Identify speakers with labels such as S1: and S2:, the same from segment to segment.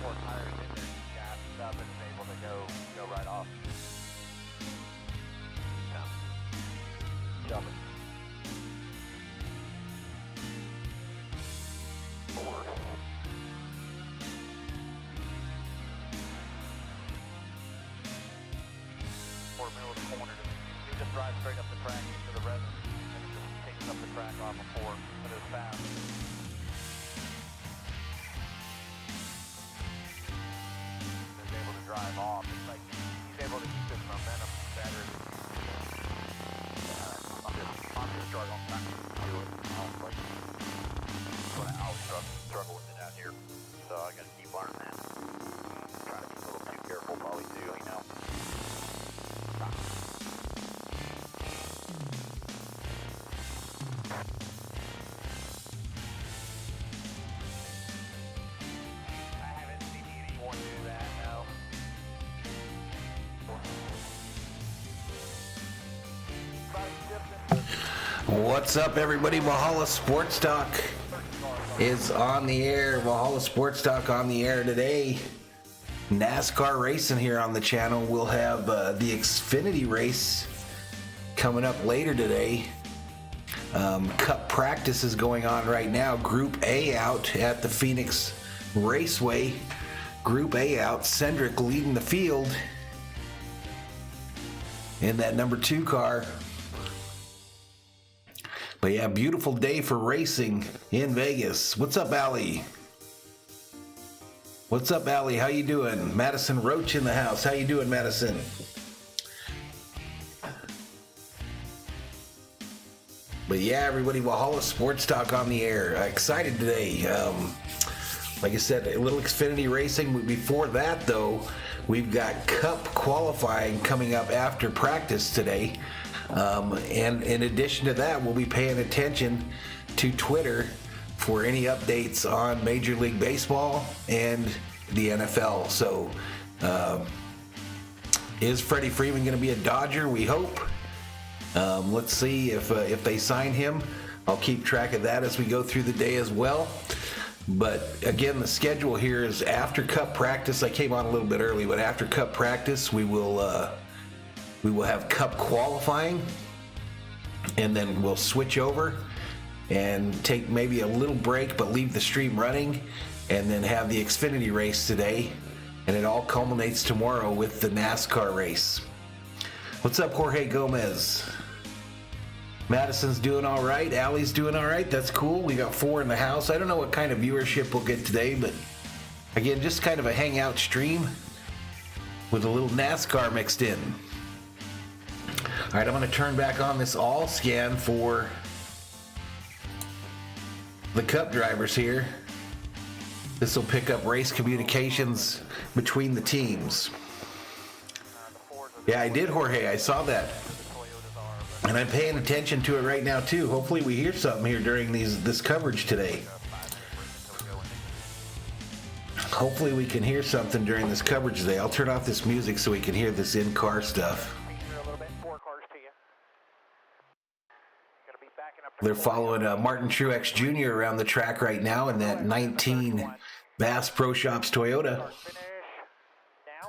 S1: 4 tires in there, gassed up and is able to go right off. Jumping. 4. 4 middle of the corner. He just drives straight up the track into the resin and it just takes up the track off of 4, but it was fast. He's able to drive off. It's like he's able to keep his momentum better. I'm just struggling trying to do it. I always struggle with it out here. So I gotta keep learning that. Trying to be a little too careful probably too, you know. I haven't seen anyone do that, no.
S2: What's up, everybody? Valhalla Sports Talk is on the air. Valhalla Sports Talk on the air today. NASCAR racing here on the channel. We'll have the Xfinity race coming up later today. Cup practice is going on right now. Group A out at the Phoenix Raceway. Group A out. Cendric leading the field in that number 2 car. But yeah, beautiful day for racing in Vegas. What's up, Allie? What's up, Allie? How you doing? Madison Roach in the house. How you doing, Madison? But yeah, everybody, Valhalla Sports Talk on the air. Excited today. Like I said, a little Xfinity racing. Before that, though, we've got Cup qualifying coming up after practice today. And in addition to that, we'll be paying attention to Twitter for any updates on Major League Baseball and the NFL. So, is Freddie Freeman going to be a Dodger? We hope. Let's see if they sign him. I'll keep track of that as we go through the day as well. But again, the schedule here is after Cup practice. I came on a little bit early, but after Cup practice, we will have Cup qualifying, and then we'll switch over and take maybe a little break, but leave the stream running, and then have the Xfinity race today, and it all culminates tomorrow with the NASCAR race. What's up, Jorge Gomez? Madison's doing all right. Allie's doing all right. That's cool. We got 4 in the house. I don't know what kind of viewership we'll get today, but again, just kind of a hangout stream with a little NASCAR mixed in. All right, I'm going to turn back on this all scan for the Cup drivers here. This will pick up race communications between the teams. Yeah, I did, Jorge. I saw that. And I'm paying attention to it right now, too. Hopefully we hear something here during this coverage today. Hopefully we can hear something during this coverage today. I'll turn off this music so we can hear this in-car stuff. They're following Martin Truex Jr. around the track right now in that 19 Bass Pro Shops Toyota.
S1: Now,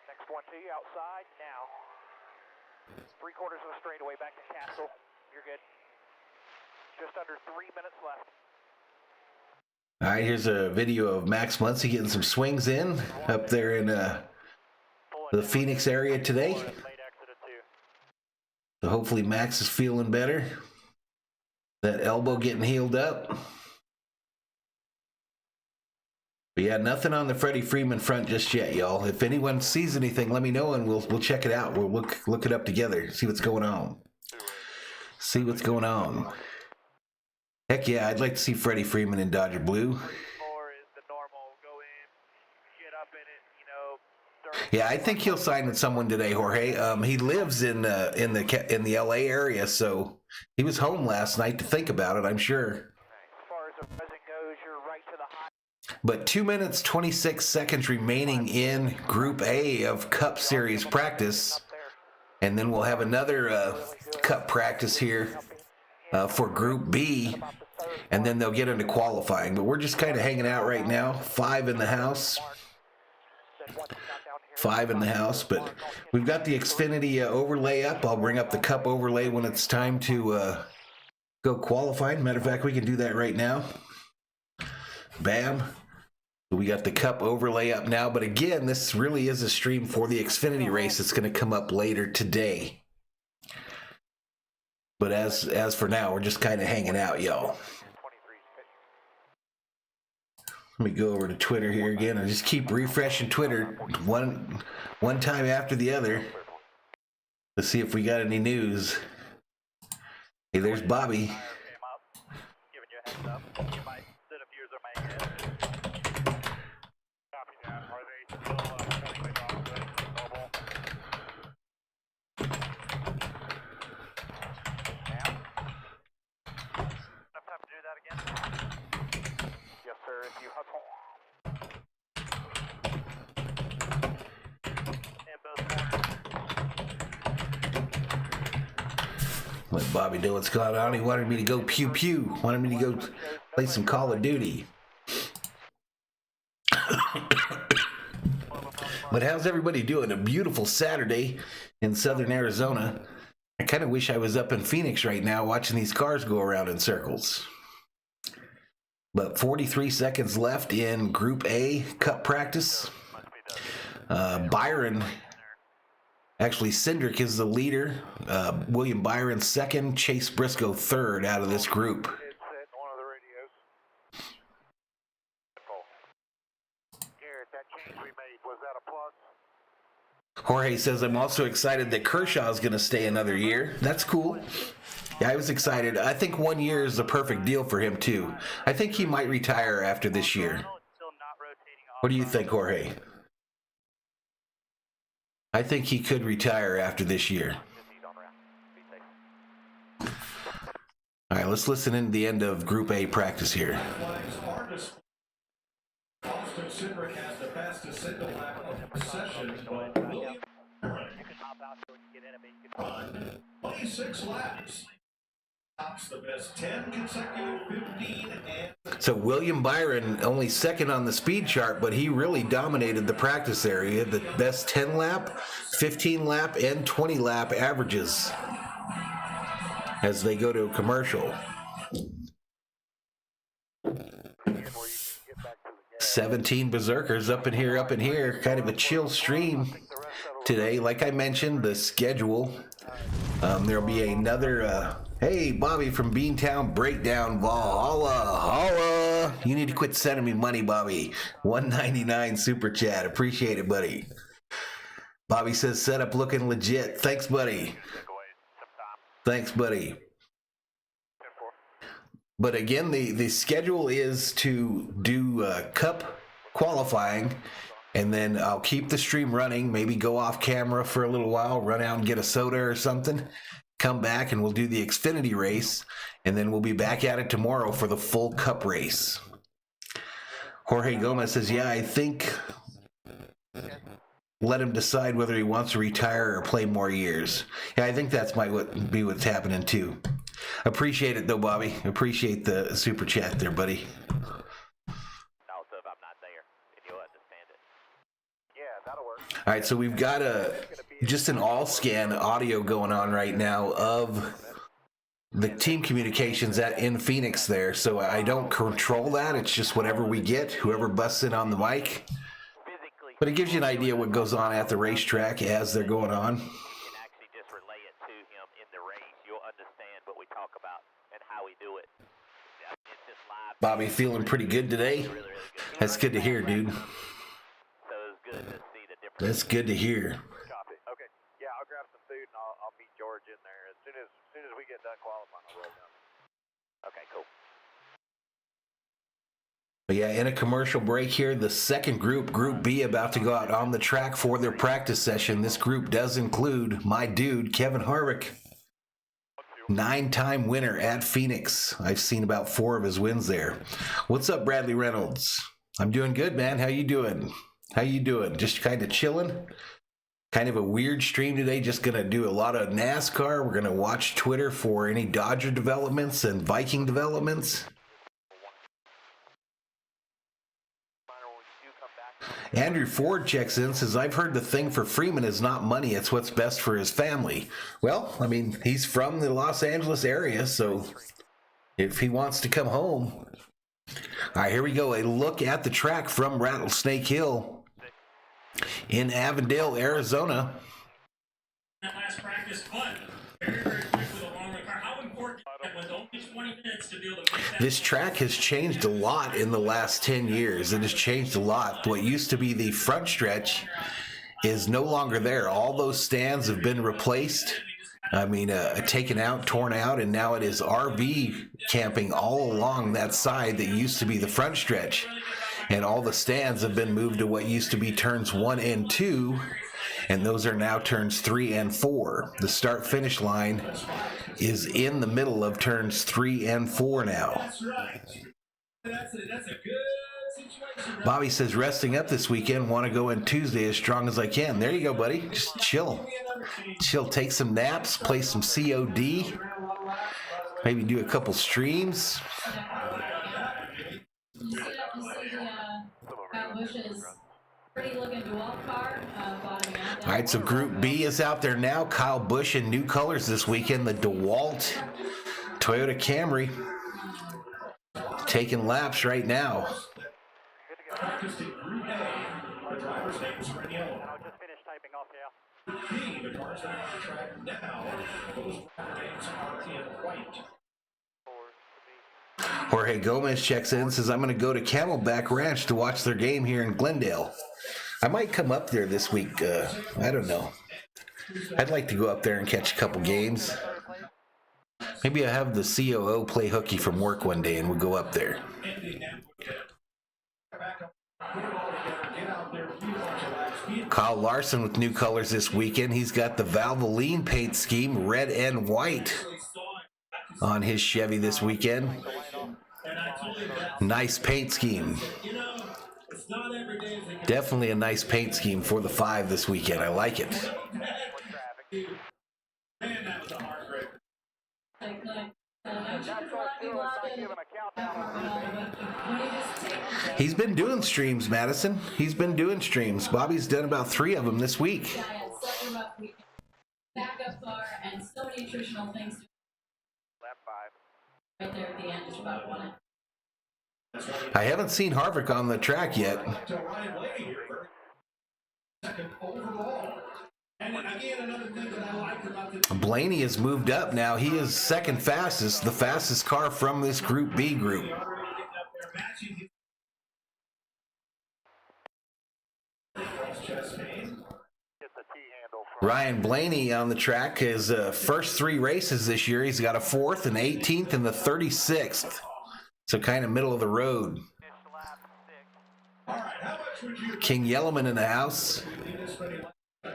S1: next one to you, outside, now. 3/4 of a straightaway back to Castle. You're good. Just under 3 minutes left.
S2: All right, here's a video of Max Muncy getting some swings in up there in the Phoenix area today. So hopefully Max is feeling better. That elbow getting healed up. But yeah, nothing on the Freddie Freeman front just yet, y'all. If anyone sees anything, let me know and we'll check it out. We'll look it up together, see what's going on. See what's going on. Heck yeah, I'd like to see Freddie Freeman in Dodger Blue. Yeah, I think he'll sign with someone today, Jorge. He lives in the LA area, so he was home last night to think about it, I'm sure.
S1: As far as the resin goes, you're right to the high.
S2: But 2 minutes, 26 seconds remaining in Group A of Cup Series practice. And then we'll have another Cup practice here for Group B. And then they'll get into qualifying. But we're just kind of hanging out right now. 5 in the house. 5 in the house, but we've got the Xfinity overlay up. I'll bring up the Cup overlay when it's time to go qualifying. Matter of fact, we can do that right now. Bam. We got the Cup overlay up now, but again, this really is a stream for the Xfinity race. It's going to come up later today. But as for now, we're just kind of hanging out, y'all. Let me go over to Twitter here again. I just keep refreshing Twitter one time after the other to see if we got any news. Hey, there's Bobby. Let Bobby know what's going on. He wanted me to go pew pew. Wanted me to go play some Call of Duty. But how's everybody doing? A beautiful Saturday in southern Arizona. I kind of wish I was up in Phoenix right now watching these cars go around in circles. But 43 seconds left in Group A Cup practice. Byron, actually Cindric is the leader. William Byron second, Chase Briscoe third out of this group. Jorge says, I'm also excited that Kershaw is going to stay another year. That's cool. Yeah, I was excited. I think 1 year is the perfect deal for him, too. I think he might retire after this year. What do you think, Jorge? I think he could retire after this year. All right, let's listen in to the end of Group A practice here. Austin Cindric has the fastest single lap of the session, but William run 26 laps. Tops the best 10 consecutive 15 and... So William Byron only second on the speed chart, but he really dominated the practice area. The best 10 lap, 15 lap, and 20 lap averages as they go to a commercial. 17 berserkers up in here. Kind of a chill stream today. Like I mentioned, the schedule. There'll be another... hey, Bobby from Beantown Breakdown, Valhalla. Holla! You need to quit sending me money, Bobby. $1.99 super chat. Appreciate it, buddy. Bobby says setup looking legit. Thanks, buddy. Thanks, buddy. But again, the schedule is to do Cup qualifying, and then I'll keep the stream running, maybe go off camera for a little while, run out and get a soda or something, come back and we'll do the Xfinity race, and then we'll be back at it tomorrow for the full Cup race. Jorge Gomez says, yeah, I think let him decide whether he wants to retire or play more years. Yeah, I think that's might be what's happening too. Appreciate it though, Bobby. Appreciate the super chat there, buddy.
S1: Also, if I'm not there, and you'll understand it. Yeah, that'll work.
S2: All right, so we've got just an all scan audio going on right now of the team communications in Phoenix there. So I don't control that. It's just whatever we get, whoever busts in on the mic. But it gives you an idea what goes on at the racetrack as they're going on. Bobby feeling pretty good today? That's good to hear, dude. That's good to hear.
S1: Okay, yeah, I'll grab some food and I'll meet George in there as soon as we get done qualifying. I'll roll down. Okay, cool.
S2: But yeah, in a commercial break here, the second group, Group B, about to go out on the track for their practice session. This group does include my dude, Kevin Harvick. 9-time winner at Phoenix. I've seen about 4 of his wins there. What's up, Bradley Reynolds? I'm doing good, man. How you doing? How you doing? Just kind of chilling? Kind of a weird stream today. Just going to do a lot of NASCAR. We're going to watch Twitter for any Dodger developments and Viking developments. Andrew Ford checks in, says, I've heard the thing for Freeman is not money, it's what's best for his family. Well, I mean, he's from the Los Angeles area, so if he wants to come home. All right, here we go. A look at the track from Rattlesnake Hill in Avondale, Arizona.
S3: That last practice, but very, very quick with a long car. How important that with only 20 minutes to be able to make that.
S2: This track has changed a lot in the last 10 years. It has changed a lot. What used to be the front stretch is no longer there. All those stands have been replaced. I mean, taken out, torn out, and now it is RV camping all along that side that used to be the front stretch. And all the stands have been moved to what used to be turns 1 and 2. And those are now turns 3 and 4. The start-finish line is in the middle of turns 3 and 4 now.
S3: That's right. That's a good situation.
S2: Bobby says, resting up this weekend, want to go in Tuesday as strong as I can. There you go, buddy. Just chill. Chill, take some naps, play some COD, maybe do a couple streams. All right, so Group B is out there now. Kyle Busch in new colors this weekend. The DeWalt Toyota Camry taking laps right now.
S1: I'll just finish typing off,
S2: Jorge Gomez checks in, says, I'm going to go to Camelback Ranch to watch their game here in Glendale. I might come up there this week. I don't know. I'd like to go up there and catch a couple games. Maybe I'll have the COO play hooky from work one day and we'll go up there. Kyle Larson with new colors this weekend. He's got the Valvoline paint scheme, red and white, on his Chevy this weekend. Nice paint scheme. Definitely a nice paint scheme for the 5 this weekend. I like it. He's been doing streams, Madison. He's been doing streams. Bobby's done about 3 of them this week.
S4: Backup car and so many nutritional things.
S1: Lap 5.
S4: Right there at the end, just about one.
S2: I haven't seen Harvick on the track yet. Blaney has moved up now. He is second fastest, the fastest car from this Group B group. Ryan Blaney on the track. His first 3 races this year, he's got a 4th, an 18th, and the 36th. So kind of middle of the road. King Yellowman in the house. All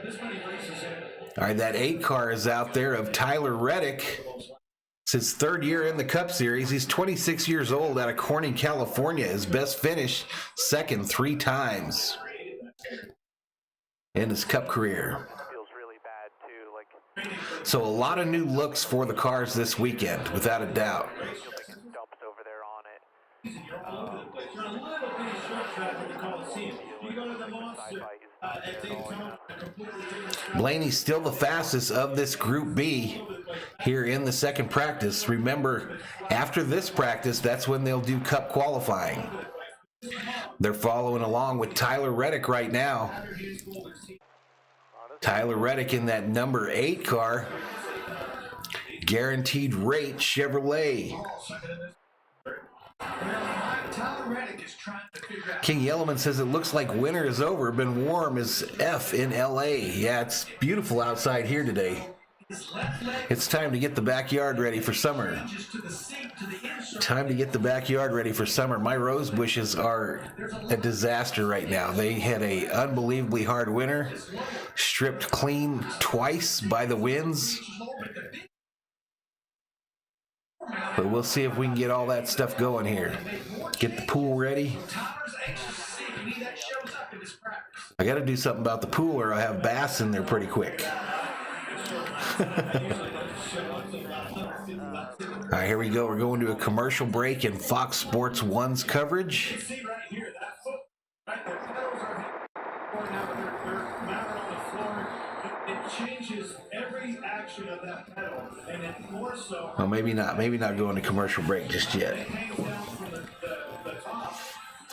S2: right, that 8 car is out there of Tyler Reddick. It's his 3rd year in the Cup Series. He's 26 years old, out of Corning, California. His best finish, 2nd 3 times in his Cup career.
S1: Feels really bad too. Like,
S2: So a lot of new looks for the cars this weekend, without a doubt.
S1: feels like dumps over there on it.
S2: Blaney's still the fastest of this Group B here in the 2nd practice. Remember, after this practice, that's when they'll do Cup qualifying. They're following along with Tyler Reddick right now. Tyler Reddick in that number 8 car. Guaranteed Rate Chevrolet. King Yellowman says it looks like winter is over. Been warm as F in LA. Yeah, it's beautiful outside here today. It's time to get the backyard ready for summer. Time to get the backyard ready for summer. My rose bushes are a disaster right now. They had a unbelievably hard winter, stripped clean twice by the winds. But we'll see if we can get all that stuff going here. Get the pool ready. I got to do something about the pool or I'll have bass in there pretty quick. All right, here we go. We're going to a commercial break in Fox Sports 1's coverage.
S5: now they're mounted on the floor. It changes every action of that pedal, and it more so.
S2: Well, maybe not going to commercial break just yet.
S5: It hangs down from the top.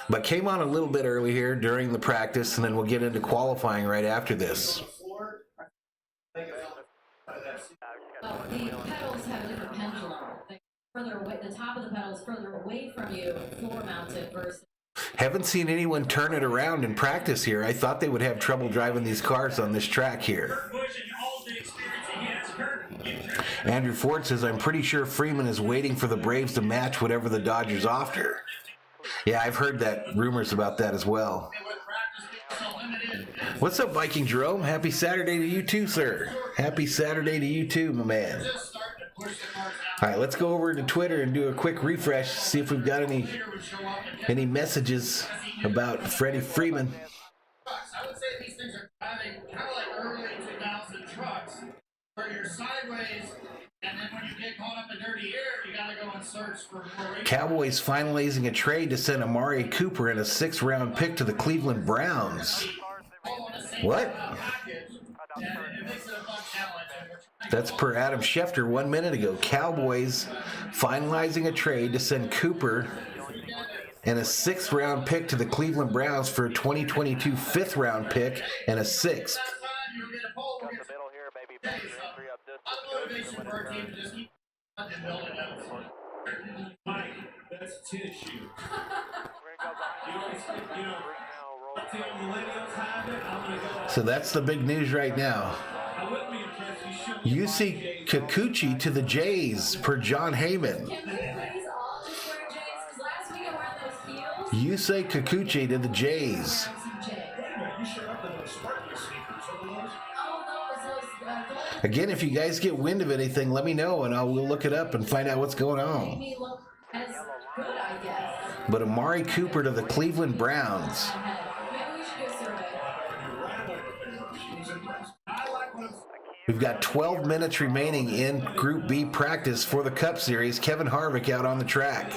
S2: But came on a little bit early here during the practice, and then we'll get into qualifying right after this.
S4: Oh, the pedals have a different pendulum. They're further away, the top of the pedal is further away from you, floor mounted versus.
S2: Haven't seen anyone turn it around in practice here. I thought they would have trouble driving these cars on this track here. Andrew Ford says, I'm pretty sure Freeman is waiting for the Braves to match whatever the Dodgers offer. Yeah, I've heard that, rumors about that as well. What's up, Viking Jerome? Happy Saturday to you too, sir. Happy Saturday to you too, my man. All right, let's go over to Twitter and do a quick refresh, see if we've got any messages about Freddie Freeman.
S5: I would say these things are driving kind of like early 2000 trucks, where you're sideways, and then when you get caught up in dirty air, you got to go and search for more.
S2: Cowboys finalizing a trade to send Amari Cooper and a 6th round pick to the Cleveland Browns. What? That's per Adam Schefter 1 minute ago. Cowboys finalizing a trade to send Cooper and a 6th round pick to the Cleveland Browns for a 2022 5th round pick and a 6th.
S5: That's tissue.
S2: So that's the big news right now. UC Kikuchi to the Jays per John Heyman.
S4: Can we please all just wear J's? Because last week I wore those heels.
S2: Yusei Kikuchi to the Jays. Again, if you guys get wind of anything, let me know and we'll look it up and find out what's going on.
S4: Made me look as good, I guess.
S2: But Amari Cooper to the Cleveland Browns.
S4: Maybe we should do a survey.
S2: We've got 12 minutes remaining in Group B practice for the Cup Series. Kevin Harvick out on the track.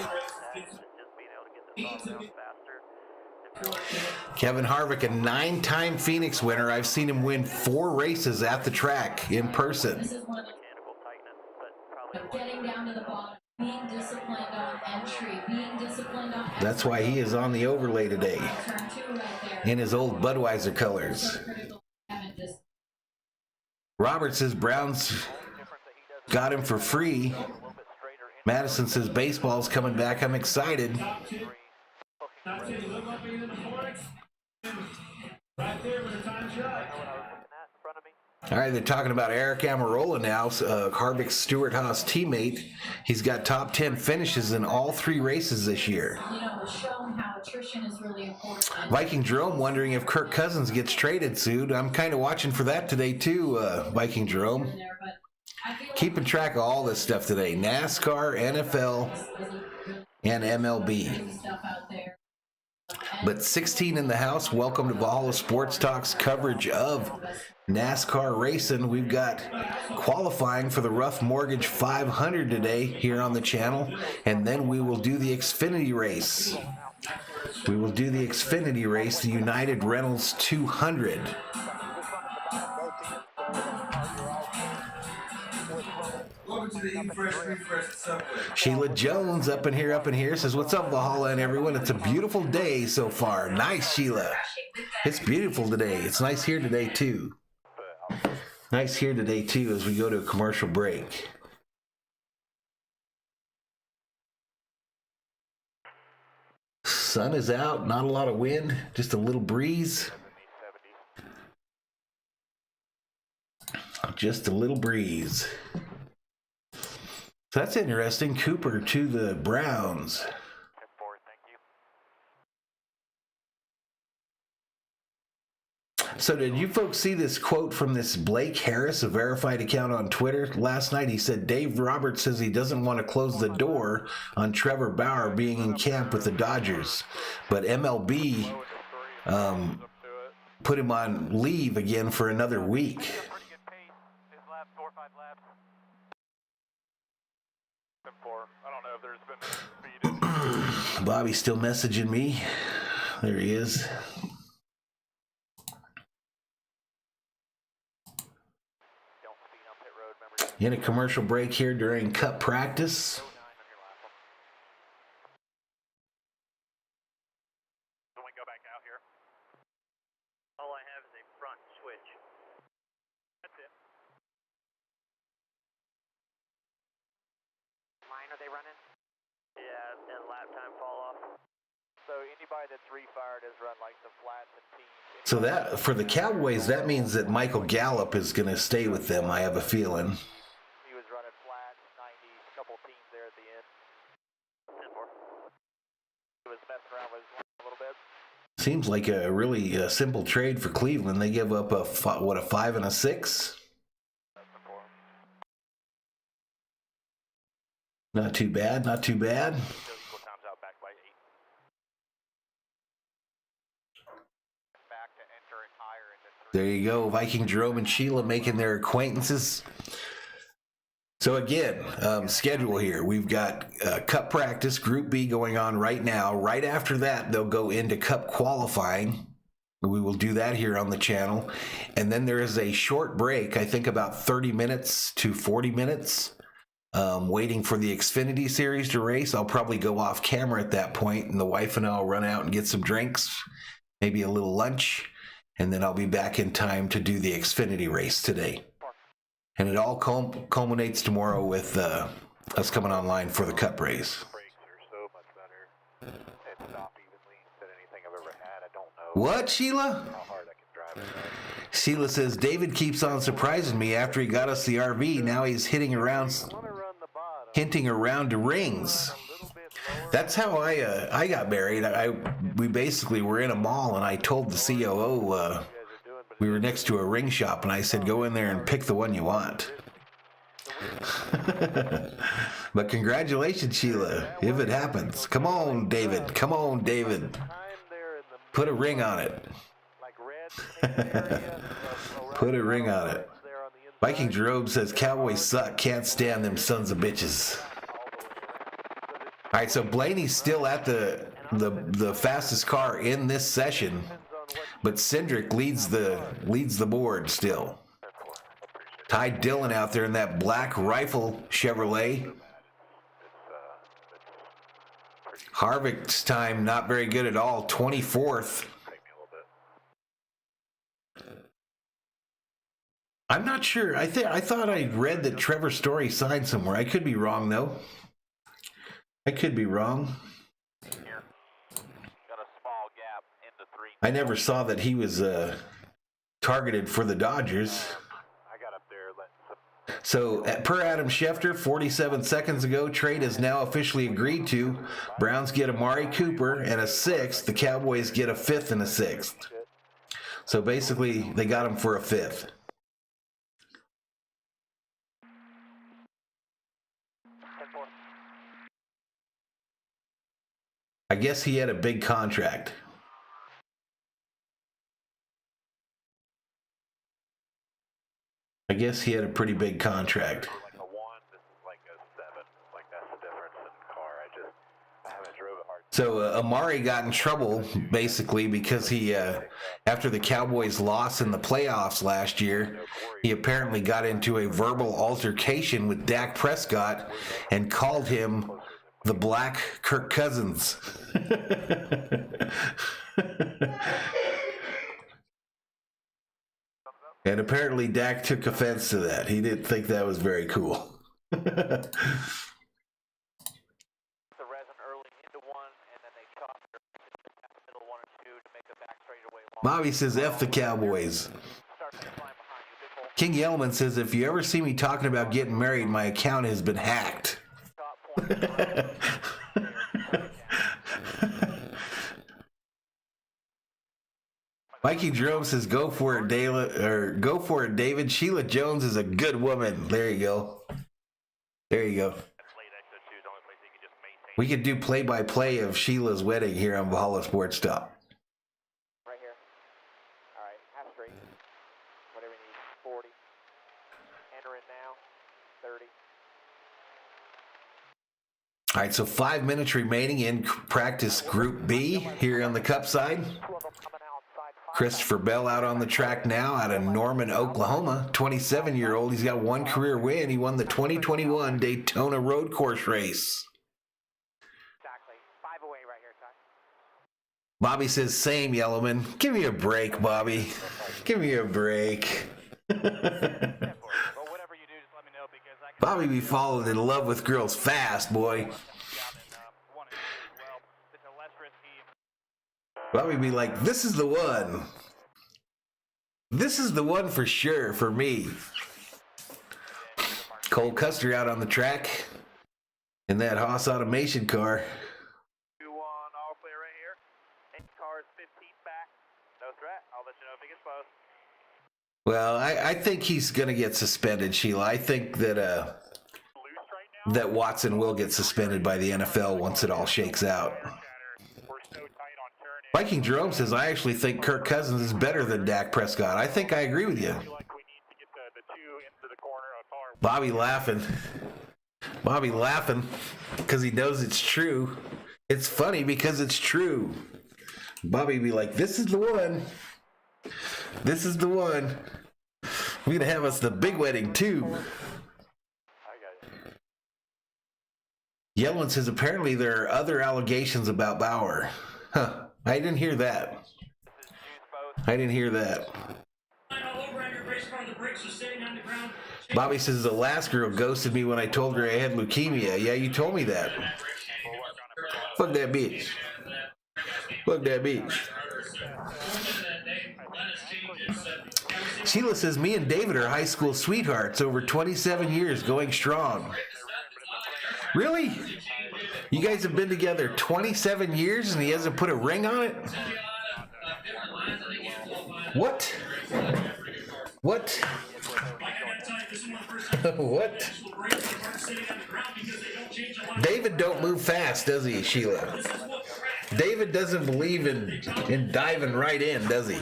S2: Kevin Harvick, a 9-time Phoenix winner. I've seen him win 4 races at the track in person.
S4: This is one of the getting down to the bottom, being disciplined on entry, being disciplined on.
S2: That's why he is on the overlay today
S4: Turn 2 right there.
S2: in his old Budweiser colors. Robert says Browns got him for free. Madison says baseball's coming back. I'm excited. All right, they're talking about Eric Amarola now, Harvick's Stewart Haas teammate. He's got top 10 finishes in all 3 races this year.
S4: You know, it's shown how attrition is really important.
S2: Viking Jerome wondering if Kirk Cousins gets traded soon. I'm kind of watching for that today too, Viking Jerome. Keeping track of all this stuff today. NASCAR, NFL, and MLB. But 16 in the house. Welcome to Valhalla Sports Talk's coverage of NASCAR racing. We've got qualifying for the Rough Mortgage 500 today here on the channel, and then we will do the Xfinity race. We will do the Xfinity race, the United Rentals 200. Sheila Jones up in here says, what's up, Valhalla and everyone? It's a beautiful day so far. Nice, Sheila. It's beautiful today. It's nice here today too. Nice here today too as we go to a commercial break. Sun is out, not a lot of wind, just a little breeze. Just a little breeze. So that's interesting. Cooper to the Browns. So did you folks see this quote from this Blake Harris, a verified account on Twitter last night? He said, Dave Roberts says he doesn't want to close the door on Trevor Bauer being in camp with the Dodgers. But MLB put him on leave again for another week. Bobby's still messaging me. There he is. in a commercial break here during Cup practice.
S1: When we go back out here. All I have is a front switch. That's it. Line are they running? Yeah, and lap time fall off. So anybody that's refired has run like the flats and teams.
S2: So that, for the Cowboys, that means that Michael Gallup is going to stay with them, I have a feeling.
S1: He was running flats, 90, couple teams there at the end. 10-4. He was messing around with his a little bit.
S2: Seems like a really simple trade for Cleveland. They give up a 5 and a 6? Not too bad, not too bad. There you go, Viking Jerome and Sheila making their acquaintances. So again, schedule here. We've got Cup practice, Group B going on right now. Right after that, they'll go into Cup qualifying. We will do that here on the channel. And then there is a short break, I think about 30 minutes to 40 minutes, waiting for the Xfinity Series to race. I'll probably go off camera at that point, and the wife and I will run out and get some drinks, maybe a little lunch. And then I'll be back in time to do the Xfinity race today. And it all culminates tomorrow with us coming online for the Cup race. What, Sheila? Sheila says, David keeps on surprising me after he got us the RV. Now he's hinting around to rings. That's how I got married. We basically were in a mall, and I told the COO, we were next to a ring shop, and I said, go in there and pick the one you want. But congratulations, Sheila, if it happens. Come on, David. Come on, David. Put a ring on it. Put a ring on it. Viking Jerome says, Cowboys suck. Can't stand them sons of bitches. All right, so Blaney's still at the fastest car in this session, but Cindric leads the board still. Ty Dillon out there in that black rifle Chevrolet. Harvick's time not very good at all, 24th. I'm not sure. I thought I read that Trevor Story signed somewhere. I could be wrong though. I could be wrong. I never saw that he was targeted for the Dodgers. So, per Adam Schefter, 47 seconds ago, trade is now officially agreed to. Browns get Amari Cooper and a 6th. The Cowboys get a 5th and a 6th. So basically, they got him for a 5th. I guess he had a big contract. I guess he had a pretty big contract.
S1: Like a 1, this is like a 7. Like that's the difference in the car. I haven't drove it hard.
S2: So Amari got in trouble basically because he, after the Cowboys lost in the playoffs last year, he apparently got into a verbal altercation with Dak Prescott and called him the Black Kirk Cousins. And apparently Dak took offense to that. He didn't think that was very cool.
S1: The resin early into 1, and then they chop it middle 1 and 2 to make the back straightaway long.
S2: Bobby says, F the Cowboys. King Yellman says, if you ever see me talking about getting married, my account has been hacked. Mikey Jerome says, go for it, David. Sheila Jones is a good woman. There you go. There you go. We could do play-by-play of Sheila's wedding here on Valhalla Sports Talk.
S1: Right here. All right, half straight. Whatever you need. 40. Enter it now. 30.
S2: All right, so 5 minutes remaining in practice Group B here on the Cup side. Christopher Bell out on the track now out of Norman, Oklahoma. 27-year-old. He's got one career win. He won the 2021 Daytona Road Course race.
S1: Exactly. 5 away right here, Ty.
S2: Bobby says, same, Yellowman. Give me a break, Bobby. Give me a break.
S1: Well, whatever you do, just let me know because I can
S2: Bobby be falling in love with girls fast, boy.
S1: down in 1 and 2 as well. It's a less risky.
S2: Bobby be like, this is the one. This is the one for sure for me. Cole Custer out on the track in that Haas Automation car.
S1: 2-1, all clear right here. Car's 15 back. No threat. I'll let you know if it gets close.
S2: Well, I think he's going to get suspended, Sheila. I think that that Watson will get suspended by the NFL once it all shakes out.
S1: We're so tight on turn in.
S2: Viking Jerome says, I actually think Kirk Cousins is better than Dak Prescott. I think I agree with you.
S1: I feel like we need to get the 2 into the corner of car.
S2: Bobby laughing. Bobby laughing because he knows it's true. It's funny because it's true. Bobby be like, this is the one. This is the one. We're going to have us the big wedding, too.
S1: I got it.
S2: Yellen says, apparently there are other allegations about Bauer. Huh. I didn't hear that.
S1: This is juice both.
S2: I didn't hear that.
S3: All over on your race car, the brakes are sitting on the ground.
S2: Bobby says, the last girl ghosted me when I told her I had leukemia. Yeah, you told me that. Fuck that bitch. Fuck that bitch. Sheila says, me and David are high school sweethearts over 27 years, going strong. Really? You guys have been together 27 years and he hasn't put a ring on it? What? What? What? David don't move fast, does he, Sheila? David doesn't believe in diving right in, does he?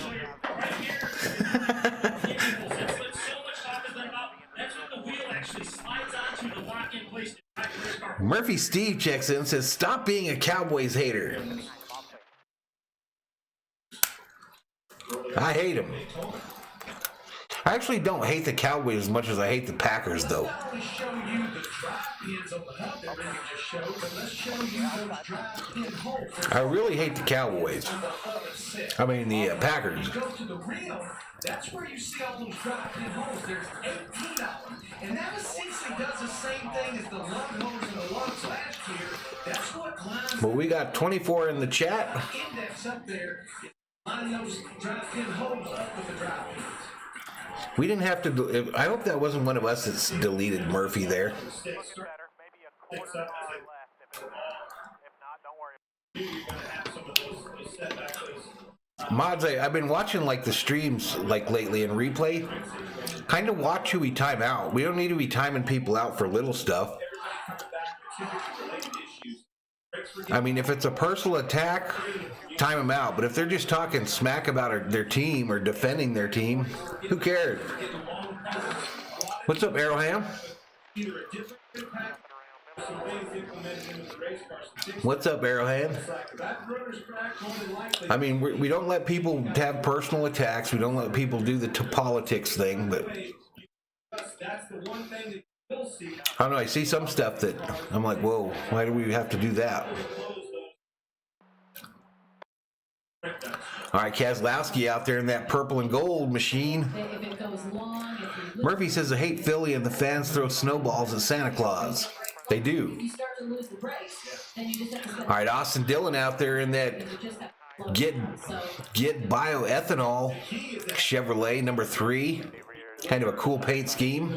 S2: Murphy Steve checks in and says, stop being a Cowboys hater. I hate him. I actually don't hate the Cowboys as much as I hate the Packers, though. I really hate the Cowboys. I mean, the Packers.
S5: That's where you see all those drop-in holes. There's 18 of them. And that essentially does the same thing as the lug holes and the lugs last year. That's what climbs
S2: Well, we got 24 in the chat.
S5: index up there. Line those drop-in holes up with the drop-ins.
S2: We didn't have to. I hope that wasn't one of us that's deleted Murphy there.
S1: Better. Maybe a quarter bar left. If not, don't worry.
S2: Mods, I've been watching like the streams like lately in replay. Kind of watch who we time out. We don't need to be timing people out for little stuff. I mean, if it's a personal attack, time them out. But if they're just talking smack about their team or defending their team, who cares? What's up, Arrowham? What's up, Arrowhead? I mean, we don't let people have personal attacks. We don't let people do the politics thing, but I don't know. I see some stuff that I'm like, whoa, why do we have to do that? All right, Kozlowski out there in that purple and gold machine.
S4: If it goes long, if you
S2: Murphy says, I hate Philly and the fans throw snowballs at Santa Claus. They do.
S4: you start to lose the race, then you just have to step
S2: All right, Austin Dillon out there in that
S4: you just have to slow
S2: get
S4: down. So
S2: bioethanol Chevrolet number 3. Kind of a cool paint scheme.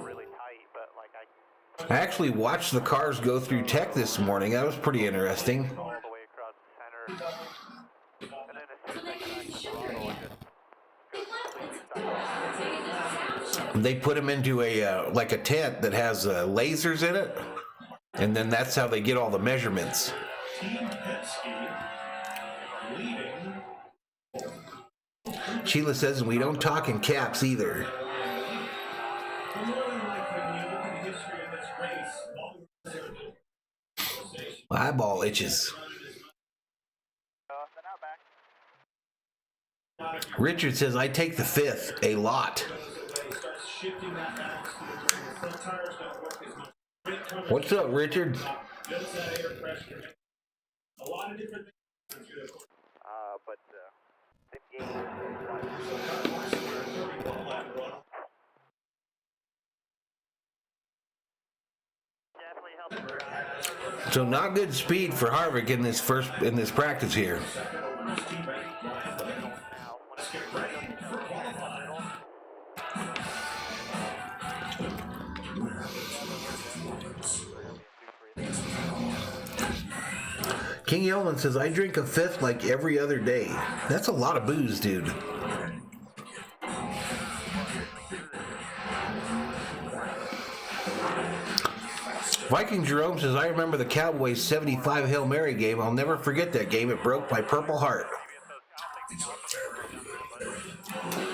S1: Really tight, but like
S2: I actually watched the cars go through tech this morning. That was pretty interesting.
S1: all the way across the center. And then it's
S4: so they can use sugar again. They left it.
S2: They put them into a like a tent that has lasers in it, and then that's how they get all the measurements. Sheila says we don't talk in caps either. My eyeball itches.
S1: then
S2: Richard says, I take the fifth a lot. What's up, Richard?
S1: But the game.
S2: So not good speed for Harvick in this practice here. King Yellman says, I drink a fifth like every other day. That's a lot of booze, dude. Viking Jerome says, I remember the Cowboys 75 Hail Mary game. I'll never forget that game. It broke my purple heart.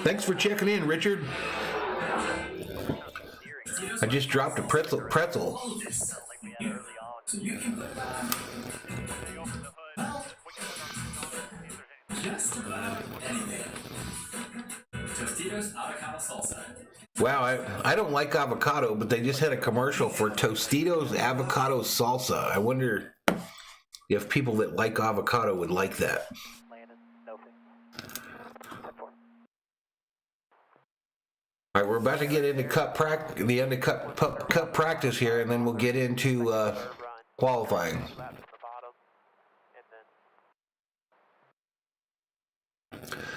S2: Thanks for checking in, Richard. I just dropped a pretzel.
S6: Tostitos avocado salsa.
S2: Wow, I don't like avocado, but they just had a commercial for Tostitos avocado salsa. I wonder if people that like avocado would like that. All right, we're about to get into the end of cup practice here, and then we'll get into qualifying.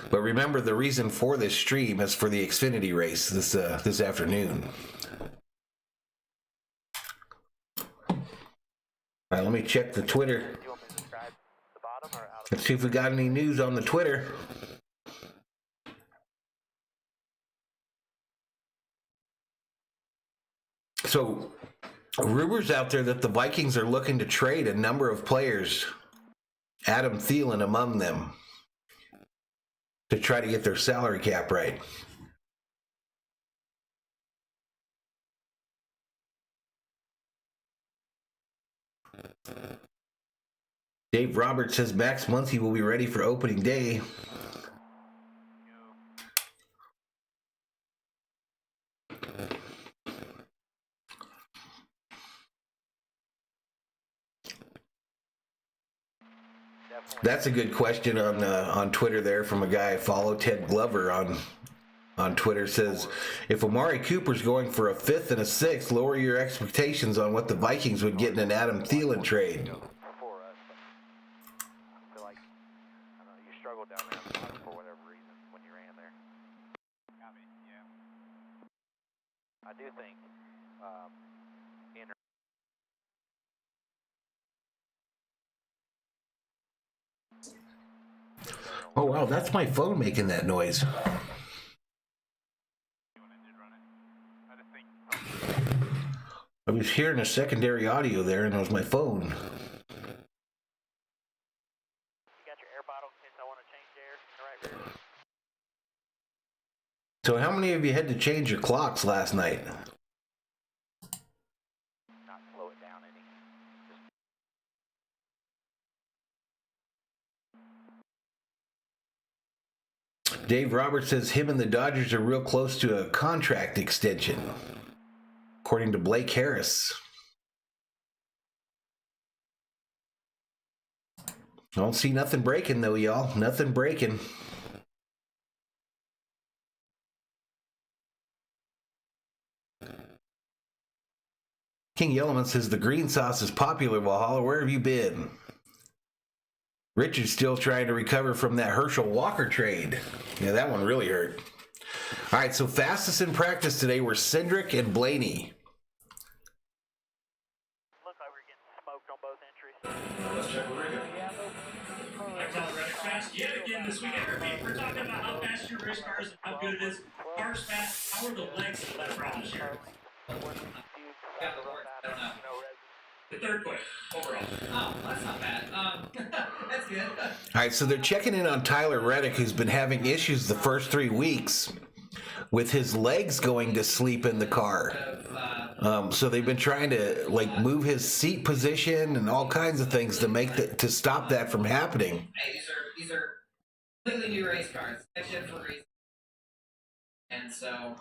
S2: But remember, the reason for this stream is for the Xfinity race this afternoon. All right, let me check the Twitter. Let's see if we got any news on the Twitter. So, rumors out there that the Vikings are looking to trade a number of players, Adam Thielen among them, to try to get their salary cap right. Dave Roberts says Max Muncy will be ready for opening day. That's a good question on Twitter there from a guy I follow, Ted Glover on Twitter. Says, if Amari Cooper's going for a fifth and a sixth, lower your expectations on what the Vikings would get in an Adam Thielen trade.
S1: I do think
S2: Oh wow, that's my phone making that noise. I was hearing a secondary audio there, and it was my phone.
S1: You got your air bottle in case I want to change air. All right, ready?
S2: So how many of you had to change your clocks last night?
S1: Not slow it down any.
S2: Dave Roberts says him and the Dodgers are real close to a contract extension, according to Blake Harris. I don't see nothing breaking, though, y'all. Nothing breaking. King Yellowman says the green sauce is popular, Valhalla. Where have you been? Richard's still trying to recover from that Herschel Walker trade. Yeah, that one really hurt. All right, so fastest in practice today were Cindric and Blaney.
S1: Looks like we're getting smoked on both entries.
S6: Let's check the rig.
S3: I call it fast yet again this weekend. We're talking about how fast your race car is and how good it is. Cars fast. How are the legs of that problem this year?
S6: I don't know.
S3: The third quick overall.
S6: Oh, that's not bad. That's good.
S2: All right, so they're checking in on Tyler Reddick, who's been having issues the first 3 weeks with his legs going to sleep in the car. So they've been trying to move his seat position and all kinds of things to stop that from happening.
S6: Hey, these are completely new race cars, section for racing. And so,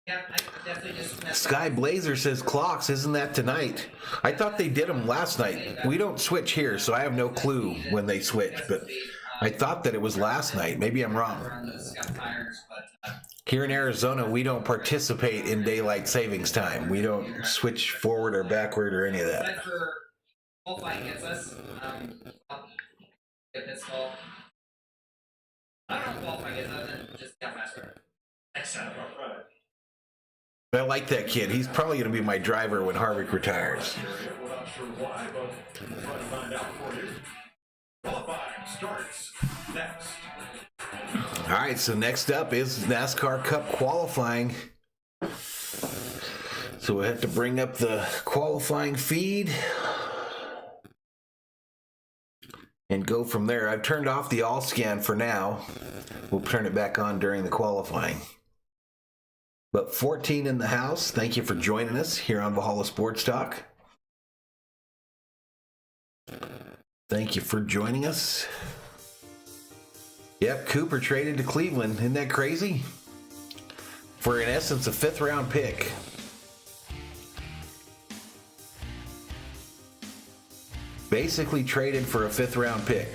S6: yeah, I definitely just
S2: Sky Blazer says clocks, isn't that tonight? I thought they did them last night. We don't switch here, so I have no clue when they switch, but I thought that it was last night. Maybe I'm wrong. Here in Arizona, we don't participate in daylight savings time. We don't switch forward or backward or any of that.
S6: Except for qualifying gets us, get this call. I don't know if qualifying gets us, just how fast we are.
S3: Excellent. Right.
S2: I like that kid. He's probably going to be my driver when Harvick retires.
S3: We're not sure why, but we'll try to find out for you. Qualifying starts next.
S2: All right, so next up is NASCAR Cup qualifying. So we have to bring up the qualifying feed and go from there. I've turned off the all scan for now. We'll turn it back on during the qualifying. But 14 in the house, thank you for joining us here on Valhalla Sports Talk. Thank you for joining us. Yep, Cooper traded to Cleveland. Isn't that crazy? For, in essence, a 5th round pick. Basically traded for a 5th round pick.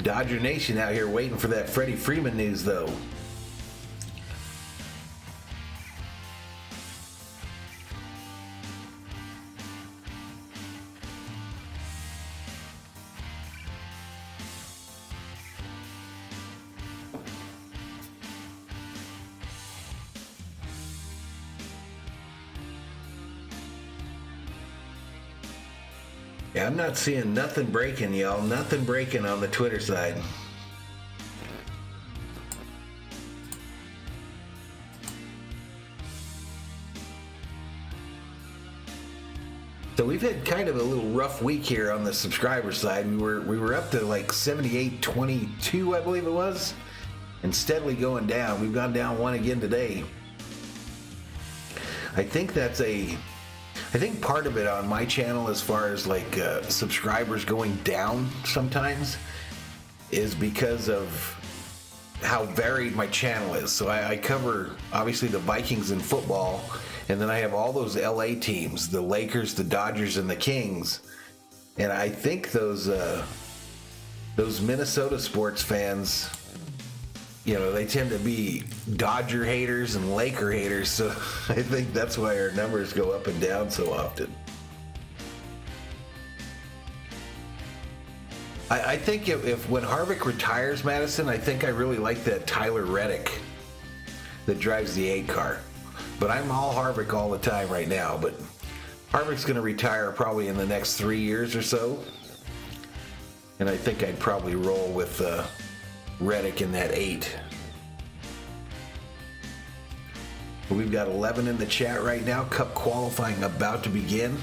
S2: Dodger Nation out here waiting for that Freddie Freeman news, though. Yeah, I'm not seeing nothing breaking, y'all. Nothing breaking on the Twitter side. So we've had kind of a little rough week here on the subscriber side. We were up to like 78.22, I believe it was, and steadily going down. We've gone down one again today. I think part of it on my channel, as far as like subscribers going down sometimes, is because of how varied my channel is. So I cover obviously the Vikings in football, and then I have all those LA teams, the Lakers, the Dodgers, and the Kings. And I think those Minnesota sports fans, you know, they tend to be Dodger haters and Laker haters, so I think that's why our numbers go up and down so often. I think if when Harvick retires, Madison, I think I really like that Tyler Reddick that drives the 8 car. But I'm all Harvick all the time right now, but Harvick's going to retire probably in the next 3 years or so. And I think I'd probably roll with Reddick in that 8. We've got 11 in the chat right now. Cup qualifying about to begin.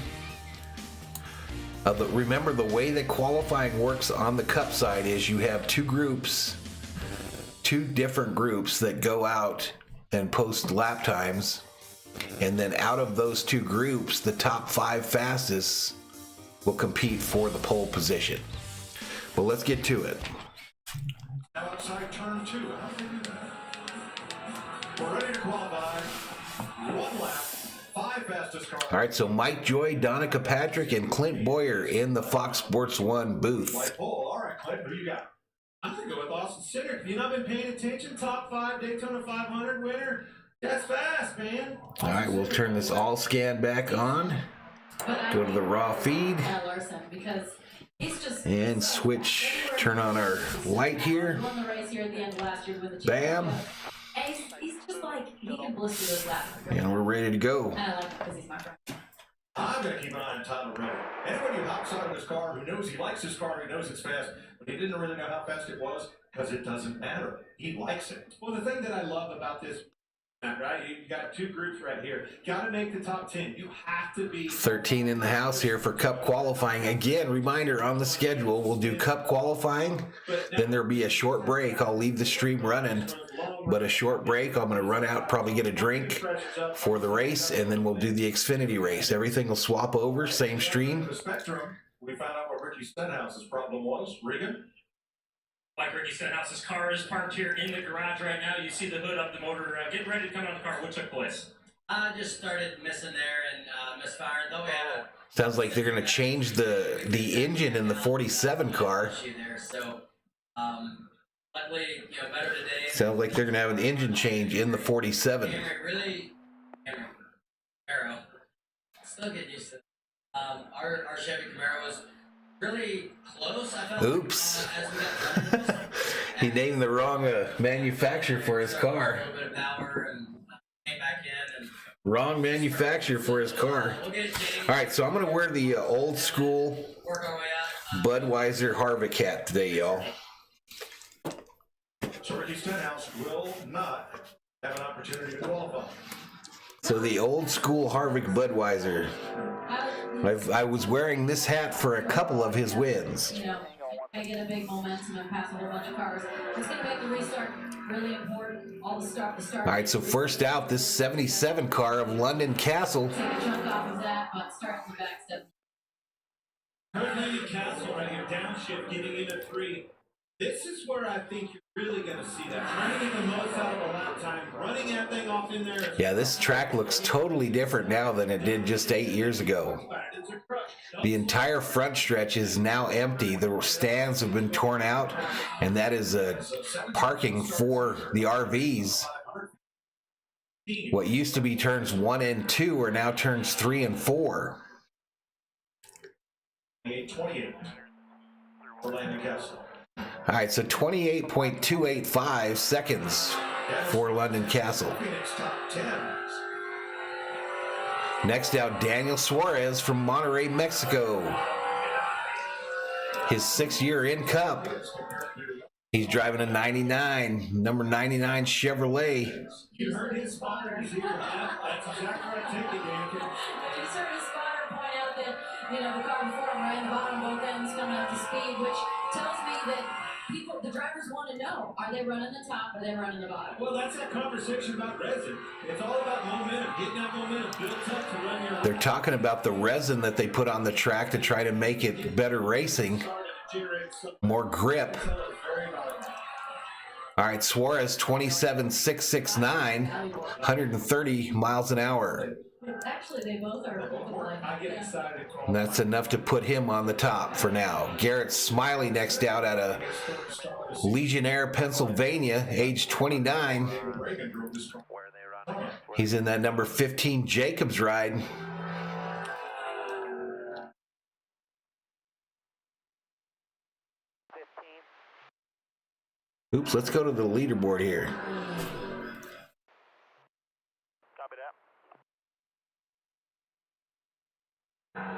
S2: Remember, the way that qualifying works on the Cup side is you have two different groups that go out and post lap times, and then out of those two groups, the top 5 fastest will compete for the pole position. But let's get to it.
S3: Outside turn 2. How do they do that? We're ready to qualify. 1 lap. 5 fastest cars.
S2: All right, so Mike Joy, Donica Patrick, and Clint Boyer in the Fox Sports 1 booth.
S3: All right, Clint, who you got?
S5: I'm going to go with Austin Cindric. If you've not been paying attention, top 5 Daytona 500 winner. That's fast, man.
S2: All right, we'll turn this all scan back on. Go to the raw feed.
S4: Larson, because he's just
S2: and switch, turn on our light here.
S4: won the race here at the end of last year with the
S2: Bam.
S4: championship. And he's just like, he can blister this lap.
S2: And we're ready to go.
S4: And I like it because he's my friend.
S3: I'm going to keep an eye on Tyler Reddick. Anyone who hops out of his car, who knows he likes his car, who knows it's fast, but he didn't really know how fast it was, because it doesn't matter. He likes it.
S5: Well, the thing that I love about this, right, you got 2 groups right here. Got to make the top 10. You have to be
S2: 13 in the house here for Cup qualifying. Again, reminder on the schedule, we'll do Cup qualifying, then there'll be a short break. I'll leave the stream running but a short break. I'm going to run out, probably get a drink for the race, and then we'll do the Xfinity race. Everything will swap over, same stream.
S3: The Spectrum, we found out what Ricky Stenhouse's problem was. Regan?
S7: Like Ricky Stenhouse's car is parked here in the garage right now. You see the hood up, the motor getting ready to come out of the car. What took place?
S6: Just started missing there and misfiring. Though we had a
S2: Sounds like they're going to change the engine in the 47 car.
S6: issue there. So, luckily, better today.
S2: Sounds like they're going to have an engine change in the 47.
S6: Camaro. Still getting used to it. Our Chevy Camaro was really close, I felt.
S2: Oops.
S6: As we got done.
S2: He named the wrong manufacturer for his car.
S6: A little bit of power and came back in and
S2: Wrong manufacturer for his car.
S6: we'll get it changed.
S2: All right, so I'm going to wear the old school
S6: Work our way up.
S2: Budweiser Harvick hat today, y'all.
S3: So Ricky Stenhouse will not have an opportunity to qualify.
S2: So the old school Harvick Budweiser. I was wearing this hat for a couple of his wins.
S4: I get a big momentum and pass a whole bunch of cars. It's going to make the restart really important. All the start.
S2: All right, so first out, this 77 car of London Castle.
S4: Take a chunk off of that, but start in the back step.
S8: London Castle right here, downshift, getting into 3. This is where I think you're really going to see that. Trying to get the most out of a lap time, running that thing off in there.
S2: Yeah, this track looks totally different now than it did just 8 years ago. The entire front stretch is now empty. The stands have been torn out, and that is parking for the RVs. What used to be turns 1 and 2 are now turns 3 and 4.
S3: 28 for London Castle.
S2: All right, so 28.285 seconds for London Castle.
S3: Phoenix top 10.
S2: Next out, Daniel Suarez from Monterrey, Mexico. His 6th-year in Cup. He's driving a 99, number 99 Chevrolet.
S8: You heard his spotter. That's exactly what I take it, Dan.
S4: You heard his spotter point out that, the car before him ran the bottom both ends coming up to speed, which tells me that the drivers want to know, are they running the top, or are they running the bottom?
S8: Well, that's that conversation about resin. It's all about momentum, getting that momentum built up to run your...
S2: They're talking about the resin that they put on the track to try to make it better racing, more grip. All right, Suarez 27.669, 130 miles an hour.
S4: Actually, they both are.
S8: I get excited.
S2: And that's enough to put him on the top for now. Garrett Smiley next out out of Legionnaire, Pennsylvania, age 29. He's in that number 15 Jacobs ride. Oops, let's go to the leaderboard here.
S1: Copy that.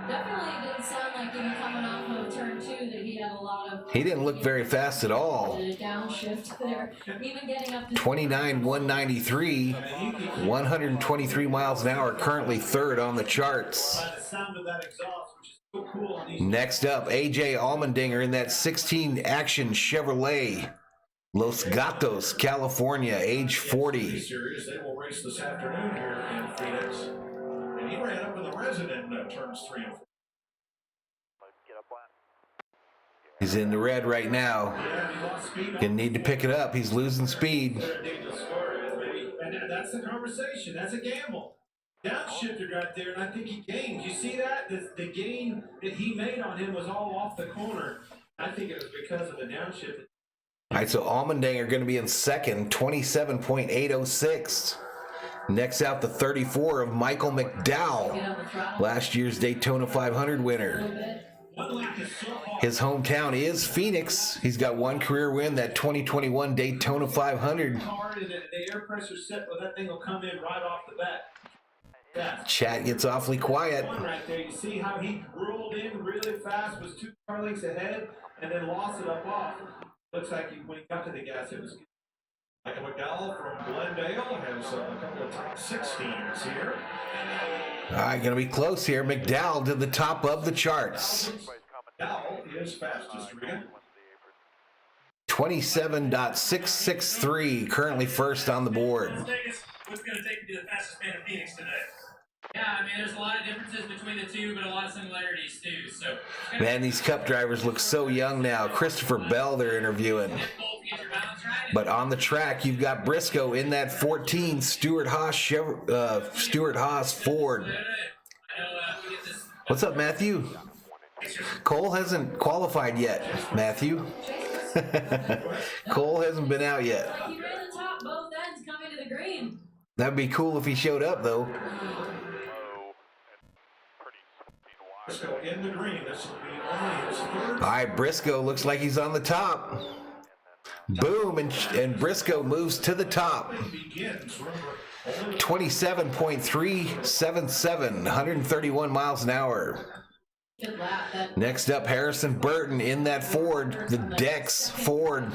S4: Definitely didn't sound like even coming off of turn 2 that he had a lot of.
S2: He didn't look very fast at all.
S4: Did a downshift there, even getting up to
S2: 29.193, 123 miles an hour, currently 3rd on the charts.
S8: By the sound of that exhaust, which is so cool on these...
S2: Next up, AJ Allmendinger in that 16 Action Chevrolet, Los Gatos, California, age 40.
S3: Series, they will race this afternoon here in Phoenix. And he ran up in the resident turns 3 and 4.
S1: Get up lap.
S2: He's in the red right now.
S8: Yeah, he lost speed.
S2: Gonna need to pick it up. He's losing speed.
S8: And that's the conversation. That's a gamble. Downshifted right there, and I think he gained. You see that? The gain that he made on him was all off the corner. I think it was because of the downshift.
S2: All right, so Allmendinger going to be in second, 27.806. Next out, the 34 of Michael McDowell, last year's Daytona 500 winner. His hometown is Phoenix. He's got one career win, that 2021 Daytona 500.
S8: Hard, and the air pressure set, well, that thing will come in right off the bat. Yeah.
S2: Chat gets awfully quiet.
S8: One right there, you see how he rolled in really fast, was 2 car lengths ahead, and then lost it up off. Looks like when he got to the gas, it was.
S3: Michael McDowell from Glendale has a couple of top 16s here.
S2: All right, going to be close here. McDowell to the top of the charts.
S3: McDowell is fastest, Regan.
S2: 27.663, currently first on the board.
S7: Las Vegas, what's going to take to be the fastest man in Phoenix today?
S6: Yeah, I mean, there's a lot of differences between the two, but a lot of similarities too. So,
S2: Man, these Cup drivers look so young now. Christopher Bell they're interviewing. But on the track, you've got Briscoe in that 14 Stewart Haas Ford. What's up, Matthew? Cole hasn't qualified yet, Matthew. Cole hasn't been out yet.
S4: He ran the top both ends coming to the green.
S2: That'd be cool if he showed up, though.
S3: Briscoe in the green. This will be only his third.
S2: All right, Briscoe looks like he's on the top. Boom, and Briscoe moves to the top.
S3: Begins. Remember, only
S2: 27.377, 131 miles an hour.
S4: Good lap. That
S2: Next up, Harrison Burton in that Ford, the Dex Ford,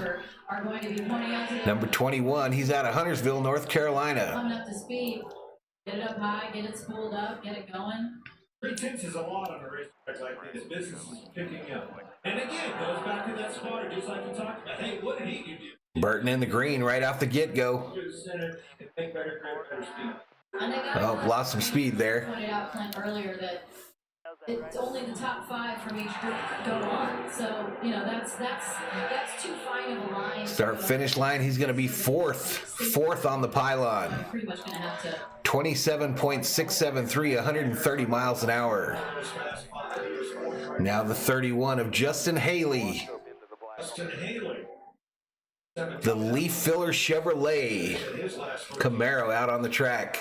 S4: are going to be pointing out to them.
S2: number 21. He's out of Huntersville, North Carolina.
S4: Coming up to speed. Get it up high, get it spooled up, get it going.
S8: 3/10 is a lot on a racetrack like this. Business is picking up. And again, goes back to that spotter, just like you talked about. Hey, what did he do?
S2: Burton in the green right off the get-go.
S8: To the center and make better speed.
S4: And they got
S2: Oh, lost some speed there.
S4: pointed out, Clint, earlier that it's only the top 5 from each group go on. So, you know, that's too fine of a line.
S2: Start-finish line, he's going to be fourth on the pylon.
S4: I'm pretty much going to have to.
S2: 27.673, 130 miles an hour. Now the 31 of Justin Haley,
S3: Justin Haley.
S2: the Leaf Filler Chevrolet
S3: His last first
S2: Camaro out on the track.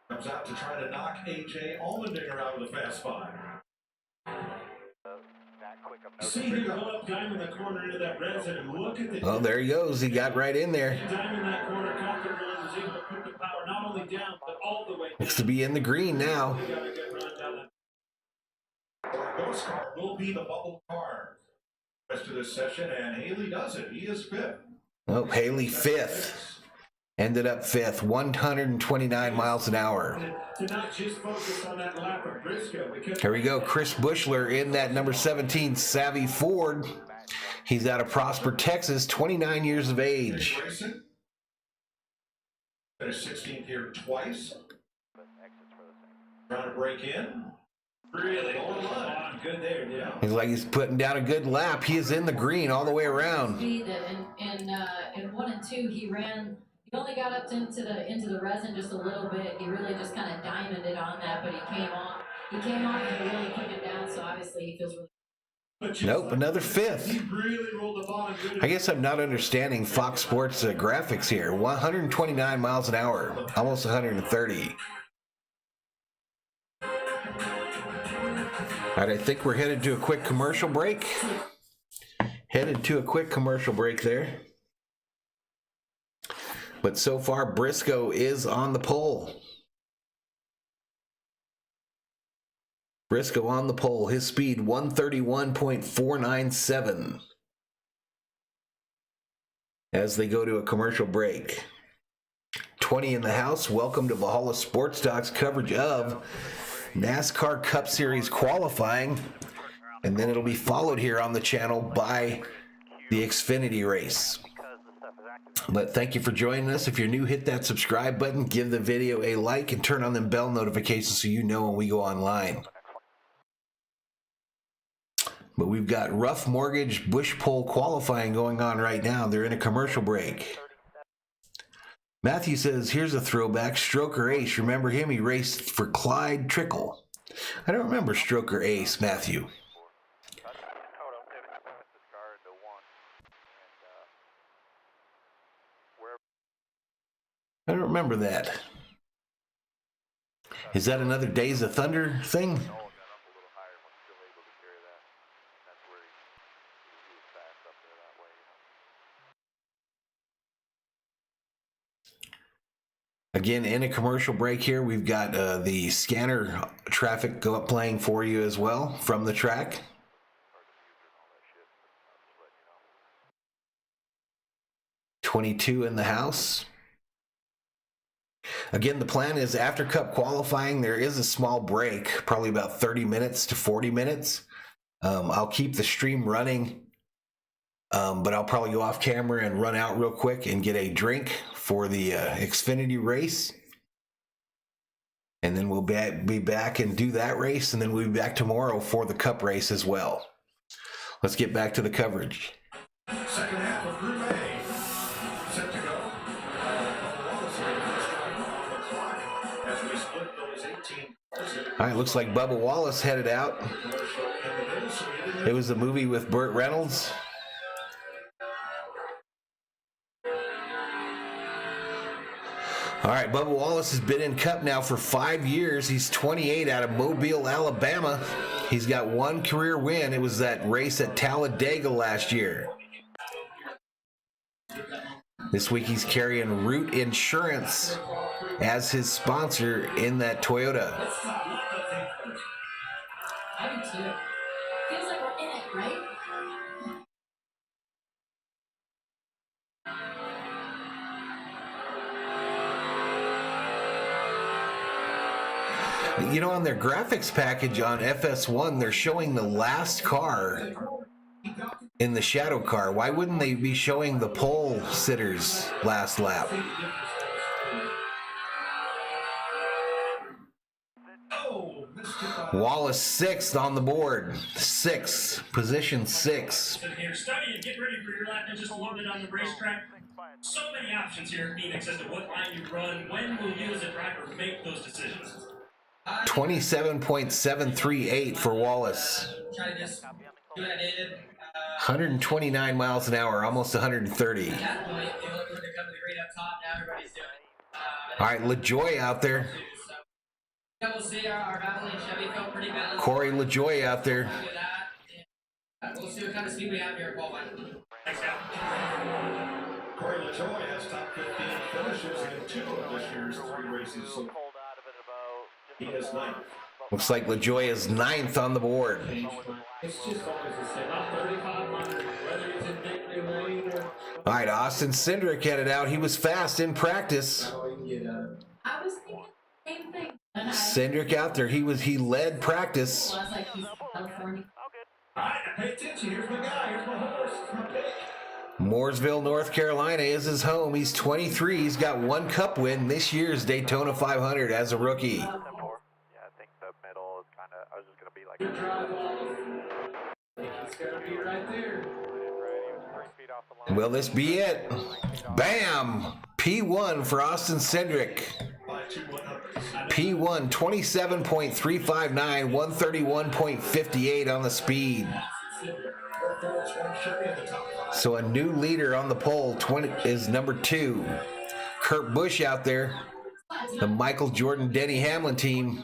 S3: comes out to try to knock AJ Allmendinger out of the fast 5.
S8: See him go up, diamond the corner into that red zone, and look at the.
S2: Oh, there he goes. He got right in there.
S8: Diamond that corner, caught the run, was able to put the power not only down, but all the way down.
S2: Looks to be in the green now.
S8: They got a good run down the
S3: Our ghost car will be the bubble car. Rest of this session, and Haley does it. He is 5th.
S2: Oh, Haley fifth. Ended up fifth, 129 miles an hour.
S8: to not just focus on that lap of Briscoe. Because
S2: Here we go. Chris Bushler in that number 17 Savvy Ford. He's out of Prosper, Texas, 29 years of age.
S3: Grayson finished 16th here twice. Trying to break in.
S8: really on good there, yeah.
S2: He's like he's putting down a good lap. He is in the green all the way around.
S4: Speed that in 1 and 2 he ran. He only got up into the resin just a little bit. He really just kind of diamonded on that, but he came off. He came off and really put it down. So obviously he feels really.
S2: Nope, another fifth.
S8: He really rolled the ball good.
S2: I guess I'm not understanding Fox Sports graphics here. 129 miles an hour, almost 130. All right, I think we're headed to a quick commercial break. Headed to a quick commercial break there. But so far, Briscoe is on the pole. Briscoe on the pole. His speed, 131.497. As they go to a commercial break. 20 in the house. Welcome to Valhalla Sports Talk's coverage of NASCAR Cup Series qualifying. And then it'll be followed here on the channel by the Xfinity race. But thank you for joining us. If you're new, hit that subscribe button, give the video a like, and turn on them bell notifications so you know when we go online. But we've got Rough Mortgage Bush Pole qualifying going on right now. They're in a commercial break. Matthew says, here's a throwback. Stroker Ace. Remember him? He raced for Clyde Trickle. I don't remember Stroker Ace, Matthew. I don't remember that. Is that another Days of Thunder thing? Again, in a commercial break here, we've got the scanner traffic playing for you as well from the track. $22 in the house. Again, the plan is after Cup qualifying, there is a small break, probably about 30 minutes to 40 minutes. I'll keep the stream running But I'll probably go off camera and run out real quick and get a drink for the Xfinity race. And then we'll be back and do that race. And then we'll be back tomorrow for the Cup race as well. Let's get back to the coverage.
S3: Second half of Group A. Set to go. As we split those 18 cars.
S2: All right, looks like Bubba Wallace headed out. It was the movie with Burt Reynolds. All right, Bubba Wallace has been in Cup now for 5 years. He's 28 out of Mobile, Alabama. He's got one career win. It was that race at Talladega last year. This week he's carrying Root Insurance as his sponsor in that Toyota.
S4: I do too. Feels like we're in it, right?
S2: You know, on their graphics package on FS1, they're showing the last car in the shadow car. Why wouldn't they be showing the pole sitter's last lap? Wallace sixth on the board. Position 6.
S7: Sitting here studying and getting ready for your lap and just a little bit on the racetrack. So many options here at Phoenix as to what line you run. When will you as a driver make those decisions?
S2: 27.738 for Wallace.
S6: Try to just do what I did.
S2: 129 miles an hour, almost 130.
S6: At that point, they look like they're coming to green up top. Now everybody's doing it.
S2: All right, LaJoy out there.
S6: Yeah, we'll see. Our Valhalla and Chevy felt pretty balanced.
S2: Corey LaJoy out there.
S6: We'll see what kind of speed we have here at qualifying.
S7: Thanks, Al.
S3: Corey LaJoy has top 15 finishes in 2 of this year's 3 races. So he is 9th.
S2: Looks like LaJoy is 9th on the board.
S8: It's just always the same. About 3,500, whether it's in victory lane or.
S2: All right, Austin Cindric headed out. He was fast in practice.
S8: How you can get
S4: I was thinking the same thing. And
S2: Cindric out there. He led practice.
S4: I was like, he's California.
S8: All right, pay attention. Here's my guy. Here's my horse. Here's my pick.
S2: Mooresville, North Carolina is his home. He's 23. He's got 1 Cup win this year's Daytona 500 as a rookie.
S1: Yeah, I think the middle is kind of, I was just going to be like,
S8: Good drive off. It's going to be right there.
S2: Will this be it? Bam! P1 for Austin Cindric. P1, 27.359, 131.58 on the speed. So a new leader on the pole is number 2. Kurt Busch out there. The Michael Jordan, Denny Hamlin team.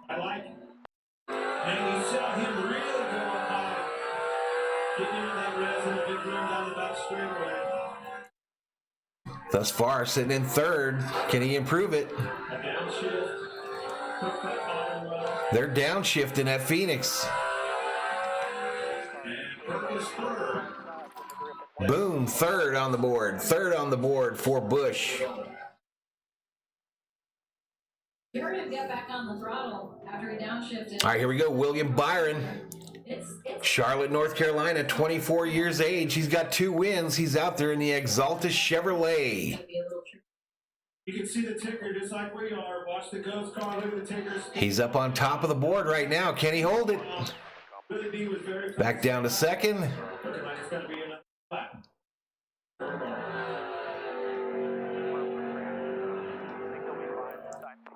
S8: I like it. And you saw him really go up high. Getting into that resin, big run down the back straightaway.
S2: Thus far, sitting in 3rd. Can he improve it?
S8: A downshift. Quick that bottom right.
S2: They're downshifting at Phoenix.
S3: And Curtis third.
S2: Boom, 3rd on the board. 3rd on the board for Busch.
S4: You heard him get back on the throttle after he downshifted.
S2: All right, here we go. William Byron.
S4: It's
S2: Charlotte, North Carolina, 24 years age. He's got 2 wins. He's out there in the Exalta Chevrolet.
S4: gonna be a little tricky.
S8: You can see the ticker just like we are. Watch the ghost car. Look at the tickers.
S2: He's up on top of the board right now. Can he hold it?
S8: Billy D was very
S2: Back down to 2nd.
S8: looking like it's going to be another lap.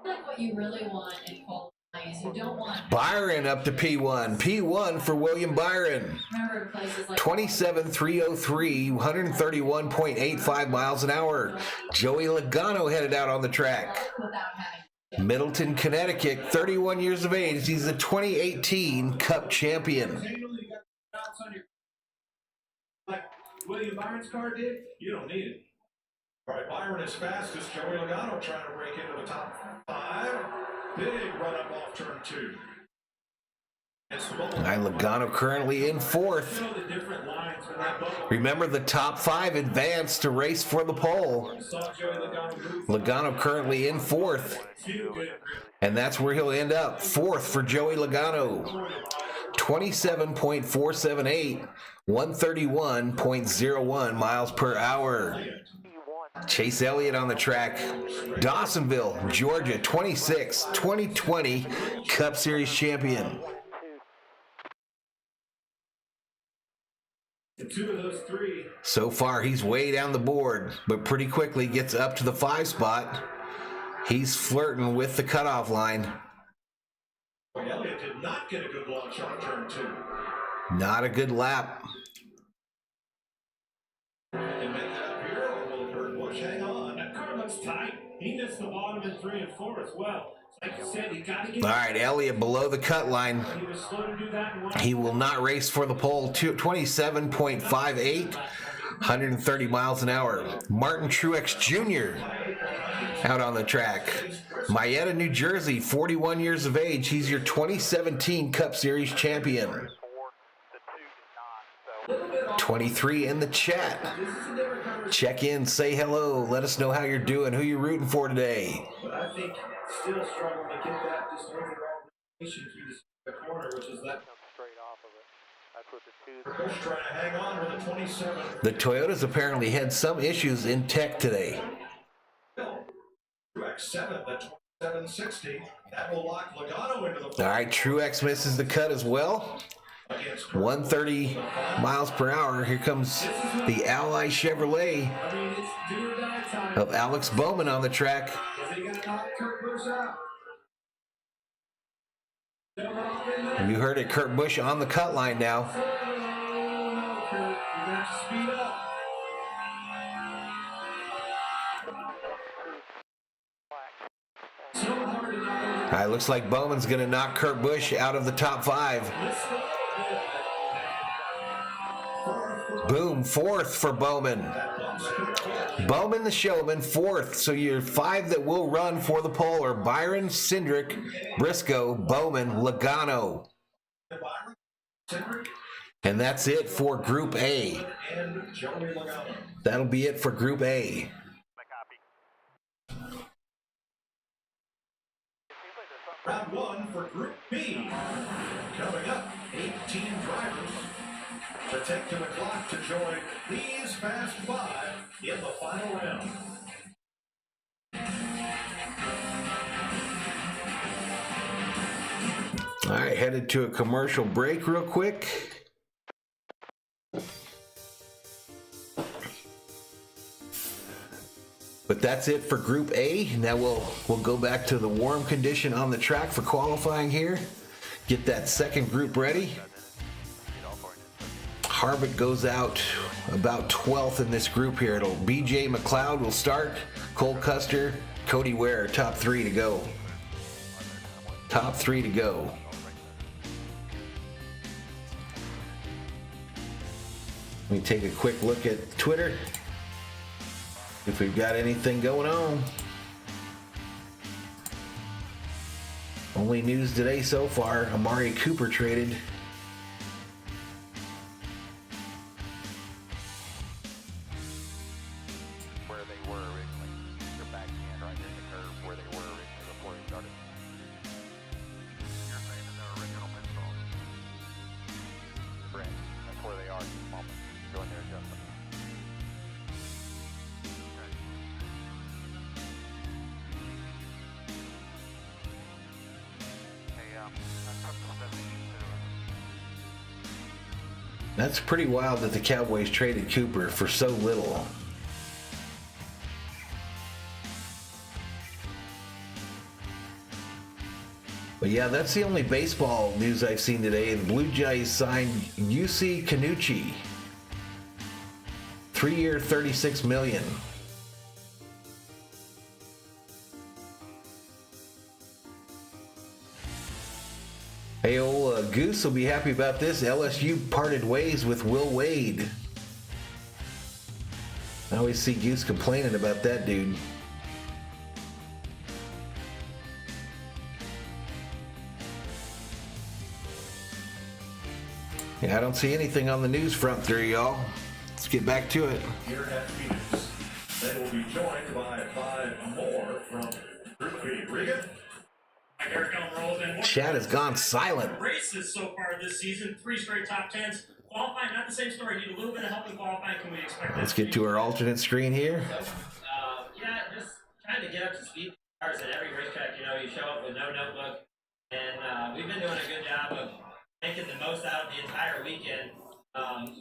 S4: Like what you really want in qualifying is you don't want.
S2: Byron up to P1. P1 for William Byron.
S4: Remember places like
S2: 27.303, 131.85 miles an hour. Joey Logano headed out on the track.
S4: without having.
S2: Middleton, Connecticut, 31 years of age. He's the 2018 Cup champion.
S8: Continually, you got the bounce on your. Like William Byron's car did, you don't need it.
S3: All right, Byron is fastest. Joey Logano trying to break into the top 5. Big run up off turn 2.
S2: Logano currently in 4th.
S8: You know the different lines from that bubble.
S2: Remember, the top 5 advance to race for the pole.
S8: Saw Joey Logano move.
S2: Logano currently in 4th.
S8: Feel good.
S2: And that's where he'll end up. 4th for Joey Logano. 27.478, 131.01 miles per hour. Chase Elliott on the track. Dawsonville, Georgia, 26, 2020 Cup Series champion.
S8: Two of those three.
S2: So far, he's way down the board, but pretty quickly gets up to the 5 spot. He's flirting with the cutoff line.
S3: Elliott did not get a good launch on turn 2.
S2: Not a good lap.
S3: And make that up here, or will Kurt Busch hang on?
S8: That car looks tight. He missed the bottom in 3 and 4 as well. Like you said, you got to get.
S2: All right, Elliott below the cut line.
S8: He was slow to do that.
S2: He will not race for the pole. 27.58, 130 miles an hour. Martin Truex Jr. out on the track. Marietta, New Jersey, 41 years of age. He's your 2017 Cup Series champion. 23 in the chat. Check in, say hello, let us know how you're doing, who you're rooting for today.
S8: But I think still struggling to get that just overall rotation through the corner, which is that.
S1: Straight off of it. That's what the two.
S3: Busch trying to hang on with a 27.
S2: The Toyotas apparently had some issues in tech today.
S3: Truex 7th at 27.60. That will lock Logano into the.
S2: All right, Truex misses the cut as well. 130 miles per hour. Here comes the Ally Chevrolet
S8: I mean, it's do or die time.
S2: of Alex Bowman on the track.
S8: Is he going to knock Kurt Busch out? Jumping off in there.
S2: You heard it, Kurt Busch on the cut line now.
S8: Oh, no, Kurt. You're going to have to speed up. So hard to knock over.
S2: All right, looks like Bowman's going to knock Kurt Busch out of the top 5. Boom, 4th for Bowman. Bowman the showman, 4th. So your 5 that will run for the pole are Byron, Cindric, Briscoe, Bowman, Logano. And that's it for Group A. That'll be it for Group A.
S3: Round 1 for Group B. Coming up, 18 drivers to take to the clock to join these Fast 5 in the final round.
S2: All right, headed to a commercial break real quick. But that's it for Group A. Now we'll go back to the warm condition on the track for qualifying here. Get that second group ready. Harvick goes out about 12th in this group here. It'll BJ McLeod will start. Cole Custer, Cody Ware, top 3 to go. Top 3 to go. Let me take a quick look at Twitter. If we've got anything going on. Only news today so far, Amari Cooper traded.
S1: Where they were originally. They're back in right near the curve where they were originally before they started. You're saying in their original pit stop. Correct. That's where they are at this moment. Doing their adjustment.
S2: That's pretty wild that the Cowboys traded Cooper for so little. But yeah, that's the only baseball news I've seen today. The Blue Jays signed UC Canucci. 3-year, $36 million. Hey, old Goose will be happy about this. LSU parted ways with Will Wade. I always see Goose complaining about that dude. Yeah, I don't see anything on the news front there, y'all. Let's get back to it.
S3: Here at Phoenix. They will be joined by 5 more from Group B. Regan?
S7: Eric Elrose, and
S2: Chad has gone silent.
S7: races so far this season, 3 straight top 10s. Qualifying, not the same story. Need a little bit of help in qualifying. Can we expect that?
S2: Let's get to our alternate screen here.
S6: Yeah, just trying to get up to speed. Cars at every racetrack, you know, you show up with no notebook, and we've been doing a good job of making the most out of the entire weekend.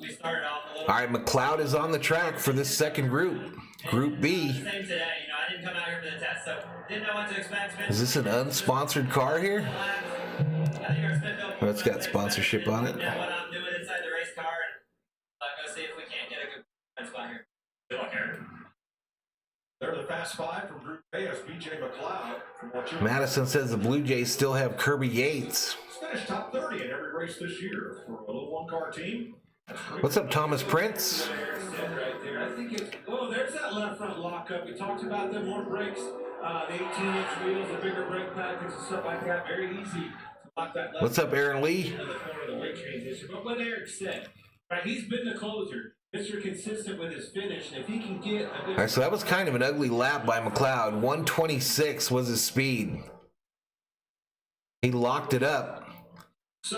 S6: We started off a little.
S2: All right, McLeod is on the track for this second group, Group B.
S6: Same today, you know, I didn't come out here for the test, so didn't know what to expect.
S2: Is this an unsponsored car here?
S6: I think our Smithville.
S2: Oh, it's got sponsorship on it.
S6: Know what I'm doing inside the race car, and go see if we can't get a good spot here.
S7: Good luck, Eric.
S3: They're the Fast Five from Group A as BJ McLeod.
S2: Madison says the Blue Jays still have Kirby Yates.
S3: He's finished top 30 in every race this year for a little one-car team.
S2: What's up, Thomas Prince?
S8: Right there. I think it's, oh, there's that left front lockup. We talked about them, more brakes, the 18-inch wheels, the bigger brake package and stuff like that. Very easy to lock that left.
S2: What's up, Aaron Lee?
S8: In the corner of the weight transition. But what Eric said, right? He's been the closer. Mr. Consistent with his finish, and if he can get a good.
S2: All right, so that was kind of an ugly lap by McLeod. 126 was his speed. He locked it up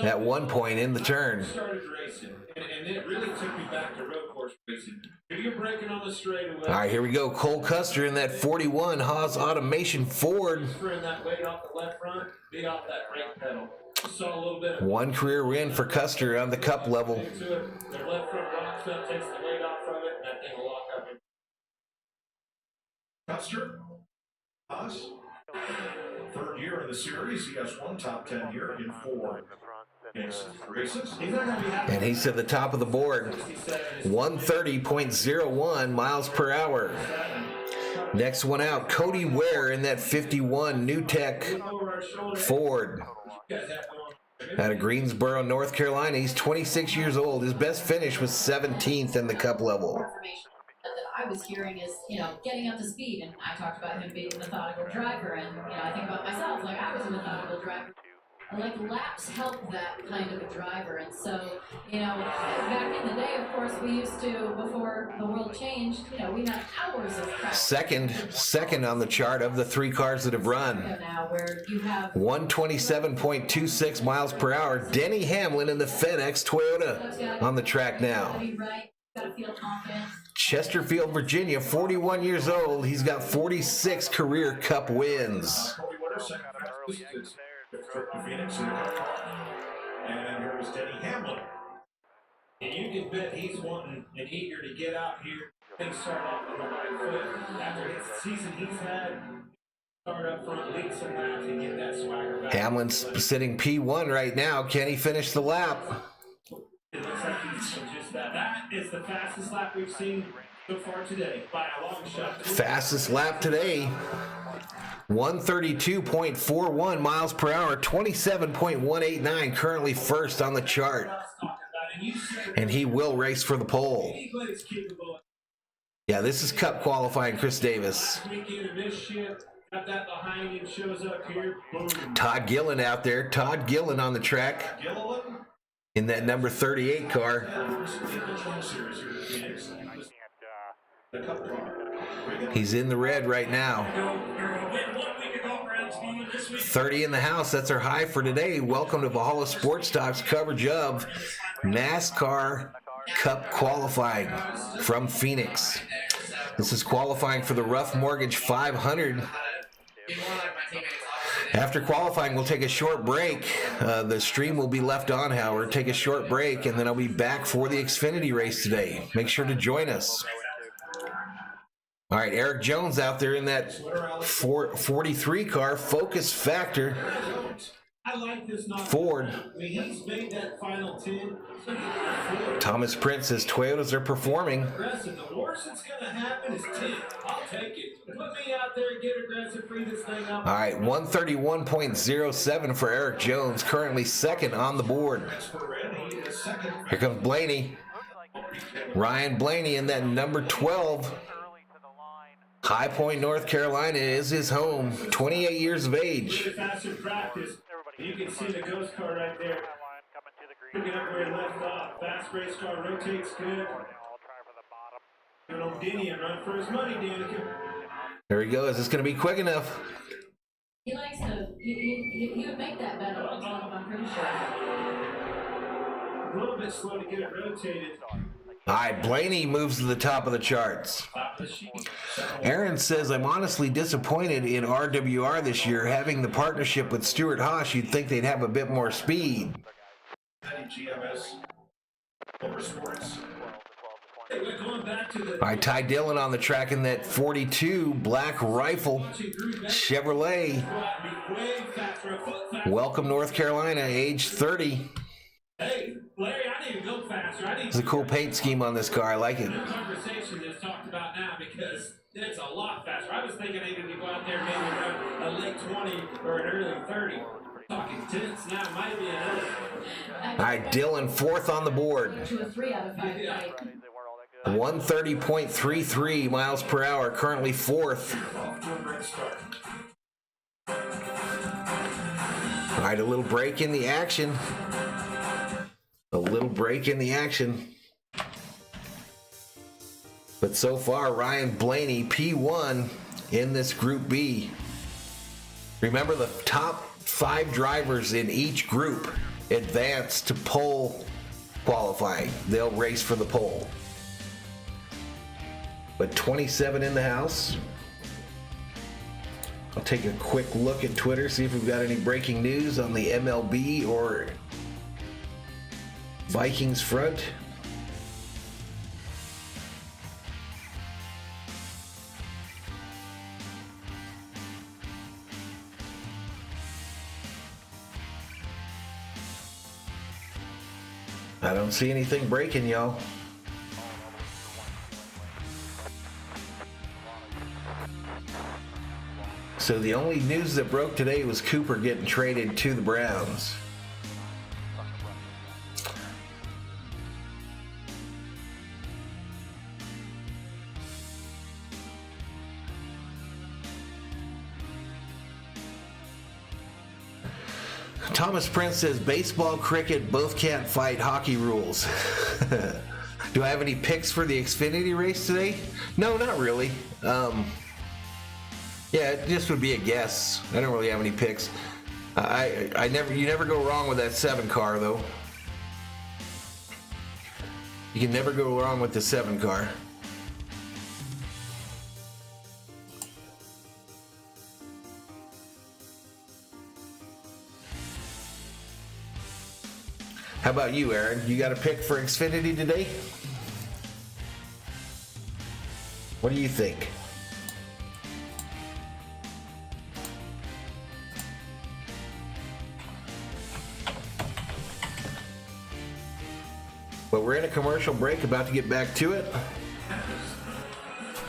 S2: at one point in the turn.
S8: Started racing, and it really took me back to road course racing. You're braking on the straightaway.
S2: All right, here we go. Cole Custer in that 41 Haas Automation Ford.
S8: Transferring that weight off the left front, beat off that brake pedal. Saw a little bit of
S2: One career win for Custer on the Cup level.
S8: into it. Their left front rocks up, takes the weight off from it, and that thing will lock up.
S3: Custer, Haas, third year in the series. He has one top 10 year in 4 races.
S8: He's not gonna be happy.
S2: And he's at the top of the board. 130.01 miles per hour. Next one out, Cody Ware in that 51 New Tech Ford. Out of Greensboro, North Carolina. He's 26 years old. His best finish was 17th in the Cup level.
S4: Information that I was hearing is, getting up to speed, and I talked about him being a methodical driver, and, I think about myself, like I was a methodical driver. Like laps help that kind of a driver, and so, back in the day, of course, we used to, before the world changed, we had hours of practice.
S2: Second on the chart of the 3 cars that have run.
S4: Now where you have
S2: 127.26 miles per hour. Denny Hamlin in the FedEx Toyota on the track now.
S4: Gotta feel confident.
S2: Chesterfield, Virginia, 41 years old. He's got 46 career Cup wins.
S3: Cody Whitter, second fastest. Phoenix in the car. And here's Denny Hamlin.
S8: And you can bet he's wanting and eager to get out here and start off on the right foot. After his season he's had, start up front, lead some laps, and get that swagger back.
S2: Hamlin's sitting P1 right now. Can he finish the lap?
S8: It looks like he's just that. That is the fastest lap we've seen so far today by a long shot.
S2: Fastest lap today. 132.41 miles per hour, 27.189, currently first on the chart. And he will race for the pole. Yeah, this is Cup qualifying, Chris Davis.
S8: Got that behind him, shows up here. Boom.
S2: Todd Gillen out there. Todd Gillen on the track in that number 38 car. He's in the red right now. 30 in the house. That's our high for today. Welcome to Valhalla Sports Talk's coverage of NASCAR Cup qualifying from Phoenix. This is qualifying for the Rough Mortgage 500. After qualifying, we'll take a short break. The stream will be left on, Howard. Take a short break, and then I'll be back for the Xfinity race today. Make sure to join us. All right, Eric Jones out there in that 43 car, Focus Factor.
S8: I like this
S2: Ford.
S8: I mean, he's made that final 10.
S2: Thomas Prince says Toyotas are performing.
S8: Aggressive. The worst that's going to happen is 10. I'll take it. Put me out there and get aggressive, free this thing up.
S2: All right, 131.07 for Eric Jones, currently second on the board. Here comes Blaney. Ryan Blaney in that number 12. High Point, North Carolina is his home. 28 years of age.
S8: Faster practice. You can see the ghost car right there. Picking up where he left off. Fast race car rotates good. Good old Denny and run for his money, Danica.
S2: There he goes. It's going to be quick enough.
S4: He likes to he would make that bet on himself, I'm pretty sure.
S8: A little bit slow to get it rotated.
S2: All right, Blaney moves to the top of the charts. Aaron says, I'm honestly disappointed in RWR this year. Having the partnership with Stuart Haas, you'd think they'd have a bit more speed.
S3: GMS Motorsports.
S8: Hey, we're going back to the
S2: All right, Ty Dillon on the track in that 42 Black Rifle Chevrolet.
S8: way faster, a foot faster.
S2: Welcome, North Carolina, age 30.
S8: Hey, Larry, I need to go faster. I need
S2: It's a cool paint scheme on this car. I like it.
S8: new conversation that's talked about now because it's a lot faster. I was thinking they need to go out there and maybe run a late 20 or an early 30. Talking tenths now, might be another.
S2: All right, Dillon, fourth on the board.
S4: To a 3 out of 5 fight.
S2: 130.33 miles per hour, currently fourth.
S3: Off to a great start.
S2: All right, a little break in the action. A little break in the action. But so far, Ryan Blaney, P1 in this Group B. Remember, the top 5 drivers in each group advance to pole qualifying. They'll race for the pole. But 27 in the house. I'll take a quick look at Twitter, see if we've got any breaking news on the MLB or Vikings front. I don't see anything breaking, y'all. So the only news that broke today was Cooper getting traded to the Browns. Thomas Prince says baseball, cricket, both can't fight hockey rules. Do I have any picks for the Xfinity race today? No, not really. Yeah, it just would be a guess. I don't really have any picks. You never go wrong with that 7 car though. You can never go wrong with the 7 car. How about you, Aaron? You got a pick for Xfinity today? What do you think? But we're in a commercial break, about to get back to it.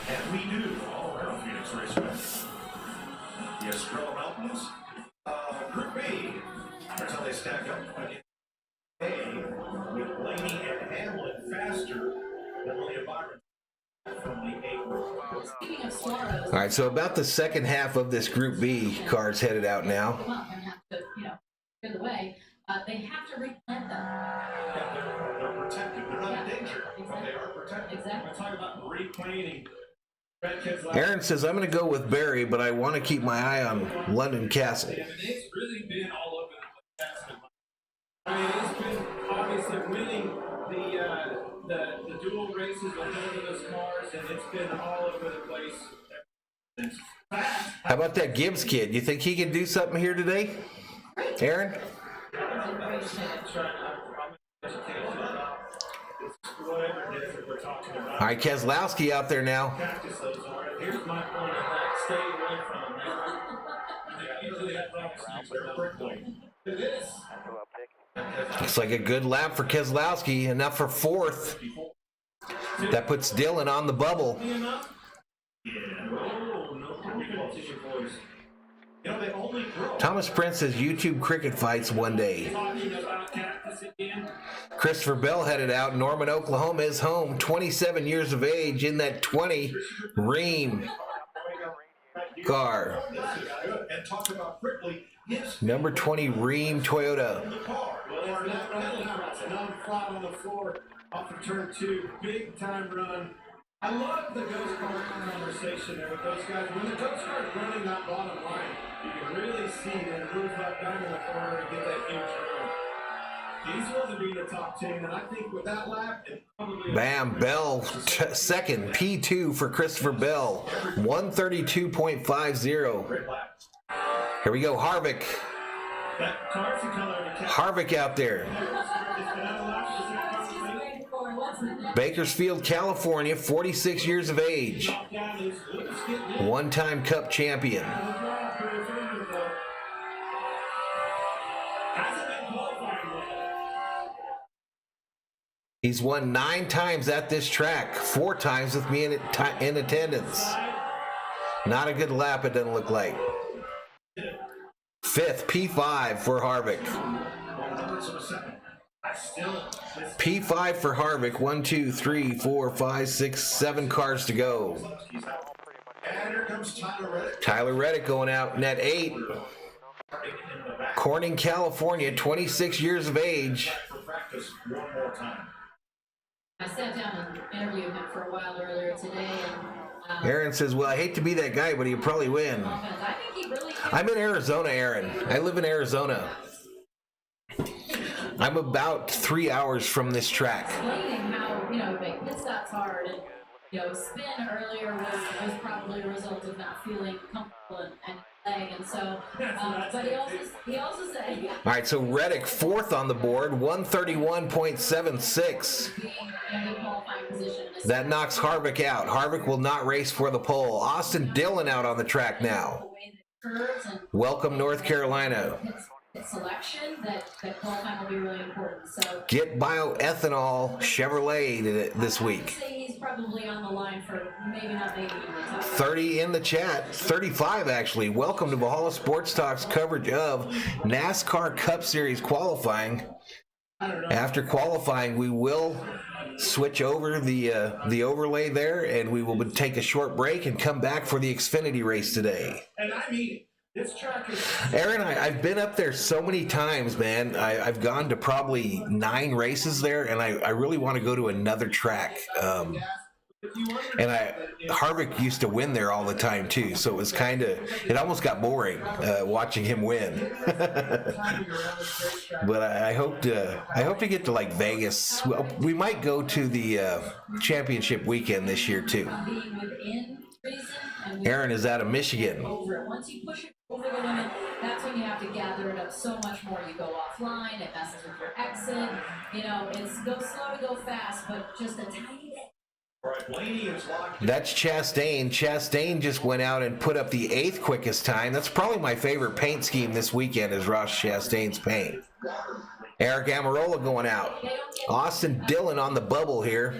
S3: And we do all around Phoenix Raceway. The SKOL Mountains, Group B. That's how they stack up against A, with Blaney and Hamlin faster than William Byron from the A group.
S4: Speaking of Suarez,
S2: All right, so about the second half of this Group B car's headed out now.
S4: come up and have to, clear the way. They have to replant them.
S3: Yeah, they're protected. They're not in danger, but they are protected.
S4: Exactly.
S8: We're talking about replanting. Red Kids
S2: Aaron says, I'm going to go with Barry, but I want to keep my eye on London Castle.
S8: It's really been all over the place. I mean, it's been obviously winning the dual races with both of those cars, and it's been all over the place. It's fast.
S2: How about that Gibbs kid? You think he can do something here today? Aaron?
S8: Whatever it is that we're talking about.
S2: All right, Keselowski out there now.
S8: Practice those are. Here's my point of that. Stay away from them. They usually have problems they're prickly. It is.
S2: Looks like a good lap for Keselowski, enough for 4th. That puts Dillon on the bubble.
S8: Enough? Yeah. Oh, no competition, boys. You know, they only grow.
S2: Thomas Prince says YouTube cricket fights one day.
S8: Talking about cactus again.
S2: Christopher Bell headed out. Norman, Oklahoma is home. 27 years of age in that 20 Ream car.
S3: And talk about prickly. His
S2: Number 20 Ream Toyota.
S3: car.
S8: Well, it's not running out. It's another flat on the floor off of turn 2. Big time run. I love the ghost car conversation there with those guys. When the ghost car is running that bottom line, you can really see, then move up down in the corner and get that huge run. He's willing to be in the top 10, and I think with that lap, it probably...
S2: Bam, Bell, second, P2 for Christopher Bell, 132.50. Here we go, Harvick.
S8: That car's the color of the cat.
S2: Harvick out there. Bakersfield, California, 46 years of age. One-time Cup champion. He's won 9 times at this track, 4 times with me in attendance. Not a good lap, it doesn't look like. 5th, P5 for Harvick. P5 for Harvick. 1, 2, 3, 4, 5, 6, 7 cars to go.
S3: And here comes Tyler Reddick.
S2: Tyler Reddick going out net 8. Corning, California, 26 years of age.
S3: One more time.
S4: I sat down and interviewed him for a while earlier today, and
S2: Aaron says, well, I hate to be that guy, but he'll probably win.
S4: I think he really
S2: I'm in Arizona, Aaron. I live in Arizona. I'm about 3 hours from this track.
S4: explaining how, make pit stops hard, and, spin earlier was probably a result of not feeling comfortable and playing, and so, but he also said, yeah.
S2: All right, so Reddick 4th on the board, 131.76.
S4: Being in a qualifying position.
S2: That knocks Harvick out. Harvick will not race for the pole. Austin Dillon out on the track now. Welcome, North Carolina.
S4: Selection that qualifying will be really important. So
S2: Get bioethanol Chevrolet this week.
S4: I'd say he's probably on the line for maybe not making it in the top
S2: 30 in the chat, 35 actually. Welcome to Valhalla Sports Talk's coverage of NASCAR Cup Series qualifying. After qualifying, we will switch over the overlay there, and we will take a short break and come back for the Xfinity race today.
S8: And I mean, this track is...
S2: Aaron, I've been up there so many times, man. I've gone to probably 9 races there, and I really want to go to another track. Harvick used to win there all the time too, so it was it almost got boring watching him win. But I hope to get to like Vegas. Well, we might go to the championship weekend this year too.
S4: being within reason. And
S2: Aaron is out of Michigan.
S4: over it. Once you push it over the limit, that's when you have to gather it up so much more. You go offline, it messes with your exit. It's go slow to go fast, but just a tiny bit.
S3: All right, Blaney is locked in.
S2: That's Chastain. Chastain just went out and put up the 8th quickest time. That's probably my favorite paint scheme this weekend is Ross Chastain's paint. Eric Amarola going out. Austin Dillon on the bubble here.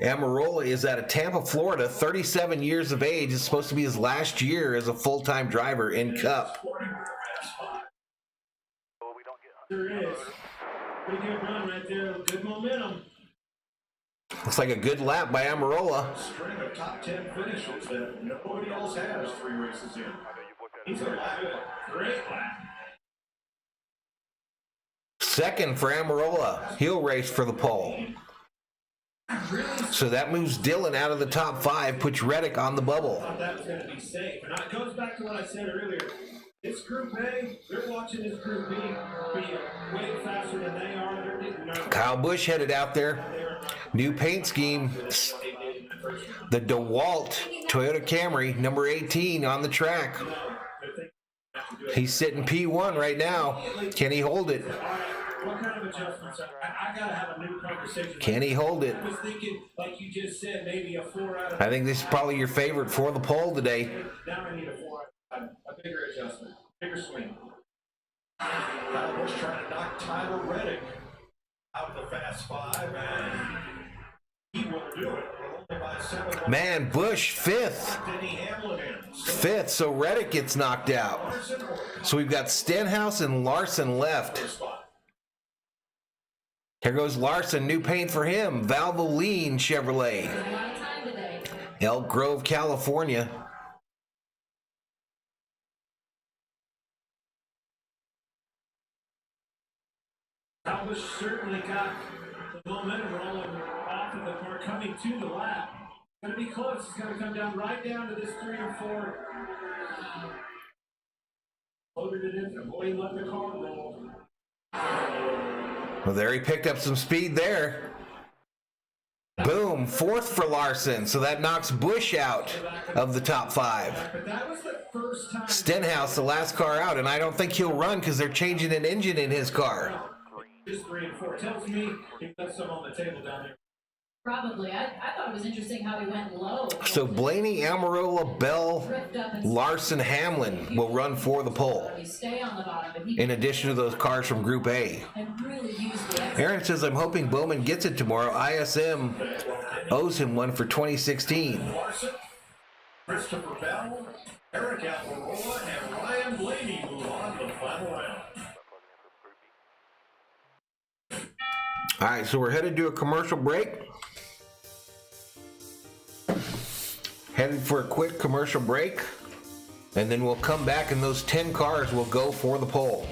S2: Amarola is out of Tampa, Florida, 37 years of age. It's supposed to be his last year as a full-time driver in Cup.
S8: There is. Pretty good run right there. Good momentum.
S2: Looks like a good lap by Amarola.
S3: String of top 10 finishes that nobody else has 3 races in. He's a lap.
S8: Great lap.
S2: Second for Amarola. He'll race for the pole. So that moves Dillon out of the top 5, puts Reddick on the bubble.
S8: I thought that was going to be safe. And it goes back to what I said earlier. This Group A, they're watching this Group B be way faster than they are. They're getting nervous.
S2: Kyle Busch headed out there. New paint scheme. The DeWalt Toyota Camry, number 18 on the track. He's sitting P1 right now. Can he hold it?
S8: What kind of adjustments? I got to have a new conversation.
S2: Can he hold it?
S8: I was thinking, like you just said, maybe a 4 out of...
S2: I think this is probably your favorite for the pole today.
S8: Now I need a 4 out of a bigger adjustment, bigger swing.
S3: Kyle Busch trying to knock Tyler Reddick out of the fast 5, and he will do it. Only by 7.
S2: Man, Busch 5th.
S3: Denny Hamlin in.
S2: 5th, so Reddick gets knocked out. So we've got Stenhouse and Larson left. Here goes Larson, new paint for him. Valvoline Chevrolet.
S4: A lot of time today.
S2: Elk Grove, California.
S8: Busch certainly got the momentum rolling off of the car coming to the lap. It's going to be close. It's going to come down right down to this 3 and 4. Loaded it in, and boy, let the car roll.
S2: Well, there he picked up some speed there. Boom, 4th for Larson. So that knocks Busch out of the top 5.
S8: But that was the first time.
S2: Stenhouse, the last car out, and I don't think he'll run because they're changing an engine in his car.
S8: Just 3 and 4. Tells me he left some on the table down there.
S4: Probably. I thought it was interesting how he went low.
S2: So Blaney, Amarola, Bell, Larson, Hamlin will run for the pole,
S4: You stay on the bottom, but he
S2: in addition to those cars from Group A.
S4: and really used the extra.
S2: Aaron says, I'm hoping Bowman gets it tomorrow. ISM owes him one for 2016.
S3: Larson, Christopher Bell, Eric Almirola, and Ryan Blaney move on to the final round.
S2: All right, so we're headed to a commercial break. Headed for a quick commercial break, and then we'll come back and those 10 cars will go for the pole.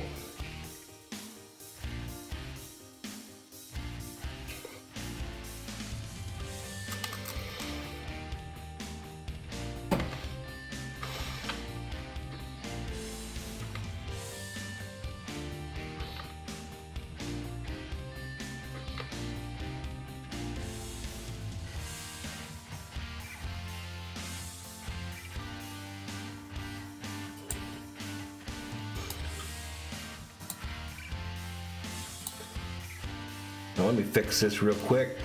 S2: Now let me fix this real quick.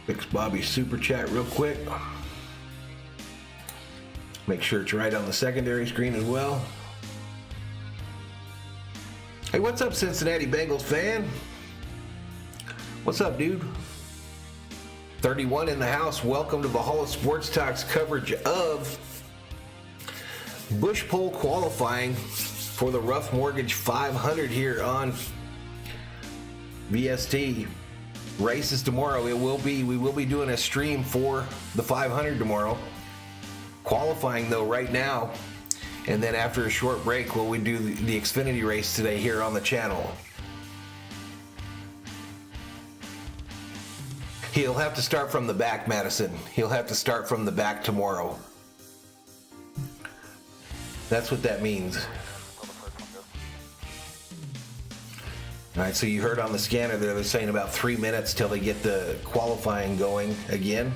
S2: Fix Bobby's super chat real quick. Make sure it's right on the secondary screen as well. Hey, what's up, Cincinnati Bengals fan? What's up, dude? 31 in the house. Welcome to Valhalla Sports Talk's coverage of Busch Pole qualifying for the Rough Mortgage 500 here on VST. Races tomorrow. We will be doing a stream for the 500 tomorrow. Qualifying though right now, and then after a short break, we do the Xfinity race today here on the channel. He'll have to start from the back, Madison. He'll have to start from the back tomorrow. That's what that means. All right, so you heard on the scanner there, they're saying about 3 minutes till they get the qualifying going again.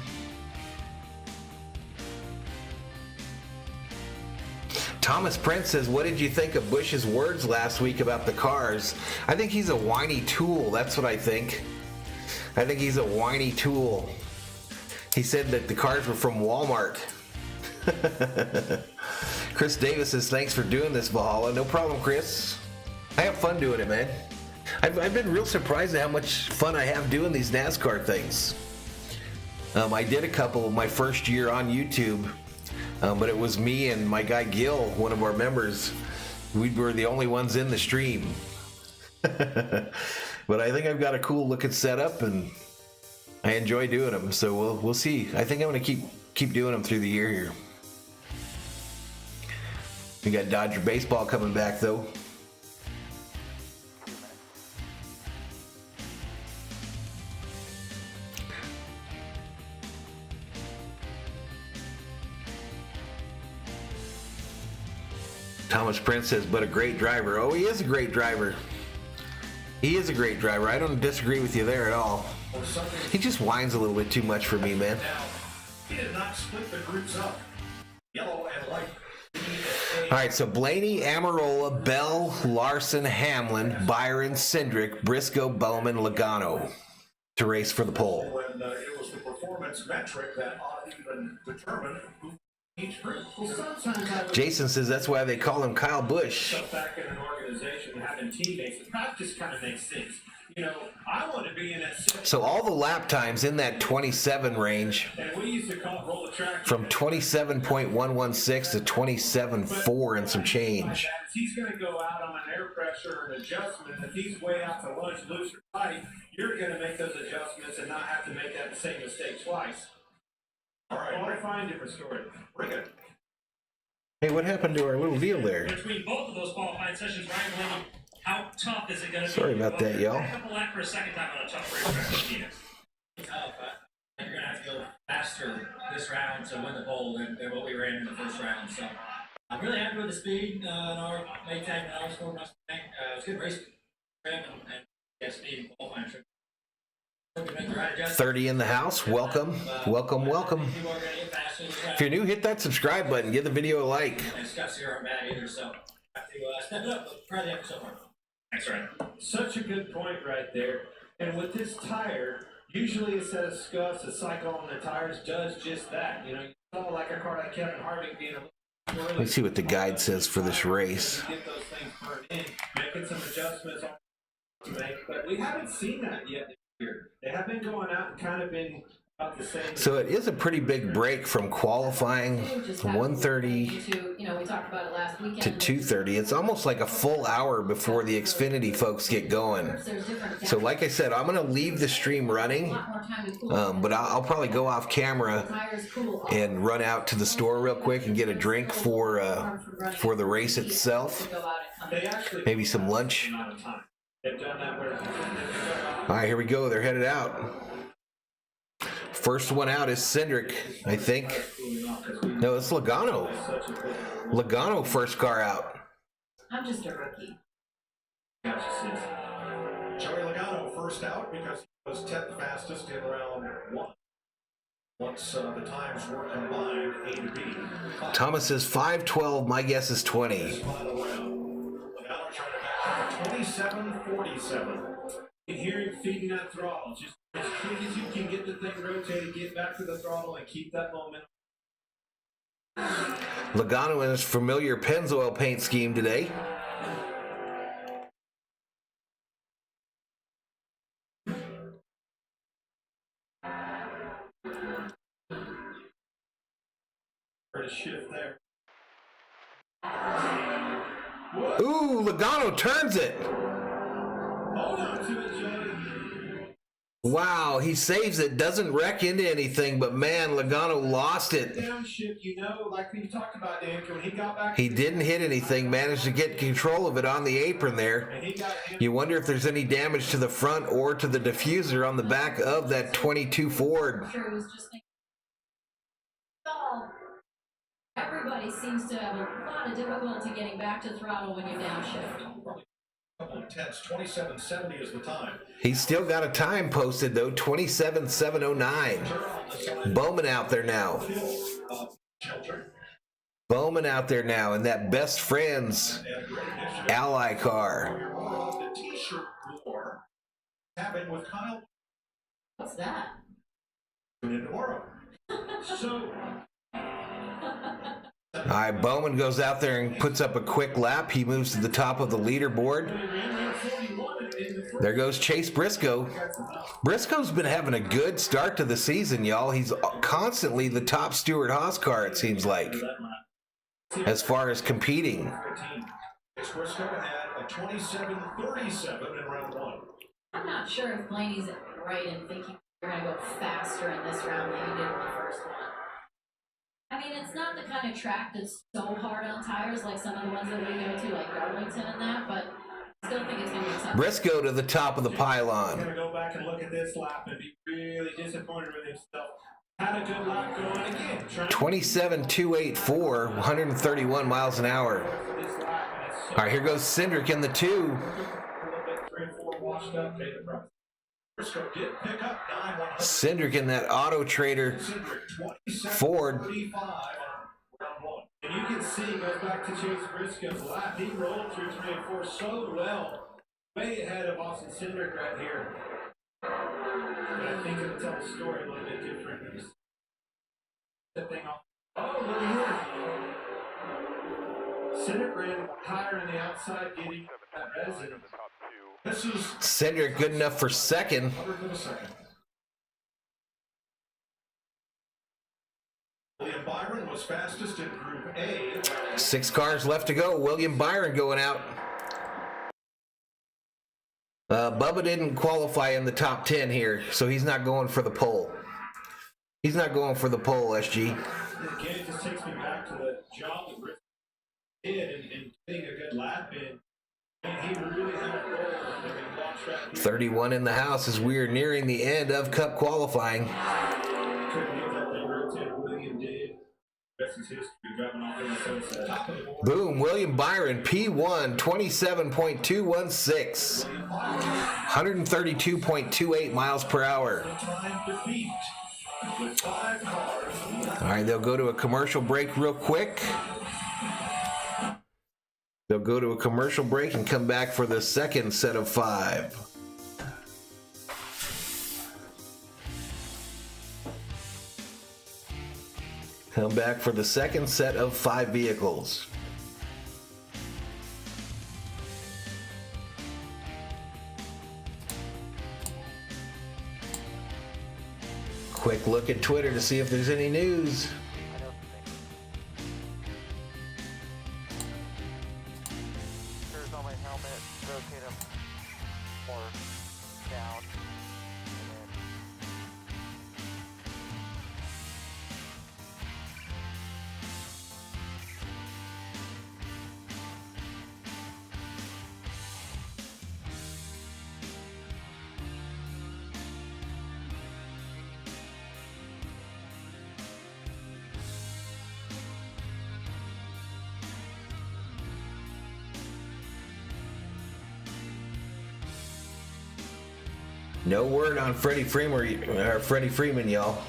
S2: Thomas Prince says, what did you think of Busch's words last week about the cars? I think he's a whiny tool. That's what I think. I think he's a whiny tool. He said that the cars were from Walmart. Chris Davis says, thanks for doing this, Valhalla. No problem, Chris. I have fun doing it, man. I've been real surprised at how much fun I have doing these NASCAR things. I did a couple my first year on YouTube, but it was me and my guy Gil, one of our members. We were the only ones in the stream. But I think I've got a cool looking setup, and I enjoy doing them. So we'll see. I think I'm going to keep doing them through the year here. We got Dodger baseball coming back though. Thomas Prince says, but a great driver. Oh, he is a great driver. He is a great driver. I don't disagree with you there at all. He just whines a little bit too much for me, man.
S3: He did not split the groups up. Yellow and white.
S2: All right, so Blaney, Amarola, Bell, Larson, Hamlin, Byron, Cindric, Briscoe, Bowman, Logano to race for the pole.
S3: When it was the performance metric that ought to even determine who each group.
S8: Well, sometimes I would
S2: Jason says that's why they call him Kyle Busch.
S8: step back in an organization having teammates. That just kind of makes sense. You know, I want to be in that situation.
S2: So all the lap times in that 27 range,
S8: And we used to call it roll the track.
S2: from 27.116 to 27.4 and some change.
S8: He's going to go out on an air pressure and adjustment. If he's way out to lunch, loose or tight, you're going to make those adjustments and not have to make that same mistake twice.
S3: All right,
S8: Qualifying, different story.
S3: bring it.
S2: Hey, what happened to our little deal there?
S7: Between both of those qualifying sessions, Ryan Blaney, how tough is it going to be?
S2: Sorry about that, y'all.
S7: Back up a lap for a second time on a tough racetrack in Phoenix.
S6: Tough. You're gonna have to go faster this round to win the pole than what we ran in the first round. So I'm really happy with the speed in our Maytag and our score Mustang. It was a good race and speed and qualifying.
S2: 30 in the house. Welcome, welcome, welcome. If you're new, hit that subscribe button. Give the video a like.
S6: And Scott's here aren't bad either, so have to step it up. But proud of the effort so far.
S8: That's right. Such a good point right there. And with this tire, usually a set of scuffs, a cycle on the tires does just that. You know, you saw like a car like Kevin Harvick being a little.
S2: Let's see what the guide says for this race.
S8: Get those things burned in, making some adjustments to make, but we haven't seen that yet this year. They have been going out and kind of been about the same.
S2: So it is a pretty big break from qualifying 1:30
S4: we talked about it last weekend.
S2: to 2:30. It's almost like a full hour before the Xfinity folks get going. So like I said, I'm going to leave the stream running, but I'll probably go off camera and run out to the store real quick and get a drink for the race itself. Maybe some lunch. All right, here we go. They're headed out. First one out is Cindric, I think. No, it's Logano. Logano first car out.
S4: I'm just a rookie.
S3: Joey Logano first out because he was 10th fastest in round 1. Once the times were combined, A to B.
S2: Thomas says 5:12. My guess is 20.
S3: Final round. Logano trying to back 27:47.
S8: You can hear him feeding that throttle. Just as quick as you can get the thing rotated, get back to the throttle and keep that momentum.
S2: Logano in his familiar Pennzoil paint scheme today.
S8: For a shift there.
S2: Ooh, Logano turns it.
S8: Hold on to it, Joey.
S2: Wow, he saves it, doesn't wreck into anything, but man, Logano lost it.
S8: Downshift, like we talked about, Dan, when he got back.
S2: He didn't hit anything, managed to get control of it on the apron there. You wonder if there's any damage to the front or to the diffuser on the back of that 22 Ford.
S4: I'm sure he was just thinking, everybody seems to have a lot of difficulty getting back to throttle when you downshift.
S3: Couple of tenths, 27:70 is the time.
S2: He's still got a time posted though, 27:709. Bowman out there now. Bowman out there now in that best friends ally car.
S3: The t-shirt war happened with Kyle
S4: What's that?
S3: tomorrow.
S8: So,
S2: All right, Bowman goes out there and puts up a quick lap. He moves to the top of the leaderboard. There goes Chase Briscoe. Briscoe's been having a good start to the season, y'all. He's constantly the top Stewart-Haas car, it seems like, as far as competing.
S3: Briscoe had a 27:37 in round 1.
S4: I'm not sure if Blaney's right in thinking you're going to go faster in this round than you did in the first one. I mean, it's not the kind of track that's so hard on tires like some of the ones that we go to, like Darlington and that, but I still think it's going to be tough.
S2: Briscoe to the top of the
S8: I'm
S2: pylon.
S8: going to go back and look at this lap and be really disappointed with himself. Had a good lap going again.
S2: 27.284, 131 miles an hour. All right, here goes Cindric in the 2.
S3: Briscoe did pick up 9/100.
S2: Cindric in that Auto Trader Ford.
S3: 35 on round 1.
S8: And you can see, goes back to Chase Briscoe's lap. He rolled through 3 and 4 so well. Way ahead of Austin Cindric right here. But I think it'll tell the story a little bit different. That thing off. Oh, look at here. Cindric ran higher on the outside, getting that resin.
S3: This is
S2: Cindric good enough for second.
S3: 100th of a second. William Byron was fastest in Group A.
S2: 6 cars left to go. William Byron going out. Bubba didn't qualify in the top 10 here, so he's not going for the pole. He's not going for the pole, SG.
S8: Again, it just takes me back to the job that Rick did and getting a good lap in. And he really had a role.
S2: 31 in the house as we are nearing the end of Cup qualifying.
S8: Couldn't get that thing rotated with Rest is history, driving off in the sunset. Top of the board.
S2: Boom, William Byron, P1, 27.216. 132.28 miles per hour.
S3: Time to beat with 5 cars.
S2: All right, they'll go to a commercial break real quick. They'll go to a commercial break and come back for the second set of 5. Come back for the second set of 5 vehicles. Quick look at Twitter to see if there's any news.
S1: There's on my helmet, rotate them more down, and then
S2: No word on Freddie Freeman, y'all.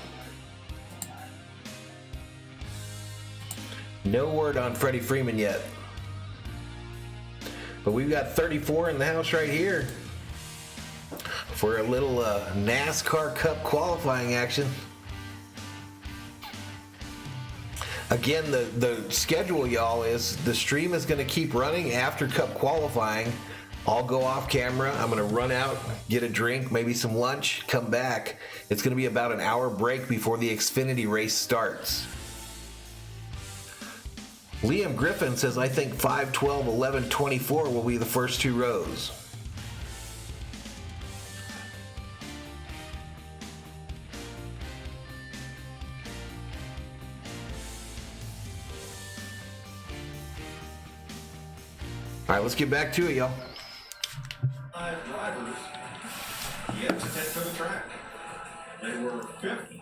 S2: No word on Freddie Freeman yet. But we've got 34 in the house right here for a little NASCAR Cup qualifying action. Again, the schedule, y'all, is the stream is going to keep running after Cup qualifying. I'll go off camera. I'm going to run out, get a drink, maybe some lunch, come back. It's going to be about an hour break before the Xfinity race starts. Liam Griffin says, I think 5, 12, 11, 24 will be the first 2 rows. All right, let's get back to it, y'all.
S3: 5 drivers yet to head for the track. They were 5th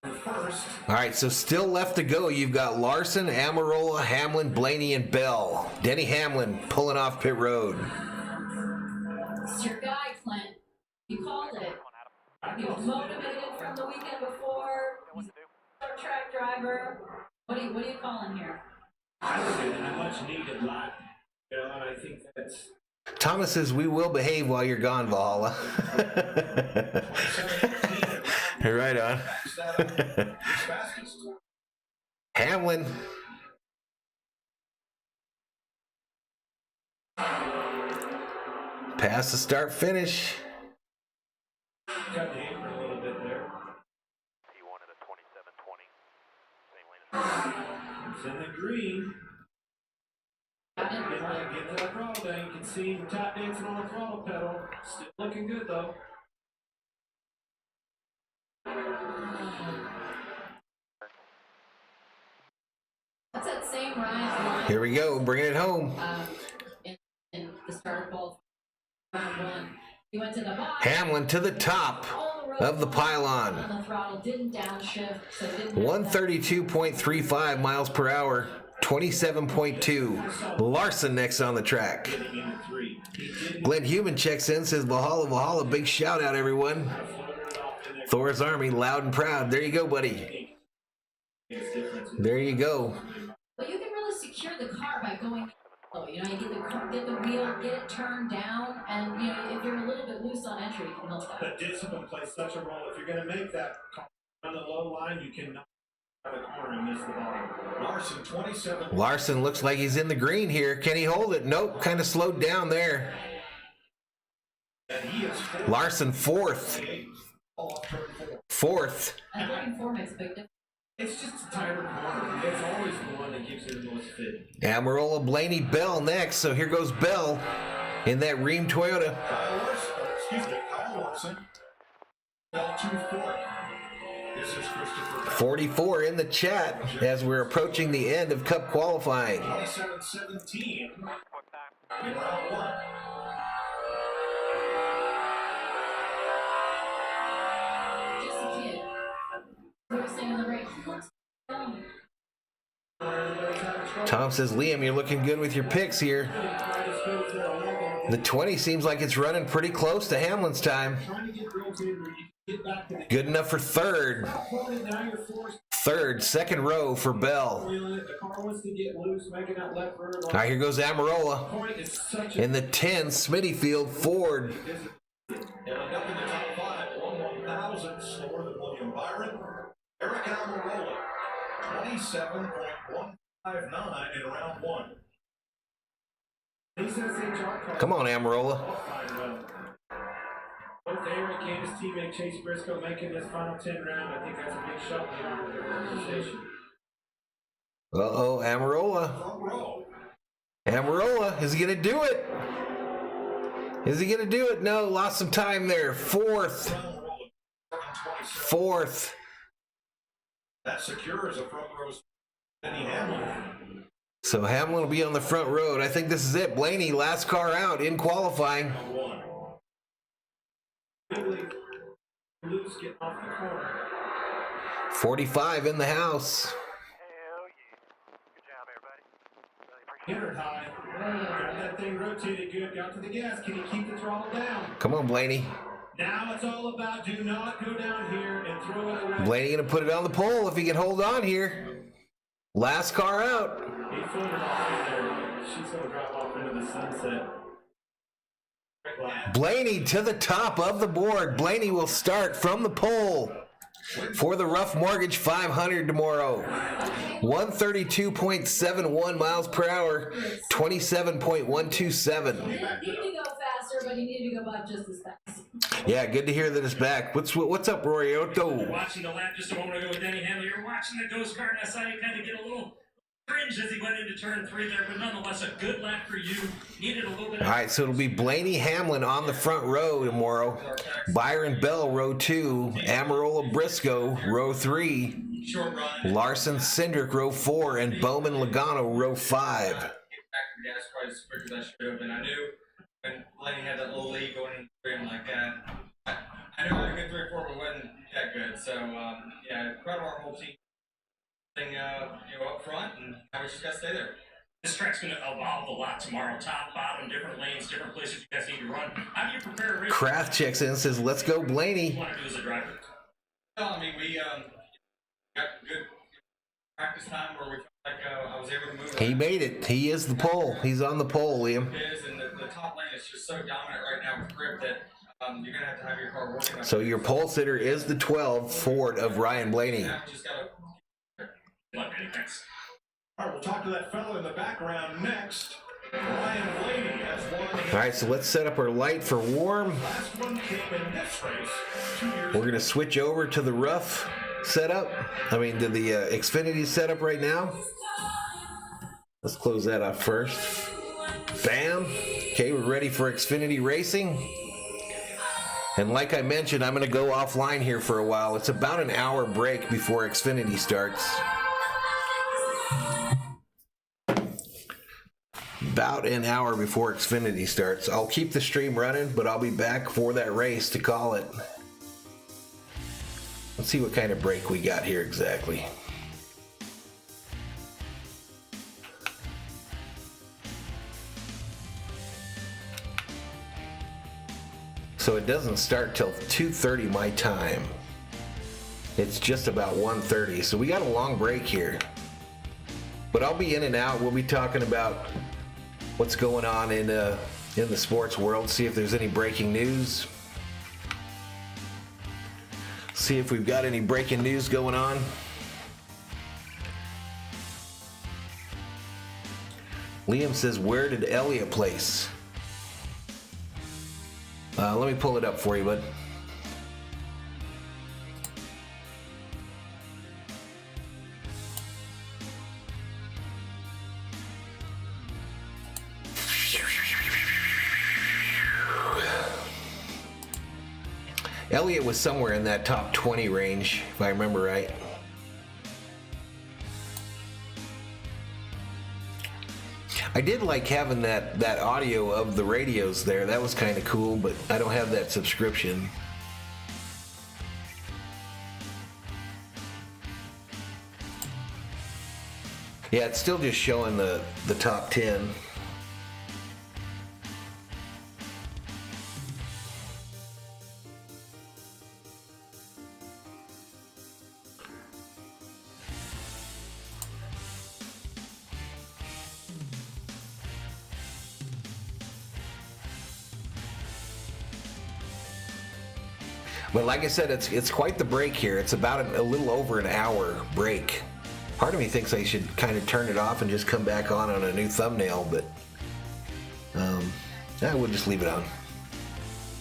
S3: and first.
S2: All right, so still left to go. You've got Larson, Amarola, Hamlin, Blaney, and Bell. Denny Hamlin pulling off pit road.
S4: It's your guy, Clint. You called it. He was motivated from the weekend before. He's a short track driver. What are you calling here?
S8: I would say that a much needed lap. You know, and I think that's.
S2: Thomas says, we will behave while you're gone, Valhalla. Right on. Hamlin. Pass the start finish.
S8: Cut the apron a little bit there.
S1: he wanted a 27-20. Same lane as
S8: It's in the green. Get to that throttle down. You can see him tap dancing on the throttle pedal. Still looking good though.
S4: That's that same Ryan line.
S2: Here we go, bringing it home.
S4: In the start ball, round 1. He went to the bottom.
S2: Hamlin to the top of the pylon.
S4: On the throttle, didn't downshift, so didn't.
S2: 132.35 miles per hour. 27.2. Larson next on the track. Glenn Human checks in, says, Valhalla, big shout out, everyone. Thor's Army, loud and proud. There you go, buddy. There you go.
S4: But you can really secure the car by going slow. You know, you get the wheel, get it turned down, and you know, if you're a little bit loose on entry, you can help that.
S8: But discipline plays such a role. If you're going to make that car on the low line, you cannot have a corner and miss the ball.
S3: Larson 27.
S2: Larson looks like he's in the green here. Can he hold it? Nope, kind of slowed down there.
S3: And he is
S2: Larson fourth. Fourth.
S4: And looking for makes a big difference.
S8: It's just a tighter corner. It's always the one that gives you the most fit.
S2: Amarola, Blaney, Bell next. So here goes Bell in that Ream Toyota.
S3: Kyle Larson. Bell 2-4. This is Christopher.
S2: 44 in the chat as we're approaching the end of Cup qualifying.
S3: 27-17 in round 1.
S4: Just a kid. Racing on the right. He looks young.
S2: Tom says, Liam, you're looking good with your picks here. The 20 seems like it's running pretty close to Hamlin's time. Good enough for third. Third, second row for Bell. All right, here goes Amarola. In the 10, Smittyfield, Ford.
S3: Ending up in the top 5, 1,000 slower than William Byron. Eric Amarola, 27.159 in round 1.
S2: Come on, Amarola.
S8: Both Eric and his teammate Chase Briscoe making this final 10 round. I think that's a big shot for their organization.
S2: Uh-oh, Amarola. Amarola, is he going to do it? Is he going to do it? No, lost some time there. Fourth.
S3: That secures a front row. Hamlin.
S2: So Hamlin will be on the front road. I think this is it. Blaney, last car out in qualifying. 45 in the house.
S1: Hell yeah. Good job, everybody. Really appreciate
S8: Hit her high. Got that thing rotated good. Got to the gas. Can you keep the throttle down?
S2: Come on, Blaney.
S8: Now it's all about do not go down here and throw it away.
S2: Blaney going to put it on the pole if he can hold on here. Last car out.
S8: He flew her off in there. She's going to drive off into the sunset.
S2: Blaney to the top of the board. Blaney will start from the pole for the Rough Mortgage 500 tomorrow. 132.71 miles per hour, 27.127.
S4: You need to go faster, but you need to go back just as fast.
S2: Yeah, good to hear that it's back. What's up, Rory Otto?
S7: Watching the lap just a moment ago with Danny Hamlin, you're watching the ghost car, and I saw you kind of get a little cringe as he went into turn 3 there, but nonetheless a good lap for you. Needed a little bit of...
S2: All right, so it'll be Blaney Hamlin on the front row tomorrow. Byron Bell, row 2. Amarola Briscoe, row 3. Larson Cindric, row 4. And Bowman Logano, row 5.
S6: Back to the gas quite as quick as I should have, and I knew when Blaney had that little lead going into 3, I'm like, I knew I had a good 3 or 4, but wasn't that good. So, yeah, proud of our whole team. Up front, and now we just got to stay there.
S7: This track's going to evolve a lot tomorrow. Top, bottom, different lanes, different places you guys need to run. How do you prepare a race?
S2: Kraft checks in and says, let's go, Blaney.
S7: What do you want to do as a driver?
S6: Well, I mean, we got good practice time where we felt like I was able to move.
S2: He made it. He is the pole. He's on the pole, Liam.
S6: It is, and the top lane is just so dominant right now with grip that you're going to have your car working.
S2: So your pole sitter is the 12 Ford of Ryan Blaney.
S6: Yeah, just got to...
S3: All right, we'll talk to that fellow in the background next. Ryan Blaney has won.
S2: All right, so let's set up our light for warm.
S3: Last one came in this race 2 years
S2: We're going to switch over to the rough setup. I mean, to the Xfinity setup right now. Let's close that up first. Bam. Okay, we're ready for Xfinity racing. And like I mentioned, I'm going to go offline here for a while. It's about an hour break before Xfinity starts. About an hour before Xfinity starts. I'll keep the stream running, but I'll be back for that race to call it. Let's see what kind of break we got here exactly. So it doesn't start till 2:30 my time. It's just about 1:30, so we got a long break here. But I'll be in and out. We'll be talking about what's going on in the sports world, see if there's any breaking news. See if we've got any breaking news going on. Liam says, where did Elliott place? Let me pull it up for you, bud. Elliott was somewhere in that top 20 range, if I remember right. I did like having that audio of the radios there. That was kind of cool, but I don't have that subscription. Yeah, it's still just showing the top 10. But like I said, it's quite the break here. It's about a little over an hour break. Part of me thinks I should kind of turn it off and just come back on a new thumbnail, but I will just leave it on.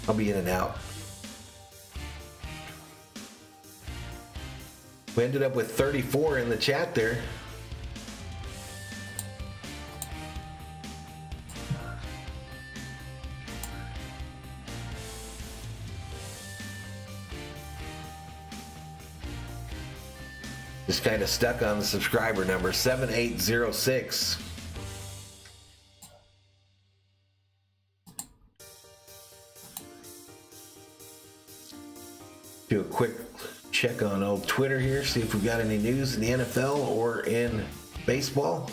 S2: I'll be in and out. We ended up with 34 in the chat there. Just kind of stuck on the subscriber number, 7806. Do a quick check on old Twitter here, see if we've got any news in the NFL or in baseball.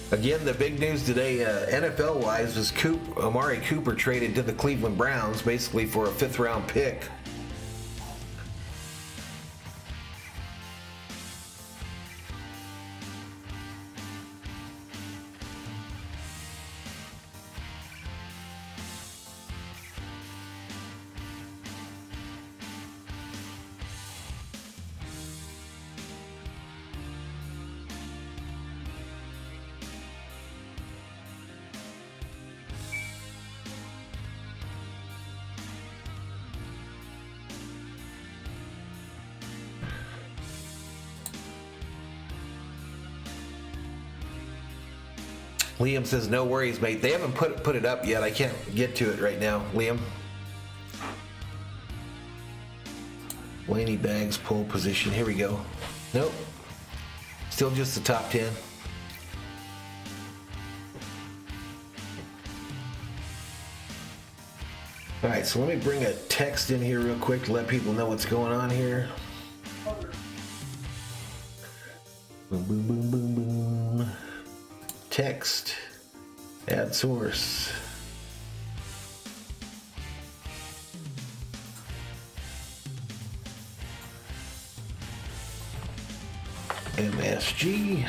S2: Again, the big news today, NFL-wise, was Amari Cooper traded to the Cleveland Browns, basically for a 5th-round pick. Liam says, no worries, mate. They haven't put it up yet. I can't get to it right now, Liam. Laney Bags, pole position. Here we go. Nope. Still just the top 10. All right, so let me bring a text in here real quick to let people know what's going on here. Boom, boom, boom, boom, boom. Text, add source. MSG.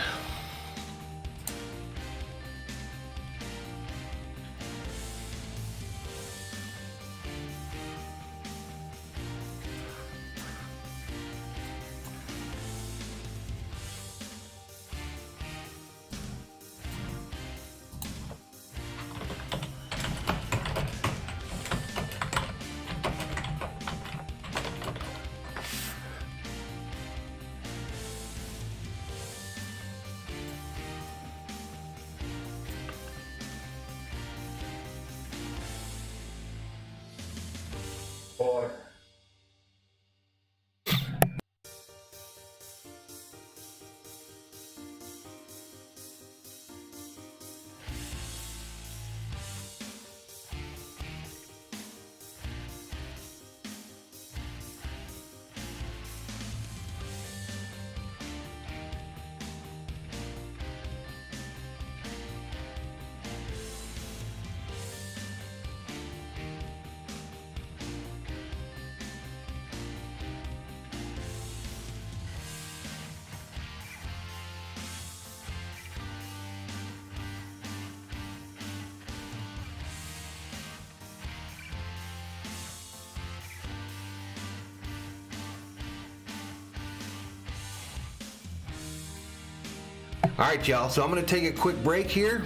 S2: All right, y'all, so I'm going to take a quick break here.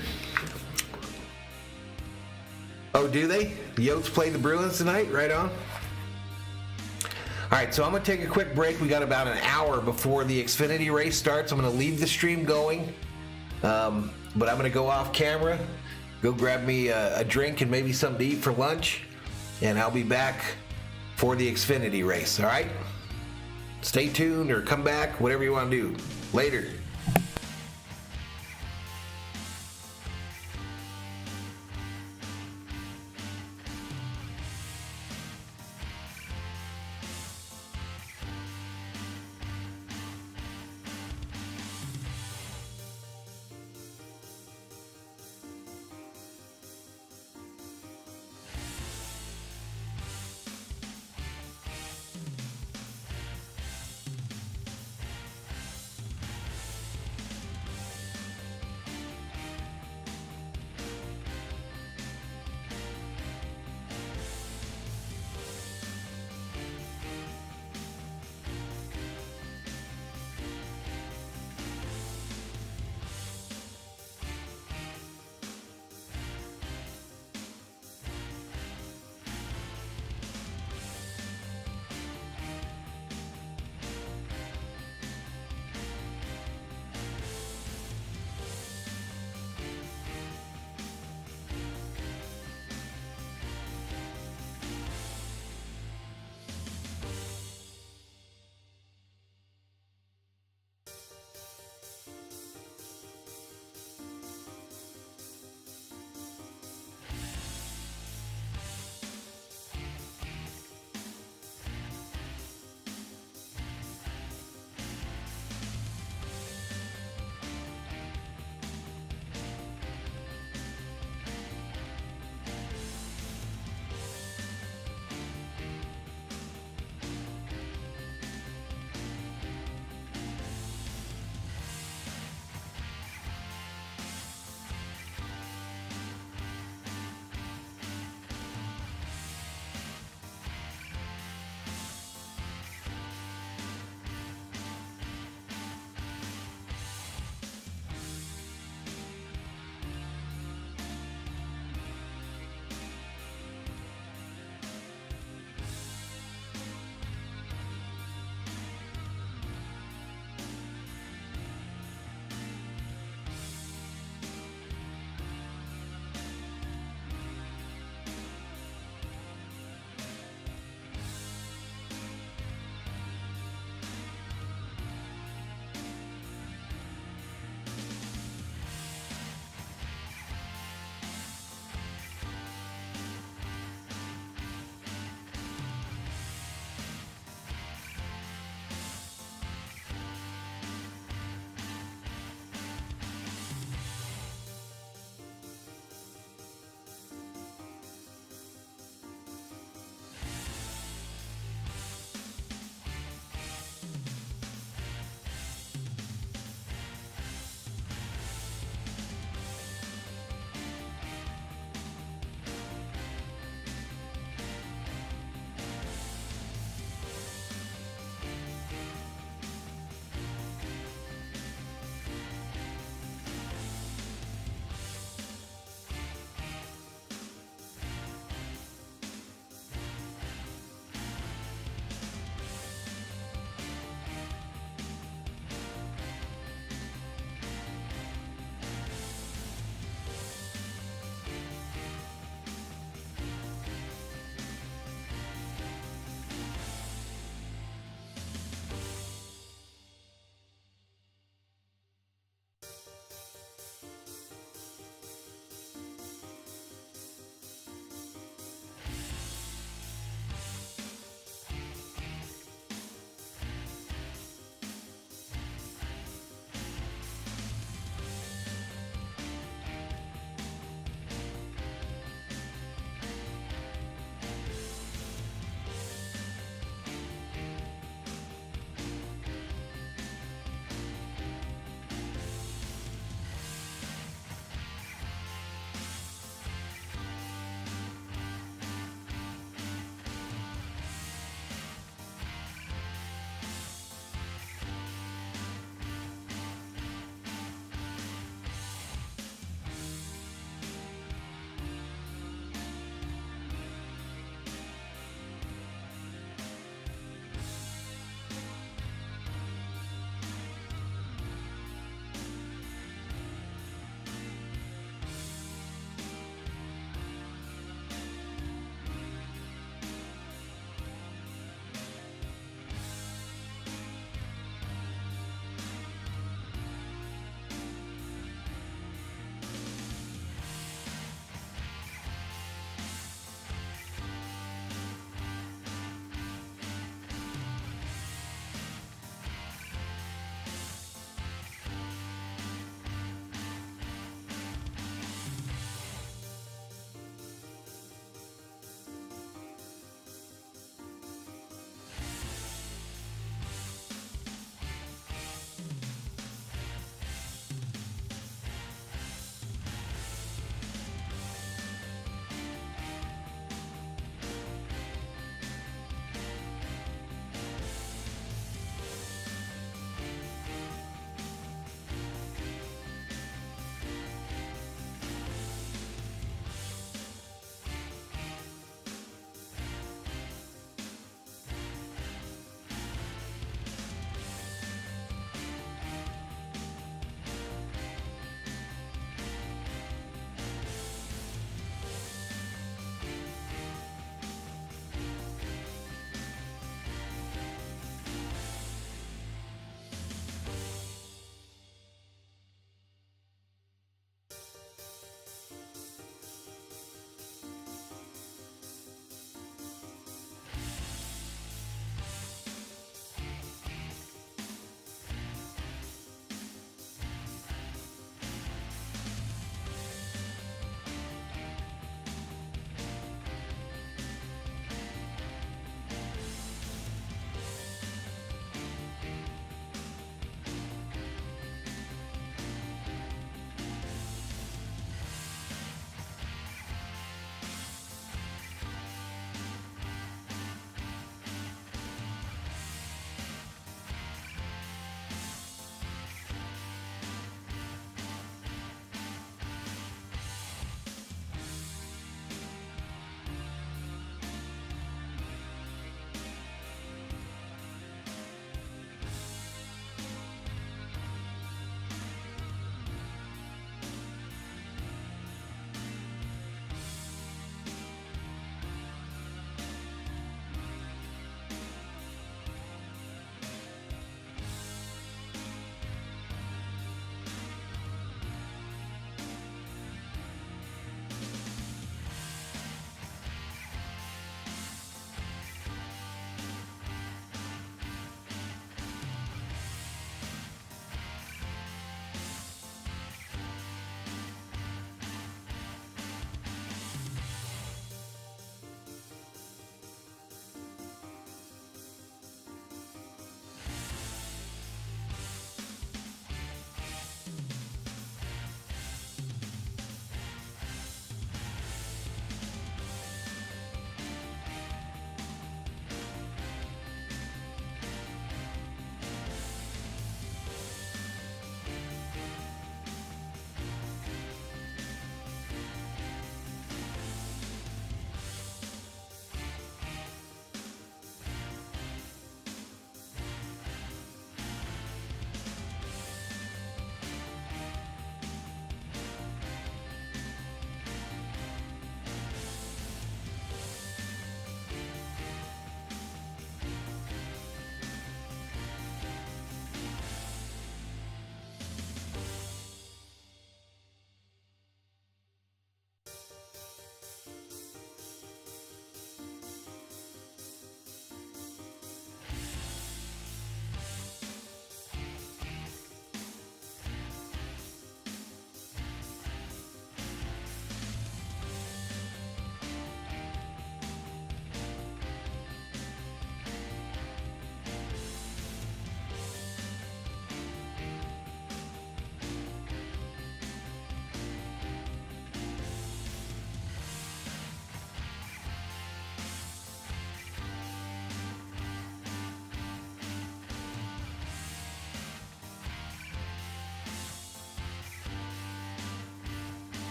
S2: Oh, do they? The Yotes play the Bruins tonight? Right on. All right, so I'm going to take a quick break. We got about an hour before the Xfinity race starts. I'm going to leave the stream going, but I'm going to go off camera, go grab me a drink and maybe something to eat for lunch, and I'll be back for the Xfinity race, all right? Stay tuned or come back, whatever you want to do. Later.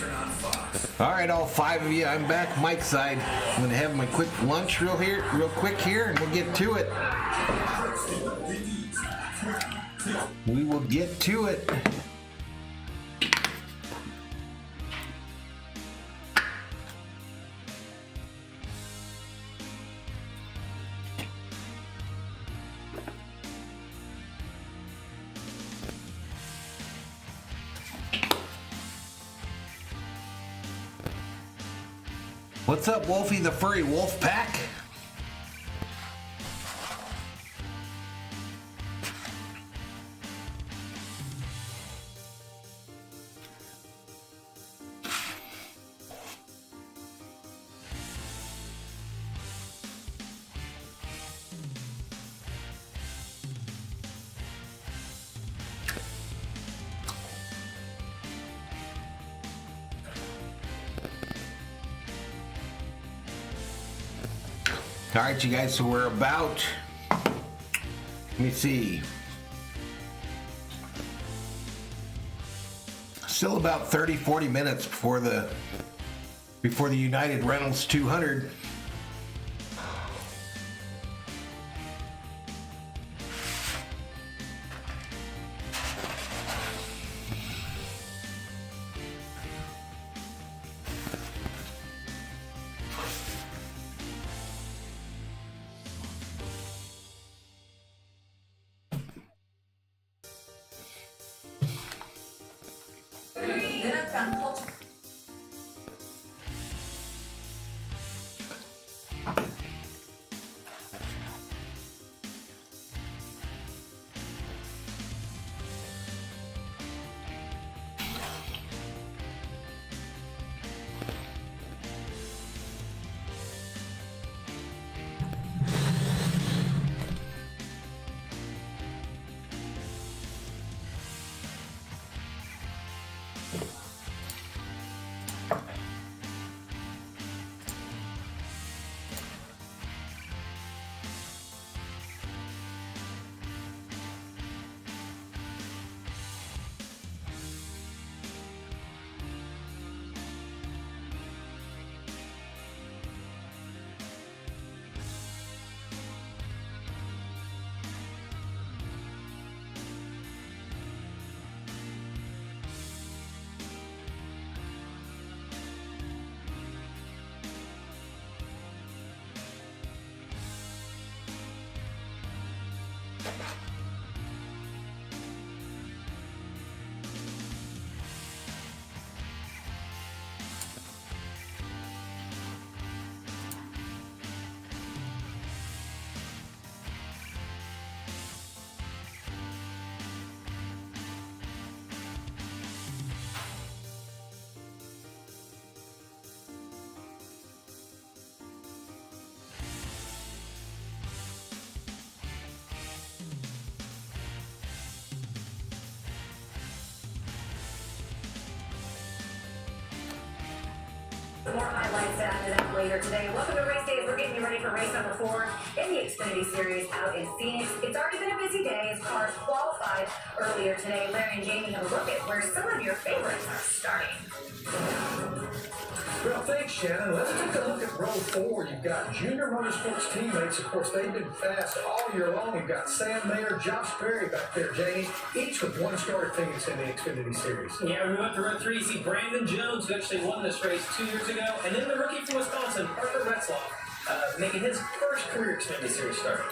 S2: All right, all 5 of you, I'm back Mike's side. I'm gonna have my quick lunch real quick here, and we'll get to it. We will get to it. What's up, Wolfie the Furry Wolf Pack? All right, you guys, so we're about, let me see, still about 30-40 minutes before the United Rentals 200.
S9: More highlights after that later today. Welcome to Race Days. We're getting you ready for race number 4 in the Xfinity Series out in Phoenix. It's already been a busy day as cars qualified earlier today. Larry and Jamie have a look at where some of your favorites are starting.
S3: Well, thanks, Shannon. Let's take a look at row 4. You've got Junior Motorsports teammates. Of course, they've been fast all year long. You've got Sam Mayer, Josh Berry back there, Jamie, each with one start at Phoenix in the Xfinity Series.
S6: Yeah, we went to row 3 to see Brandon Jones, who actually won this race 2 years ago, and then the rookie from Wisconsin, Parker Retzloff, making his first career Xfinity Series start.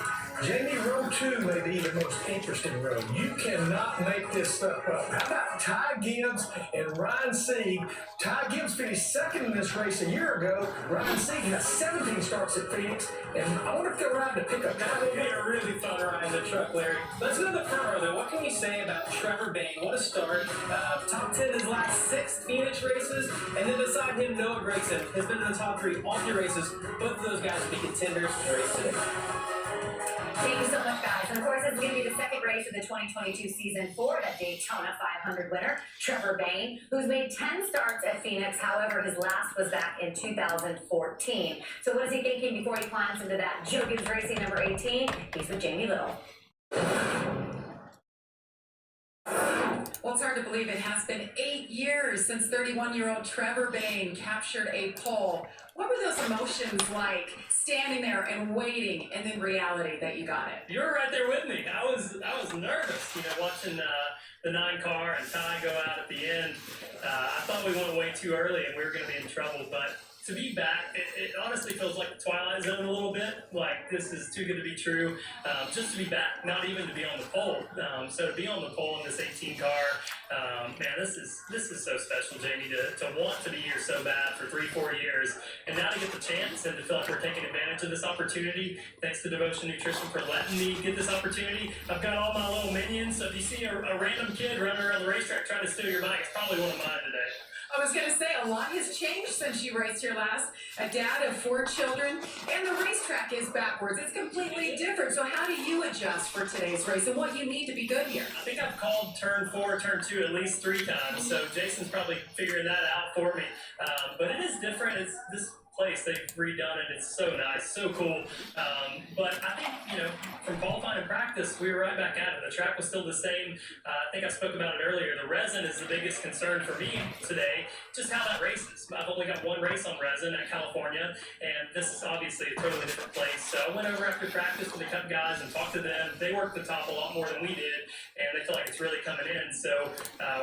S3: Jamie, row 2 may be the most interesting row. You cannot make this stuff up. How about Ty Gibbs and Ryan Sieg? Ty Gibbs finished second in this race a year ago. Ryan Sieg has 17 starts at Phoenix, and I wonder if they're riding to pick up.
S6: That will be a really fun ride in the truck, Larry. Let's go to the front row, though. What can you say about Trevor Bayne? What a start. Top 10 his last 6 Phoenix races, and then beside him, Noah Gragson has been in the top 3 all 3 races. Both of those guys will be contenders in the race today.
S9: Thank you so much, guys. And of course, this is going to be the second race of the 2022 season for the Daytona 500 winner, Trevor Bayne, who's made 10 starts at Phoenix. However, his last was back in 2014. So what is he thinking before he climbs into that Joe Gibbs Racing number 18? He's with Jamie Little.
S10: Well, hard to believe it has been 8 years since 31-year-old Trevor Bayne captured a pole. What were those emotions like, standing there and waiting, and then reality that you got it?
S7: You were right there with me. I was nervous, watching the 9 car and Ty go out at the end. I thought we went way too early and we were going to be in trouble, but to be back, it honestly feels like the Twilight Zone a little bit. Like, this is too good to be true. Just to be back, not even to be on the pole. So to be on the pole in this 18 car, man, this is so special, Jamie, to want to be here so bad for 3-4 years, and now to get the chance and to feel like we're taking advantage of this opportunity. Thanks to Devotion Nutrition for letting me get this opportunity. I've got all my little minions, so if you see a random kid running around the racetrack trying to steal your bike, it's probably one of mine today.
S10: I was going to say, a lot has changed since you raced here last. A dad of 4 children, and the racetrack is backwards. It's completely different. So how do you adjust for today's race and what you need to be good here?
S7: I think I've called turn 4, turn 2 at least 3 times, so Jason's probably figuring that out for me. But it is different. It's this place, they've redone it. It's so nice, so cool. But I think, from qualifying and practice, we were right back at it. The track was still the same. I think I spoke about it earlier. The resin is the biggest concern for me today, just how that races. I've only got 1 race on resin at California, and this is obviously a totally different place. So I went over after practice with the Cup guys and talked to them. They worked the top a lot more than we did, and they feel like it's really coming in. So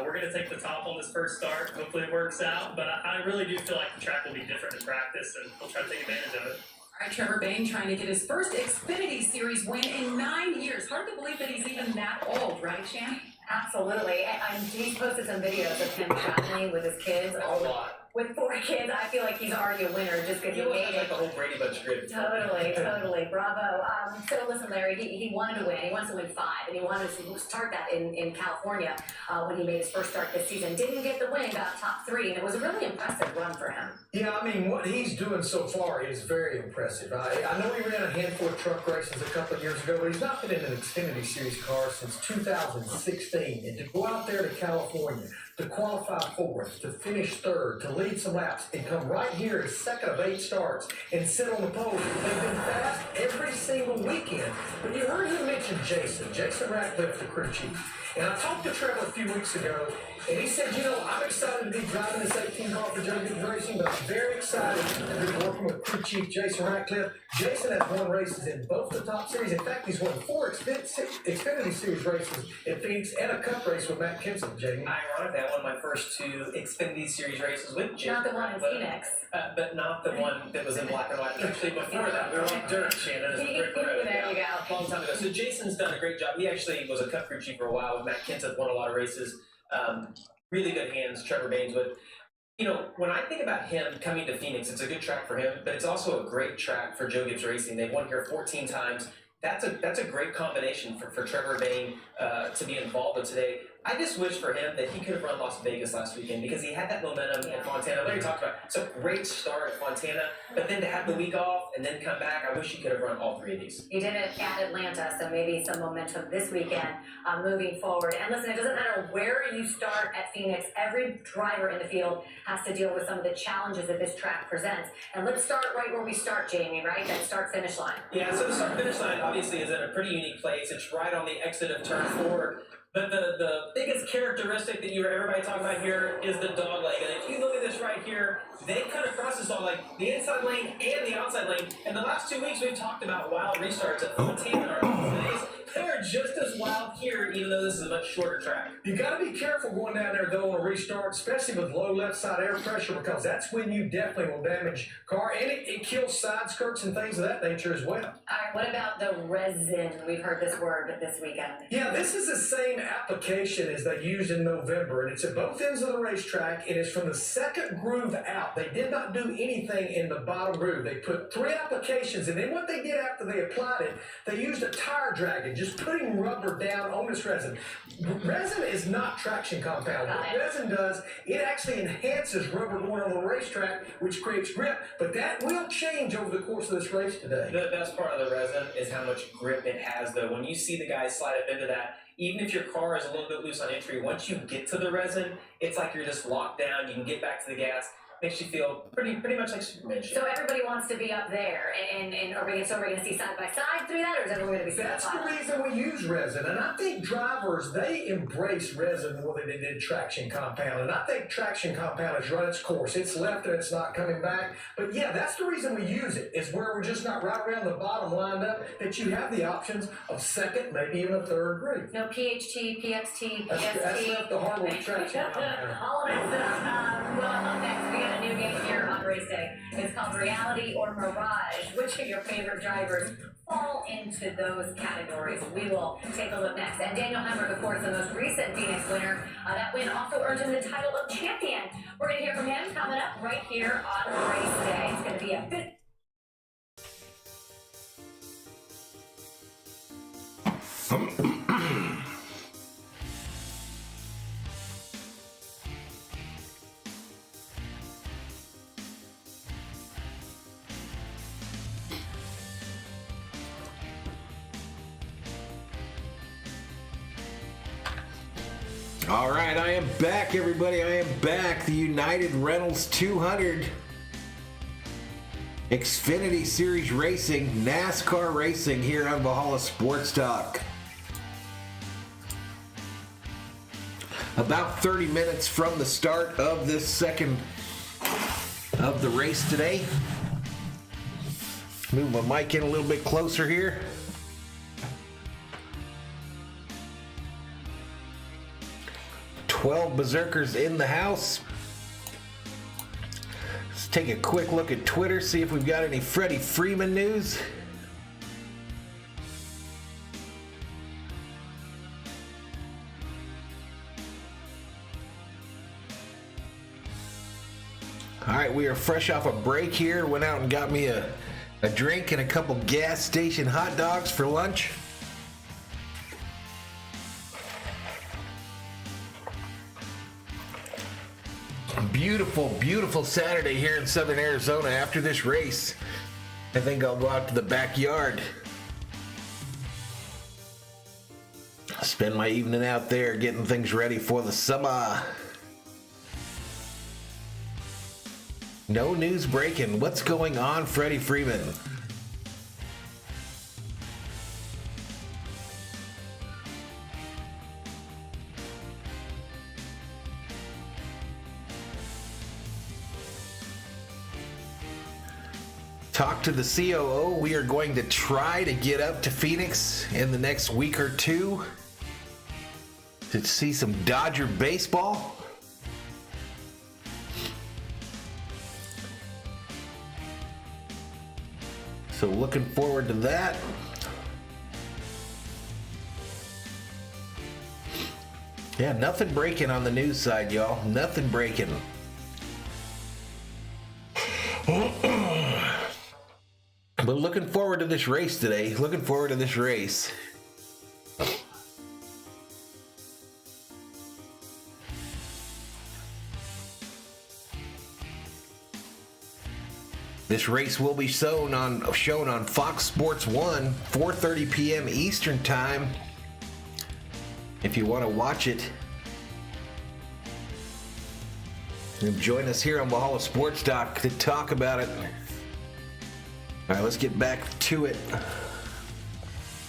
S7: we're going to take the top on this first start. Hopefully it works out, but I really do feel like the track will be different in practice, and we'll try to take advantage of it.
S10: All right, Trevor Bayne trying to get his first Xfinity Series win in 9 years. Hard to believe that he's even that old, right, Shan?
S9: Absolutely. He's posted some videos of him traveling with his kids.
S6: A lot.
S9: With 4 kids, I feel like he's already a winner just because he made it.
S6: Like the whole Brady Bunch grid.
S9: Totally. Bravo. So listen, Larry, he wanted to win. He wants to win 5, and he wanted to start that in California when he made his first start this season. Didn't get the win, got top 3, and it was a really impressive run for him.
S11: Yeah, I mean, what he's doing so far is very impressive. I know he ran a handful of truck races a couple of years ago, but he's not been in an Xfinity Series car since 2016. And to go out there to California, to qualify 4th, to finish 3rd, to lead some laps, and come right here as 2nd of 8 starts and sit on the pole. They've been fast every single weekend. But you heard him mention Jason Ratcliffe, the crew chief. And I talked to Trevor a few weeks ago, and he said, I'm excited to be driving this 18 car for Joe Gibbs Racing, but I'm very excited to be working with crew chief Jason Ratcliffe. Jason has won races in both the top series. In fact, he's won 4 Xfinity Series races in Phoenix and a Cup race with Matt Kenseth, Jamie.
S6: Ironically, I won my first 2 Xfinity Series races with Jason.
S9: Not the one in Phoenix.
S6: But not the one that was in black and white. Actually, before that, we were on dirt, Shannon. As a brick road.
S9: There you go.
S6: A long time ago. So Jason's done a great job. He actually was a Cup crew chief for a while with Matt Kenseth, won a lot of races. Really good hands, Trevor Bayne's with. When I think about him coming to Phoenix, it's a good track for him, but it's also a great track for Joe Gibbs Racing. They've won here 14 times. That's a great combination for Trevor Bayne to be involved with today. I just wish for him that he could have run Las Vegas last weekend because he had that momentum at Fontana. Larry talked about it's a great start at Fontana, but then to have the week off and then come back, I wish he could have run all 3 of these.
S9: He did it at Atlanta, so maybe some momentum this weekend moving forward. And listen, it doesn't matter where you start at Phoenix. Every driver in the field has to deal with some of the challenges that this track presents. And let's start right where we start, Jamie, right? That start-finish line.
S6: Yeah, so the start-finish line obviously is in a pretty unique place. It's right on the exit of turn 4. But the biggest characteristic that you hear everybody talking about here is the dog leg. And if you look at this right here, they cut across this dog leg, the inside lane and the outside lane. And the last 2 weeks we've talked about wild restarts at Fontana and they're just as wild here, even though this is a much shorter track.
S11: You got to be careful going down there though on a restart, especially with low left side air pressure, because that's when you definitely will damage car, and it kills side skirts and things of that nature as well.
S9: All right, what about the resin? We've heard this word this weekend.
S11: Yeah, this is the same application as they used in November, and it's at both ends of the racetrack. It is from the 2nd groove out. They did not do anything in the bottom groove. They put 3 applications, and then what they did after they applied it, they used a tire dragon, just putting rubber down on this resin. Resin is not traction compound. What resin does, it actually enhances rubber going on the racetrack, which creates grip, but that will change over the course of this race today.
S6: The best part of the resin is how much grip it has, though. When you see the guys slide up into that, even if your car is a little bit loose on entry, once you get to the resin, it's like you're just locked down. You can get back to the gas.
S12: makes you feel pretty much like Superman.
S9: So everybody wants to be up there, and are we going to see side by side through that, or is everyone going to be?
S11: That's the reason we use resin, and I think drivers, they embrace resin more than they did traction compound, and I think traction compound has run its course. It's left and it's not coming back. But yeah, that's the reason we use it, is where we're just not right around the bottom lined up, that you have the options of second, maybe even a third group.
S9: No PHT, PXT, PST.
S11: That's left the hardwood traction compound.
S9: All of that stuff. Well, up next, we got a new game here on race day. It's called Reality or Mirage. Which of your favorite drivers fall into those categories? We will take a look next. And Daniel Hemrick, of course, the most recent Phoenix winner. That win also earned him the title of champion. We're going to hear from him coming up right here on race day. It's going to be a bit.
S2: All right, I am back, everybody. I am back. The United Rentals 200 Xfinity Series Racing, NASCAR Racing here on Valhalla Sports Talk. About 30 minutes from the start of this second of the race today. Move my mic in a little bit closer here. Berserkers in the house. Let's take a quick look at Twitter, see if we've got any Freddie Freeman news. All right, we are fresh off a break here. Went out and got me a drink and a couple gas station hot dogs for lunch. Beautiful, beautiful Saturday here in southern Arizona. After this race, I think I'll go out to the backyard. Spend my evening out there getting things ready for the summer. No news breaking. What's going on, Freddie Freeman? Talk to the COO. We are going to try to get up to Phoenix in the next week or two to see some Dodger baseball. So looking forward to that. Yeah, nothing breaking on the news side, y'all. Nothing breaking. But looking forward to this race today. Looking forward to this race. This race will be shown on Fox Sports 1, 4:30 p.m. Eastern Time. If you want to watch it, and join us here on Valhalla Sports Talk to talk about it. All right, let's get back to it.
S9: Oh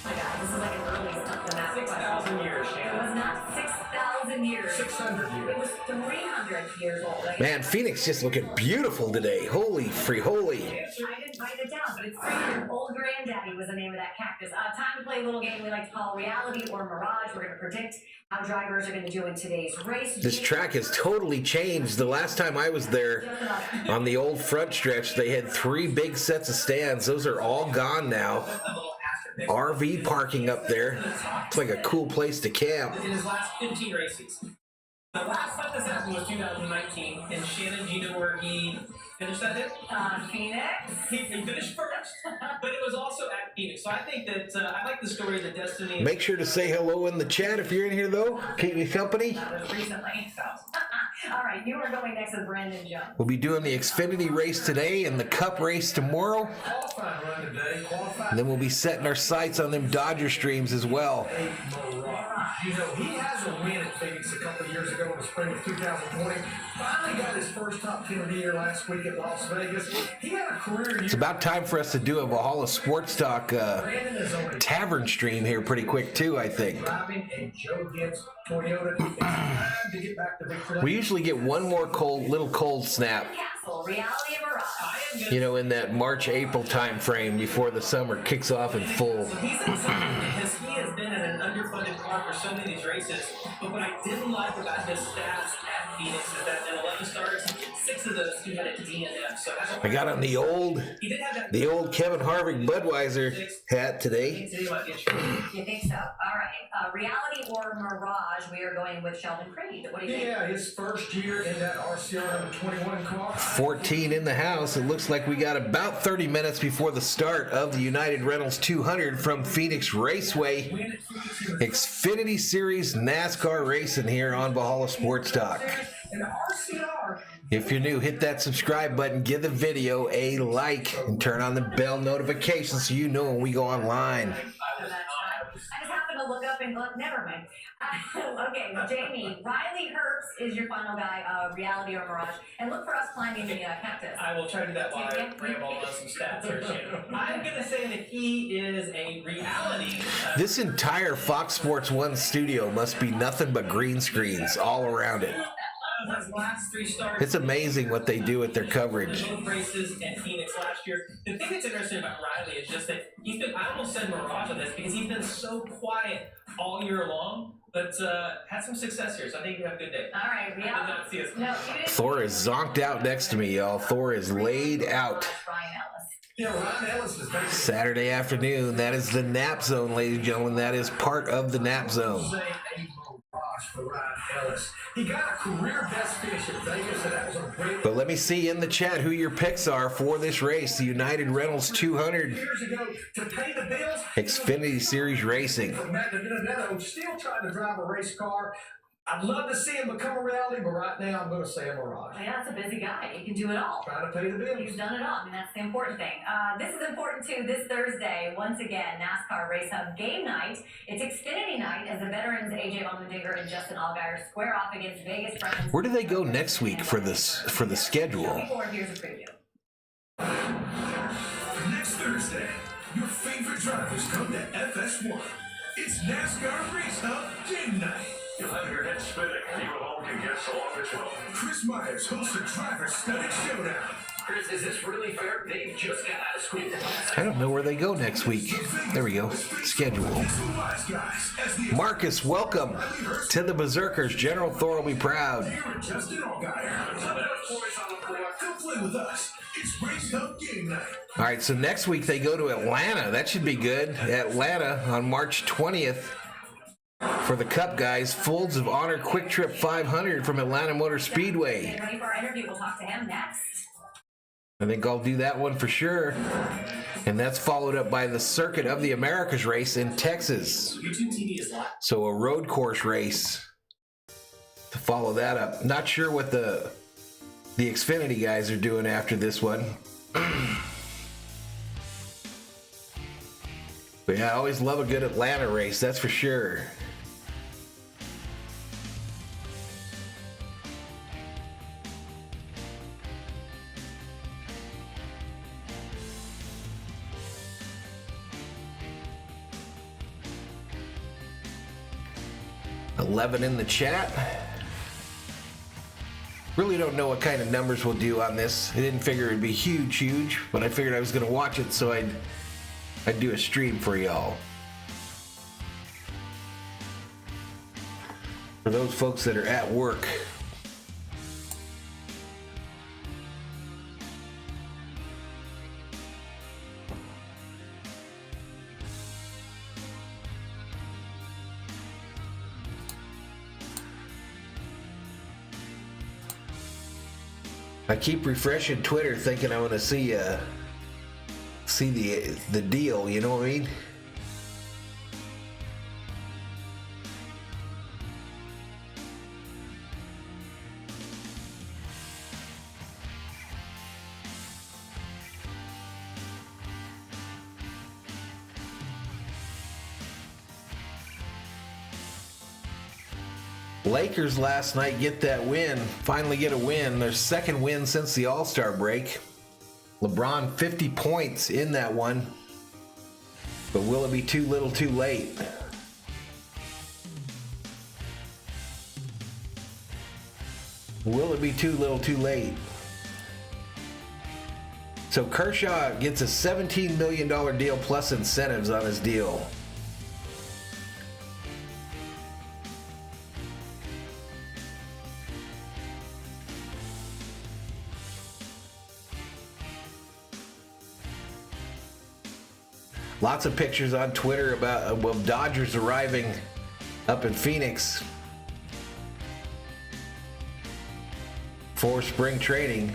S9: my God, this is like an early something.
S12: 6,000 years, Shannon.
S9: It was not 6,000 years.
S11: 600 years.
S9: It was 300 years old.
S2: Man, Phoenix just looking beautiful today. Holy.
S9: I didn't write it down, but it's 300. Old Granddaddy was the name of that cactus. Time to play a little game we like to call Reality or Mirage. We're going to predict how drivers are going to do in today's race.
S2: This track has totally changed. The last time I was there on the old front stretch, they had 3 big sets of stands. Those are all gone now. RV parking up there. It's like a cool place to camp.
S12: In his last 15 races. The last time this happened was 2019, and Shannon, do you know where he finished that hit?
S9: Phoenix.
S12: He finished first, but it was also at Phoenix. So I think that I like the story of the destiny.
S2: Make sure to say hello in the chat if you're in here, though. Keep me company.
S9: Recently, so. All right, you are going next with Brandon Jones.
S2: We'll be doing the Xfinity race today and the Cup race tomorrow.
S11: Qualifying run today. Qualifying.
S2: And then we'll be setting our sights on them Dodger streams as well.
S11: You know, he has a win at Phoenix a couple of years ago in the spring of 2020. Finally got his first top 10 of the year last week at Las Vegas. He had a career year.
S2: It's about time for us to do a Valhalla Sports Talk tavern stream here pretty quick, too, I think.
S11: Driving a Joe Gibbs Toyota. It's time to get back to victory.
S2: We usually get one more little cold snap,
S9: Reality of Mirage.
S2: you know, in that March-April time frame before the summer kicks off in full.
S12: He's excited because he has been in an underfunded car for so many of these races. But what I didn't like about his stats at Phoenix is that in 11 starts, 6 of those he had a DNF. So
S2: I got on the old Kevin Harvick Budweiser hat today.
S9: You think so? All right. Reality or Mirage? We are going with Sheldon Creed. What do you think?
S11: Yeah, his first year in that RCR number 21 car.
S2: 14 in the house. It looks like we got about 30 minutes before the start of the United Rentals 200 from Phoenix Raceway. Xfinity Series NASCAR racing here on Valhalla Sports Talk. If you're new, hit that subscribe button, give the video a like, and turn on the bell notification so you know when we go online.
S9: I just happened to look up and look. Never mind. Okay, Jamie, Riley Herbst is your final guy, reality or Mirage. And look for us climbing the cactus.
S12: I will try to do that while I ramble on some stats here soon. I'm going to say that he is a reality.
S2: This entire Fox Sports 1 studio must be nothing but green screens all around it.
S12: His last 3 starts.
S2: It's amazing what they do with their coverage.
S12: Both races in Phoenix last year. The thing that's interesting about Riley is just that he's been, I almost said Mirage on this because he's been so quiet all year long, but had some success here, so I think you have a good day.
S9: All right, reality.
S2: Thor is zonked out next to me, y'all. Thor is laid out.
S11: Ryan Ellis is very
S2: Saturday afternoon. That is the nap zone, ladies and gentlemen. That is part of the nap zone.
S11: for Ryan Ellis. He got a career best finish at Vegas, and that was a great.
S2: But let me see in the chat who your picks are for this race, the United Rentals 200
S11: Years ago, to pay the bills,
S2: Xfinity Series Racing.
S11: Still trying to drive a race car. I'd love to see him become a reality, but right now I'm going to say a Mirage.
S9: Yeah, that's a busy guy. He can do it all.
S11: Trying to pay the bills.
S9: He's done it all. I mean, that's the important thing. This is important too. This Thursday, once again, NASCAR Race Hub game night. It's Xfinity night as the veterans AJ Allmendinger and Justin Allgaier square off against Vegas friends.
S2: Where do they go next week for the schedule?
S9: Here's a preview.
S3: Next Thursday, your favorite drivers come to FS1. It's NASCAR Race Hub game night. You'll have your head spinning. You at home can guess along as well. Chris Myers hosts a driver-studded showdown.
S12: Chris, is this really fair? They just got out of school.
S2: I don't know where they go next week. There we go. Schedule. Marcus, welcome to the Berserkers. General Thor will be proud.
S3: Justin Allgaier. Come play with us. It's Race Hub game night.
S2: All right, so next week they go to Atlanta. That should be good. Atlanta on March 20th. For the Cup guys, Folds of Honor Quick Trip 500 from Atlanta Motor Speedway.
S9: Get ready for our interview. We'll talk to him next.
S2: I think I'll do that one for sure. And that's followed up by the Circuit of the Americas race in Texas. So a road course race to follow that up. Not sure what the Xfinity guys are doing after this one. But yeah, I always love a good Atlanta race, that's for sure. $11 in the chat. Really don't know what kind of numbers we'll do on this. I didn't figure it'd be huge, but I figured I was gonna watch it, so I'd do a stream for y'all. For those folks that are at work. I keep refreshing Twitter thinking I want to see the deal, you know what I mean? Lakers last night get that win, finally get a win. Their second win since the All-Star break. LeBron 50 points in that one. But will it be too little too late? Will it be too little too late? So Kershaw gets a $17 million deal plus incentives on his deal. Lots of pictures on Twitter of Dodgers arriving up in Phoenix for spring training.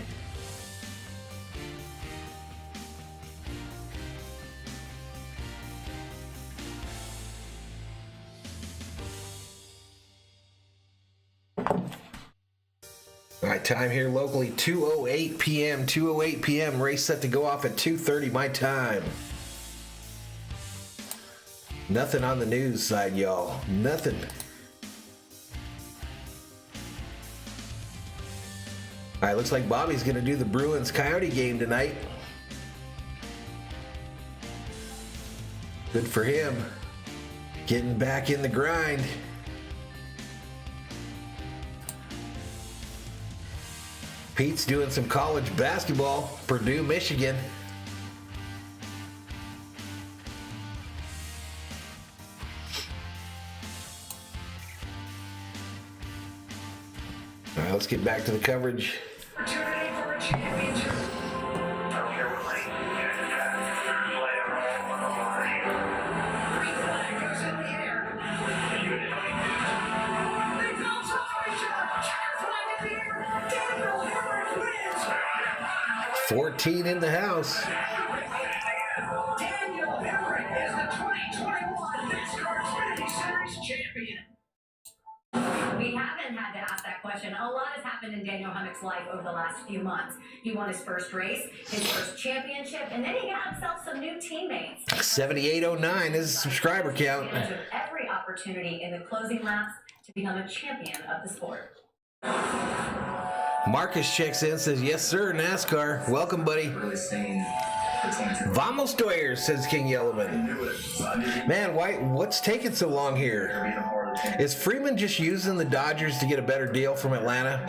S2: All right, time here locally, 2:08 p.m. 2:08 p.m. Race set to go off at 2:30 my time. Nothing on the news side, y'all. Nothing. All right, looks like Bobby's going to do the Bruins-Coyote game tonight. Good for him. Getting back in the grind. Pete's doing some college basketball. Purdue, Michigan. All right, let's get back to the coverage.
S3: Opportunity for a championship. I don't care what lane. Green flag goes in the air. They bounce off each other. Checker flag in the air. Daniel Harvick wins.
S2: 14 in the house.
S3: Daniel Harvick is the 2021 NASCAR Xfinity Series champion.
S9: We haven't had to ask that question. A lot has happened in Daniel Hamrick's life over the last few months. He won his first race, his first championship, and then he got himself some new teammates.
S2: 7809 is the subscriber count.
S9: Every opportunity in the closing laps to become a champion of the sport.
S2: Marcus checks in, says, yes, sir, NASCAR. Welcome, buddy. Vamos Doyers, says King Yellowman. Man, what's taking so long here? Is Freeman just using the Dodgers to get a better deal from Atlanta?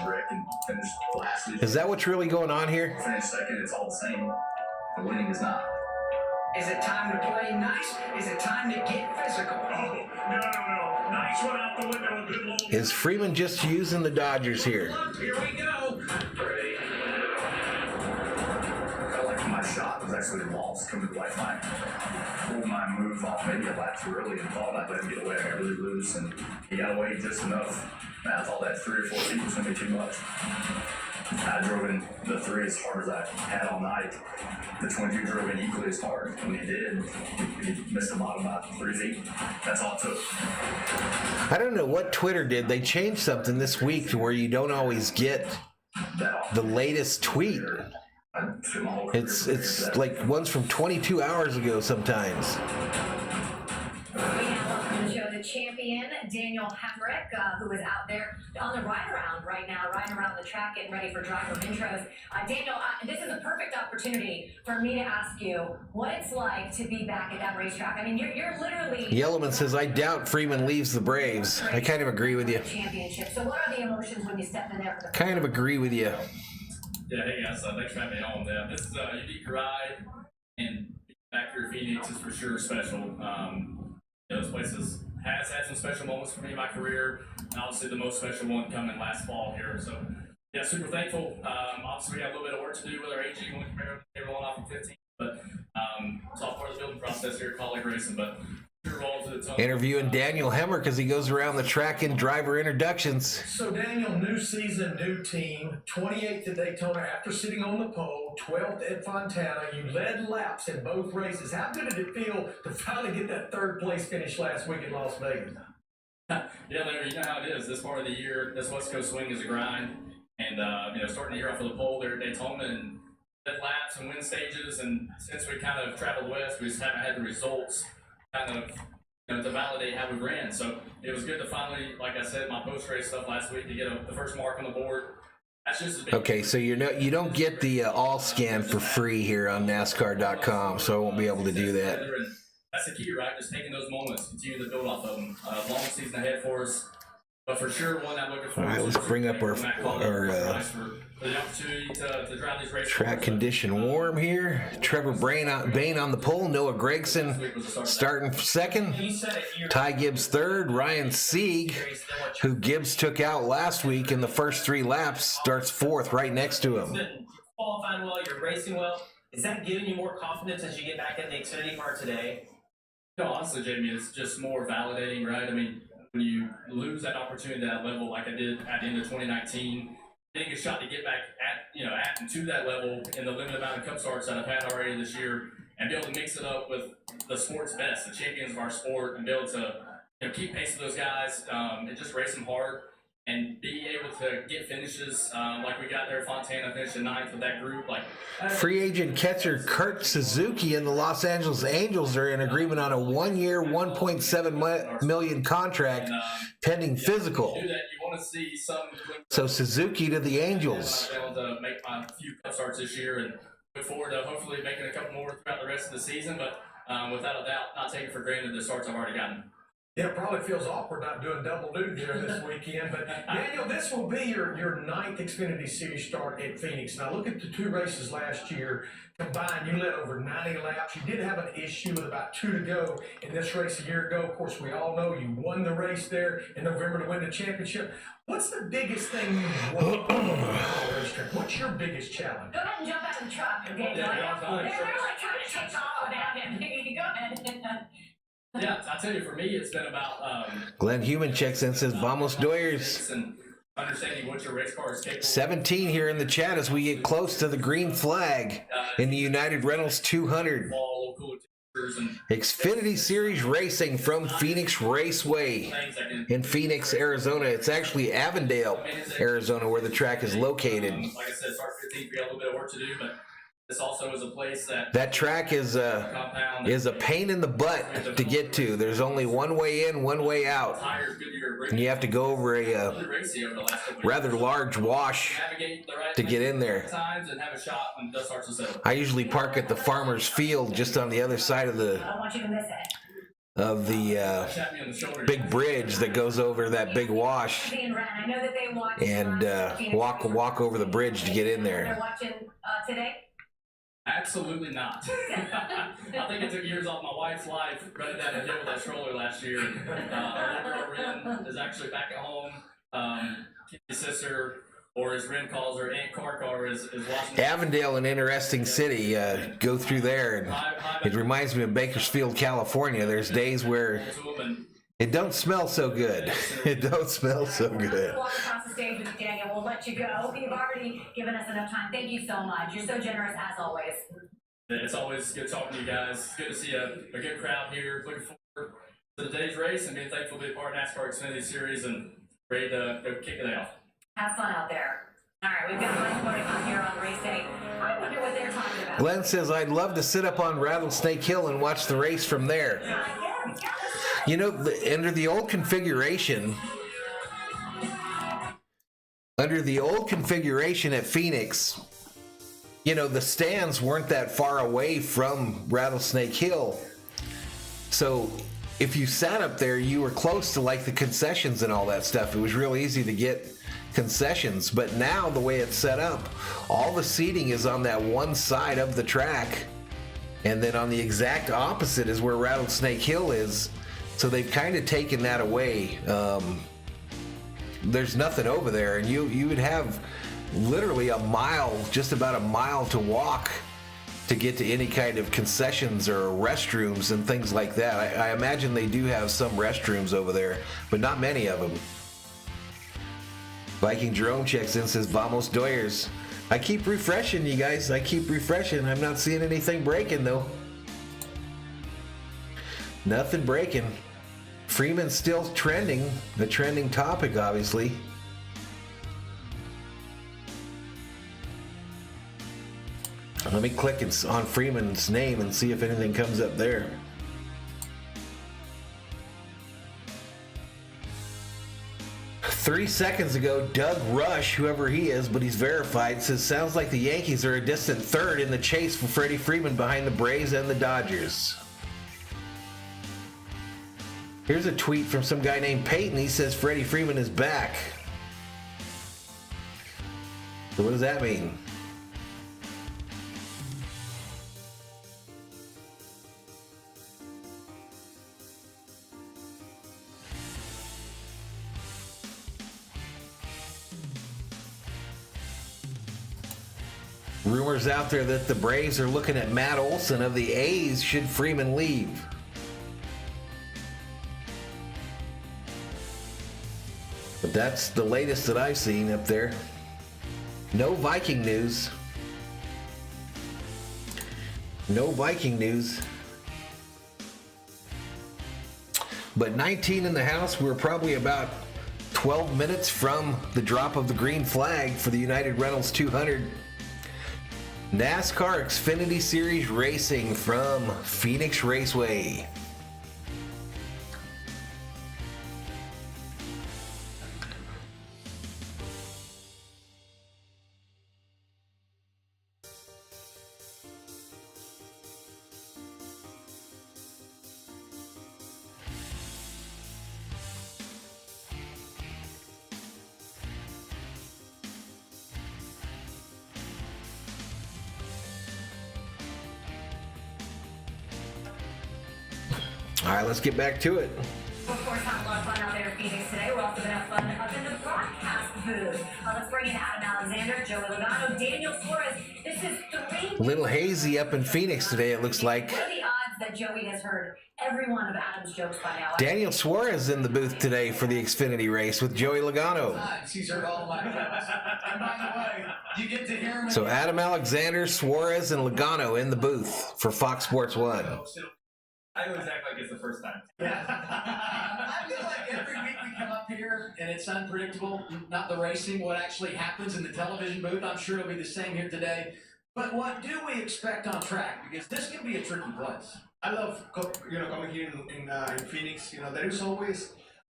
S2: Is that what's really going on here?
S3: Finish second, it's all the same. The winning is not. Is it time to play nice? Is it time to get physical? Oh, no. Nice one out the window. A good long.
S2: Is Freeman just using the Dodgers here?
S3: Here we go. Ready. I felt like my shot was actually lost coming to life. I pulled my move off maybe a lap too early and thought I'd let him get away. I got really loose and he got away just enough. Man, I thought that 3 or 4 feet was going to be too much. I drove in the 3 as hard as I had all night. The 22 drove in equally as hard. When he did, he missed the bottom about 3 feet. That's all it took.
S2: I don't know what Twitter did. They changed something this week to where you don't always get the latest tweet. It's like ones from 22 hours ago sometimes.
S9: We have to show the champion, Daniel Hamrick, who is out there on the ride-around right now, riding around the track, getting ready for driver intros. Daniel, this is a perfect opportunity for me to ask you what it's like to be back at that racetrack. I mean, you're literally...
S2: Yellowman says, I doubt Freeman leaves the Braves. I kind of agree with you.
S9: Championship. So what are the emotions when you step in there for the...
S2: Kind of agree with you.
S13: Yeah, hey guys, thanks for having me on. This is a unique ride, and back here at Phoenix is for sure special. This place has had some special moments for me in my career, and obviously the most special one coming last fall here. So, yeah, super thankful. Obviously, we have a little bit of work to do with our AG when we compare everyone off in 15, but it's all part of the building process here at Colleague Racing. But
S2: interviewing Daniel Hamrick as he goes around the track in driver introductions.
S11: So Daniel, new season, new team, 28th at Daytona after sitting on the pole, 12th at Fontana. You led laps in both races. How good did it feel to finally get that third place finish last week in Las Vegas?
S13: Yeah, Larry, you know how it is. This part of the year, this West Coast swing is a grind. And, starting the year off of the pole there at Daytona and led laps and win stages. And since we kind of traveled west, we just haven't had the results kind of to validate how we ran. So it was good to finally, like I said, my post-race stuff last week, to get the first mark on the board. That's just as big.
S2: Okay, so you don't get the all scan for free here on NASCAR.com, so I won't be able to do that.
S13: That's the key, right? Just taking those moments, continue to build off of them. Long season ahead for us, but for sure one that looking forward to.
S2: All right, let's bring up our
S13: for the opportunity to drive these races.
S2: Track condition warm here. Trevor Bain on the pole. Noah Gregson starting second. Ty Gibbs third. Ryan Sieg, who Gibbs took out last week in the first 3 laps, starts fourth right next to him.
S12: Qualifying well, you're racing well. Is that giving you more confidence as you get back in the Xfinity car today?
S13: No, honestly, Jamie, it's just more validating, right? I mean, when you lose that opportunity at that level, like I did at the end of 2019, getting a shot to get back at and to that level in the limited amount of cup starts that I've had already this year, and be able to mix it up with the sport's best, the champions of our sport, and be able to keep pace with those guys, and just race them hard, and be able to get finishes like we got there. Fontana finished in 9th with that group.
S2: Free agent catcher Kurt Suzuki and the Los Angeles Angels are in agreement on a 1-year, $1.7 million contract pending physical. So Suzuki to the Angels.
S13: I'm able to make my few cup starts this year, and look forward to hopefully making a couple more throughout the rest of the season. But without a doubt, not taking for granted the starts I've already gotten.
S11: Yeah, it probably feels awkward not doing double duty here this weekend. But Daniel, this will be your 9th Xfinity Series start at Phoenix. Now look at the 2 races last year. Combined, you led over 90 laps. You did have an issue with about 2 to go in this race a year ago. Of course, we all know you won the race there in November to win the championship. What's the biggest thing you want on the racetrack? What's your biggest challenge?
S9: Go ahead and jump out of the truck, okay? They're really trying to take off without him. Go ahead.
S13: Yeah, I tell you, for me, it's been about
S2: Glenn Human checks in, says Vamos Doyers.
S13: And understanding what your race car is capable of.
S2: 17 here in the chat as we get close to the green flag in the United Rentals 200. Xfinity Series Racing from Phoenix Raceway in Phoenix, Arizona. It's actually Avondale, Arizona, where the track is located.
S13: Like I said, start 15, we got a little bit of work to do, but this also is a place
S2: that track is a pain in the butt to get to. There's only one way in, one way out, and you have to go over a rather large wash to get in there. I usually park at the Farmer's Field just on the other side of the big bridge that goes over that big wash, and walk over the bridge to get in there.
S13: Absolutely not. I think it took years off my wife's life running down the hill with that stroller last year. Our little girl Ren is actually back at home. His sister, or as Ren calls her, Aunt Car is watching.
S2: Avondale, an interesting city. Go through there, and it reminds me of Bakersfield, California. There's days where it don't smell so good. It don't smell so good.
S9: Walk across the stage with Daniel. We'll let you go. You've already given us enough time. Thank you so much. You're so generous as always.
S13: It's always good talking to you guys. It's good to see a good crowd here. Looking forward to today's race and being thankful to be a part of NASCAR Xfinity Series and ready to go kick it off.
S9: Have fun out there. All right, we've got a bunch more to come here on race day. I wonder what they're talking about.
S2: Glenn says, I'd love to sit up on Rattlesnake Hill and watch the race from there. You know, under the old configuration at Phoenix, you know, the stands weren't that far away from Rattlesnake Hill. So if you sat up there, you were close to like the concessions and all that stuff. It was real easy to get concessions. But now the way it's set up, all the seating is on that one side of the track. And then on the exact opposite is where Rattlesnake Hill is. So they've kind of taken that away. There's nothing over there, and you would have literally a mile, just about a mile to walk to get to any kind of concessions or restrooms and things like that. I imagine they do have some restrooms over there, but not many of them. Viking Jerome checks in, says, Vamos Doyers. I keep refreshing, you guys. I keep refreshing. I'm not seeing anything breaking, though. Nothing breaking. Freeman's still trending, the trending topic, obviously. Let me click on Freeman's name and see if anything comes up there. 3 seconds ago, Doug Rush, whoever he is, but he's verified, says, sounds like the Yankees are a distant third in the chase for Freddie Freeman behind the Braves and the Dodgers. Here's a tweet from some guy named Peyton. He says Freddie Freeman is back. So what does that mean? Rumors out there that the Braves are looking at Matt Olson of the A's should Freeman leave. But that's the latest that I've seen up there. No Viking news. No Viking news. But 19 in the house, we're probably about 12 minutes from the drop of the green flag for the United Rentals 200. NASCAR Xfinity Series Racing from Phoenix Raceway. All right, let's get back to it.
S9: Of course, have a lot of fun out there in Phoenix today. We're also going to have fun up in the broadcast booth. Let's bring in Adam Alexander, Joey Logano, Daniel Suarez. This is 3.
S2: A little hazy up in Phoenix today, it looks like.
S9: What are the odds that Joey has heard every one of Adam's jokes by now?
S2: Daniel Suarez in the booth today for the Xfinity race with Joey Logano.
S8: He's heard all my jokes. And by the way, you get to hear him.
S2: So Adam Alexander, Suarez, and Logano in the booth for Fox Sports 1.
S12: I always act like it's the first time.
S8: Yeah. I feel like every week we come up here and it's unpredictable, not the racing, what actually happens in the television booth. I'm sure it'll be the same here today. But what do we expect on track? Because this can be a tricky place.
S14: I love coming here in Phoenix. There is always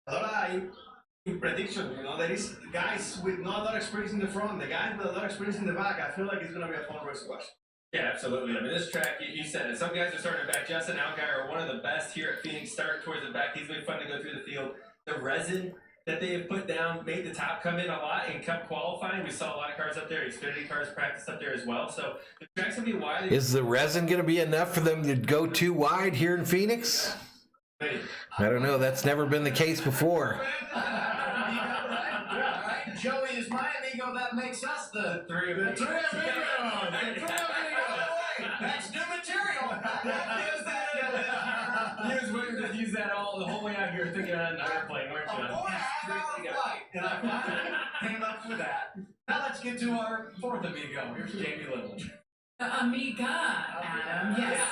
S14: a lot of prediction. There is guys with not a lot of experience in the front, the guys with a lot of experience in the back. I feel like it's going to be a fun race to watch.
S6: Yeah, absolutely. I mean, this track, you said it. Some guys are starting to back. Justin Allgaier, one of the best here at Phoenix, start towards the back. He's been fun to go through the field. The resin that they have put down made the top come in a lot and kept qualifying. We saw a lot of cars up there. Xfinity cars practice up there as well. So the track's going to be wide.
S2: Is the resin going to be enough for them to go too wide here in Phoenix? I don't know. That's never been the case before.
S8: Joey is my amigo. That makes us the three amigos. That's new material.
S12: He was waiting to use that all the whole way out here thinking on an airplane, weren't you?
S8: I'm on a flight, and I finally came up with that. Now let's get to our fourth amigo. Here's Jamie Little.
S10: Amiga, Adam, yes.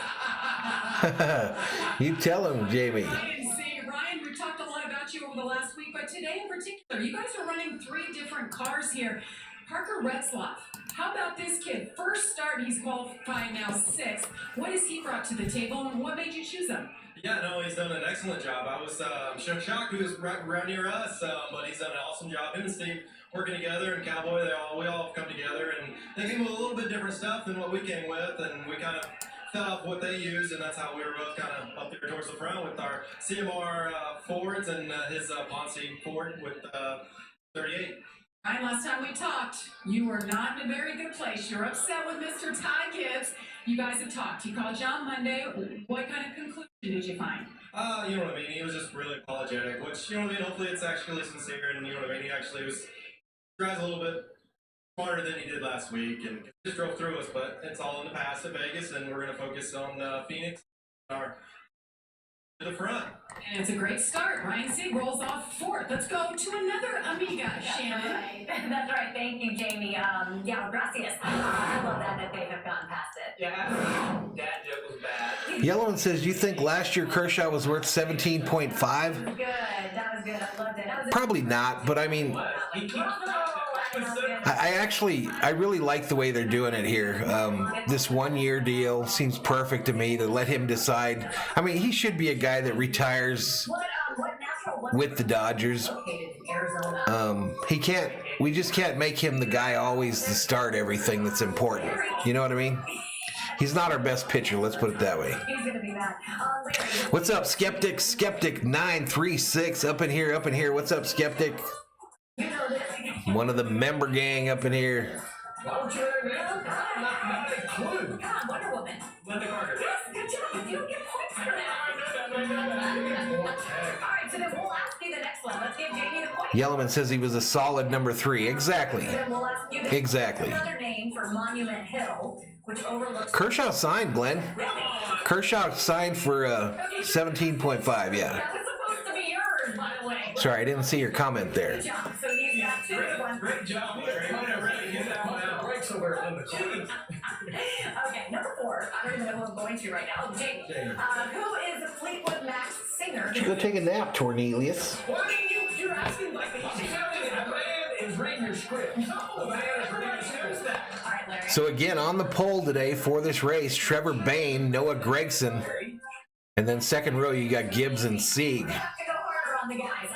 S2: You tell him, Jamie.
S10: Ryan, we talked a lot about you over the last week, but today in particular, you guys are running 3 different cars here. Parker Retzlaff, how about this kid? First start, he's qualifying now 6th. What has he brought to the table, and what made you choose him?
S6: Yeah, no, he's done an excellent job. I was shocked he was right near us, but he's done an awesome job. Him and Steve working together, and Cowboy, we all have come together, and they came with a little bit different stuff than what we came with, and we kind of fed off what they used, and that's how we were both kind of up there towards the front with our CMR Fords and his Ponce Ford with 38.
S10: Ryan, last time we talked, you were not in a very good place. You're upset with Mr. Ty Gibbs. You guys have talked. He called you on Monday. What kind of conclusion did you find?
S6: You know what I mean? He was just really apologetic, which, you know what I mean? Hopefully it's actually sincere, and you know what I mean? He actually drives a little bit smarter than he did last week, and just drove through us, but it's all in the past at Vegas, and we're going to focus on Phoenix, to the front.
S10: And it's a great start. Ryan Sieg rolls off 4th. Let's go to another Amiga, Shannon.
S9: Right. That's right. Thank you, Jamie. Yeah, gracias. I love that they have gotten past it.
S12: Yeah, that joke was bad.
S2: Yellowman says, you think last year Kershaw was worth 17.5?
S9: Good. That was good. I loved it.
S2: Probably not, but I mean, I really like the way they're doing it here. This 1-year deal seems perfect to me to let him decide. I mean, he should be a guy that retires with the Dodgers. He can't. We just can't make him the guy always to start everything that's important. You know what I mean? He's not our best pitcher. Let's put it that way.
S9: He's gonna be back.
S2: What's up, Skeptic? Skeptic 936 up in here. Up in here. What's up, Skeptic? One of the member gang up in here.
S11: Why would you let me out? Not a clue.
S9: Come on, Wonder Woman.
S12: Linda Carter.
S9: Yes, good job. You don't get points for that. All right, so then we'll ask you the next one. Let's give Jamie the point.
S2: Yellowman says he was a solid number 3. Exactly.
S9: Then we'll ask you the
S2: Exactly.
S9: another name for Monument Hill, which overlooks.
S2: Kershaw signed, Glenn. Kershaw signed for 17.5. Yeah.
S9: That was supposed to be yours, by the way.
S2: Sorry, I didn't see your comment there.
S9: Good job. So he's got 2 good ones.
S11: Great job. Get that one out. Breaks over on the team.
S9: Okay, number 4. I don't even know who I'm going to right now. Jamie. Who is Fleetwood Mac's singer?
S2: Go take a nap, Tornelius.
S11: Why didn't you're asking like the man is reading your script. No, the man is reading your script.
S9: All right, Larry.
S2: So again, on the poll today for this race, Trevor Bain, Noah Gregson, and then second row you got Gibbs and Sieg.
S9: We have to go harder on the guys.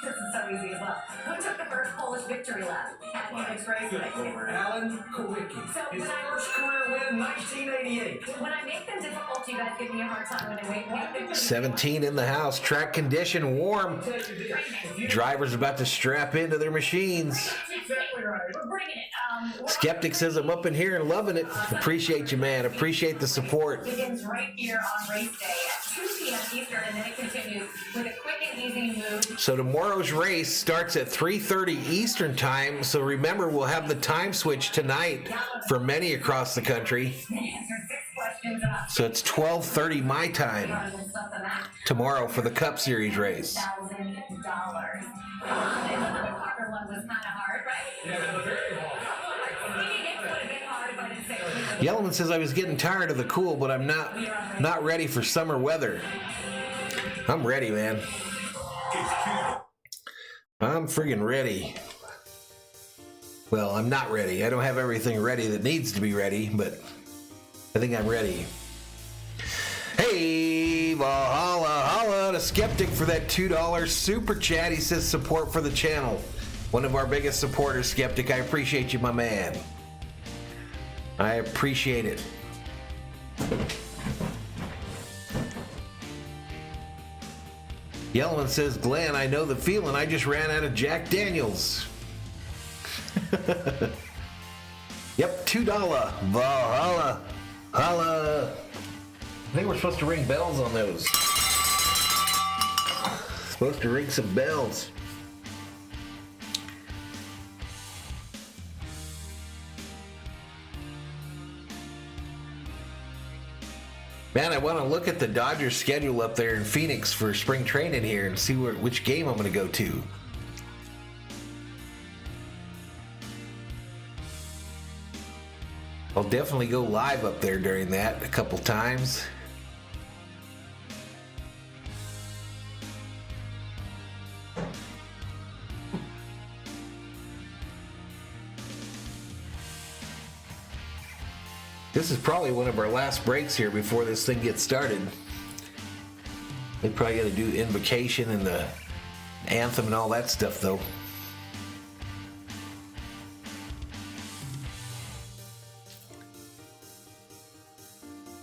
S9: This is so easy as well. Who took the first Polish victory lap at Phoenix Raceway?
S11: Alan Kowicki.
S9: So
S11: His
S9: when I-
S11: first career win, 1988.
S9: When I make them difficult, you guys give me a hard time when I make them
S2: 17 in the house, track condition warm. Drivers about to strap into their machines.
S9: Exactly right. We're bringing it.
S2: Skeptic says I'm up in here and loving it. Appreciate you, man. Appreciate the support.
S9: Begins right here on race day at 2 p.m. Eastern, and then it continues with a quick and easy move.
S2: So tomorrow's race starts at 3:30 Eastern time. So remember, we'll have the time switch tonight for many across the country.
S9: Answer 6 questions about
S2: So it's 12:30 my time tomorrow for the Cup Series race.
S9: $1,000. And the Carter one was kind of hard, right?
S11: Yeah, very hard.
S2: Yellowman says I was getting tired of the cool, but I'm not ready for summer weather. I'm ready, man. I'm friggin' ready. Well, I'm not ready. I don't have everything ready that needs to be ready, but I think I'm ready. Hey, Valhalla, holla to Skeptic for that $2 super chat. He says support for the channel. One of our biggest supporters, Skeptic. I appreciate you, my man. I appreciate it. Yellowman says, Glenn, I know the feeling. I just ran out of Jack Daniels. Yep, $2. Valhalla. Holla. I think we're supposed to ring bells on those. Supposed to ring some bells. Man, I want to look at the Dodgers schedule up there in Phoenix for spring training here and see which game I'm going to go to. I'll definitely go live up there during that a couple times. This is probably one of our last breaks here before this thing gets started. They probably got to do invocation and the anthem and all that stuff, though.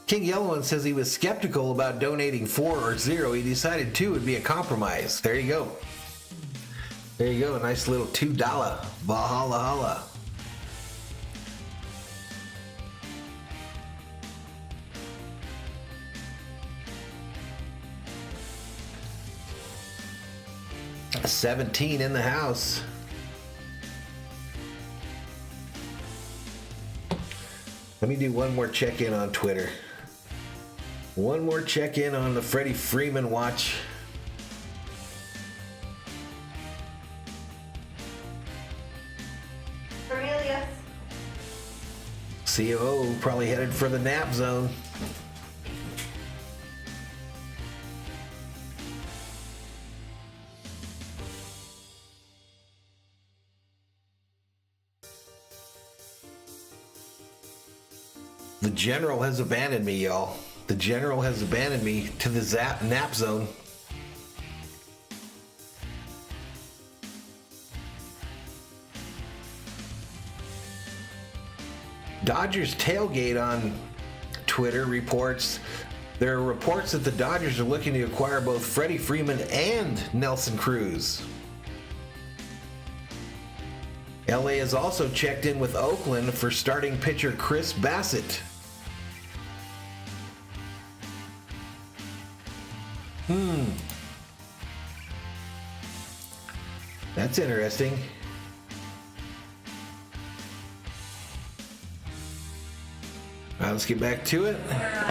S2: King Yellowman says he was skeptical about donating 4 or 0. He decided 2 would be a compromise. There you go. There you go. A nice little $2 Valhalla holla. A 17 in the house. Let me do one more check-in on Twitter. One more check-in on the Freddie Freeman watch.
S9: Cornelius.
S2: COO probably headed for the nap zone. The general has abandoned me, y'all. The general has abandoned me to the nap zone. Dodgers tailgate on Twitter reports there are reports that the Dodgers are looking to acquire both Freddie Freeman and Nelson Cruz. LA has also checked in with Oakland for starting pitcher Chris Bassett. That's interesting. All right, let's get back to it.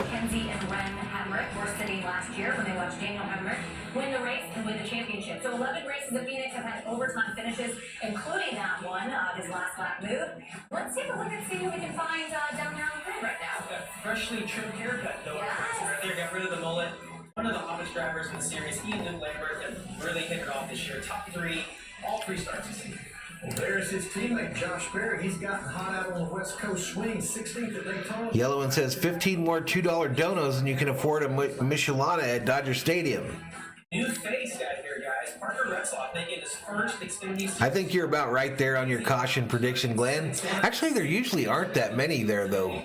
S9: Kenzie and Ren Hemrick were sitting last year when they watched Daniel Hemrick win the race and win the championship. So 11 races at Phoenix have had overtime finishes, including that one, his last lap move. Let's take a look and see what we can find down there on the grid right now.
S12: Got a freshly trimmed haircut, though.
S9: Yes.
S12: Right there, got rid of the mullet. One of the hottest drivers in the series, Ian Lambert, have really hit it off this year. Top three, all three starts this season.
S11: Well, there's his teammate, Josh Berry. He's gotten hot out on the West Coast swing, 16th at Daytona.
S2: Yellowman says 15 more $2 donos and you can afford a Michelada at Dodger Stadium.
S12: New face out here, guys. Parker Retzlaff making his first Xfinity Series.
S2: I think you're about right there on your caution prediction, Glenn. Actually, there usually aren't that many there, though.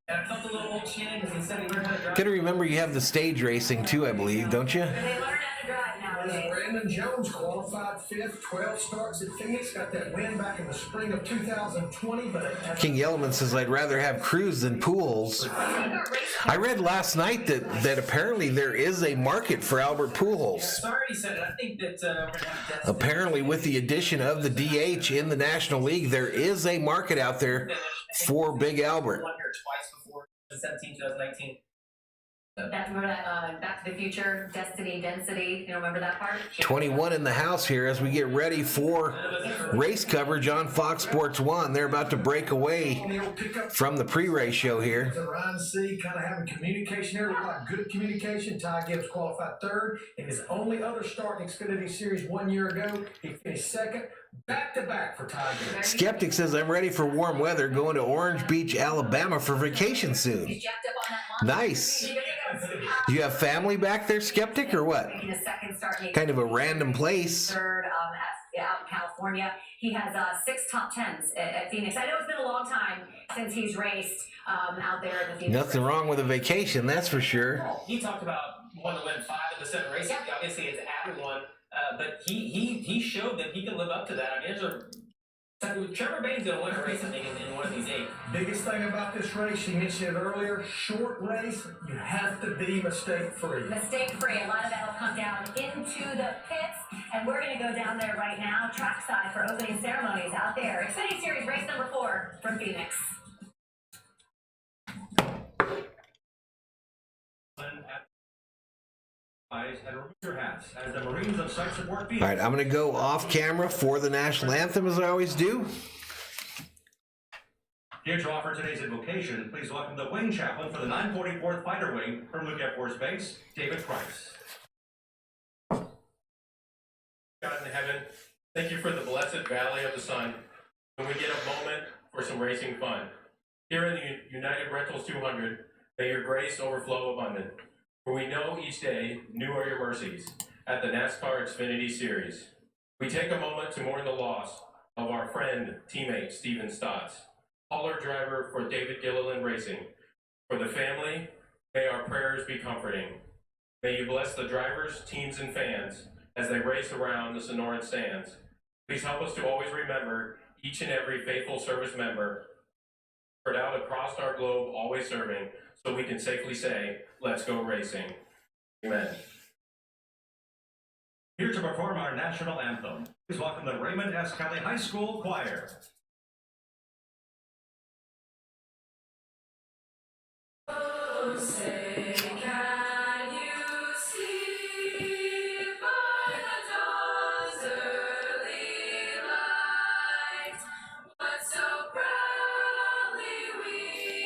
S12: And a couple little old shenanigans he said he learned how to drive.
S2: Gotta remember you have the stage racing too, I believe, don't you?
S9: They learn how to drive nowadays.
S11: Brandon Jones qualified 5th, 12 starts at Phoenix, got that win back in the spring of 2020. But
S2: King Yellowman says, I'd rather have Cruz than Pujols. I read last night that apparently there is a market for Albert Pujols.
S12: I already said it. I think that we're going to have Destin.
S2: Apparently, with the addition of the DH in the National League, there is a market out there for Big Albert.
S12: Won here twice before, 2017, 2019.
S9: Remember that Back to the Future, Destiny, Density, you remember that part?
S2: 21 in the house here as we get ready for race coverage on Fox Sports 1. They're about to break away from the pre-race show here.
S11: Ryan C. kind of having communication here, looked like good communication. Ty Gibbs qualified 3rd in his only other start in Xfinity Series 1 year ago. He finished 2nd, back-to-back for Ty Gibbs.
S2: Skeptic says, I'm ready for warm weather, going to Orange Beach, Alabama for vacation soon.
S9: He's jacked up on that launch.
S2: Nice. Do you have family back there, Skeptic, or what?
S9: Making his second start.
S2: Kind of a random place.
S9: 3rd out in California. He has 6 top 10s at Phoenix. I know it's been a long time since he's raced out there in the Phoenix.
S2: Nothing wrong with a vacation, that's for sure.
S12: He talked about wanting to win 5 of the 7 races.
S9: Yep.
S12: Obviously, it's added one, but he showed that he can live up to that. I mean, Trevor Bain's going to win a race, I think, in one of these 8.
S11: Biggest thing about this race, you mentioned it earlier, short race, you have to be mistake-free.
S9: Mistake-free. A lot of that will come down into the pits, and we're going to go down there right now, trackside for opening ceremonies out there. Xfinity Series race number 4 from Phoenix.
S3: And remove your hats as the Marines of Site Support Phoenix.
S2: All right, I'm going to go off camera for the national anthem, as I always do.
S3: Here to offer today's invocation, please welcome the wing chaplain for the 944th Fighter Wing from Luke Air Force Base, David Price.
S15: God in heaven, thank you for the blessed Valley of the Sun, when we get a moment for some racing fun. Here in the United Rentals 200, may your grace overflow abundant. For we know each day new are your mercies at the NASCAR Xfinity Series. We take a moment to mourn the loss of our friend, teammate, Steven Stotts, hauler driver for David Gilliland Racing. For the family, may our prayers be comforting. May you bless the drivers, teams, and fans as they race around the Sonoran stands. Please help us to always remember each and every faithful service member spread out across our globe, always serving, so we can safely say, let's go racing. Amen.
S3: Here to perform our national anthem, please welcome the Raymond S. Kelly High School Choir.
S10: Oh, say, can you see by the dawn's early light what so proudly we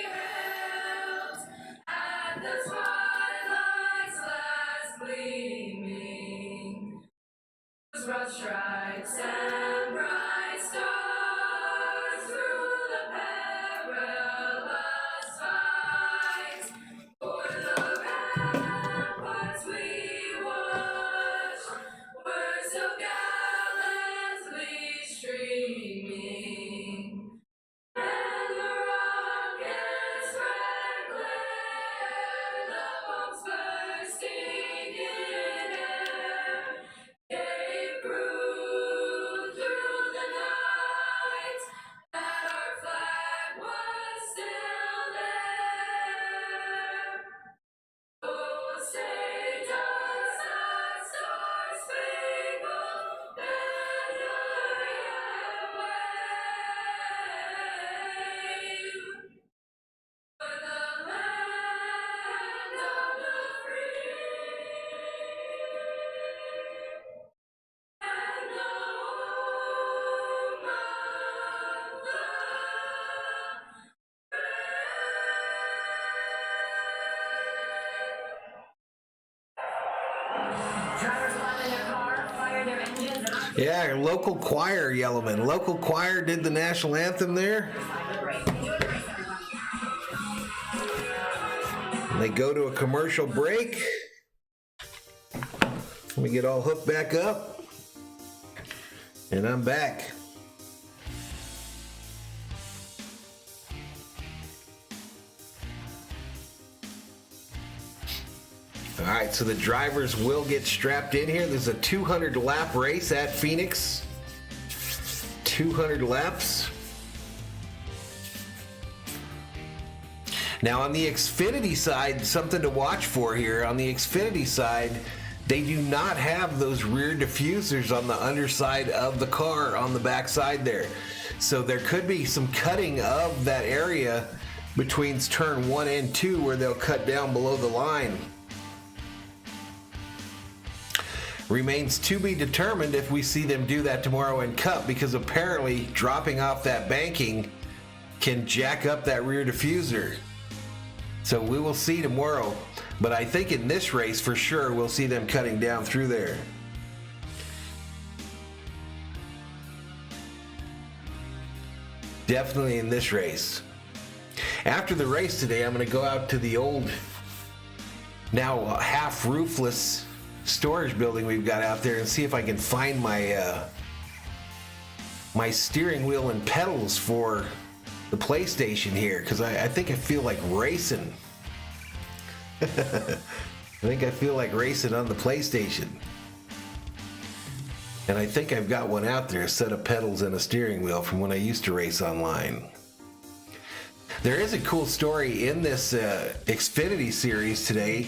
S10: hailed at the twilight's last gleaming? Those broad stripes and bright stars through the perilous fight. For the ramparts we watched were so gallantly streaming, and the rockets
S9: Drivers climb in their car, fire their engines, and
S2: Yeah, local choir, Yellowman. Local choir did the national anthem there. They go to a commercial break. Let me get all hooked back up. And I'm back. All right, so the drivers will get strapped in here. There's a 200 lap race at Phoenix. 200 laps. Now on the Xfinity side, something to watch for here. On the Xfinity side, they do not have those rear diffusers on the underside of the car on the back side there. So there could be some cutting of that area between turn 1 and 2 where they'll cut down below the line. Remains to be determined if we see them do that tomorrow in Cup, because apparently dropping off that banking can jack up that rear diffuser. So we will see tomorrow, but I think in this race for sure we'll see them cutting down through there. Definitely in this race. After the race today, I'm going to go out to the old, now half roofless storage building we've got out there and see if I can find my my steering wheel and pedals for the PlayStation here, because I think I feel like racing. I think I feel like racing on the PlayStation. And I think I've got one out there, a set of pedals and a steering wheel from when I used to race online. There is a cool story in this Xfinity series today.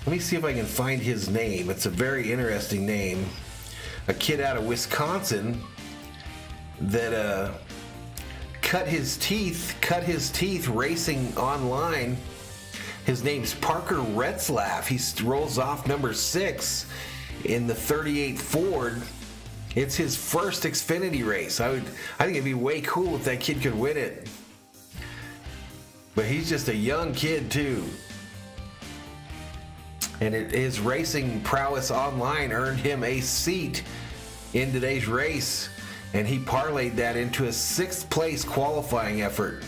S2: Let me see if I can find his name. It's a very interesting name. A kid out of Wisconsin that cut his teeth racing online. His name's Parker Retzlaff. He rolls off number 6 in the 38 Ford. It's his first Xfinity race. I think it'd be way cool if that kid could win it. But he's just a young kid too. And his racing prowess online earned him a seat in today's race, and he parlayed that into a 6th place qualifying effort.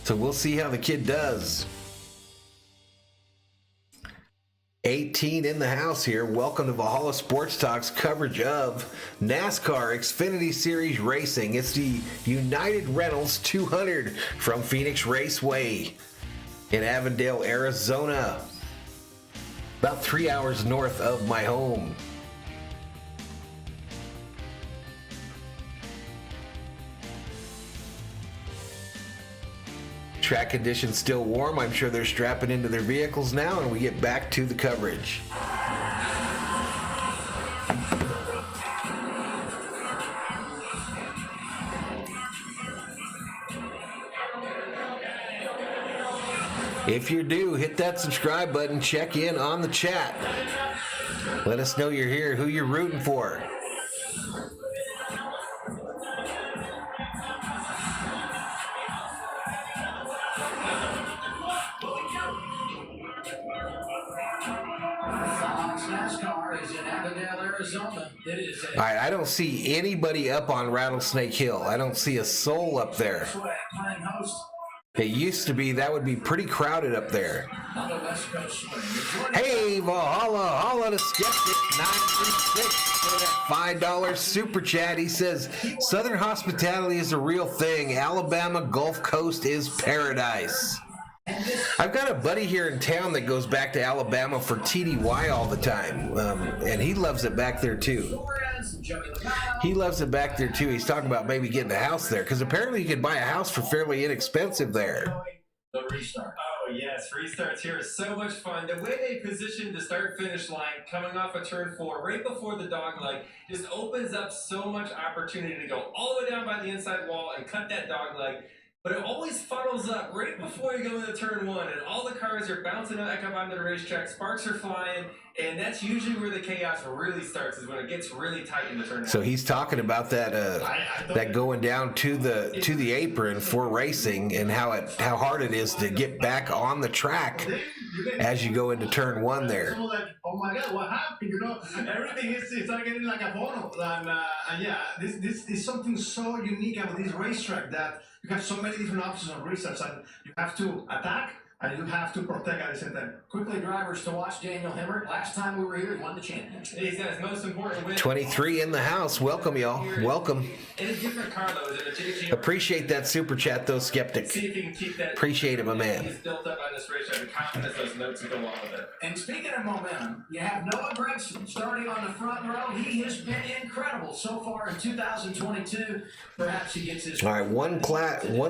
S2: So we'll see how the kid does. 18 in the house here. Welcome to Valhalla Sports Talk's coverage of NASCAR Xfinity Series Racing. It's the United Rentals 200 from Phoenix Raceway in Avondale, Arizona, about 3 hours north of my home. Track conditions still warm. I'm sure they're strapping into their vehicles now, and we get back to the coverage. If you're new, hit that subscribe button, check in on the chat. Let us know you're here, who you're rooting for.
S5: NASCAR is in Avondale, Arizona. It is
S2: All right, I don't see anybody up on Rattlesnake Hill. I don't see a soul up there.
S5: playing host.
S2: It used to be, that would be pretty crowded up there.
S5: On the West Coast swing.
S2: Hey, Valhalla, holla to Skeptic 936 for that $5 super chat. He says, Southern hospitality is a real thing. Alabama Gulf Coast is paradise. I've got a buddy here in town that goes back to Alabama for TDY all the time, and he loves it back there too. He loves it back there too. He's talking about maybe getting a house there, because apparently you can buy a house for fairly inexpensive there.
S5: The restart.
S12: Oh yes, restarts here is so much fun. The way they position the start-finish line coming off of turn 4, right before the dog leg, just opens up so much opportunity to go all the way down by the inside wall and cut that dog leg. But it always funnels up right before you go into turn 1, and all the cars are bouncing back up onto the racetrack, sparks are flying, and that's usually where the chaos really starts, is when it gets really tight in the turn 1.
S2: So he's talking about that that going down to the apron for racing, and how hard it is to get back on the track as you go into turn one there.
S14: Like, oh my God, what happened? You know, everything is not getting like a photo. And yeah, this is something so unique about this racetrack that you have so many different options of restarts, and you have to attack and you have to protect at the same time.
S16: Quickly, drivers to watch Daniel Hemmer. Last time we were here, he won the championship.
S12: He's got his most important win.
S2: 23 in the house. Welcome, y'all. Welcome.
S12: In a different car, though. Is it a JG?
S2: Appreciate that super chat, though, Skeptic.
S12: See if you can keep that.
S2: Appreciate it, my man.
S12: He's built up on this racetrack. The confidence, those notes to go along with it.
S16: And speaking of momentum, you have Noah Gragson starting on the front row. He has been incredible so far in 2022. Perhaps he gets his.
S2: All right, one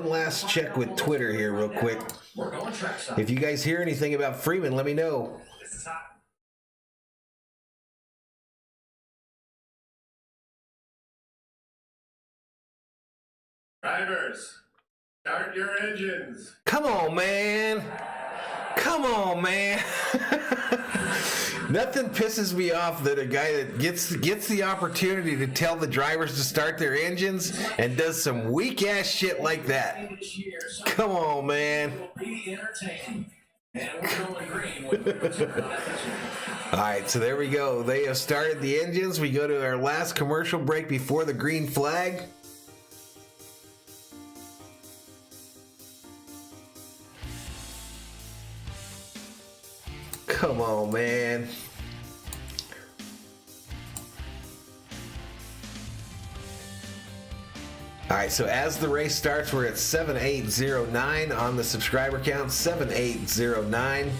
S2: last check with Twitter here, real quick.
S16: We're going trackside.
S2: If you guys hear anything about Freeman, let me know.
S16: This is hot.
S15: Drivers, start your engines.
S2: Come on, man. Come on, man. Nothing pisses me off than a guy that gets the opportunity to tell the drivers to start their engines and does some weak ass shit like that. Come on, man. All right, so there we go. They have started the engines. We go to our last commercial break before the green flag. Come on, man. All right, so as the race starts, we're at 7809 on the subscriber count, 7809.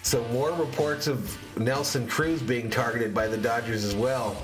S2: So more reports of Nelson Cruz being targeted by the Dodgers as well.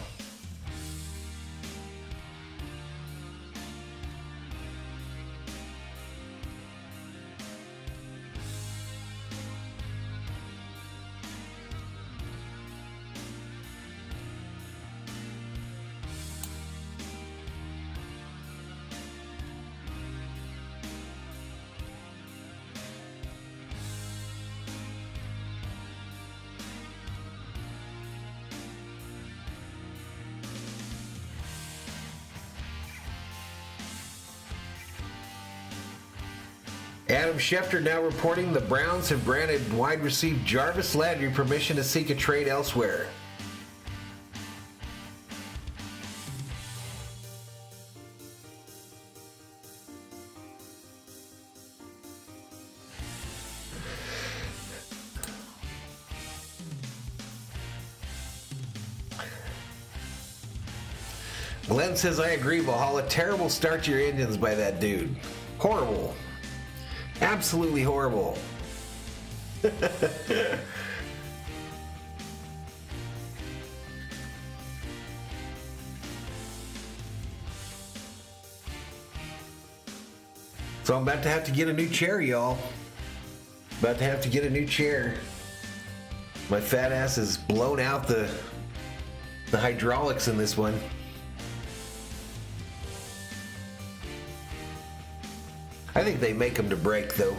S2: Adam Schefter now reporting the Browns have granted wide receiver Jarvis Landry permission to seek a trade elsewhere. Glenn says, I agree, Valhalla. Terrible start to your engines by that dude. Horrible. Absolutely horrible. So I'm about to have to get a new chair, y'all. About to have to get a new chair. My fat ass has blown out the hydraulics in this one. I think they make them to break, though.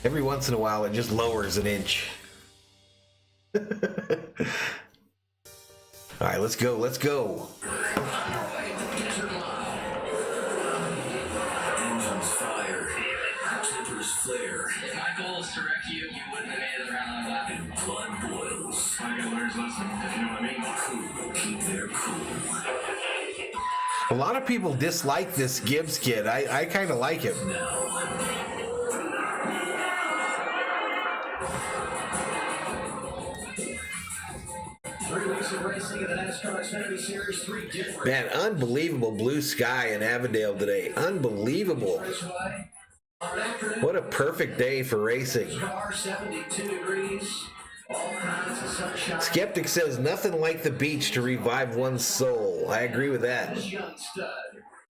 S2: Every once in a while, it just lowers an inch. All right, let's go. Let's go.
S3: Engines fire. Tippers flare.
S6: If my goal is to wreck you, you wouldn't have made it around the left.
S3: And blood boils.
S15: I got learner's lesson, if you know what I mean.
S3: Cool. Keep their cool.
S2: A lot of people dislike this Gibbs kid. I kind of like him.
S16: Of racing in the NASCAR Xfinity Series, 3 different.
S2: Man, unbelievable blue sky in Avondale today. Unbelievable. What a perfect day for racing.
S16: 72 degrees. All kinds of sunshine.
S2: Skeptic says nothing like the beach to revive one's soul. I agree with that.
S16: This young stud,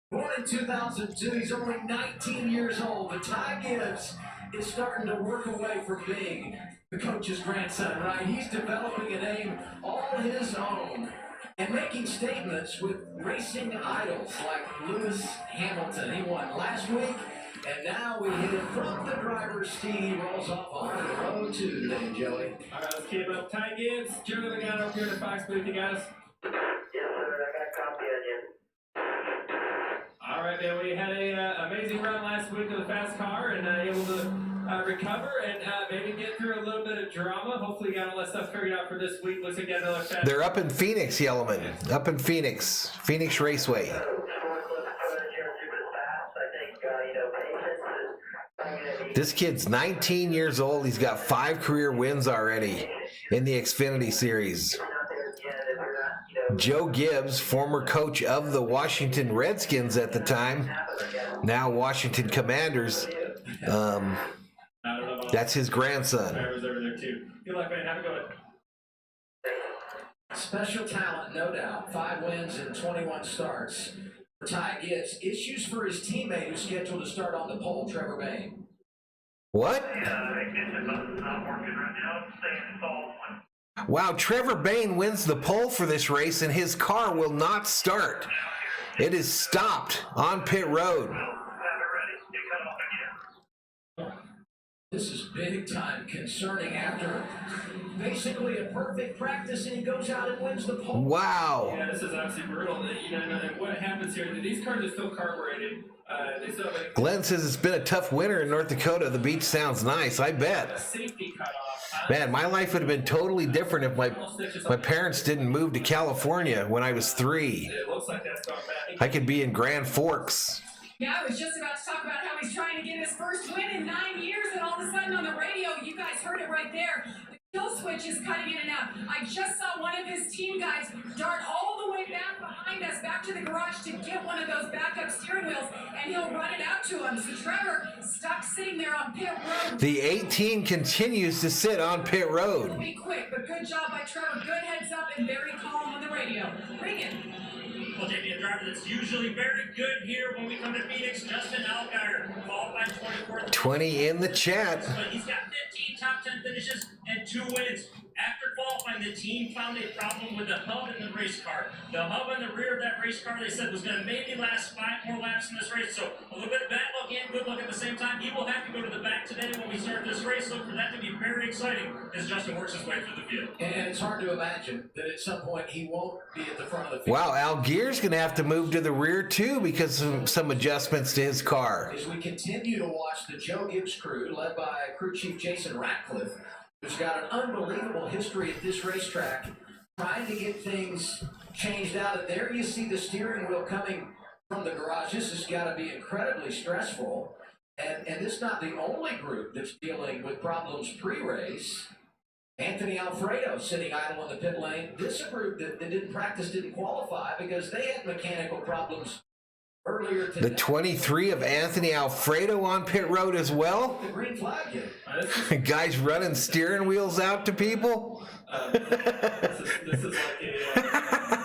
S16: born in 2002, he's only 19 years old. But Ty Gibbs is starting to work away from being the coach's grandson, right? He's developing a name all his own. and making statements with racing idols like Lewis Hamilton. He won last week, and now we hit it from the driver's seat. He rolls off on row 2 today, Joey.
S12: All right, let's keep it up. Ty Gibbs, Joe, the guy over here in the Fox booth, you got us?
S17: Yes, sir. I got copy on you.
S12: All right, man. We had a amazing run last week with the fast car and able to recover and maybe get through a little bit of drama. Hopefully, got all that stuff figured out for this week. Looks like we got another fast.
S2: They're up in Phoenix, Yellowman. Up in Phoenix Raceway. This kid's 19 years old. He's got 5 career wins already in the Xfinity Series. Joe Gibbs, former coach of the Washington Redskins at the time, now Washington Commanders. That's his grandson.
S12: Good luck, man. Have a good one.
S16: Special talent, no doubt. 5 wins and 21 starts for Ty Gibbs. Issues for his teammate who's scheduled to start on the pole, Trevor Bain.
S2: What? Wow, Trevor Bain wins the pole for this race, and his car will not start. It is stopped on pit road.
S16: This is big time concerning after basically a perfect practice, and he goes out and wins the pole.
S2: Wow.
S12: Yeah, this is absolutely brutal. And what happens here, these cars are still carbureted. They still have
S2: Glenn says it's been a tough winter in North Dakota. The beach sounds nice. I bet.
S12: a safety cutoff.
S2: Man, my life would have been totally different if my parents didn't move to California when I was 3.
S12: It looks like that's gone bad.
S2: I could be in Grand Forks.
S10: Yeah, I was just about to talk about how he's trying to get his first win in 9 years, and all of a sudden on the radio, you guys heard it right there. The kill switch is cutting in and out. I just saw one of his team guys dart all the way back behind us, back to the garage to get one of those backup steering wheels, and he'll run it out to him. So Trevor stuck sitting there on pit road.
S2: The 18 continues to sit on pit road.
S10: It'll be quick, but good job by Trevor. Good heads up and very calm on the radio. Bring it.
S5: Well, JP, a driver that's usually very good here when we come to Phoenix, Justin Allgaier, qualified 24th.
S2: 20 in the chat.
S5: But he's got 15 top 10 finishes and 2 wins. After qualifying, the team found a problem with the hub in the race car. The hub in the rear of that race car, they said, was going to maybe last 5 more laps in this race. So a little bit of bad luck and good luck at the same time. He will have to go to the back today when we start this race. Look for that to be very exciting as Justin works his way through the field.
S16: And it's hard to imagine that at some point he won't be at the front of the field.
S2: Wow, Algier's going to have to move to the rear too because of some adjustments to his car.
S16: As we continue to watch the Joe Gibbs crew, led by crew chief Jason Ratcliffe, who's got an unbelievable history at this racetrack, trying to get things changed out. And there you see the steering wheel coming from the garage. This has got to be incredibly stressful. And this is not the only group that's dealing with problems pre-race. Anthony Alfredo sitting idle in the pit lane. This is a group that didn't practice, didn't qualify because they had mechanical problems earlier today.
S2: The 23 of Anthony Alfredo on pit road as well.
S16: The green flag here.
S2: Guys running steering wheels out to people.
S12: This is like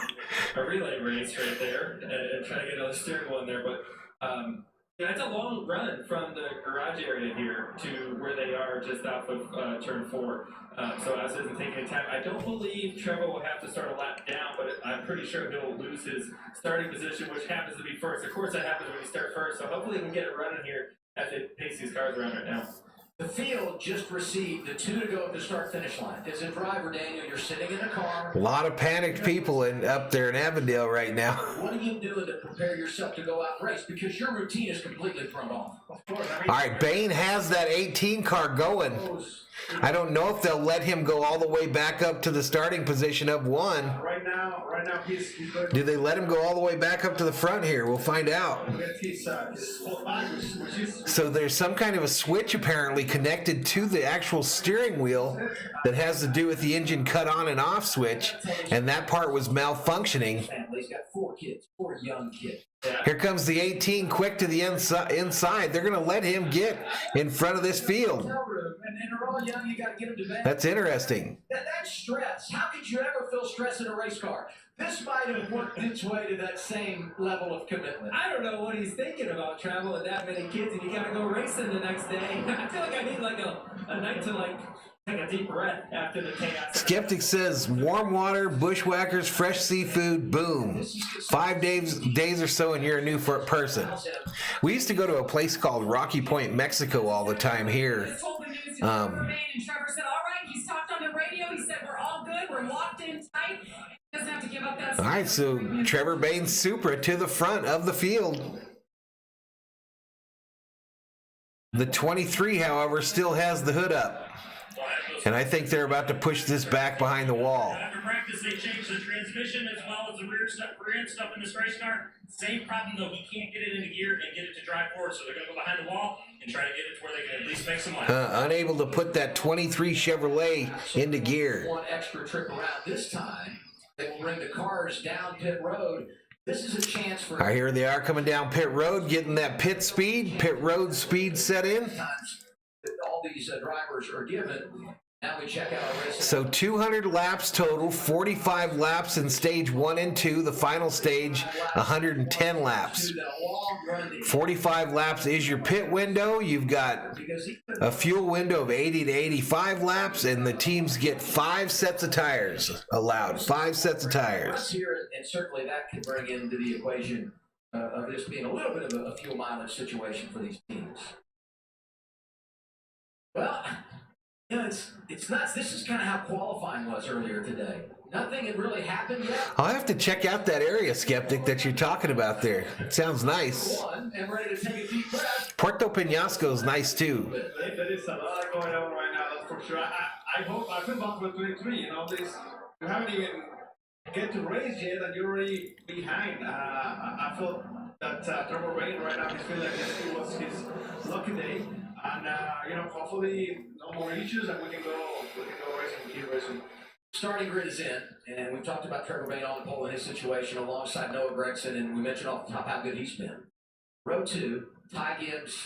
S12: a relay race right there, and trying to get another steering wheel in there. But it's a long run from the garage area here to where they are just off of turn 4. So as isn't taking any time. I don't believe Trevor will have to start a lap down, but I'm pretty sure he'll lose his starting position, which happens to be first. Of course, that happens when you start first. So hopefully, we can get it running here as they pace these cars around right now.
S16: The field just received the 2 to go at the start-finish line. As a driver, Daniel, you're sitting in a car.
S2: A lot of panicked people up there in Avondale right now.
S16: What are you doing to prepare yourself to go out and race? Because your routine is completely thrown off.
S2: All right, Bain has that 18 car going. I don't know if they'll let him go all the way back up to the starting position of 1.
S14: Right now, he's good.
S2: Do they let him go all the way back up to the front here? We'll find out. So there's some kind of a switch apparently connected to the actual steering wheel that has to do with the engine cut on and off switch, and that part was malfunctioning.
S16: He's got 4 kids, 4 young kids.
S2: Here comes the 18 quick to the inside. They're going to let him get in front of this field.
S16: And they're all young, you got to get them to bed.
S2: That's interesting.
S16: That's stress. How could you ever feel stress in a race car? This might have worked its way to that same level of commitment.
S12: I don't know what he's thinking about traveling with that many kids, and you got to go racing the next day. I feel like I need like a night to
S6: Take a deep breath after the chaos.
S2: Skeptic says warm water, bushwhackers, fresh seafood, boom. 5 days or so and you're a new person. We used to go to a place called Rocky Point, Mexico all the time here.
S10: And Trevor said, all right, he's talked on the radio. He said, we're all good. We're locked in tight. He doesn't have to give up that.
S2: All right, so Trevor Bain's Supra to the front of the field. The 23, however, still has the hood up. And I think they're about to push this back behind the wall.
S5: After practice, they changed the transmission as well as the rear end stuff in this race car. Same problem, though. He can't get it into gear and get it to drive forward, so they're going to go behind the wall and try to get it to where they can at least make some money.
S2: Unable to put that 23 Chevrolet into gear.
S16: One extra trip around this time. They will bring the cars down pit road. This is a chance for...
S2: All right, here they are coming down pit road, getting that pit road speed set in.
S16: All these drivers are given. Now we check out our race.
S2: So 200 laps total, 45 laps in stage 1 and 2. The final stage, 110 laps. 45 laps is your pit window. You've got a fuel window of 80 to 85 laps, and the teams get 5 sets of tires allowed. 5 sets of tires.
S16: Here, and certainly that can bring into the equation of this being a little bit of a fuel mileage situation for these teams. Well, you know, it's nuts. This is kind of how qualifying was earlier today. Nothing had really happened yet.
S2: I'll have to check out that area, Skeptic, that you're talking about there. It sounds nice.
S16: And ready to take a deep breath.
S2: Puerto Penasco is nice too.
S14: There is a lot going on right now, that's for sure. I feel bad for 23, you know, you haven't even get to race yet and you're already behind. I feel that Trevor Bain right now, he's feeling like it was his lucky day. And, you know, hopefully no more issues and we can go racing, keep racing.
S16: Starting grid is in, and we've talked about Trevor Bain on the pole in his situation alongside Noah Gregson, and we mentioned off the top how good he's been. Row 2, Ty Gibbs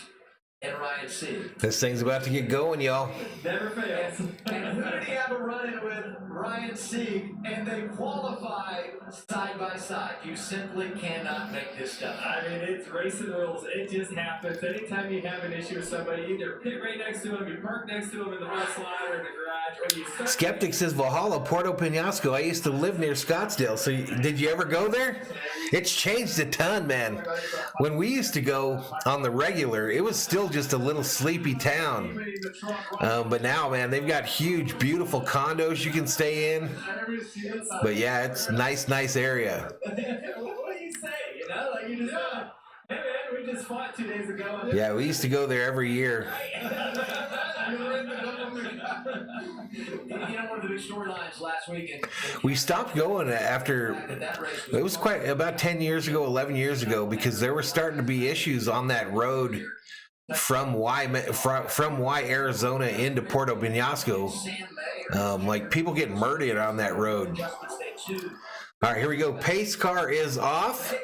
S16: and Ryan Sieg.
S2: This thing's about to get going, y'all.
S16: Never fails. And who did he have a run-in with? Ryan Sieg, and they qualify side by side. You simply cannot make this stuff up.
S6: I mean, it's racing rules. It just happens. Anytime you have an issue with somebody, either pit right next to him, you park next to him in the bus line or in the garage, or you start...
S2: Skeptic says Valhalla, Puerto Penasco. I used to live near Scottsdale, so did you ever go there? It's changed a ton, man. When we used to go on the regular, it was still just a little sleepy town. But now, man, they've got huge, beautiful condos you can stay in. But yeah, it's a nice area.
S6: What do you say? You know, like you just hey man, we just fought 2 days ago.
S2: Yeah, we used to go there every year.
S16: You know, one of the big storylines last weekend.
S2: We stopped going after, it was quite about 10 years ago, 11 years ago, because there were starting to be issues on that road from Y, Arizona into Puerto Penasco. Like people getting murdered on that road. All right, here we go. Pace car is off.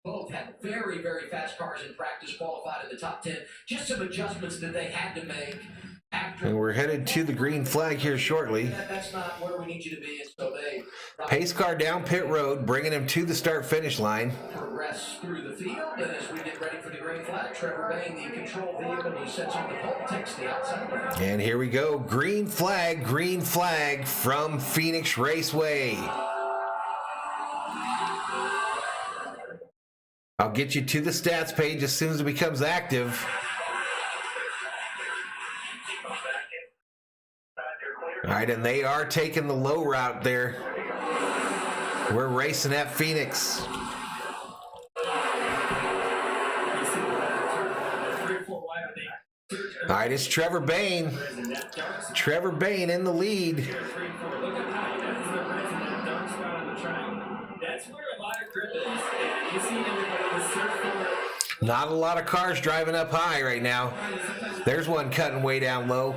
S16: Both had very, very fast cars in practice, qualified in the top 10. Just some adjustments that they had to make.
S2: And we're headed to the green flag here shortly.
S16: That's not where we need you to be, and so they
S2: pace car down pit road, bringing him to the start-finish line.
S16: Progress through the field, and as we get ready for the green flag, Trevor Bain, the control vehicle who sets on the pole, takes the outside round.
S2: And here we go, green flag from Phoenix Raceway. I'll get you to the stats page as soon as it becomes active. All right, and they are taking the low route there. We're racing at Phoenix. All right, it's Trevor Bain. Trevor Bain in the lead.
S6: That's where a lot of grip is. And you see everybody search for...
S2: Not a lot of cars driving up high right now. There's one cutting way down low.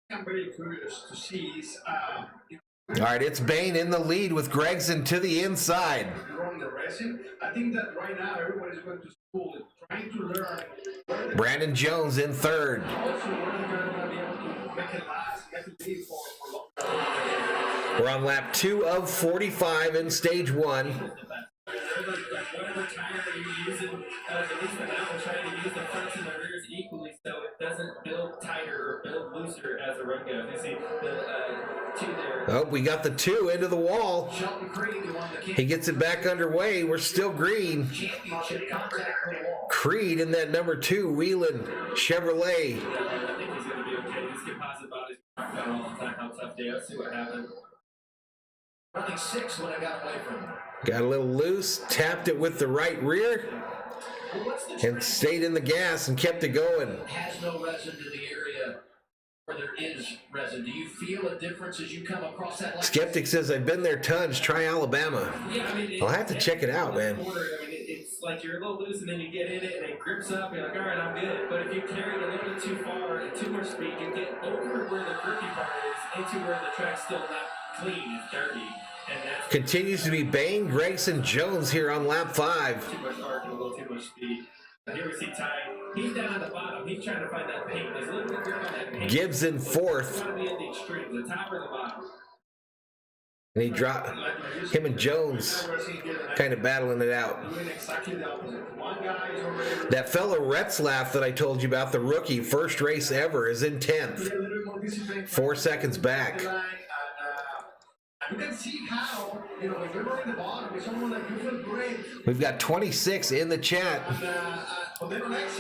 S14: I'm very curious to see is,
S2: all right, it's Bain in the lead with Gregson to the inside.
S14: During the racing, I think that right now everybody's going to school trying to learn.
S2: Brandon Jones in third.
S14: Also, we're going to be able to make it last, make it lead for long.
S2: We're on lap 2 of 45 in stage 1.
S15: whatever tire that you're using, at least the mount, we're trying to use the fronts and the rears equally so it doesn't build tighter or build looser as the run goes. You see the 2 there.
S2: Oh, we got the 2 into the wall. He gets it back underway. We're still green. Creed in that number 2 Wheeling Chevrolet.
S15: I think he's going to be okay. These composite bodies talk about all the time how tough they are. Let's see what happens.
S16: Running 6 when I got away from him.
S2: Got a little loose, tapped it with the right rear, and stayed in the gas and kept it going.
S16: Has no resin to the area where there is resin. Do you feel a difference as you come across that line?
S2: Skeptic says, I've been there tons. Try Alabama.
S15: Yeah, I mean,
S2: I'll have to check it out, man.
S15: I mean, it's like you're a little loose and then you get in it and it grips up. You're like, all right, I'm good. But if you carry it a little bit too far and too much speed, you get over where the grippy part is into where the track's still not clean. It's dirty. And that's
S2: Continues to be Bain, Gregson, Jones here on lap 5.
S15: too much arc and a little too much speed. Here we see Ty. He's down at the bottom. He's trying to find that paint. There's a little bit of grip on that paint.
S2: Gibbs in 4th.
S15: It's got to be at the extreme, the top or the bottom.
S2: And he dropped him and Jones kind of battling it out. That fellow Retzlaff that I told you about, the rookie, first race ever, is in 10th. 4 seconds back.
S8: You can see how, when you're running the bottom with someone like you feel great.
S2: We've got 26 in the chat.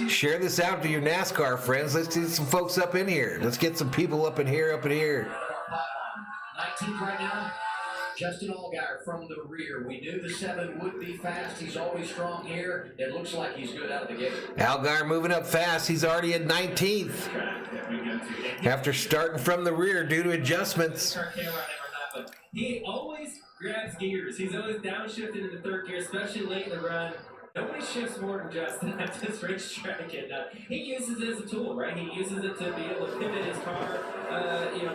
S2: Share this out to your NASCAR friends. Let's get some folks up in here. Let's get some people up in here,
S16: 19th right now. Justin Allgaier from the rear. We knew the 7 would be fast. He's always strong here. It looks like he's good out of the gate.
S2: Allgaier moving up fast. He's already at 19th. After starting from the rear due to adjustments.
S15: He always grabs gears. He's always downshifted in the 3rd gear, especially late in the run. Nobody shifts more than Justin at this racetrack, and he uses it as a tool, right? He uses it to be able to pivot his car,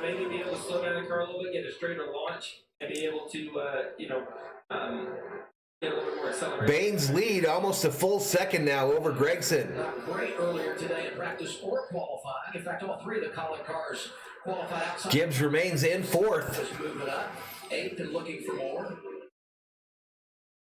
S15: maybe be able to slow down the car a little bit, get a straighter launch, and be able to, get a little bit more acceleration.
S2: Bain's lead almost a full second now over Gregson.
S16: Great earlier today in practice or qualifying. In fact, all 3 of the Colin cars qualified outside.
S2: Gibbs remains in 4th.
S16: Just moving up. 8th and looking for more.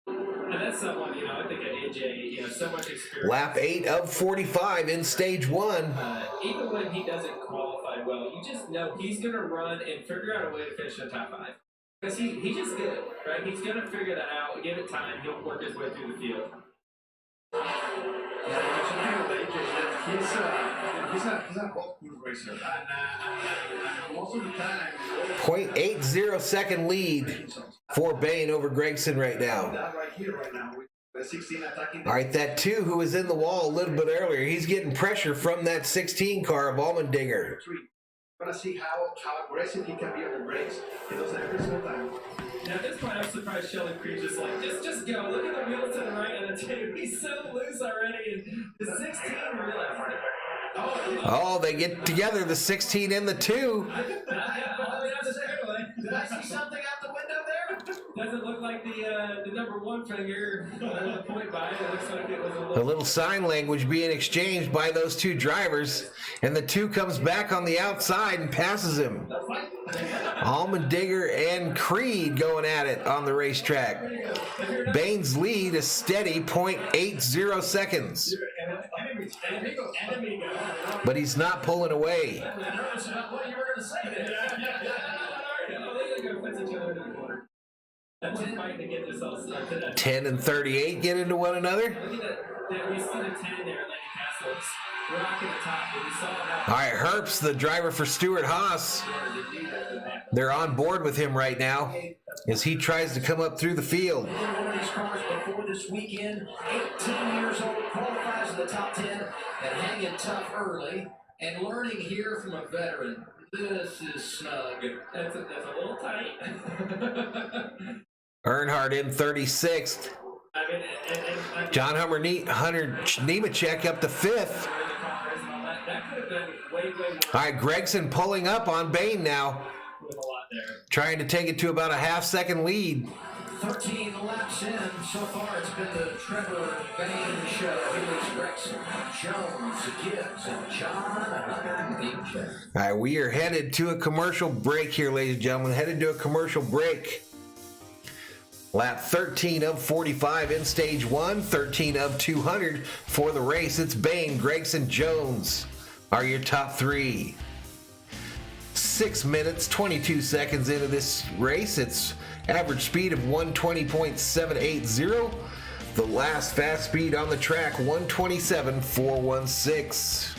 S15: And that's someone, I think at AJ, so much experience.
S2: Lap 8 of 45 in stage 1.
S15: Even when he doesn't qualify well, you just know he's going to run and figure out a way to finish in the top 5. Because he's just good, right? He's going to figure that out, give it time, he'll work his way through the field.
S14: He's a good racer, and most of the time.
S2: 0.80 second lead for Bain over Gregson right now.
S14: That right here, right now, with the 16 attacking.
S2: All right, that 2 who was in the wall a little bit earlier, he's getting pressure from that 16 car of Allmendinger.
S14: We're going to see how aggressive he can be on the brakes. He does every single time.
S15: Now at this point, I'm surprised Shelly Creed just just go. Look at the wheels to the right and the 2. He's so loose already. And the 16 realized it.
S2: Oh, they get together, the 16 and the 2.
S16: Did I see something out the window there?
S15: Doesn't look like the number 1 finger the point by it. It looks like it was
S2: A little sign language being exchanged by those 2 drivers, and the 2 comes back on the outside and passes him. Allmendinger and Creed going at it on the racetrack. Bain's lead is steady, 0.80 seconds. But he's not pulling away. 10 and 38 get into one another. All right, Herbst, the driver for Stuart Haas. They're on board with him right now as he tries to come up through the field.
S16: One of these cars before this weekend, 18 years old, qualifies in the top 10 and hanging tough early and learning here from a veteran. This is snug.
S15: That's a little tight.
S2: Earnhardt in 36th. John Hunter Nemechek up to 5th. All right, Gregson pulling up on Bain now. Trying to take it to about a half-second lead.
S16: 13 laps in. So far, it's been the Trevor Bain show. Felix Gregson, Jones, Gibbs, and John.
S2: All right, we are headed to a commercial break here, ladies and gentlemen. Headed to a commercial break. Lap 13 of 45 in stage 1, 13 of 200 for the race. It's Bain, Gregson, Jones are your top 3. 6 minutes, 22 seconds into this race. It's average speed of 120.780. The last fast speed on the track, 127.416.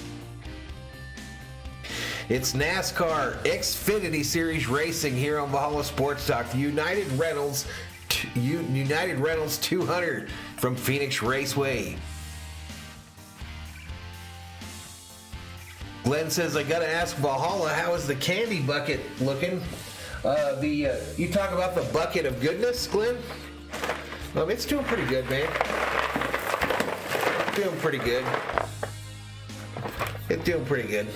S2: It's NASCAR Xfinity Series Racing here on Valhalla Sports Talk. The United Rentals 200 from Phoenix Raceway. Glenn says, I gotta ask Valhalla, how is the candy bucket looking? You talk about the bucket of goodness, Glenn? It's doing pretty good, man. It's doing pretty good. It's doing pretty good.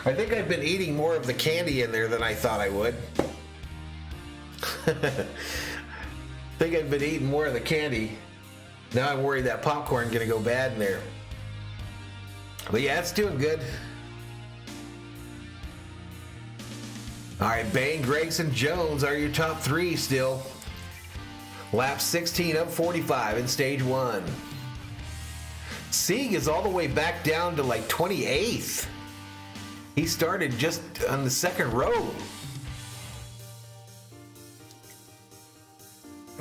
S2: I think I've been eating more of the candy in there than I thought I would. I think I've been eating more of the candy. Now I'm worried that popcorn's gonna go bad in there. But yeah, it's doing good. All right, Bain, Gregson, Jones are your top 3 still. Lap 16 of 45 in stage 1. Sieg is all the way back down to like 28th. He started just on the second row.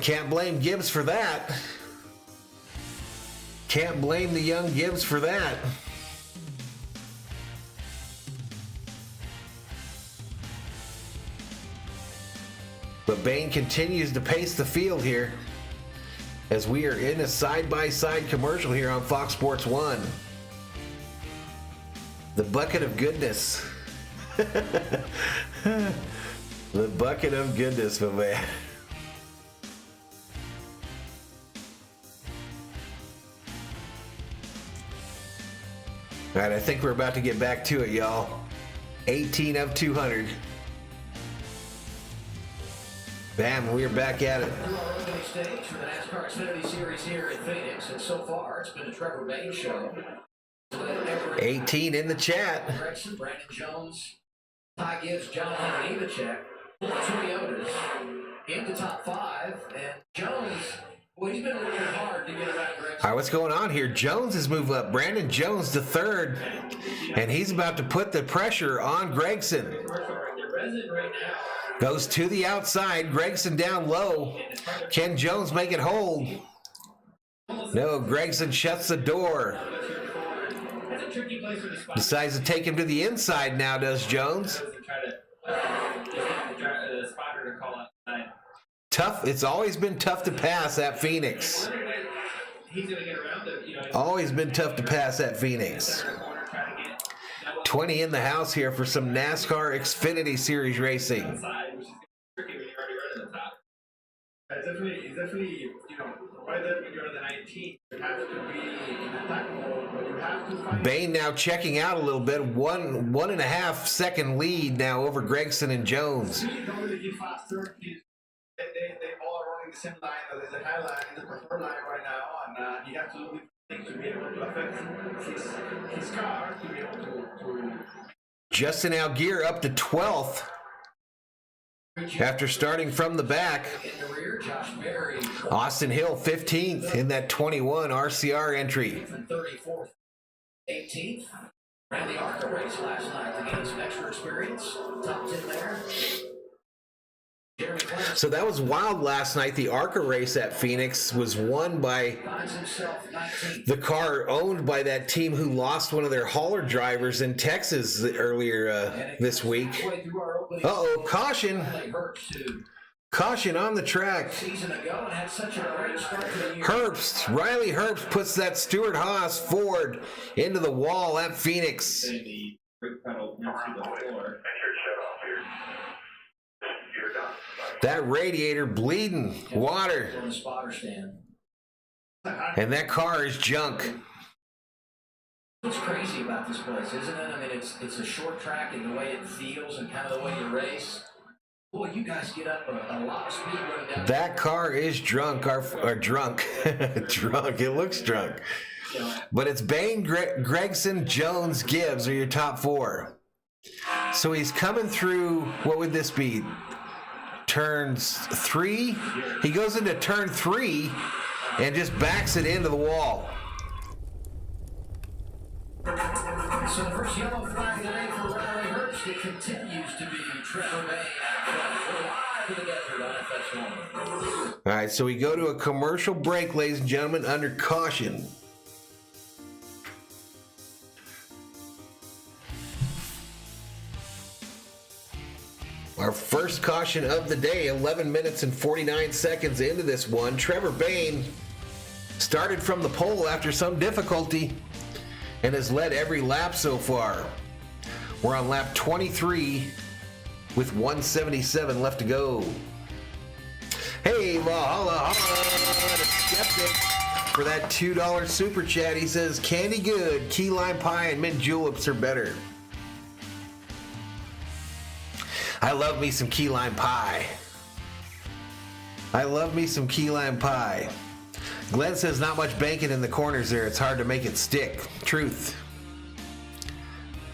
S2: Can't blame Gibbs for that. Can't blame the young Gibbs for that. But Bain continues to pace the field here as we are in a side-by-side commercial here on Fox Sports 1. The bucket of goodness. The bucket of goodness, my man. All right, I think we're about to get back to it, y'all. 18 of 200. Bam, we're back at it.
S16: Opening stage for the NASCAR Xfinity Series here in Phoenix, and so far it's been a Trevor Bain show.
S2: 18 in the chat.
S16: Gregson, Brandon Jones, Ty Gibbs, John Hunter, Nemechek, 4 Toyotas in the top 5, and Jones, well, he's been working hard to get around Gregson.
S2: All right, what's going on here? Jones has moved up. Brandon Jones to 3rd, and he's about to put the pressure on Gregson. Goes to the outside. Gregson down low. Can Jones make it hold? No, Gregson shuts the door. Decides to take him to the inside now, does Jones. Tough. It's always been tough to pass at Phoenix. Always been tough to pass at Phoenix. 20 in the house here for some NASCAR Xfinity Series racing.
S14: It's definitely, right there when you're at the 19, you have to be in attack mode, but you have to find...
S2: Bain now checking out a little bit. 1.5 second lead now over Gregson and Jones.
S14: Don't really get faster. They all are running the same line. There's a high line, the preferred line right now, and you have to do things to be able to affect his car, to be able to...
S2: Justin Allgaier up to 12th. After starting from the back. Austin Hill 15th in that 21 RCR entry.
S16: 34th, 18th. Ran the ARCA race last night to gain some extra experience. Top 10 there.
S2: So that was wild last night. The ARCA race at Phoenix was won by the car owned by that team who lost one of their hauler drivers in Texas earlier this week. Uh-oh, caution. Caution on the track. Herbst, Riley Herbst puts that Stuart Haas Ford into the wall at Phoenix. That radiator bleeding water. And that car is junk.
S16: What's crazy about this place, isn't it? I mean, it's a short track in the way it feels and kind of the way you race. Boy, you guys get up a lot of speed running down.
S2: That car is drunk, or drunk. Drunk. It looks drunk. But it's Bain, Gregson, Jones, Gibbs are your top 4. So he's coming through, what would this be? turns 3. He goes into turn 3 and just backs it into the wall.
S16: So the first yellow flag of the day for Riley Hurst. It continues to be Trevor May. We're live in the desert on FS1.
S2: All right, so we go to a commercial break, ladies and gentlemen, under caution. Our first caution of the day, 11 minutes and 49 seconds into this one. Trevor Bayne started from the pole after some difficulty and has led every lap so far. We're on lap 23 with 177 left to go. Hey, Valhalla Skeptic for that $2 super chat. He says, candy good, key lime pie and mint juleps are better. I love me some key lime pie. I love me some key lime pie. Glenn says not much bacon in the corners there. It's hard to make it stick. Truth.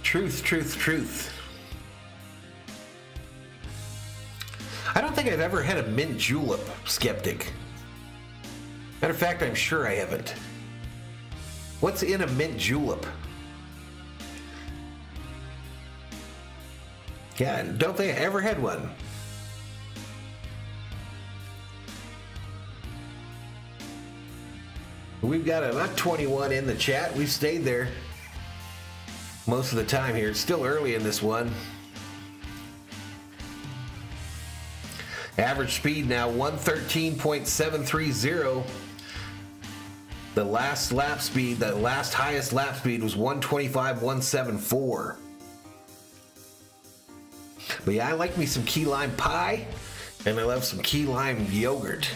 S2: Truth, truth, truth. I don't think I've ever had a mint julep, Skeptic. Matter of fact, I'm sure I haven't. What's in a mint julep? Yeah, don't think I ever had one. We've got about 21 in the chat. We've stayed there most of the time here. It's still early in this one. Average speed now 113.730. The last lap speed, the last highest lap speed was 125.174. But yeah, I like me some key lime pie, and I love some key lime yogurt.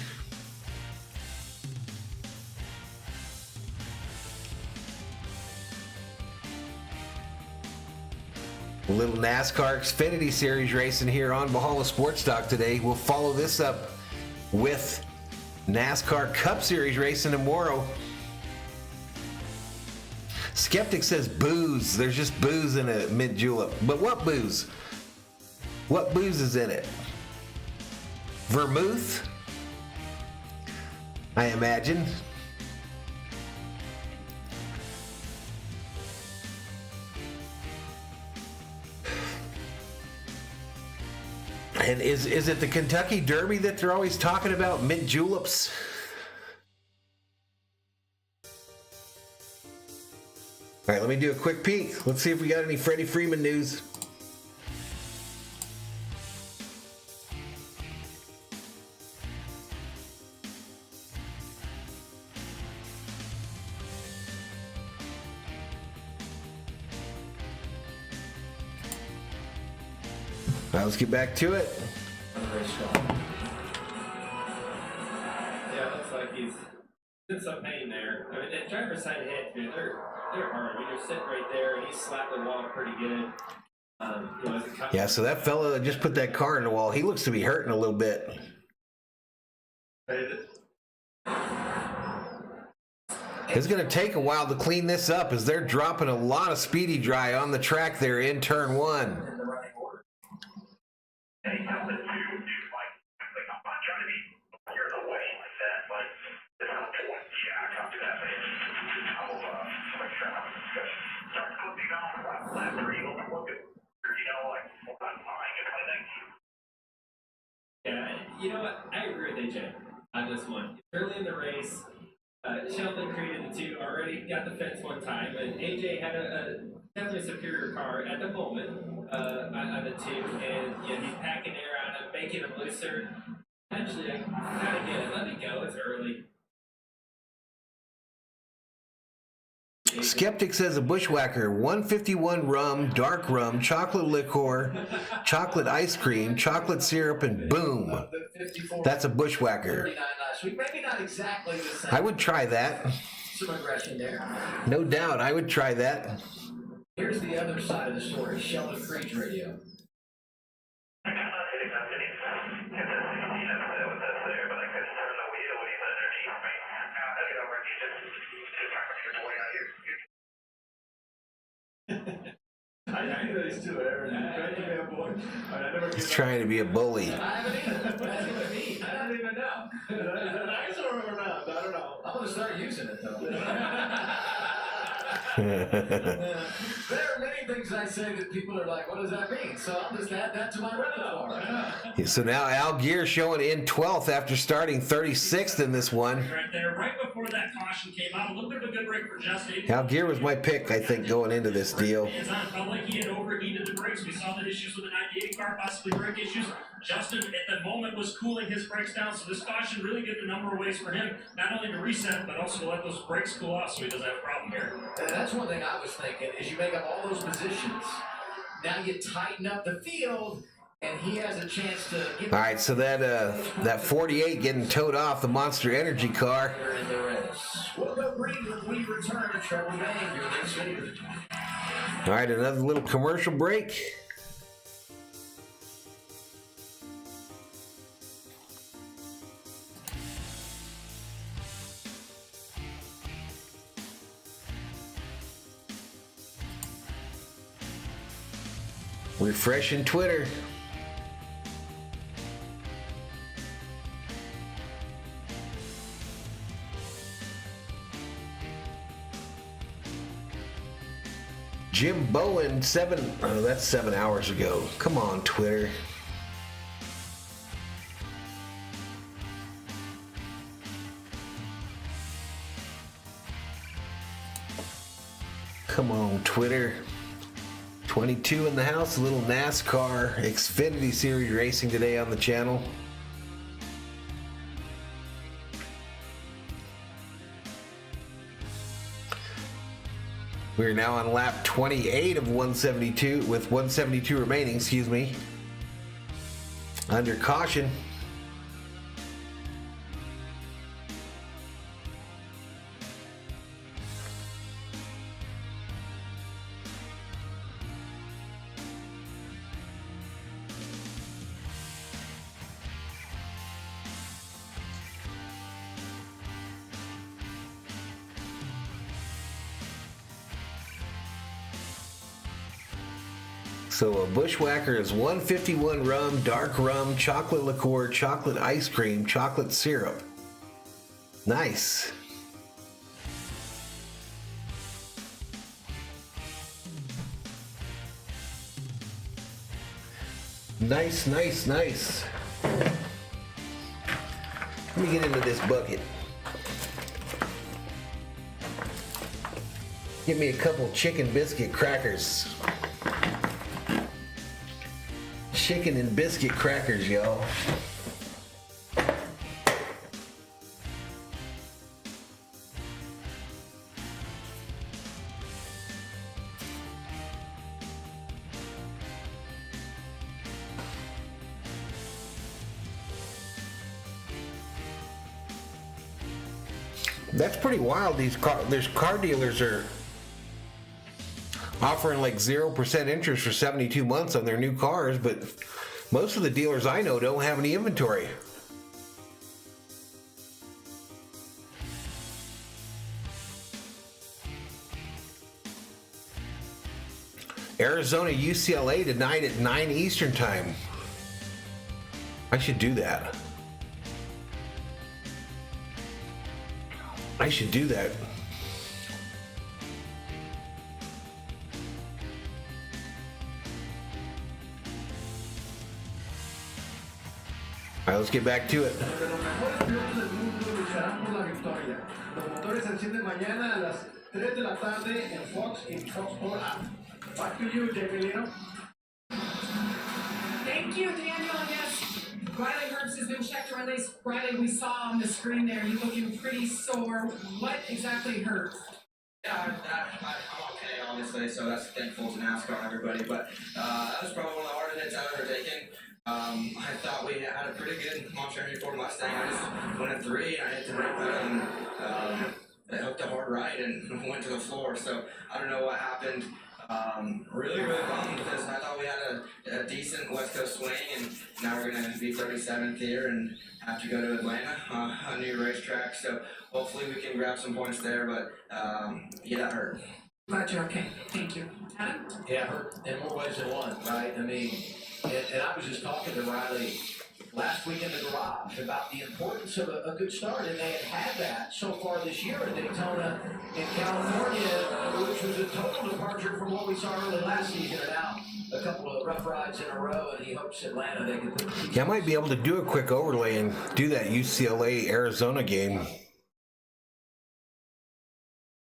S2: A little NASCAR Xfinity Series racing here on Valhalla Sports Talk today. We'll follow this up with NASCAR Cup Series racing tomorrow. Skeptic says booze. There's just booze in a mint julep. But what booze? What booze is in it? Vermouth? I imagine. And is it the Kentucky Derby that they're always talking about, mint juleps? All right, let me do a quick peek. Let's see if we got any Freddie Freeman news. All right, let's get back to it.
S6: Yeah, it looks like he's in some pain there. I mean, the driver's side hit, dude, they're hard. I mean, you're sitting right there, and he slapped the wall pretty good.
S2: Yeah, so that fella that just put that car in the wall, he looks to be hurting a little bit. It's going to take a while to clean this up as they're dropping a lot of speedy dry on the track there in turn 1.
S6: Yeah, you know what? I agree with AJ on this one. Early in the race, Shelton created the 2, already got the fence one time, and AJ had a definitely superior car at the moment on the 2, and he's packing air on him, making him looser. Eventually, I kind of get it. Let me go. It's early.
S2: Skeptic says a bushwhacker, 151 rum, dark rum, chocolate liqueur, chocolate ice cream, chocolate syrup, and boom. That's a bushwhacker.
S16: Maybe not exactly the same.
S2: I would try that.
S16: Some aggression there.
S2: No doubt, I would try that.
S16: Here's the other side of the story. Sheldon Creed's radio.
S6: I knew that
S14: race too, Aaron. You're trying to be a boy. But I never
S2: He's
S14: give
S2: trying to be a bully.
S16: I haven't either. What does it even mean? I don't even know.
S14: Is that nice or not? I don't know.
S16: I'm going to start using it, though. There are many things I say that people are like, what does that mean? So I'll just add that to my repertoire.
S2: So now Al Gear showing in 12th after starting 36th in this one.
S5: Right there, right before that caution came out, a little bit of a good break for Justin.
S2: Al Gear was my pick, I think, going into this deal.
S5: Felt like he had overheated the brakes. We saw the issues with the 98 car, possibly brake issues. Justin, at the moment, was cooling his brakes down, so this caution really gave a number of ways for him, not only to reset, but also to let those brakes cool off so he doesn't have a problem here.
S16: And that's one thing I was thinking, is you make up all those positions. Now you tighten up the field, and he has a chance to get...
S2: All right, so that 48 getting towed off the Monster Energy car.
S16: In the race. We'll go green when we return. Trevor Bang, your race leader.
S2: All right, another little commercial break. Refreshing Twitter. Jim Bowen, that's 7 hours ago. Come on, Twitter. Come on, Twitter. 22 in the house, a little NASCAR Xfinity Series racing today on the channel. We're now on lap 28 of 172, with 172 remaining, excuse me. Under caution. So a Bushwhacker is 151 rum, dark rum, chocolate liqueur, chocolate ice cream, chocolate syrup. Nice. Nice, nice, nice. Let me get into this bucket. Give me a couple chicken biscuit crackers. Chicken and biscuit crackers, y'all. That's pretty wild. There's car dealers are offering like 0% interest for 72 months on their new cars, but most of the dealers I know don't have any inventory. Arizona UCLA tonight at 9 Eastern time. I should do that. I should do that. All right, let's get back to it.
S8: Los motores se encienden mañana a las 3 de la tarde en Fox y Fox Sports app. Back to you, Javelino.
S10: Thank you, Daniel. Yes, Riley Herbst has been checked to release. Riley, we saw on the screen there, you looking pretty sore. What exactly hurt?
S6: Yeah, I'm okay, obviously, so that's thankful to NASCAR and everybody, but that was probably one of the hardest hits I've ever taken. I thought we had a pretty good Monster Energy Ford Mustang. I just went at 3 and I hit the brake pedal and I hooked a hard right and went to the floor, so I don't know what happened. Really bummed because I thought we had a decent West Coast swing, and now we're going to be 37th here and have to go to Atlanta, a new racetrack, so hopefully we can grab some points there, but yeah, that hurt.
S10: Glad you're okay. Thank you. Adam?
S16: Yeah, hurt in more ways than one, right? I mean, and I was just talking to Riley last week in the garage about the importance of a good start, and they had that so far this year in Daytona in California, which was a total departure from what we saw early last season, and now a couple of rough rides in a row, and he hopes Atlanta they can put the
S2: Yeah, I might be able to do a quick overlay and do that UCLA-Arizona game.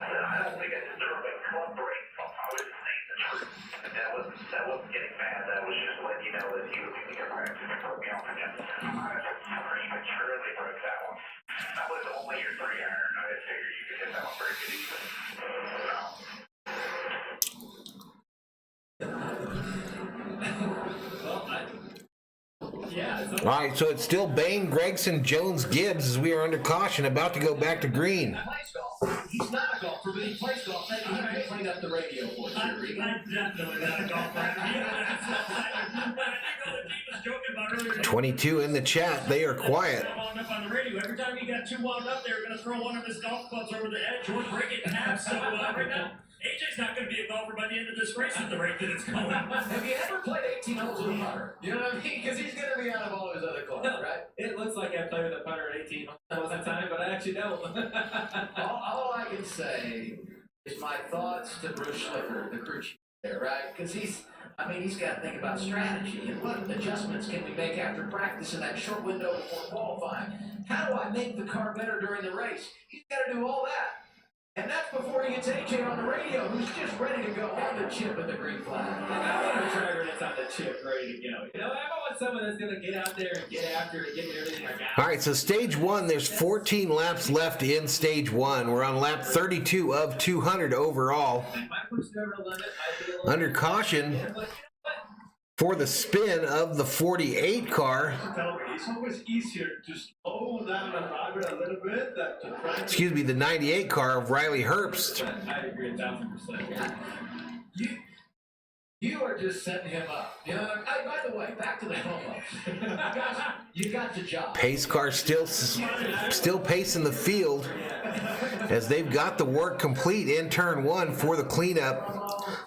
S17: I don't think I deserve a club break. I was saying the truth. That wasn't getting mad. That was just letting you know that he was going to get practice and broke me off again. I prematurely broke that one. That was only your 3-iron. I figured you could hit that one very good even.
S2: All right, so it's still Bain, Gregson, Jones, Gibbs as we are under caution, about to go back to green.
S16: He's not a golfer, but he plays golf. Maybe he can clean up the radio for us.
S5: I'm definitely not a golfer. I think all the team was joking about earlier.
S2: 22 in the chat. They are quiet.
S5: Wound up on the radio. Every time he got too wound up, they were going to throw one of his golf clubs over the edge or break it in half. So right now, AJ's not going to be a golfer by the end of this race at the rate that it's going.
S16: Have you ever played 18 holes with a putter? You know what I mean? Because he's going to be out of all his other clubs, right?
S6: It looks like I play with a putter at 18 most of the time, but I actually don't.
S16: all I can say is my thoughts to Bruce Schlicker, the crew chief there, right? Because he's got to think about strategy and what adjustments can we make after practice in that short window before qualifying. How do I make the car better during the race? He's got to do all that. And that's before he gets AJ on the radio, who's just ready to go on the chip at the green flag.
S6: I want a driver that's on the chip, ready to go. You know, I want someone that's going to get out there and get after it and get everything I got.
S2: All right, so stage one, there's 14 laps left in stage one. We're on lap 32 of 200 overall. Under caution for the spin of the 48 car.
S14: It's always easier to slow down the driver a little bit than to try to...
S2: Excuse me, the 98 car of Riley Herbst.
S6: I agree 1,000%.
S16: You are just setting him up. You know, by the way, back to the promos. You got the job.
S2: Pace car still pacing the field as they've got the work complete in turn one for the cleanup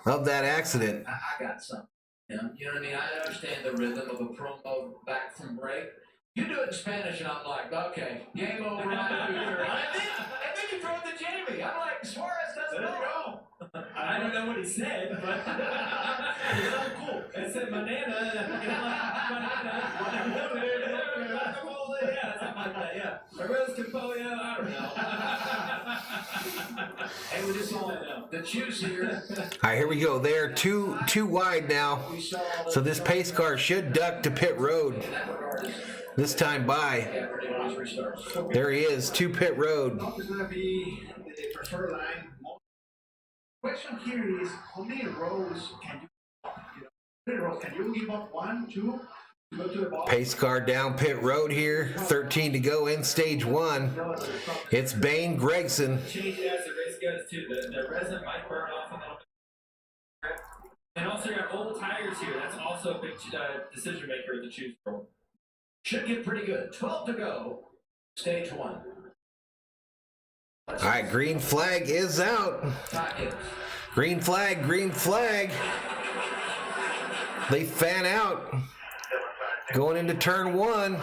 S2: of that accident.
S16: I got something. You know what I mean? I understand the rhythm of a promo back from break. You do it in Spanish, and I'm like, okay, game over. And then you throw it to Jamie. I'm like, Suarez doesn't know.
S6: I don't know what he said, but it's so cool. It said banana, yeah, something like that, yeah. Arroz con pollo, I don't know.
S16: Hey, we just saw the choose here.
S2: All right, here we go. They're too wide now, so this pace car should duck to pit road. This time by. There he is, to pit road.
S14: It's going to be the preferred line. Question here is, how many rows can you Can you give up 1, 2, to go to the ball?
S2: Pace car down pit road here. 13 to go in stage one. It's Bain Gregson.
S6: Change it as the race goes too. The resin might burn off a little bit. And also your old tires here. That's also a big decision maker to choose from.
S16: Should get pretty good. 12 to go. Stage one.
S2: All right, green flag is out. Green flag, green flag. They fan out. Going into turn one.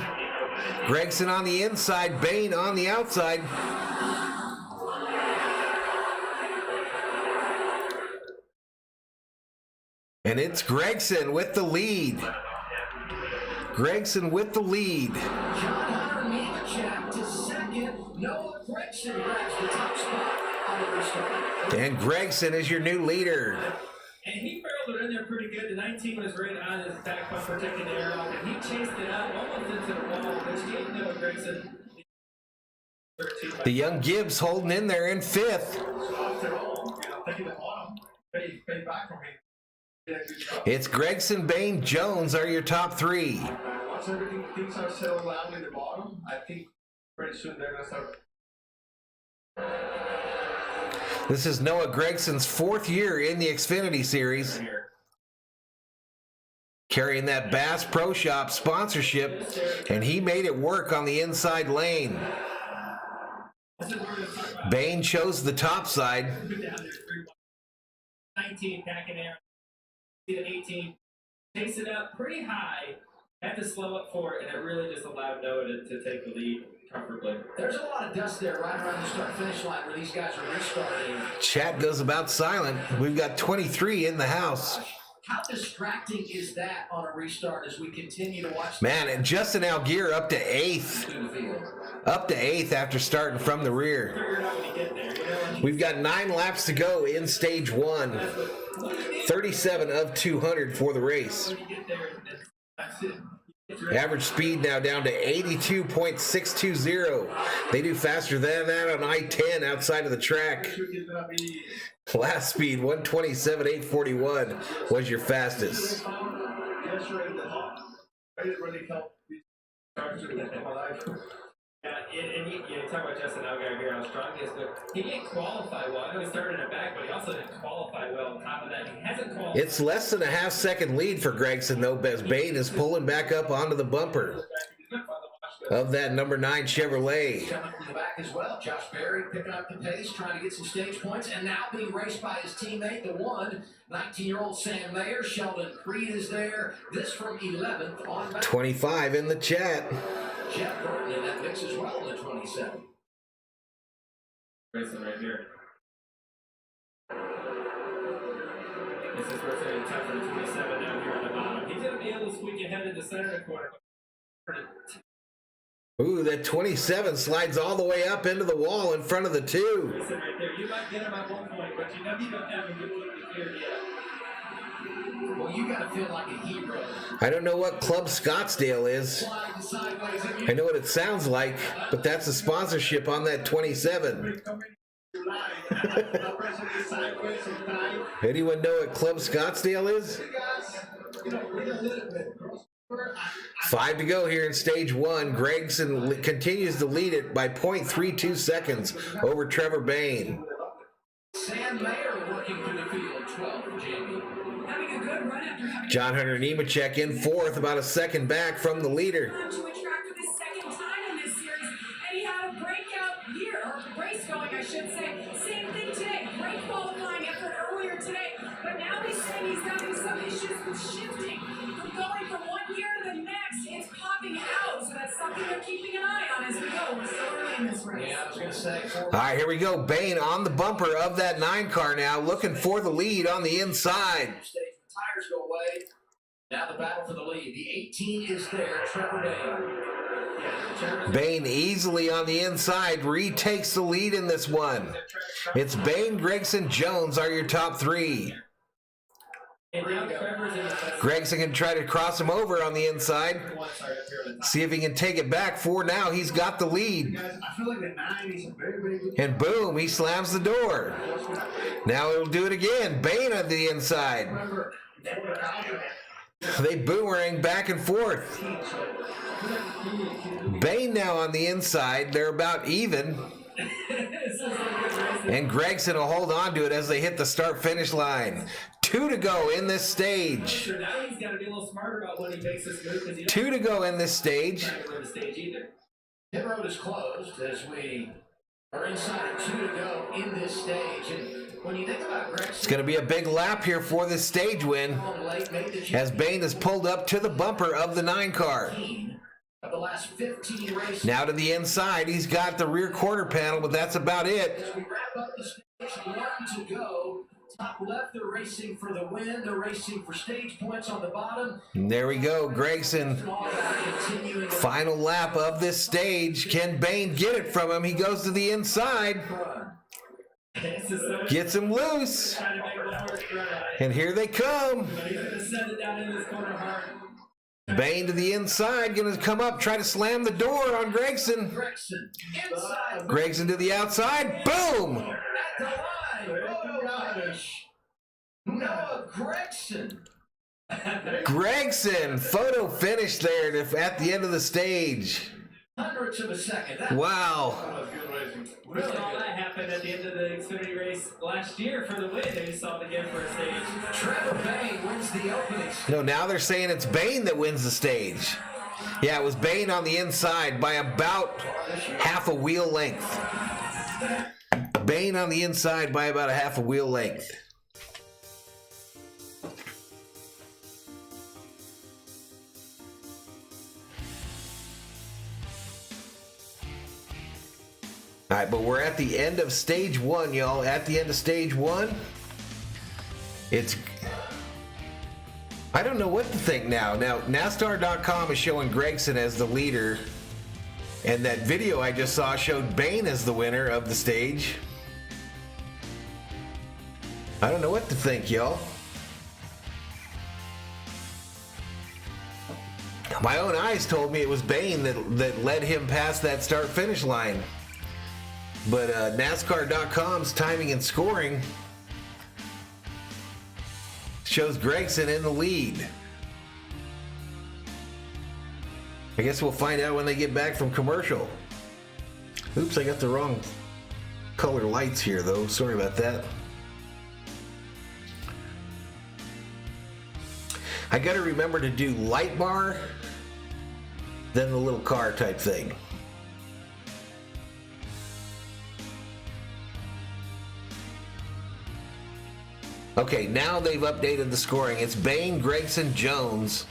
S2: Gregson on the inside, Bain on the outside. And it's Gregson with the lead. Gregson with the lead. And Gregson is your new leader.
S6: And he barreled it in there pretty good. The 19 was right on his back bumper, taking the air off, and he chased it out almost into the wall, which gave Noah Gregson.
S2: The young Gibbs holding in there in fifth. It's Gregson, Bain, Jones are your top three.
S14: Once everything things are settled down in the bottom, I think pretty soon they're going to start.
S2: This is Noah Gregson's fourth year in the Xfinity Series. Carrying that Bass Pro Shop sponsorship, and he made it work on the inside lane. Bain chose the top side.
S6: 19 packing air. See the 18. Chase it up pretty high. Had to slow up for it, and it really just allowed Noah to take the lead comfortably.
S16: There's a lot of dust there right around the start-finish line where these guys are restarting.
S2: Chat goes about silent. We've got 23 in the house.
S16: How distracting is that on a restart as we continue to watch?
S2: Man, and Justin Algier up to 8th. Up to 8th after starting from the rear. We've got 9 laps to go in stage 1. 37 of 200 for the race. Average speed now down to 82.620. They do faster than that on I-10 outside of the track. Last speed, 127.841 was your fastest.
S6: And you talk about Justin Algier here, how strong he is, but he didn't qualify well. I know he started in the back, but he also didn't qualify well. On top of that, he hasn't qualified.
S2: It's less than a half-second lead for Gregson, though, as Bain is pulling back up onto the bumper of that number 9 Chevrolet.
S16: Coming from the back as well. Josh Berry picking up the pace, trying to get some stage points, and now being raced by his teammate, the 19-year-old Sam Mayer. Sheldon Creed is there. This from 11th on back.
S2: 25 in the chat.
S16: Jeff Burton in that mix as well in the 27.
S6: Racing right here. This is where it's time for the 27 down here on the bottom. He's going to be able to squeak ahead in the center of the corner.
S2: Ooh, that 27 slides all the way up into the wall in front of the 2.
S6: Racing right there. You might get him at one point, but you know you don't have a good look cleared yet.
S16: Well, you got to feel like a hero.
S2: I don't know what Club Scottsdale is. I know what it sounds like, but that's a sponsorship on that 27. Anyone know what Club Scottsdale is? 5 to go here in stage 1. Gregson continues to lead it by 0.32 seconds over Trevor Bain.
S16: Sam Mayer working through the field, 12 for Jamie.
S10: Having a good run after having
S2: John Hunter Nemechek in 4th, about a second back from the leader.
S10: to a track for the second time in this series, and he had a breakout year, or race going, I should say. Same thing today, great qualifying effort earlier today, but now he's saying he's having some issues with shifting. From going from one year to the next, it's popping out, so that's something they're keeping an eye on as we go. We're so early in this race.
S16: Yeah, I was going to say.
S2: All right, here we go. Bain on the bumper of that 9 car now, looking for the lead on the inside.
S16: Tires go away. Now the battle for the lead. The 18 is there. Trevor Bain.
S2: Bain easily on the inside retakes the lead in this one. It's Bain, Gregson, Jones are your top 3. Gregson can try to cross him over on the inside. See if he can take it back. For now, he's got the lead.
S14: I feel like the 9 is a very, very good.
S2: And boom, he slams the door. Now it'll do it again. Bain on the inside. They boomerang back and forth. Bain now on the inside. They're about even. And Gregson will hold on to it as they hit the start-finish line. 2 to go in this stage.
S6: So now he's got to be a little smarter about when he makes this move.
S2: 2 to go in this stage.
S16: Pit road is closed as we are inside of 2 to go in this stage. And when you think about Gregson,
S2: It's going to be a big lap here for this stage win as Bain is pulled up to the bumper of the 9 car.
S16: of the last 15 races.
S2: Now to the inside, he's got the rear quarter panel, but that's about it.
S16: As we wrap up the stage, 1 to go. Top left, they're racing for the win. They're racing for stage points on the bottom.
S2: And there we go, Gregson. Final lap of this stage. Can Bain get it from him? He goes to the inside. Gets him loose. And here they come. Bain to the inside, going to come up, try to slam the door on Gregson. Gregson to the outside. Boom!
S16: Noah Gregson.
S2: Gregson, photo finish there at the end of the stage.
S16: Hundredths of a second.
S2: Wow.
S6: We saw that happen at the end of the Xfinity race last year for the win, and we saw it again for a stage.
S16: Trevor Bain wins the opening.
S2: No, now they're saying it's Bain that wins the stage. Yeah, it was Bain on the inside by about half a wheel length. Bain on the inside by about a half a wheel length. All right, but we're at the end of stage one, y'all. At the end of stage one, I don't know what to think now. Now, NASCAR.com is showing Gragson as the leader, and that video I just saw showed Bain as the winner of the stage. I don't know what to think, y'all. My own eyes told me it was Bain that led him past that start-finish line. But NASCAR.com's timing and scoring shows Gragson in the lead. I guess we'll find out when they get back from commercial. Oops, I got the wrong color lights here, though. Sorry about that. I got to remember to do light bar, then the little car type thing. Okay, now they've updated the scoring. It's Bain, Gragson, Jones,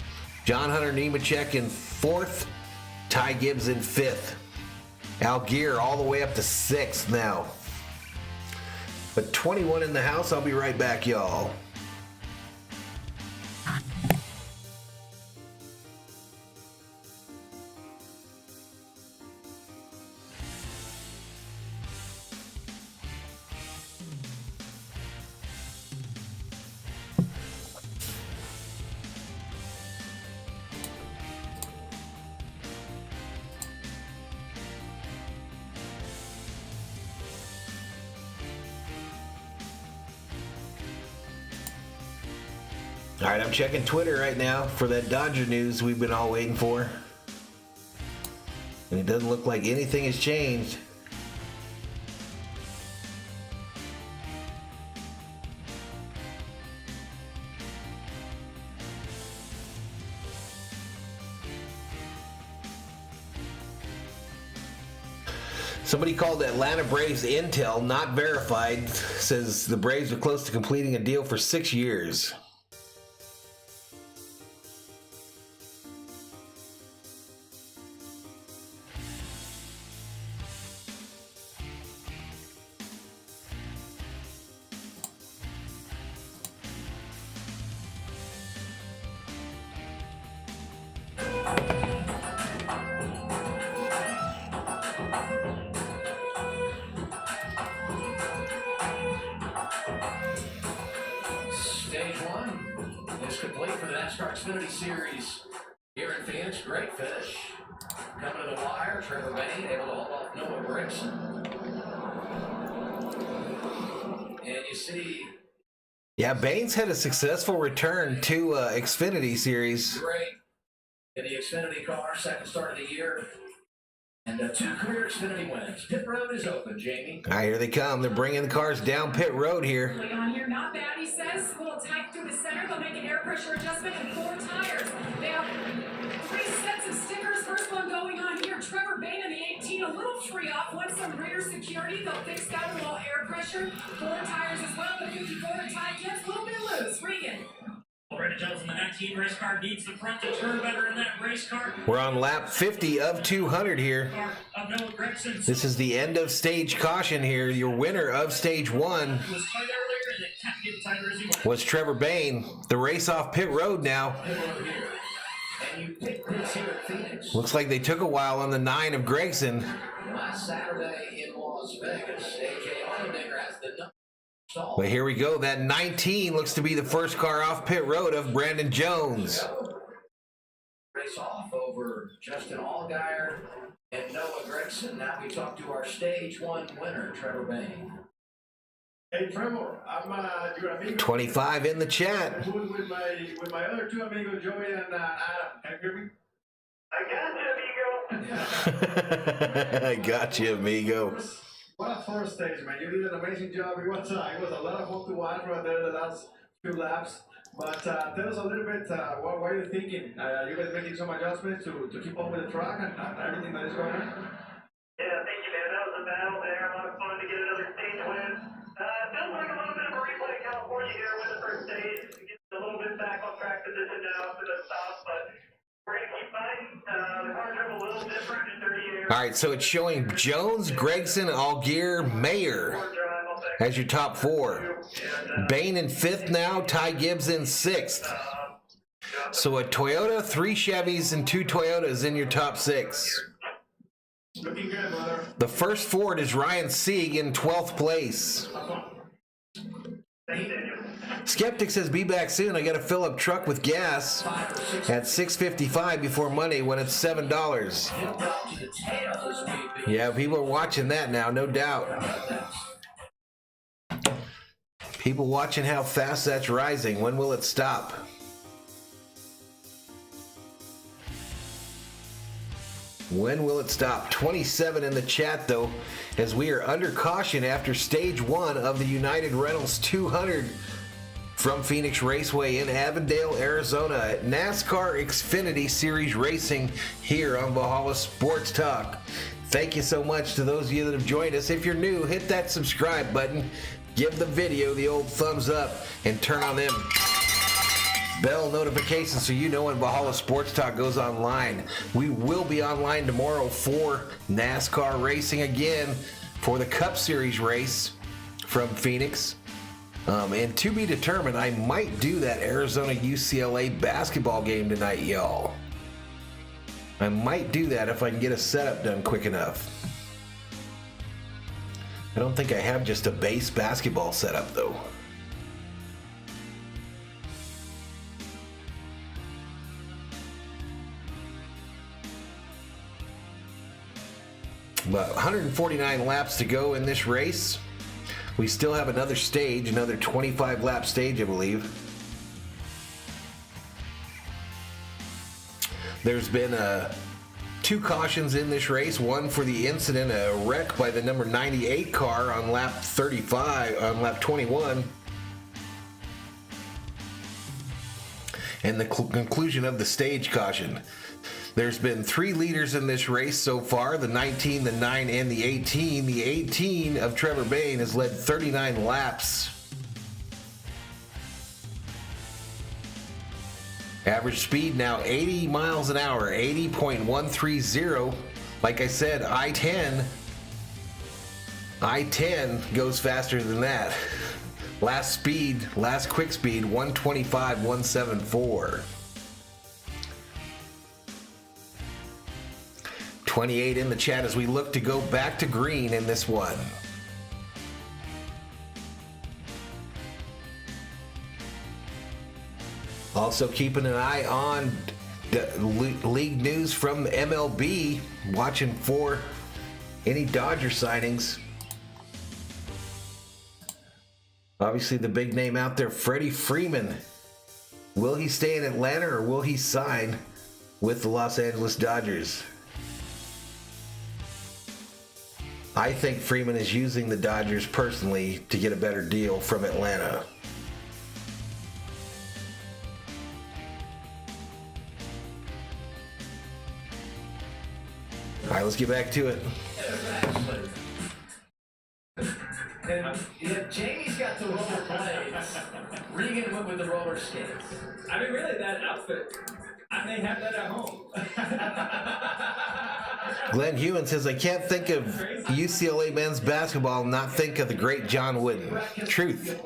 S2: John Hunter Nemechek in 4th, Ty Gibbs in 5th. Algier all the way up to 6th now. But 21 in the house. I'll be right back, y'all. All right, I'm checking Twitter right now for that Dodger news we've been all waiting for. And it doesn't look like anything has changed. Somebody called Atlanta Braves intel not verified. Says the Braves are close to completing a deal for 6 years.
S16: Stage one is complete for the NASCAR Xfinity Series here in Phoenix. Great finish. Coming to the wire, Trevor Bain able to hold off Noah Gragson. And you see...
S2: Yeah, Bain's had a successful return to Xfinity Series.
S16: Great. In the Xfinity car, second start of the year. And 2 career Xfinity wins. Pit road is open, Jamie.
S2: All right, here they come. They're bringing the cars down pit road here.
S10: On here, not bad, he says. A little tight through the center. They'll make an air pressure adjustment and 4 tires. They have 3 sets of stickers. First one going on here. Trevor Bain in the 18, a little free off. Won some rear security. They'll fix that with a little air pressure. 4 tires as well. The 54 to Ty Gibbs, a little bit loose. Regan.
S5: Brandon Jones in the 19 race car needs the front to turn better in that race car.
S2: We're on lap 50 of 200 here. This is the end of stage caution here. Your winner of stage 1 was Trevor Bain. The race off pit road now. Looks like they took a while on the 9 of Gragson.
S16: Last Saturday in Las Vegas, A.J. Allmendinger has the number.
S2: But here we go. That 19 looks to be the first car off pit road of Brandon Jones.
S16: Race off over Justin Allgaier and Noah Gragson. Now we talk to our stage 1 winner, Trevor Bain.
S14: Hey Trevor, I'm your amigo.
S2: 25 in the chat.
S14: With my other 2 amigos, Joey and Adam. Can you hear me?
S2: I got you, amigo.
S14: What a first stage, man. You did an amazing job. It was a lot of fun to watch right there the last few laps. But tell us a little bit, what are you thinking? You guys making some adjustments to keep up with the track and everything that is going on?
S17: Yeah, thank you, man. That was a battle there. A lot of fun to get another stage win. Feels like a little bit of a replay of California here with the first stage. Getting a little bit back on track position now for the stop, but we're going to keep fighting. The car drove a little different in dirty air
S2: All right, so it's showing Jones, Gregson, Allgaier, Mayer as your top 4. Bain in 5th now, Ty Gibbs in 6th. So a Toyota, 3 Chevys, and 2 Toyotas in your top 6.
S8: Looking good, brother.
S2: The first Ford is Ryan Sieg in 12th place. Skeptic says, be back soon. I got to fill up truck with gas at $6.55 before Monday when it's $7. Yeah, people are watching that now, no doubt. People watching how fast that's rising. When will it stop? When will it stop? 27 in the chat, though, as we are under caution after stage 1 of the United Rentals 200 from Phoenix Raceway in Avondale, Arizona at NASCAR Xfinity Series Racing here on Valhalla Sports Talk. Thank you so much to those of you that have joined us. If you're new, hit that subscribe button, give the video the old thumbs up, and turn on them bell notifications so you know when Valhalla Sports Talk goes online. We will be online tomorrow for NASCAR racing again for the Cup Series race from Phoenix. And to be determined, I might do that Arizona UCLA basketball game tonight, y'all. I might do that if I can get a setup done quick enough. I don't think I have just a base basketball setup, though. But 149 laps to go in this race. We still have another stage, another 25-lap stage, I believe. There's been 2 cautions in this race. One for the incident, a wreck by the number 98 car on lap 21. And the conclusion of the stage caution. There's been 3 leaders in this race so far, the 19, the 9, and the 18. The 18 of Trevor Bayne has led 39 laps. Average speed now 80 miles an hour, 80.130. Like I said, I-10 goes faster than that. Last quick speed, 125.174. 28 in the chat as we look to go back to green in this one. Also keeping an eye on the league news from the MLB, watching for any Dodger signings. Obviously the big name out there, Freddie Freeman. Will he stay in Atlanta or will he sign with the Los Angeles Dodgers? I think Freeman is using the Dodgers personally to get a better deal from Atlanta. All right, let's get back to it.
S16: And yeah, Jamie's got the roller blades. Regan went with the roller skates.
S12: I mean, really, that outfit, I may have that at home.
S2: Glenn Hewen says, I can't think of UCLA men's basketball and not think of the great John Wooden. Truth.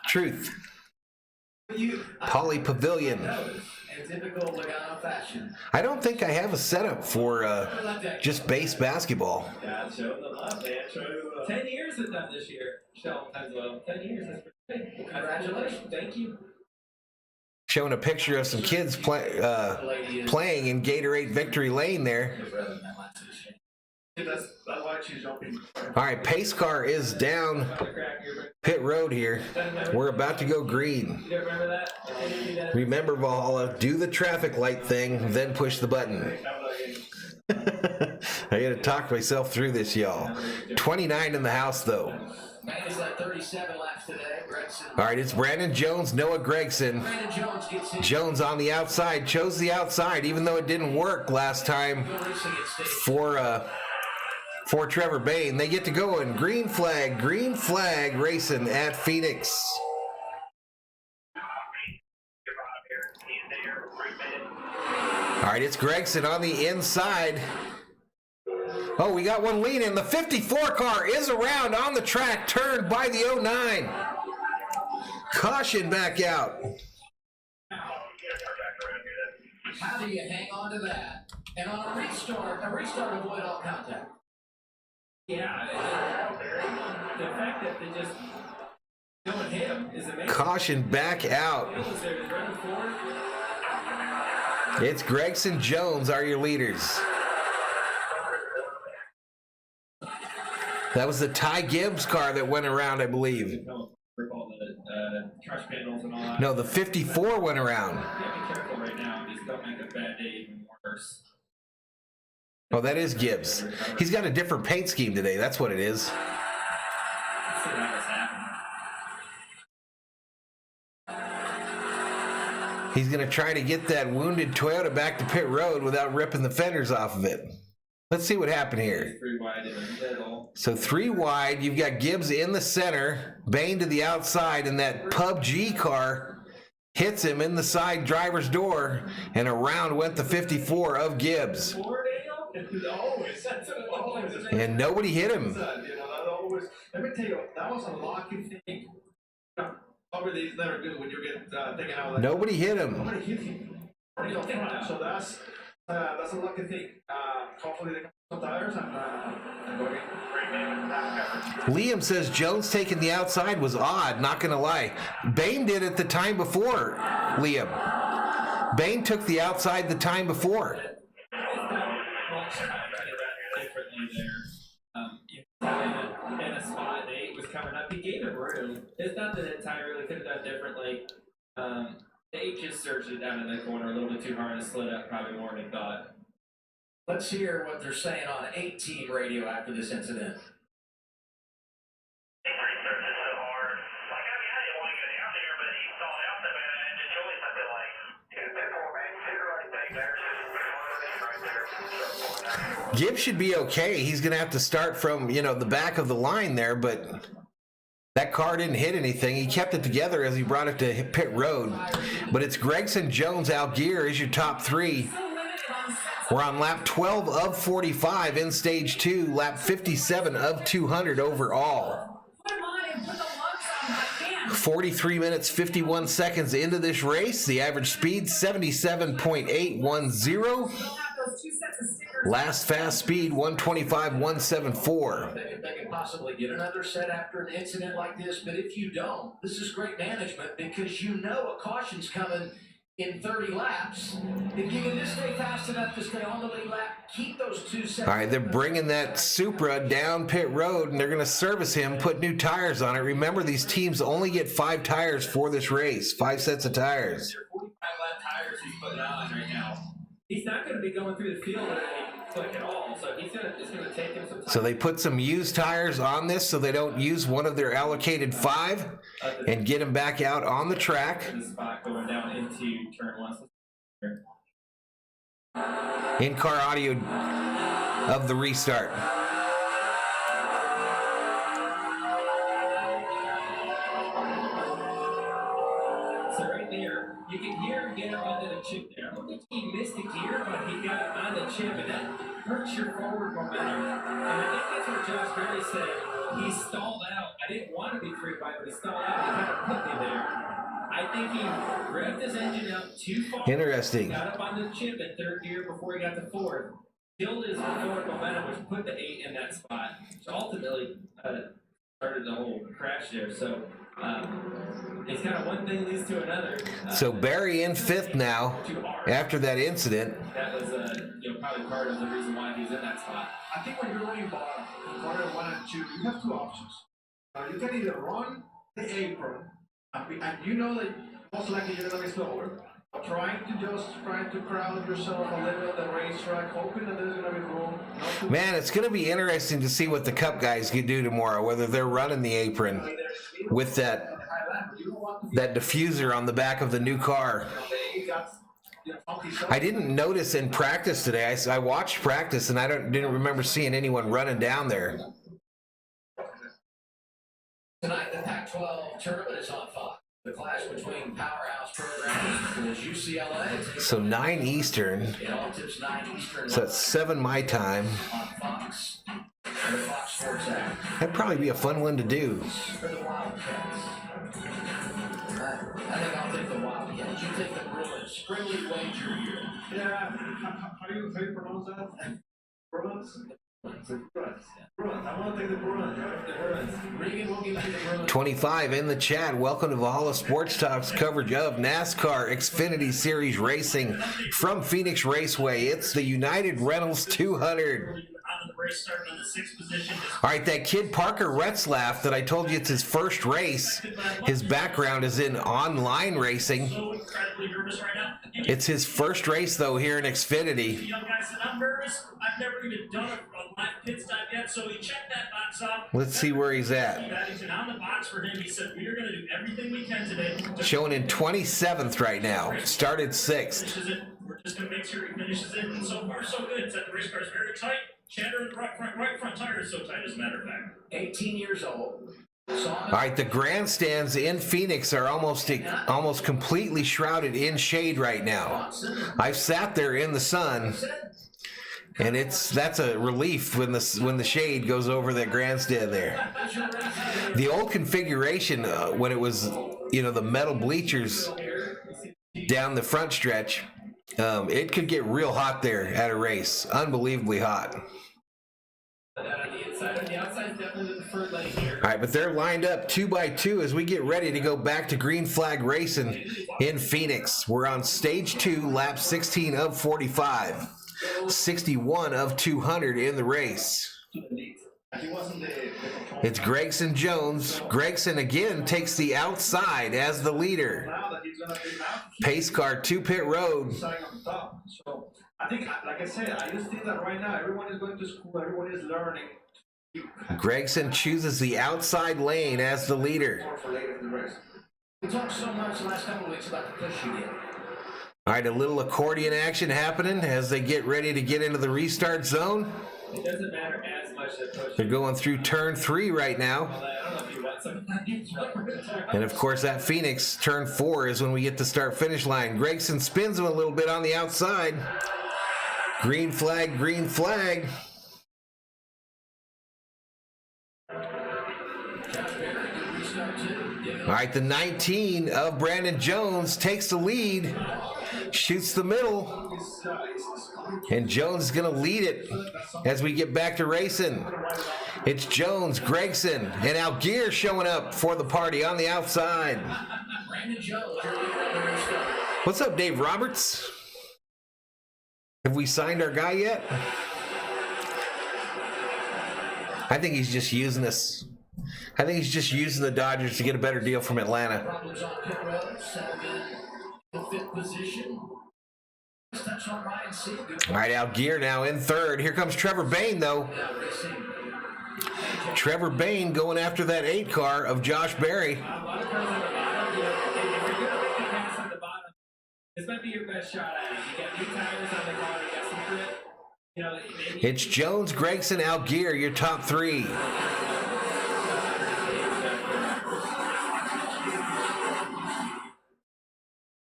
S2: Truth. Holly Pavilion. I don't think I have a setup for just base basketball.
S12: Yeah, show them love, man. 10 years it's done this year. Sheldon Penswell. 10 years. That's pretty great. Well, congratulations. Thank you.
S2: Showing a picture of some kids playing in Gatorade Victory Lane there. All right, pace car is down pit road here. We're about to go green. Remember, Valhalla, do the traffic light thing, then push the button. I gotta talk myself through this, y'all. 29 in the house, though.
S16: Manny's at 37 laps today. Gregson.
S2: All right, it's Brandon Jones, Noah Gregson. Jones on the outside, chose the outside, even though it didn't work last time for Trevor Bayne. They get to go in green flag racing at Phoenix. All right, it's Gregson on the inside. Oh, we got one lead in. The 54 car is around on the track, turned by the 09. Caution back out.
S16: How do you hang on to that? And on a restart avoid all contact.
S12: Yeah, the fact that they just don't hit him is amazing.
S2: Caution back out. It's Gregson Jones are your leaders. That was the Ty Gibbs car that went around, I believe.
S12: Rip all the trash panels and all that.
S2: No, the 54 went around.
S12: Yeah, be careful right now. Just don't make a bad day even worse.
S2: Oh, that is Gibbs. He's got a different paint scheme today. That's what it is.
S12: Let's see how this happens.
S2: He's going to try to get that wounded Toyota back to pit road without ripping the fenders off of it. Let's see what happened here.
S12: 3 wide in the middle.
S2: So 3 wide. You've got Gibbs in the center, Bain to the outside, and that PUBG car hits him in the side driver's door, and around went the 54 of Gibbs. And nobody hit him.
S14: Let me tell you, that was a lucky thing. Probably these never do when you get taken out.
S2: Nobody hit him.
S14: Nobody hit him. So that's a lucky thing. Hopefully they come some tires and go again.
S2: Liam says Jones taking the outside was odd, not going to lie. Bain did it the time before, Liam. Bain took the outside the time before.
S12: In a spot, 8 was coming up. He gave him room. It's not that Ty really could have done differently. 8 just surged it down in the corner a little bit too hard and slid up probably more than he thought.
S16: Let's hear what they're saying on 18 radio after this incident.
S2: Gibbs should be okay. He's going to have to start from, the back of the line there, but that car didn't hit anything. He kept it together as he brought it to pit road. But it's Gregson Jones, Algier is your top 3. We're on lap 12 of 45 in stage 2, lap 57 of 200 overall. 43 minutes, 51 seconds into this race. The average speed, 77.810. Last fast speed, 125.174.
S16: They could possibly get another set after an incident like this, but if you don't, this is great management because you know a caution's coming in 30 laps. If you can just stay fast enough to stay on the lead lap, keep those 2 seconds.
S2: All right, they're bringing that Supra down pit road, and they're going to service him, put new tires on it. Remember, these teams only get 5 tires for this race, 5 sets of tires.
S12: 45 lap tires he's putting on right now. He's not going to be going through the field at any click at all, so it's going to take him some time.
S2: So they put some used tires on this so they don't use one of their allocated 5 and get him back out on the track.
S12: The spot going down into turn 1.
S2: In-car audio of the restart.
S12: So right there, you can hear him get him onto the chip there. I don't think he missed the gear, but he got it on the chip, and that hurts your forward momentum. And I think that's what Josh Berry said. He stalled out. I didn't want to be 3-5, but he stalled out. He kind of put me there. I think he revved his engine up too far.
S2: Interesting.
S12: Got up on the chip in 3rd gear before he got to 4th. Killed his forward momentum, which put the 8 in that spot. So ultimately started the whole crash there. So it's kind of one thing leads to another.
S2: So Barry in 5th now after that incident.
S12: That was probably part of the reason why he's in that spot.
S14: I think when you're running bottom, quarter 1 and 2, you have 2 options. You can either run the apron, and you know that most likely you're going to be slower, or trying to crowd yourself a little at the racetrack, hoping that there's going to be room.
S2: Man, it's going to be interesting to see what the Cup guys can do tomorrow, whether they're running the apron with that diffuser on the back of the new car. I didn't notice in practice today. I watched practice, and I didn't remember seeing anyone running down there.
S16: Tonight, the Pac-12 tournament is on Fox. The clash between powerhouse programs is UCLA.
S2: So 9 Eastern.
S16: It all tips 9 Eastern.
S2: So that's 7 my time.
S16: On Fox. The Fox Sports app.
S2: That'd probably be a fun one to do.
S16: For the Wildcats. I think I'll take the Wildcats. You take the Bruins. Friendly wager here.
S8: Yeah, how do you pronounce that? Bruins? Bruins. I want to take the Bruins.
S16: Regan will give you the Bruins.
S2: 25 in the chat. Welcome to Valhalla Sports Talk's coverage of NASCAR Xfinity Series Racing from Phoenix Raceway. It's the United Rentals 200. All right, that kid Parker Retzlaff that I told you it's his first race. His background is in online racing. It's his first race, though, here in Xfinity.
S5: Young guys, I'm nervous. I've never even done a live pit stop yet, so he checked that box off.
S2: Let's see where he's at.
S5: On the box for him, he said, we are going to do everything we can today.
S2: Showing in 27th right now. Started 6th.
S5: We're just going to make sure he finishes it. And so far, so good. The race car is very tight. Chatter, right front tire is so tight, as a matter of fact.
S16: 18 years old.
S2: All right, the grandstands in Phoenix are almost completely shrouded in shade right now. I've sat there in the sun, and that's a relief when the shade goes over that grandstand there. The old configuration, when it was the metal bleachers down the front stretch, it could get real hot there at a race, unbelievably hot. All right, but they're lined up 2 by 2 as we get ready to go back to green flag racing in Phoenix. We're on stage 2, lap 16 of 45, 61 of 200 in the race. It's Gregson Jones. Gregson again takes the outside as the leader. Pace car to pit road.
S8: So I think, like I said, I just think that right now everyone is going to school, everyone is learning.
S2: Gregson chooses the outside lane as the leader.
S16: We talked so much the last couple of weeks about the push you did.
S2: All right, a little accordion action happening as they get ready to get into the restart zone.
S6: It doesn't matter as much that push.
S2: They're going through turn 3 right now. And of course, that Phoenix turn 4 is when we get to start finish line. Gregson spins him a little bit on the outside. Green flag, green flag. All right, the 19 of Brandon Jones takes the lead, shoots the middle, and Jones is going to lead it as we get back to racing. It's Jones, Gregson, and Algier showing up for the party on the outside. What's up, Dave Roberts? Have we signed our guy yet? I think he's just using us. I think he's just using the Dodgers to get a better deal from Atlanta. All right, Algier now in third. Here comes Trevor Bayne, though. Trevor Bayne going after that 8 car of Josh Berry.
S6: This might be your best shot at it. You got new tires on the car, you got some grip.
S2: It's Jones, Gregson, Algier, your top 3.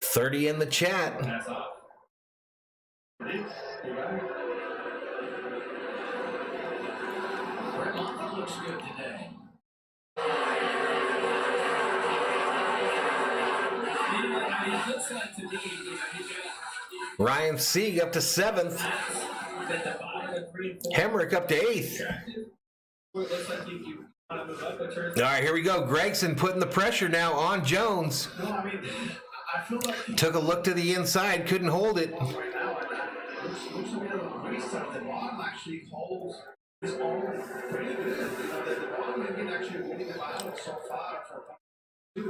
S2: $30 in the chat.
S6: That's off.
S16: Looks good today.
S2: Ryan Sieg up to 7th. Hemrick up to 8th. All right, here we go. Gregson putting the pressure now on Jones. Took a look to the inside, couldn't hold it.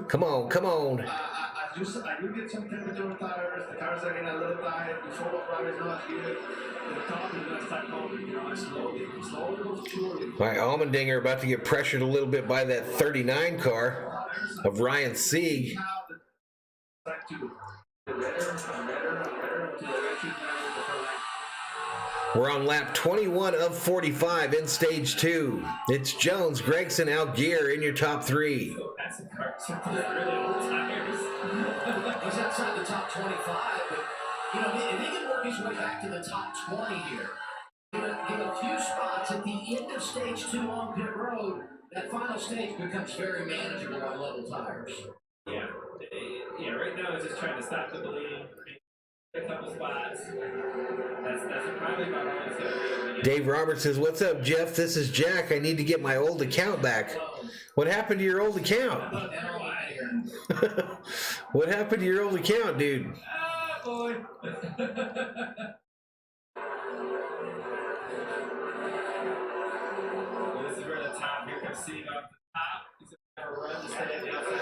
S2: Come on, come on.
S8: I do get some temperature on tires. The cars are getting a little tight. The forward drive is not good. The top is going to start going, slowly but surely.
S2: All right, Allmendinger about to get pressured a little bit by that 39 car of Ryan Sieg. We're on lap 21 of 45 in stage 2. It's Jones, Gregson, Algier in your top 3.
S16: He's outside the top 25, but if he can work his way back to the top 20 here, get a few spots at the end of stage 2 on pit road, that final stage becomes very manageable on level tires.
S6: Yeah, right now it's just trying to stop the bleeding, a couple spots. That's probably about all it's going to be.
S2: Dave Roberts says, "What's up, Jeff? This is Jack. I need to get my old account back." What happened to your old account? What happened to your old account, dude?
S6: Ah, boy. This is where the top, here comes Steve off the top. He's going to run to stay at the outside.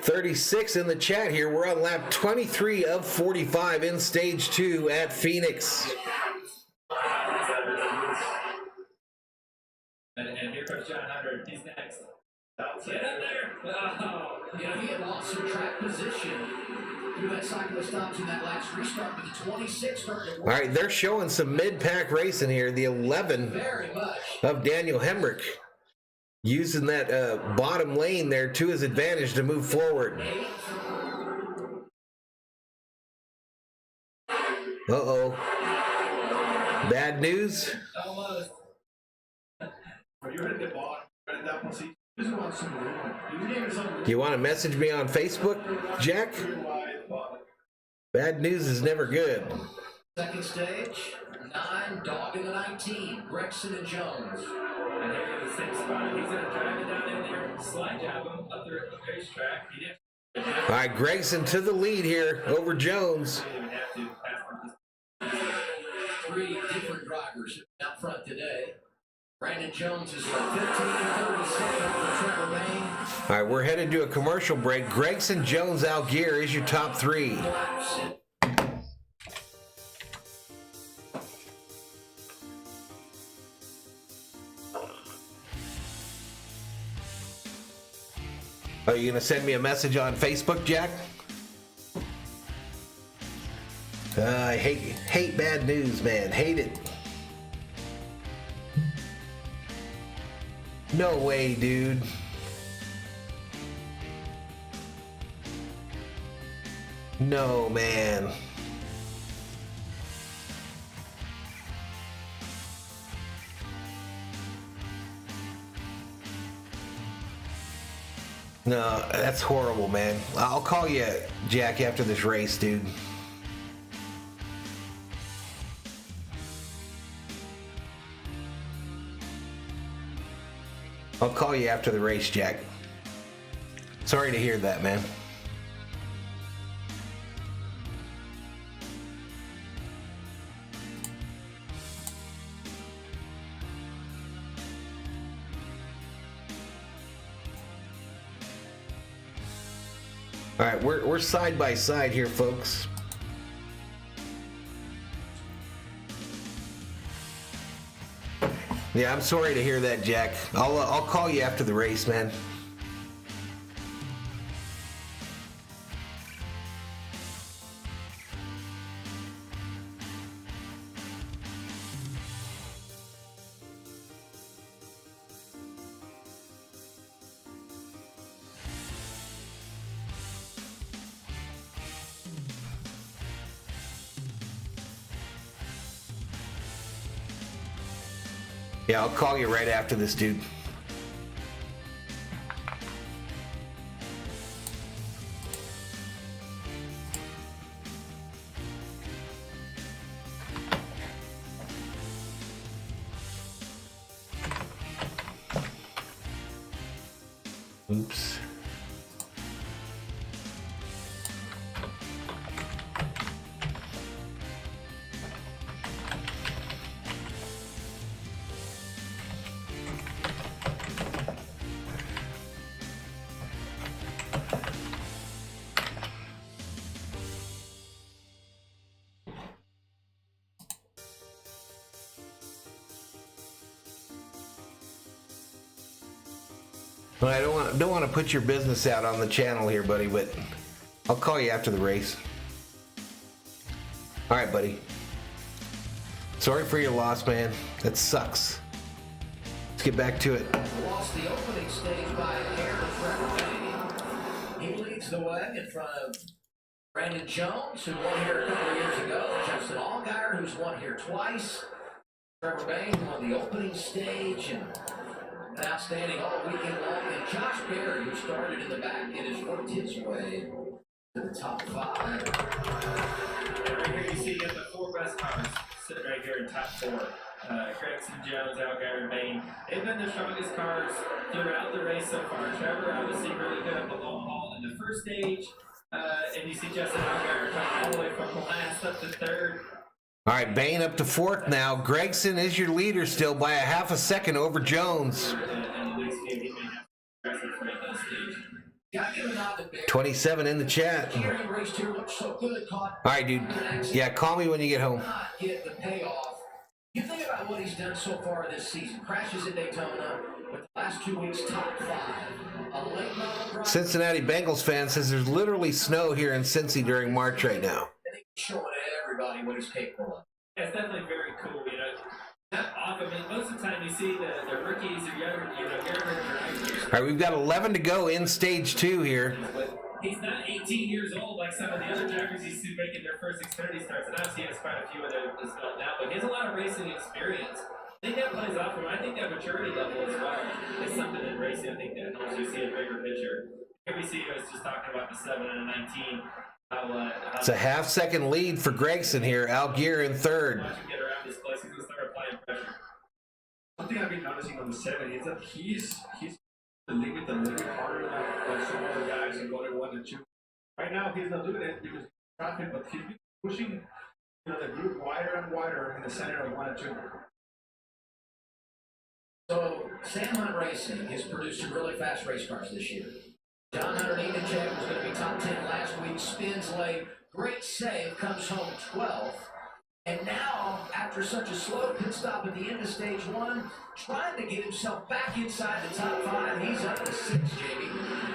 S2: 36 in the chat here. We're on lap 23 of 45 in stage 2 at Phoenix.
S6: And here comes John Hunter. He's next. Get in there. Oh.
S16: He had lost some track position through that cycle of stops in that last restart, but the 26 started.
S2: All right, they're showing some mid-pack racing here. The 11 of Daniel Hemrick using that bottom lane there to his advantage to move forward. Uh-oh. Bad news?
S6: Almost.
S14: You're at the bottom. At that one, see, just want some room.
S2: Do you want to message me on Facebook, Jack? Bad news is never good.
S16: Second stage, 9, Dog in the 19, Gregson and Jones.
S6: And they're in the same spot. He's going to drive it down in there, slide job him up there at the racetrack.
S2: All right, Gregson to the lead here over Jones.
S16: Three different drivers out front today. Brandon Jones is 15-37 for Trevor Bain.
S2: All right, we're headed to a commercial break. Gregson, Jones, Algier is your top 3. Are you going to send me a message on Facebook, Jack? I hate bad news, man. Hate it. No way, dude. No, man. No, that's horrible, man. I'll call you, Jack, after this race, dude. I'll call you after the race, Jack. Sorry to hear that, man. All right, we're side by side here, folks. Yeah, I'm sorry to hear that, Jack. I'll call you after the race, man. Yeah, I'll call you right after this, dude. Oops. Well, I don't want to put your business out on the channel here, buddy, but I'll call you after the race. All right, buddy. Sorry for your loss, man. That sucks. Let's get back to it.
S16: Lost the opening stage by a hair to Trevor Bay. He leads the way in front of Brandon Jones, who won here a couple of years ago. Justin Allgaier, who's won here twice. Trevor Bay won the opening stage and been outstanding all weekend long. And Josh Berry, who started in the back and has worked his way to the top 5.
S6: And right here you see you got the 4 best cars sitting right here in top 4. Gregson, Jones, Allgaier, and Bain. They've been the strongest cars throughout the race so far. Trevor obviously really good at the long haul in the first stage. And you see Justin Allgaier coming all the way from last up to 3rd.
S2: All right, Bain up to 4th now. Gregson is your leader still by a half a second over Jones.
S6: And Luke's team, he may have record for that stage.
S2: 27 in the chat. All right, dude. Yeah, call me when you get home.
S16: Not get the payoff. You think about what he's done so far this season. Crashes at Daytona, with the last 2 weeks top 5. A late model drive.
S2: Cincinnati Bengals fan says there's literally snow here in Cincy during March right now.
S16: I think he's showing everybody what he's capable of.
S6: Yeah, it's definitely very cool, you know. Not often, I mean, most of the time you see the rookies or younger drivers.
S2: All right, we've got 11 to go in stage 2 here.
S6: But he's not 18 years old like some of the other drivers you see making their first Xfinity starts. And obviously he has quite a few of them as well now, but he has a lot of racing experience. I think that plays off him. I think that maturity level as well is something in racing. I think that helps you see a bigger picture. Here we see I was just talking about the 7 and a 19.
S2: It's a half-second lead for Gregson here. Allgaier in 3rd.
S6: Watch him get around this place. He's going to start applying pressure.
S14: Something I've been noticing on the 7 is that he's the limit a little bit harder than some other guys in going 1 and 2. Right now he's not doing it because of traffic, but he's been pushing the group wider and wider in the center of 1 and 2.
S16: So Sam Hunt Racing has produced some really fast race cars this year. John Hunter Nemechek was going to be top 10 last week, spins late, great save, comes home 12th. And now, after such a slow pit stop at the end of stage 1, trying to get himself back inside the top 5, he's up to 6, Jamie.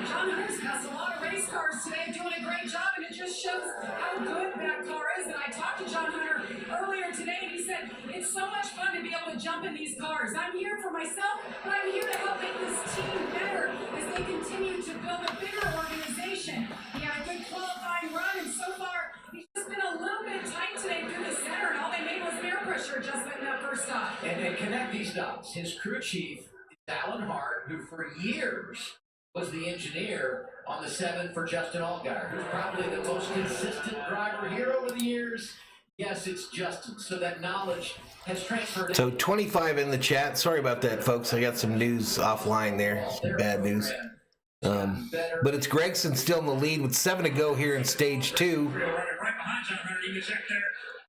S10: John Hunter's passed a lot of race cars today, doing a great job, and it just shows how good that car is. And I talked to John Hunter earlier today, and he said, it's so much fun to be able to jump in these cars. I'm here for myself, but I'm here to help make this team better as they continue to build a bigger organization. He had a good qualifying run, and so far, he's just been a little bit tight today through the center, and all they made was air pressure adjustment in that first stop.
S16: And connect these dots. His crew chief is Alan Hart, who for years was the engineer on the 7 for Justin Allgaier, who's probably the most consistent driver here over the years. Yes, it's Justin. So that knowledge has transferred.
S2: So 25 in the chat. Sorry about that, folks. I got some news offline there. Some bad news. But it's Gregson still in the lead with 7 to go here in stage 2.
S5: Right behind John Hunter, even check there.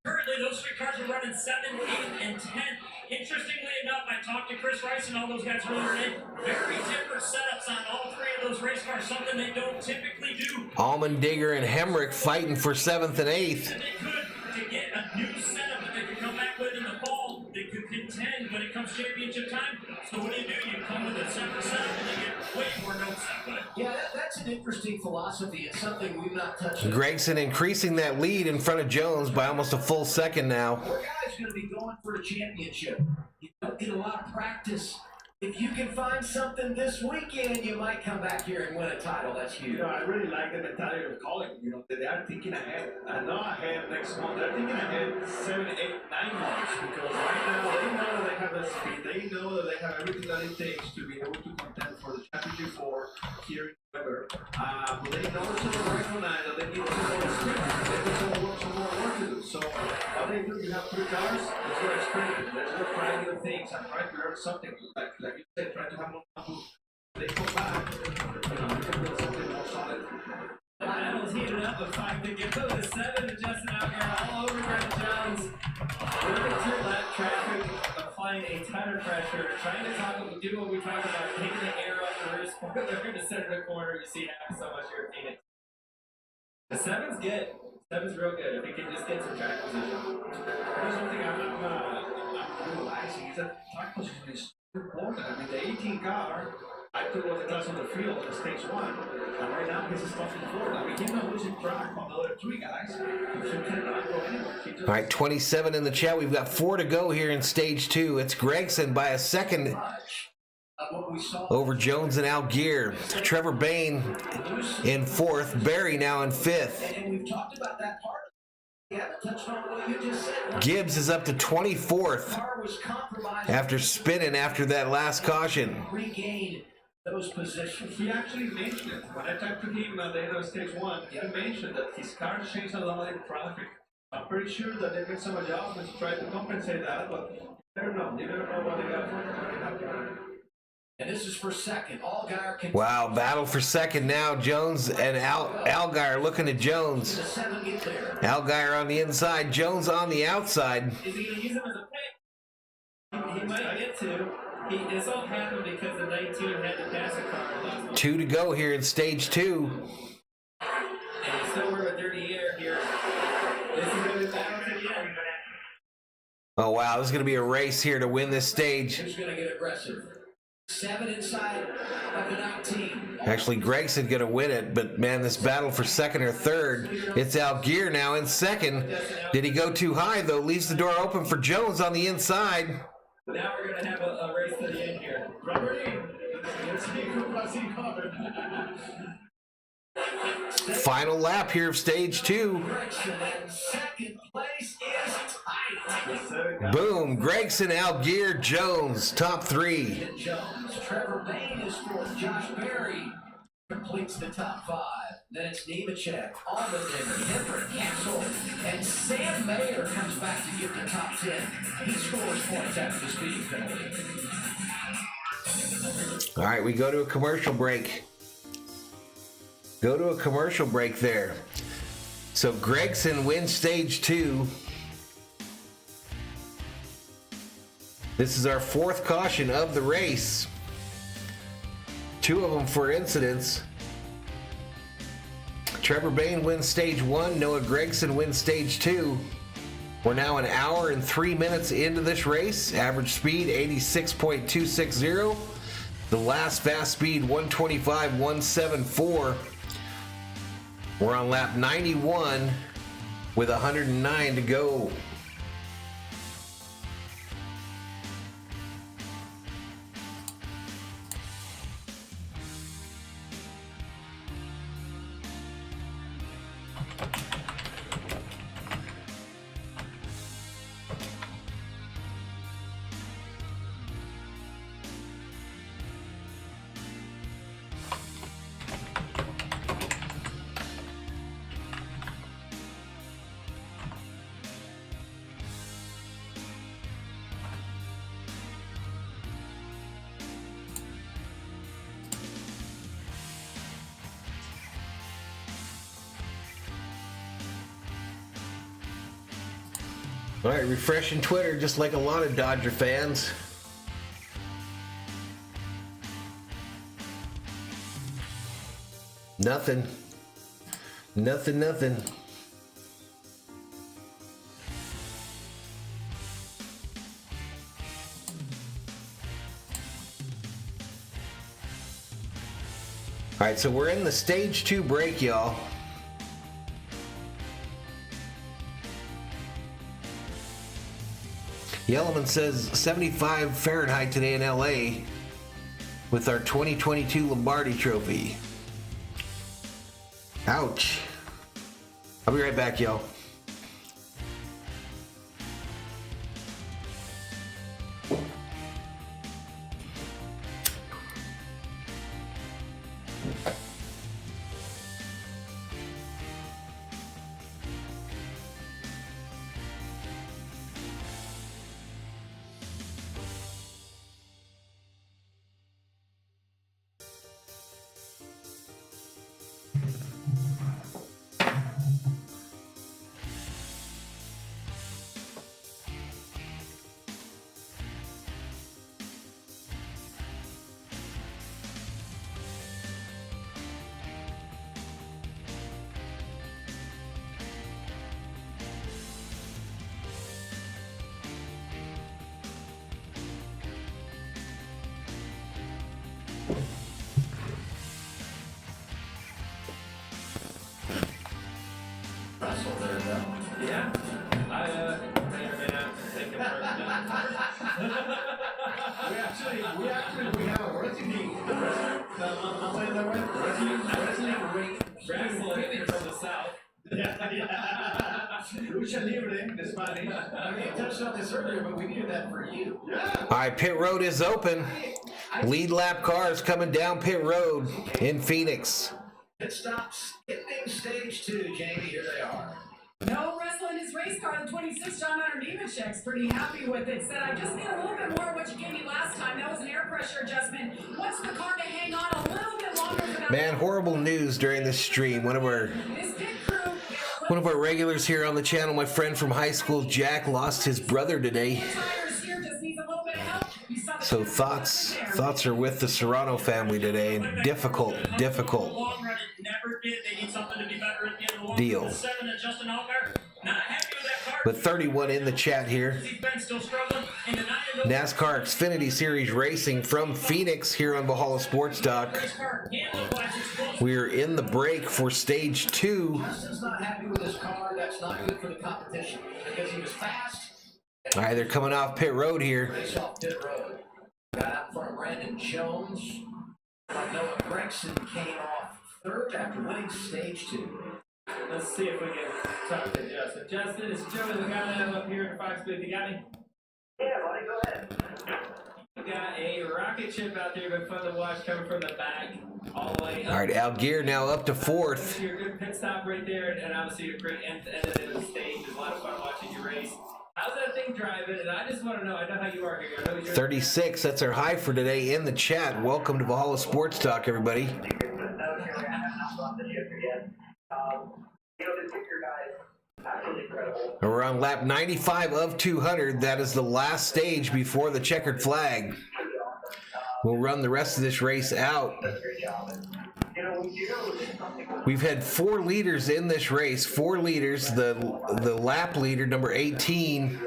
S5: Currently, those 3 cars are running 7, 8, and 10. Interestingly enough, I talked to Chris Rice and all those guys earlier today. Very different setups on all 3 of those race cars, something they don't typically do.
S2: Allmendinger and Hemrick fighting for 7th and 8th.
S5: And they could, to get a new setup that they could come back with in the fall, they could contend when it comes championship time. So what do? You come with a separate setup and you get way more notes that way.
S16: Yeah, that's an interesting philosophy. It's something we've not touched on.
S2: Gregson increasing that lead in front of Jones by almost a full second now.
S16: Our guy's going to be going for a championship. You don't get a lot of practice. If you can find something this weekend, you might come back here and win a title. That's huge.
S14: I really like the mentality of calling. They are thinking ahead. And not ahead next month. They're thinking ahead 7, 8, 9 months. Because right now they know that they have the speed. They know that they have everything that it takes to be able to contend for the championship 4 here in November. But they also recognize that they need some more speed. They need some more work to do. So what they do, you have 3 cars. Let's go experiment. Let's go try new things and try to learn something. Like you said, try to have more fun. They come back. You can build something more solid.
S6: The battle's heated up with 5 to go. The 7 to Justin Allgaier all over Brandon Jones. Looking through that traffic, applying a ton of pressure, trying to do what we talked about, taking the air off the wrist. They're in the center of the corner. You see it happen so much here at Phoenix. The 7's good. 7's real good if he can just get some track position.
S14: There's one thing I'm realizing is that track position is important. I mean, the 18 car, I exactly what the class on the field in stage 1. And right now, he's stuck in Florida. I mean, he's not losing track on the other 3 guys. He cannot go anywhere.
S2: All right, 27 in the chat. We've got 4 to go here in stage 2. It's Gregson by a second over Jones and Algier. Trevor Bain in 4th. Barry now in 5th.
S16: And we've talked about that part. You haven't touched on what you just said.
S2: Gibbs is up to 24th after spinning after that last caution.
S16: Regain those positions.
S14: He actually mentioned it. When I talked to him at the end of stage 1, he mentioned that his car changed a lot in traffic. I'm pretty sure that they made some adjustments to try to compensate that, but I don't know. You never know what they got for.
S16: And this is for second. Allgaier can.
S2: Wow, battle for second now. Jones and Allgaier looking at Jones. Allgaier on the inside, Jones on the outside.
S6: Is he going to use him as a pick? He might get to. This all happened because the 19 had to pass a car.
S2: 2 to go here in stage 2.
S6: And he's still wearing a dirty air here. This is going to be battle to the end.
S2: Oh, wow, this is going to be a race here to win this stage.
S16: Who's going to get aggressive? 7 inside of the 19.
S2: Actually, Gregson going to win it, but man, this battle for second or third. It's Algier now in second. Did he go too high, though? Leaves the door open for Jones on the inside.
S6: Now we're going to have a race to the end here.
S2: Final lap here of stage 2.
S16: Second place is tight.
S2: Boom. Gregson, Algier, Jones, top 3.
S16: Jones. Trevor Bain is 4th. Josh Berry completes the top 5. Then it's Nemechek, Allmendinger, Hendrick, Castle, and Sam Mayer comes back to get the top 10. He scores points after the speeding penalty.
S2: All right, we go to a commercial break. Go to a commercial break there. So Gregson wins stage 2. This is our 4th caution of the race. 2 of them for incidents. Trevor Bain wins stage 1. Noah Gregson wins stage 2. We're now an hour and 3 minutes into this race. Average speed 86.260. The last fast speed 125.174. We're on lap 91 with 109 to go. All right, refreshing Twitter just like a lot of Dodger fans. Nothing. Nothing. All right, so we're in the stage 2 break, y'all. Yellowman says 75 Fahrenheit today in LA with our 2022 Lombardi Trophy. Ouch. I'll be right back, y'all.
S16: touched on this earlier, but we needed that for you.
S2: All right, pit road is open. Lead lap cars coming down pit road in Phoenix.
S16: Pit stop skipping stage 2, Jamie. Here they are.
S10: No wrestling his race car. The 26 John Hunter Nemechek's pretty happy with it. Said, I just need a little bit more of what you gave me last time. That was an air pressure adjustment. What's the car to hang on a little bit longer for that?
S2: Man, horrible news during this stream. One of our regulars here on the channel, my friend from high school, Jack, lost his brother today. So thoughts are with the Serrano family today. Difficult deal. But 31 in the chat here. NASCAR Xfinity Series Racing from Phoenix here on Valhalla Sports Talk. We're in the break for stage 2.
S16: Justin's not happy with his car. That's not good for the competition because he was fast.
S2: All right, they're coming off pit road here.
S16: Race off pit road. Got out from Brandon Jones. Noah Gregson came off third after winning stage 2.
S6: Let's see if we can talk to Justin. Justin, it's Joey Logano up here in Fox Booth. You got me?
S17: Yeah, buddy, go ahead.
S6: You got a rocket ship out there, but fun to watch coming from the back all the way up.
S2: All right, Algier now up to 4th.
S6: Your good pit stop right there, and obviously a great end of the stage. It's a lot of fun watching you race. How's that thing driving? And I just want to know, I know how you are here. I know you're
S2: 36, that's our high for today in the chat. Welcome to Valhalla Sports Talk, everybody. We're on lap 95 of 200. That is the last stage before the checkered flag. We'll run the rest of this race out. We've had 4 leaders in this race. 4 leaders. The lap leader, number 18,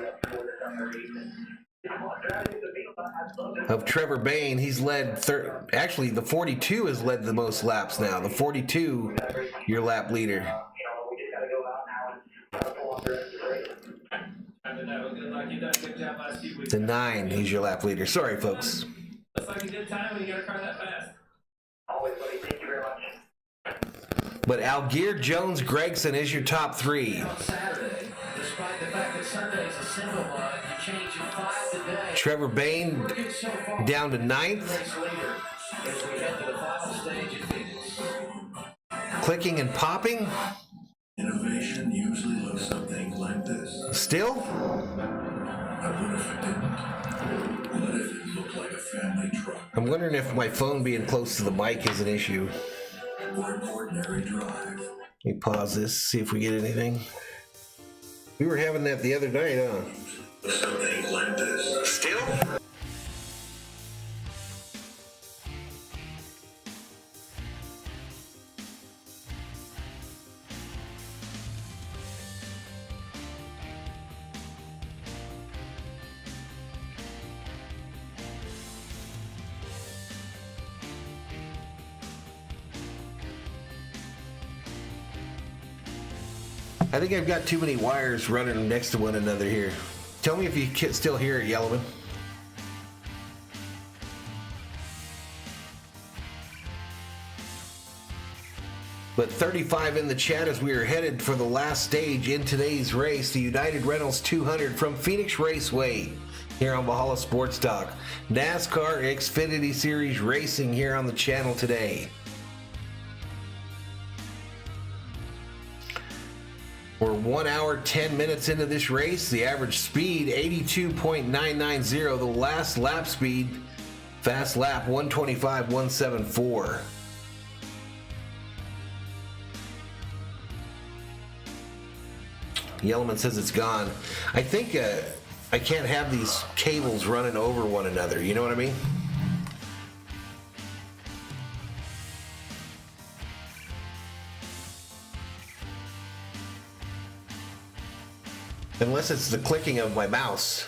S2: of Trevor Bain. He's led, actually the 42 has led the most laps now. The 42, your lap leader. The 9, he's your lap leader. Sorry, folks.
S6: Looks like a good time when you got a car that fast.
S17: Always, buddy. Thank you very much.
S2: But Algier, Jones, Gregson is your top 3.
S16: On Saturday, despite the fact that Sunday is a single one, you change your 5 today.
S2: Trevor Bain down to 9th.
S16: Race leader as we head to the final stage in Phoenix.
S2: Clicking and popping.
S3: Innovation usually looks something like this.
S2: Still?
S3: But what if it didn't? What if it looked like a family truck?
S2: I'm wondering if my phone being close to the mic is an issue.
S3: Or an ordinary drive.
S2: Let me pause this, see if we get anything. We were having that the other night, huh?
S3: Something like this.
S2: Still? I think I've got too many wires running next to one another here. Tell me if you can still hear it, Yellowman. But 35 in the chat as we are headed for the last stage in today's race, the United Rentals 200 from Phoenix Raceway here on Valhalla Sports Talk. NASCAR Xfinity Series Racing here on the channel today. We're 1 hour, 10 minutes into this race. The average speed, 82.990. The last lap speed, fast lap, 125.174. Yellowman says it's gone. I think I can't have these cables running over one another. You know what I mean? Unless it's the clicking of my mouse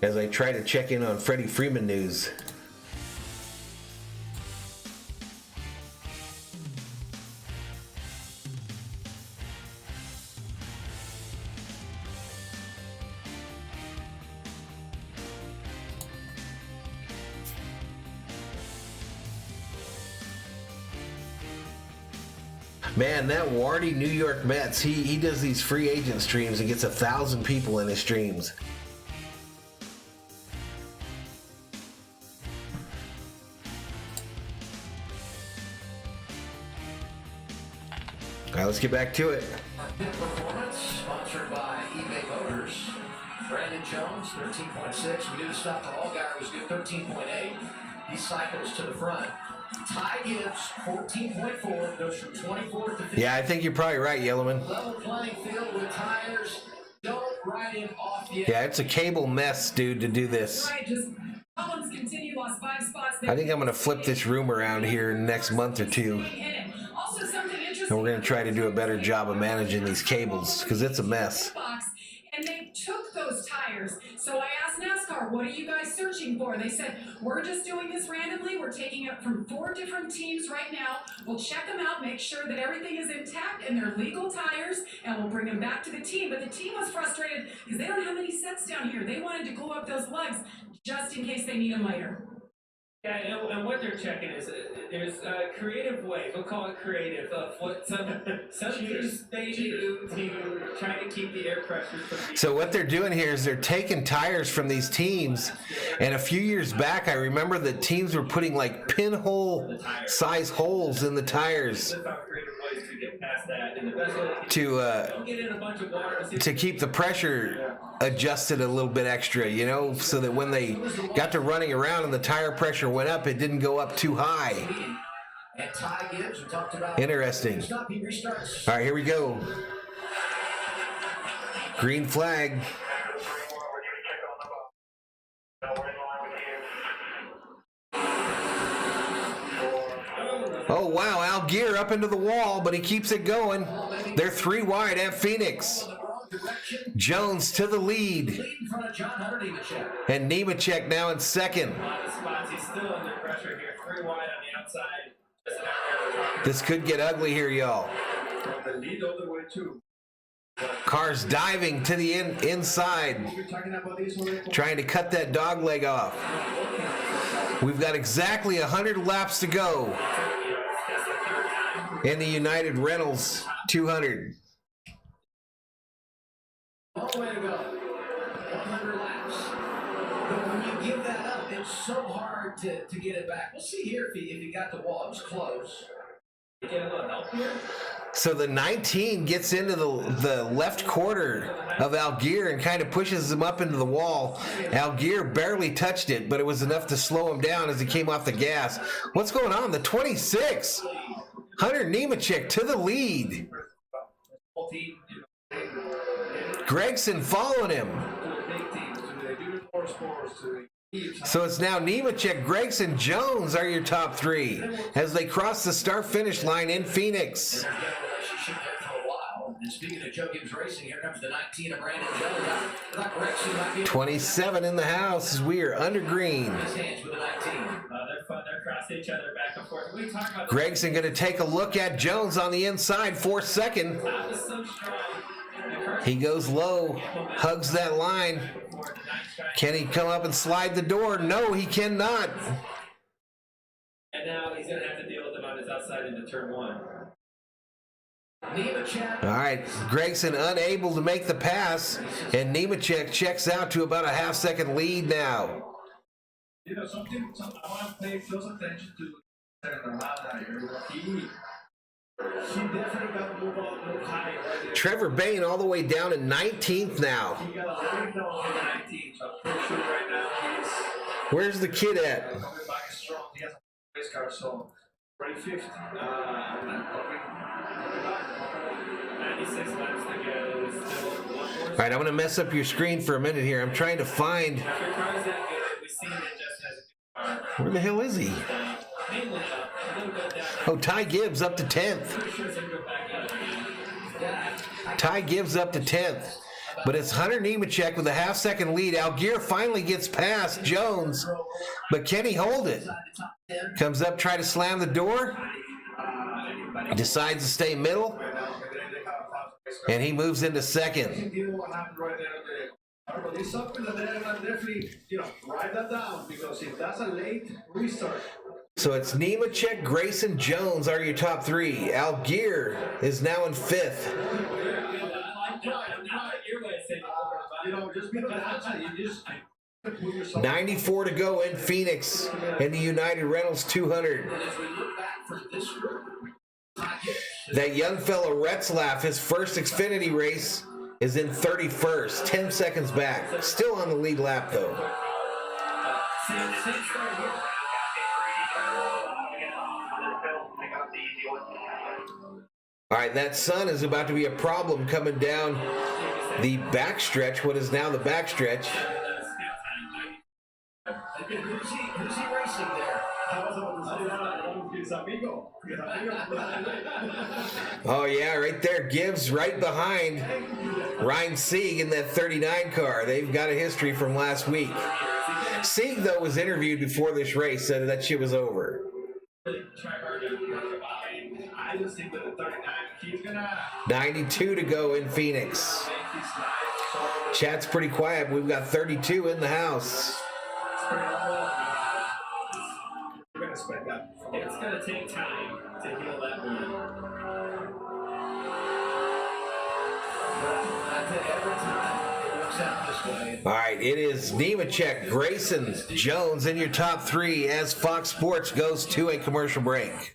S2: as I try to check in on Freddie Freeman news. Man, that Wardy New York Mets, he does these free agent streams and gets 1,000 people in his streams. All right, let's get back to it.
S16: Pit Performance, sponsored by eBay Motors. Brandon Jones, 13.6. We knew the stuff for Allgaier was good, 13.8. He cycles to the front. Ty Gibbs, 14.4, goes from 24th to 50th.
S2: Yeah, I think you're probably right, Yellowman.
S16: Level playing field with tires. Don't ride him off yet.
S2: Yeah, it's a cable mess, dude, to do this.
S10: Collins continue, lost 5 spots.
S2: I think I'm going to flip this room around here in the next month or two.
S10: Also, something interesting.
S2: And we're going to try to do a better job of managing these cables because it's a mess.
S10: And they took those tires. So I asked NASCAR, what are you guys searching for? They said, we're just doing this randomly. We're taking it from 4 different teams right now. We'll check them out, make sure that everything is intact and they're legal tires, and we'll bring them back to the team. But the team was frustrated because they don't have any sets down here. They wanted to glue up those lugs just in case they need them later.
S6: Yeah, and what they're checking is there's creative ways. We'll call it creative of what some things they do to try to keep the air pressure from being.
S2: So what they're doing here is they're taking tires from these teams, and a few years back I remember that teams were putting like pinhole size holes in the tires to keep the pressure adjusted a little bit extra, you know, so that when they got to running around and the tire pressure went up, it didn't go up too high.
S16: And Ty Gibbs, we talked about.
S2: Interesting. All right, here we go. Green flag. Oh, wow, Algier up into the wall, but he keeps it going. They're 3 wide at Phoenix. Jones to the lead. And Nemechek now in second.
S6: A lot of spots. He's still under pressure here. 3 wide on the outside.
S2: This could get ugly here, y'all.
S14: The lead all the way too.
S2: Cars diving to the inside, trying to cut that dog leg off. We've got exactly 100 laps to go in the United Rentals 200.
S16: All the way to go. 100 laps. But when you give that up, it's so hard to get it back. We'll see here if he got the wall. It was close. You get a little help here?
S2: So the 19 gets into the left quarter of Algier and kind of pushes him up into the wall. Algier barely touched it, but it was enough to slow him down as he came off the gas. What's going on? The 26. Hunter Nemechek to the lead. Gregson following him. So it's now Nemechek, Gregson, Jones are your top 3 as they cross the start-finish line in Phoenix.
S16: And speaking of Joe Gibbs Racing, here comes the 19 of Brandon Jones.
S2: 27 in the house as we are under green.
S6: They're fun. They're crossing each other back and forth. We talk about
S2: Gregson going to take a look at Jones on the inside, 4th second.
S6: that was so strong.
S2: He goes low, hugs that line. Can he come up and slide the door? No, he cannot.
S6: And now he's going to have to deal with them on his outside into turn 1.
S2: All right, Gregson unable to make the pass, and Nemechek checks out to about a half-second lead now.
S14: You know, something I want to pay close attention to Valhalla here. He definitely got to move higher right there.
S2: Trevor Bain all the way down in 19th now.
S14: He got to let him know in 19th. So I'm pretty sure right now he's
S2: Where's the kid at?
S14: coming back strong. He has a race car, so 25th.
S6: 96 laps to go. Still 1 more.
S2: All right, I'm going to mess up your screen for a minute here. I'm trying to find...
S6: If your car is that good, we've seen it just as a car.
S2: Where the hell is he?
S6: Mainly up, a little bit down.
S2: Oh, Ty Gibbs up to 10th.
S6: Pretty sure it's going to go back up.
S2: Ty Gibbs up to 10th. But it's Hunter Nemechek with a half-second lead. Algier finally gets past Jones, but can he hold it? Comes up, try to slam the door. Decides to stay middle. And he moves into second.
S14: But it's something that they're going to definitely, write that down, because if that's a late restart,
S2: So it's Nemechek, Grayson, Jones are your top three. Algier is now in fifth.
S8: You know, just because that's how you just put yourself.
S2: 94 to go in Phoenix in the United Rentals 200. That young fellow Retzlaff, his first Xfinity race, is in 31st, 10 seconds back. Still on the lead lap, though. All right, that sun is about to be a problem coming down the backstretch, what is now the backstretch.
S16: Who's he racing there?
S2: Oh, yeah, right there. Gibbs right behind Ryan Sieg in that 39 car. They've got a history from last week. Sieg, though, was interviewed before this race, said that shit was over.
S8: I just think that at 39, he's gonna.
S2: 92 to go in Phoenix. Chat's pretty quiet. We've got 32 in the house.
S8: We're gonna spend that.
S6: It's gonna take time to heal that wound.
S16: Every time it works out this way.
S2: All right, it is Nemechek, Grayson, Jones in your top three as Fox Sports goes to a commercial break.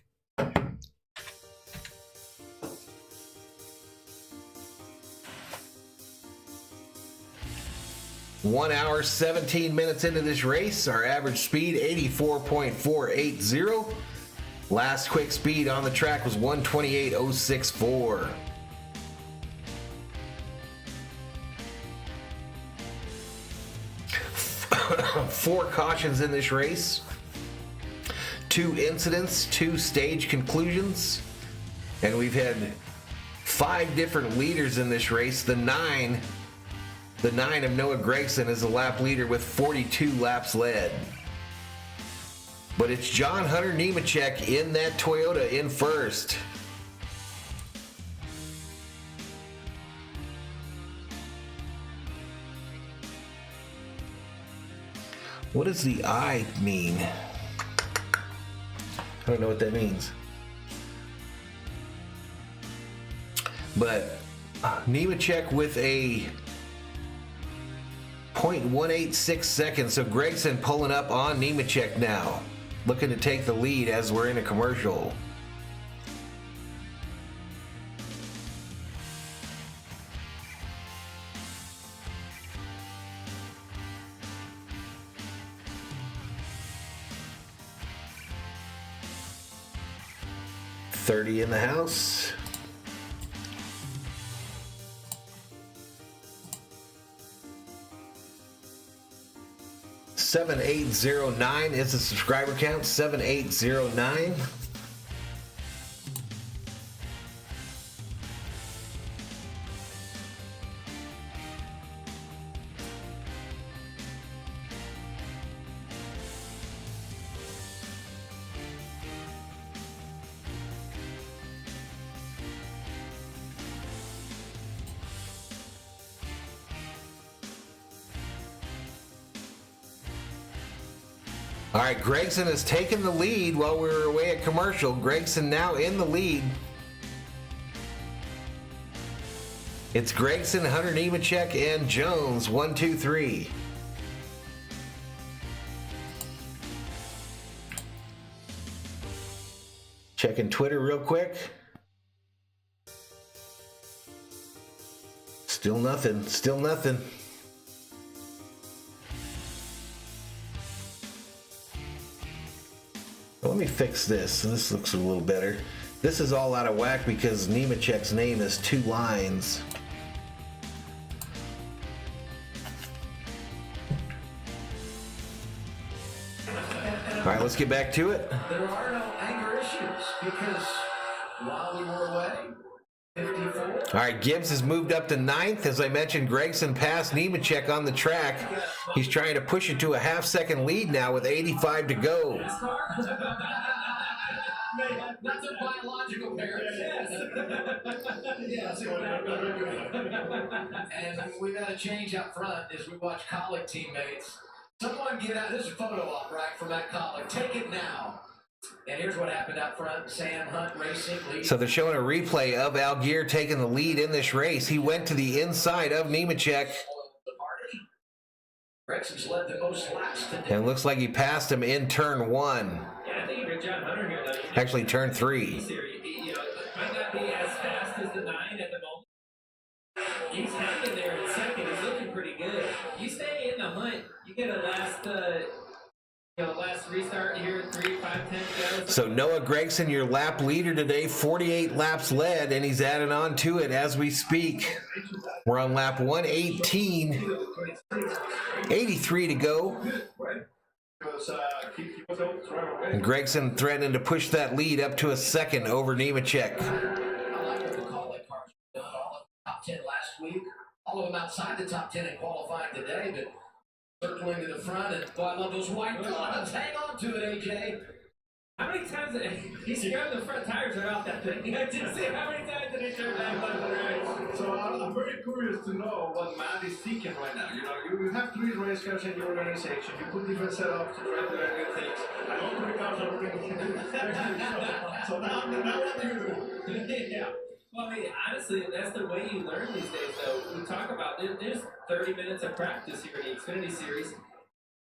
S2: One hour, 17 minutes into this race. Our average speed, 84.480. Last quick speed on the track was 128.064. Four cautions in this race. 2 incidents, 2 stage conclusions. And we've had 5 different leaders in this race. The 9 of Noah Gragson is the lap leader with 42 laps led. But it's John Hunter Nemechek in that Toyota in first. What does the I mean? I don't know what that means. But Nemechek with a 0.186 seconds. So Gragson pulling up on Nemechek now. Looking to take the lead as we're in a commercial. .30 in the house. $7809 is the subscriber count. 7809. All right, Gragson has taken the lead while we were away at commercial. Gragson now in the lead. It's Gragson, Hunter Nemechek, and Jones. 1, 2, 3. Checking Twitter real quick. Still nothing. Still nothing. Let me fix this. This looks a little better. This is all out of whack because Nemechek's name is 2 lines. All right, let's get back to it.
S16: There are no anger issues because while we were away, 54.
S2: All right, Gibbs has moved up to 9th. As I mentioned, Gragson passed Nemechek on the track. He's trying to push it to a half-second lead now with 85 to go.
S16: That's a biological parent. Yes. And we've got a change up front as we watch colleague teammates. Someone get out. This is a photo op right from that colleague. Take it now. And here's what happened up front. Sam Hunt Racing leading.
S2: So they're showing a replay of Algier taking the lead in this race. He went to the inside of Nemechek.
S16: Gregson's led the most laps today.
S2: And it looks like he passed him in turn 1.
S6: Yeah, I think a good job, Hunter here.
S2: Actually, turn 3.
S6: You know, it might not be as fast as the 9 at the moment. He's hanging there in second. He's looking pretty good. You stay in the hunt. You get a last restart here, 3, 5, 10 goes.
S2: So Noah Gragson, your lap leader today, 48 laps led, and he's adding on to it as we speak. We're on lap 118, 83 to go. And Gragson threatening to push that lead up to a second over Nemechek.
S16: I like what the call that cars done. All of the top 10 last week. All of them outside the top 10 in qualifying today, but circling to the front, and boy, I love those white gloves. Hang on to it, AJ.
S6: How many times he's grabbed the front tires are out that thing? I didn't see how many times did he turn back left and right.
S14: So I'm very curious to know what Matt is thinking right now. You know, you have 3 race cars in your organization. You put different setups to try to learn new things. And all 3 cars are working. So now what do you do?
S6: Yeah. Well, I mean, honestly, that's the way you learn these days, though. We talk about there's 30 minutes of practice here in the Xfinity Series.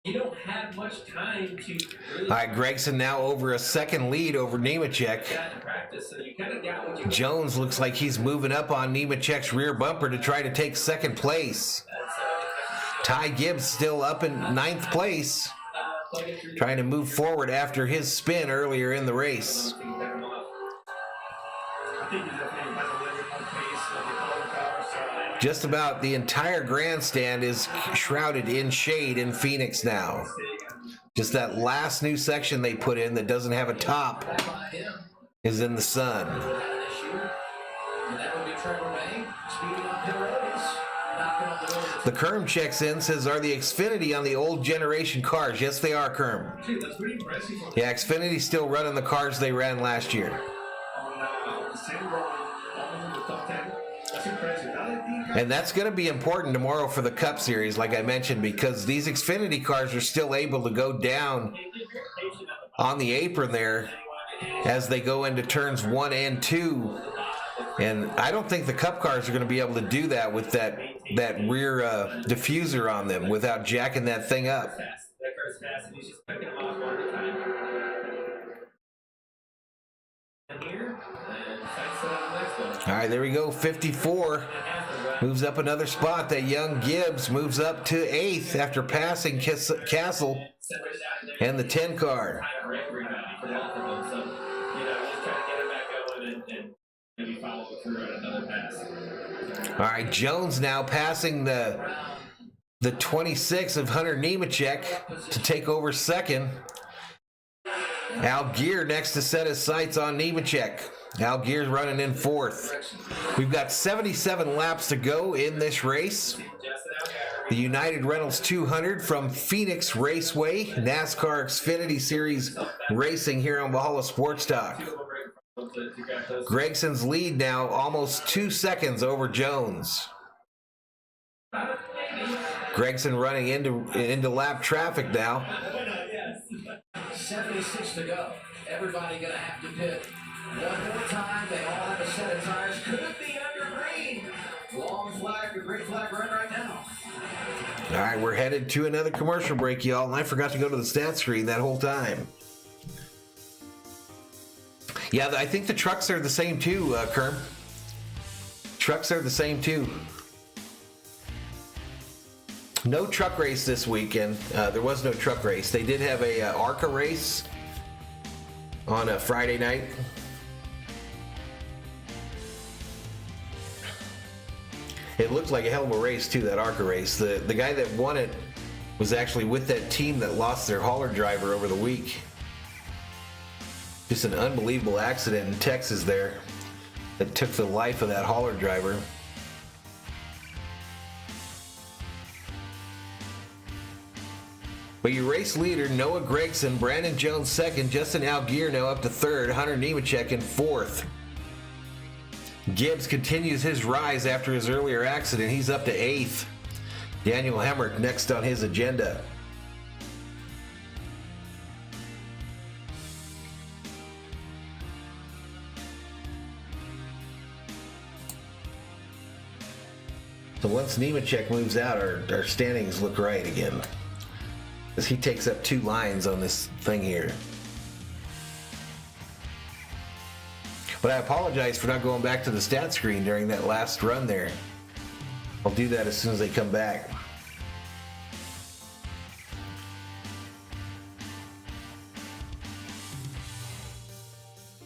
S6: You don't have much time to really...
S2: All right, Gragson now over a second lead over Nemechek.
S6: Practice, so you kind of got what you...
S2: Jones looks like he's moving up on Nemechek's rear bumper to try to take second place. Ty Gibbs still up in 9th place, trying to move forward after his spin earlier in the race.
S14: I think he definitely has a little bit more pace with the color cars.
S2: Just about the entire grandstand is shrouded in shade in Phoenix now. Just that last new section they put in that doesn't have a top is in the sun. The Kerm checks in, says, are the Xfinity on the old generation cars? Yes, they are, Kerm.
S14: That's pretty impressive.
S2: Yeah, Xfinity's still running the cars they ran last year. And that's going to be important tomorrow for the Cup Series, like I mentioned, because these Xfinity cars are still able to go down on the apron there as they go into turns 1 and 2. And I don't think the Cup cars are going to be able to do that with that rear diffuser on them without jacking that thing up.
S6: That car's fast, and he's just picking them off one at a time. And here, and sights on the next one.
S2: All right, there we go. 54 moves up another spot. That young Gibbs moves up to 8th after passing Castle and the 10 car. All right, Jones now passing the 26 of Hunter Nemechek to take over second. Algier next to set his sights on Nemechek. Algier's running in 4th. We've got 77 laps to go in this race. The United Rentals 200 from Phoenix Raceway, NASCAR Xfinity Series Racing here on Valhalla Sports Talk. Gregson's lead now almost 2 seconds over Jones. Gregson running into lap traffic now.
S16: 76 to go. Everybody gonna have to pit one more time. They all have a set of tires. Could be under green. Long flag, a green flag run right now.
S2: All right, we're headed to another commercial break, y'all, and I forgot to go to the stat screen that whole time. Yeah, I think the trucks are the same too, Kerm. Trucks are the same too. No truck race this weekend. There was no truck race. They did have a ARCA race on a Friday night. It looked like a hell of a race too, that ARCA race. The guy that won it was actually with that team that lost their hauler driver over the week. Just an unbelievable accident in Texas there that took the life of that hauler driver. But your race leader, Noah Gragson, Brandon Jones second, Justin Algier now up to third, Hunter Nemechek in 4th. Gibbs continues his rise after his earlier accident. He's up to 8th. Daniel Hemrick next on his agenda. So once Nemechek moves out, our standings look right again. Because he takes up 2 lines on this thing here. But I apologize for not going back to the stat screen during that last run there. I'll do that as soon as they come back.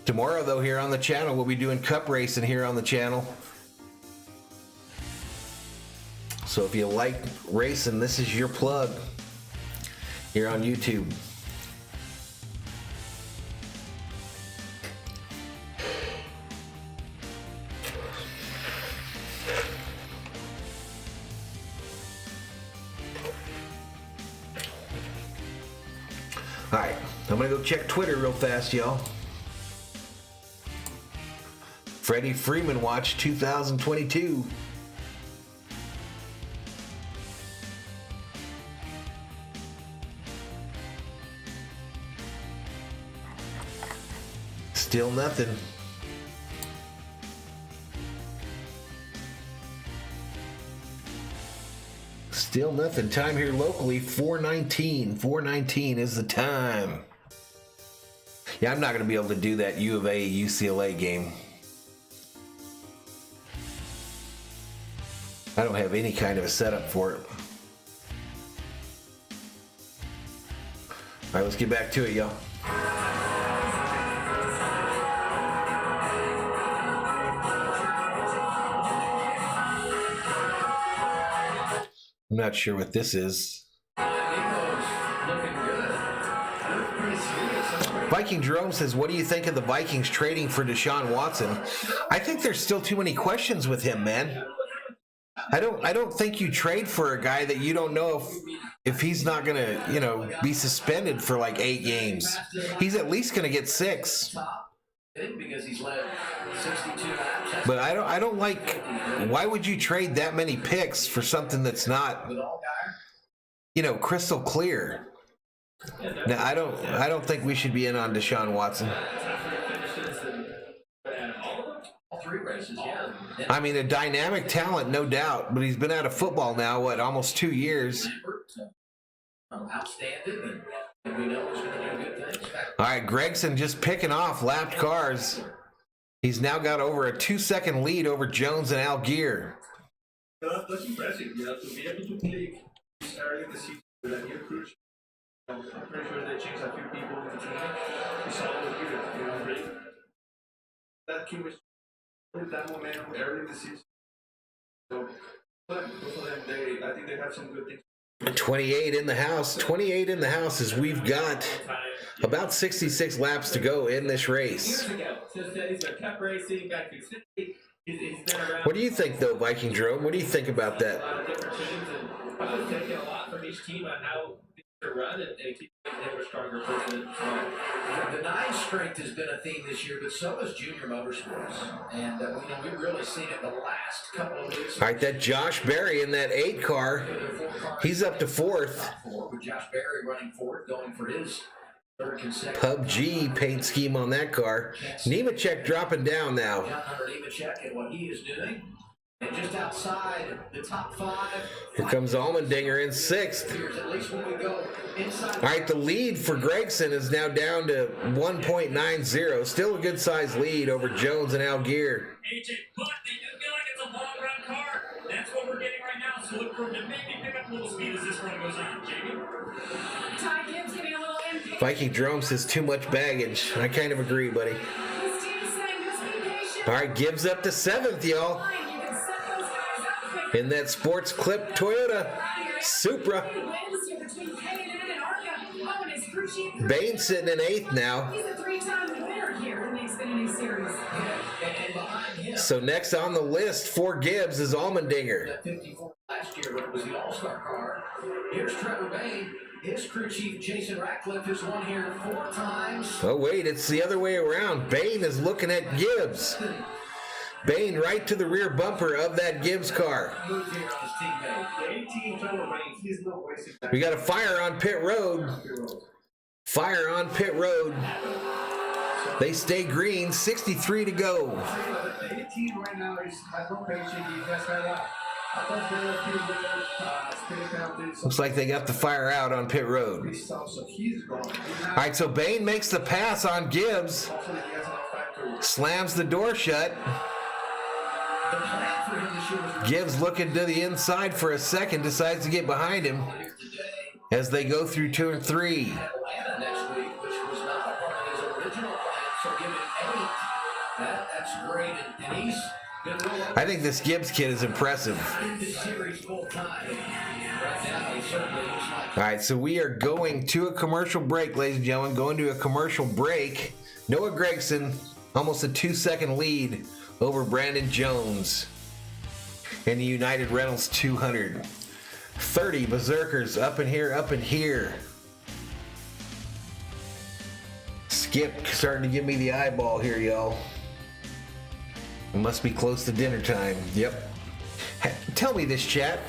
S2: Tomorrow, though, here on the channel, we'll be doing cup racing here on the channel. So if you like racing, this is your plug here on YouTube. All right, I'm gonna go check Twitter real fast, y'all. Freddie Freeman Watch 2022. Still nothing. Still nothing. Time here locally, 4:19. 4:19 is the time. Yeah, I'm not going to be able to do that U of A UCLA game. I don't have any kind of a setup for it. All right, let's get back to it, y'all. I'm not sure what this is. Viking Jerome says, what do you think of the Vikings trading for Deshaun Watson? I think there's still too many questions with him, man. I don't think you trade for a guy that you don't know if he's not going to, be suspended for like 8 games. He's at least going to get 6.
S16: Because he's led 62 laps.
S2: But I don't like, why would you trade that many picks for something that's not, crystal clear? Now, I don't think we should be in on Deshaun Watson.
S16: All 3 races, yeah.
S2: I mean, a dynamic talent, no doubt, but he's been out of football now, almost 2 years.
S16: Outstanding, and we know he's going to do good things.
S2: All right, Gregson just picking off lapped cars. He's now got over a 2-second lead over Jones and Algier.
S14: That's impressive, to be able to click early in the season with a new crew. I'm pretty sure they changed a few people in the team. It's always good, really. That chemistry, that momentum early in the season. So, both of them, I think they have some good things.
S2: 28 in the house. 28 in the house as we've got about 66 laps to go in this race. What do you think, though, Viking Jerome? What do you think about that?
S6: Taking a lot from each team on how to run and keep them a stronger person.
S16: The 9 strength has been a theme this year, but so has junior motorsports. And we've really seen it the last couple of weeks.
S2: All right, that Josh Berry in that 8 car, he's up to 4th.
S16: With Josh Berry running 4th, going for his 3rd consecutive.
S2: PUBG paint scheme on that car. Nemechek dropping down now.
S16: John Hunter Nemechek and what he is doing. And just outside the top 5.
S2: Here comes Allmendinger in 6th.
S16: At least when we go inside.
S2: All right, the lead for Gregson is now down to 1.90. Still a good-sized lead over Jones and Algier.
S5: AJ, but they do feel like it's a long-run car. That's what we're getting right now. So look for him to maybe pick up a little speed as this run goes on. Jamie?
S10: Ty Gibbs getting a little impatient.
S2: Viking Jerome says too much baggage. I kind of agree, buddy.
S10: His team is saying just be patient.
S2: All right, Gibbs up to 7th, y'all.
S10: You can set those guys up quick.
S2: In that Sports Clip Toyota Supra. Bain sitting in 8th now.
S10: He's a 3-time winner here in the Xfinity Series.
S16: And behind him.
S2: So next on the list for Gibbs is Allmendinger.
S16: 54 last year when it was the All-Star car. Here's Trevor Bain. His crew chief, Jason Ratcliffe, has won here 4 times.
S2: Oh, wait, it's the other way around. Bain is looking at Gibbs. Bain right to the rear bumper of that Gibbs car. We got a fire on pit road. Fire on pit road. They stay green, 63 to go.
S14: 18 right now has no patience. He just got up.
S2: Looks like they got the fire out on pit road. All right, so Bain makes the pass on Gibbs. Slams the door shut. Gibbs looking to the inside for a second, decides to get behind him as they go through 2 and 3. I think this Gibbs kid is impressive. All right, so we are going to a commercial break, ladies and gentlemen. Going to a commercial break. Noah Gragson, almost a 2-second lead over Brandon Jones in the United Rentals 200. 30 berserkers up in here. Skip starting to give me the eyeball here, y'all. It must be close to dinner time. Yep. Tell me this, chat.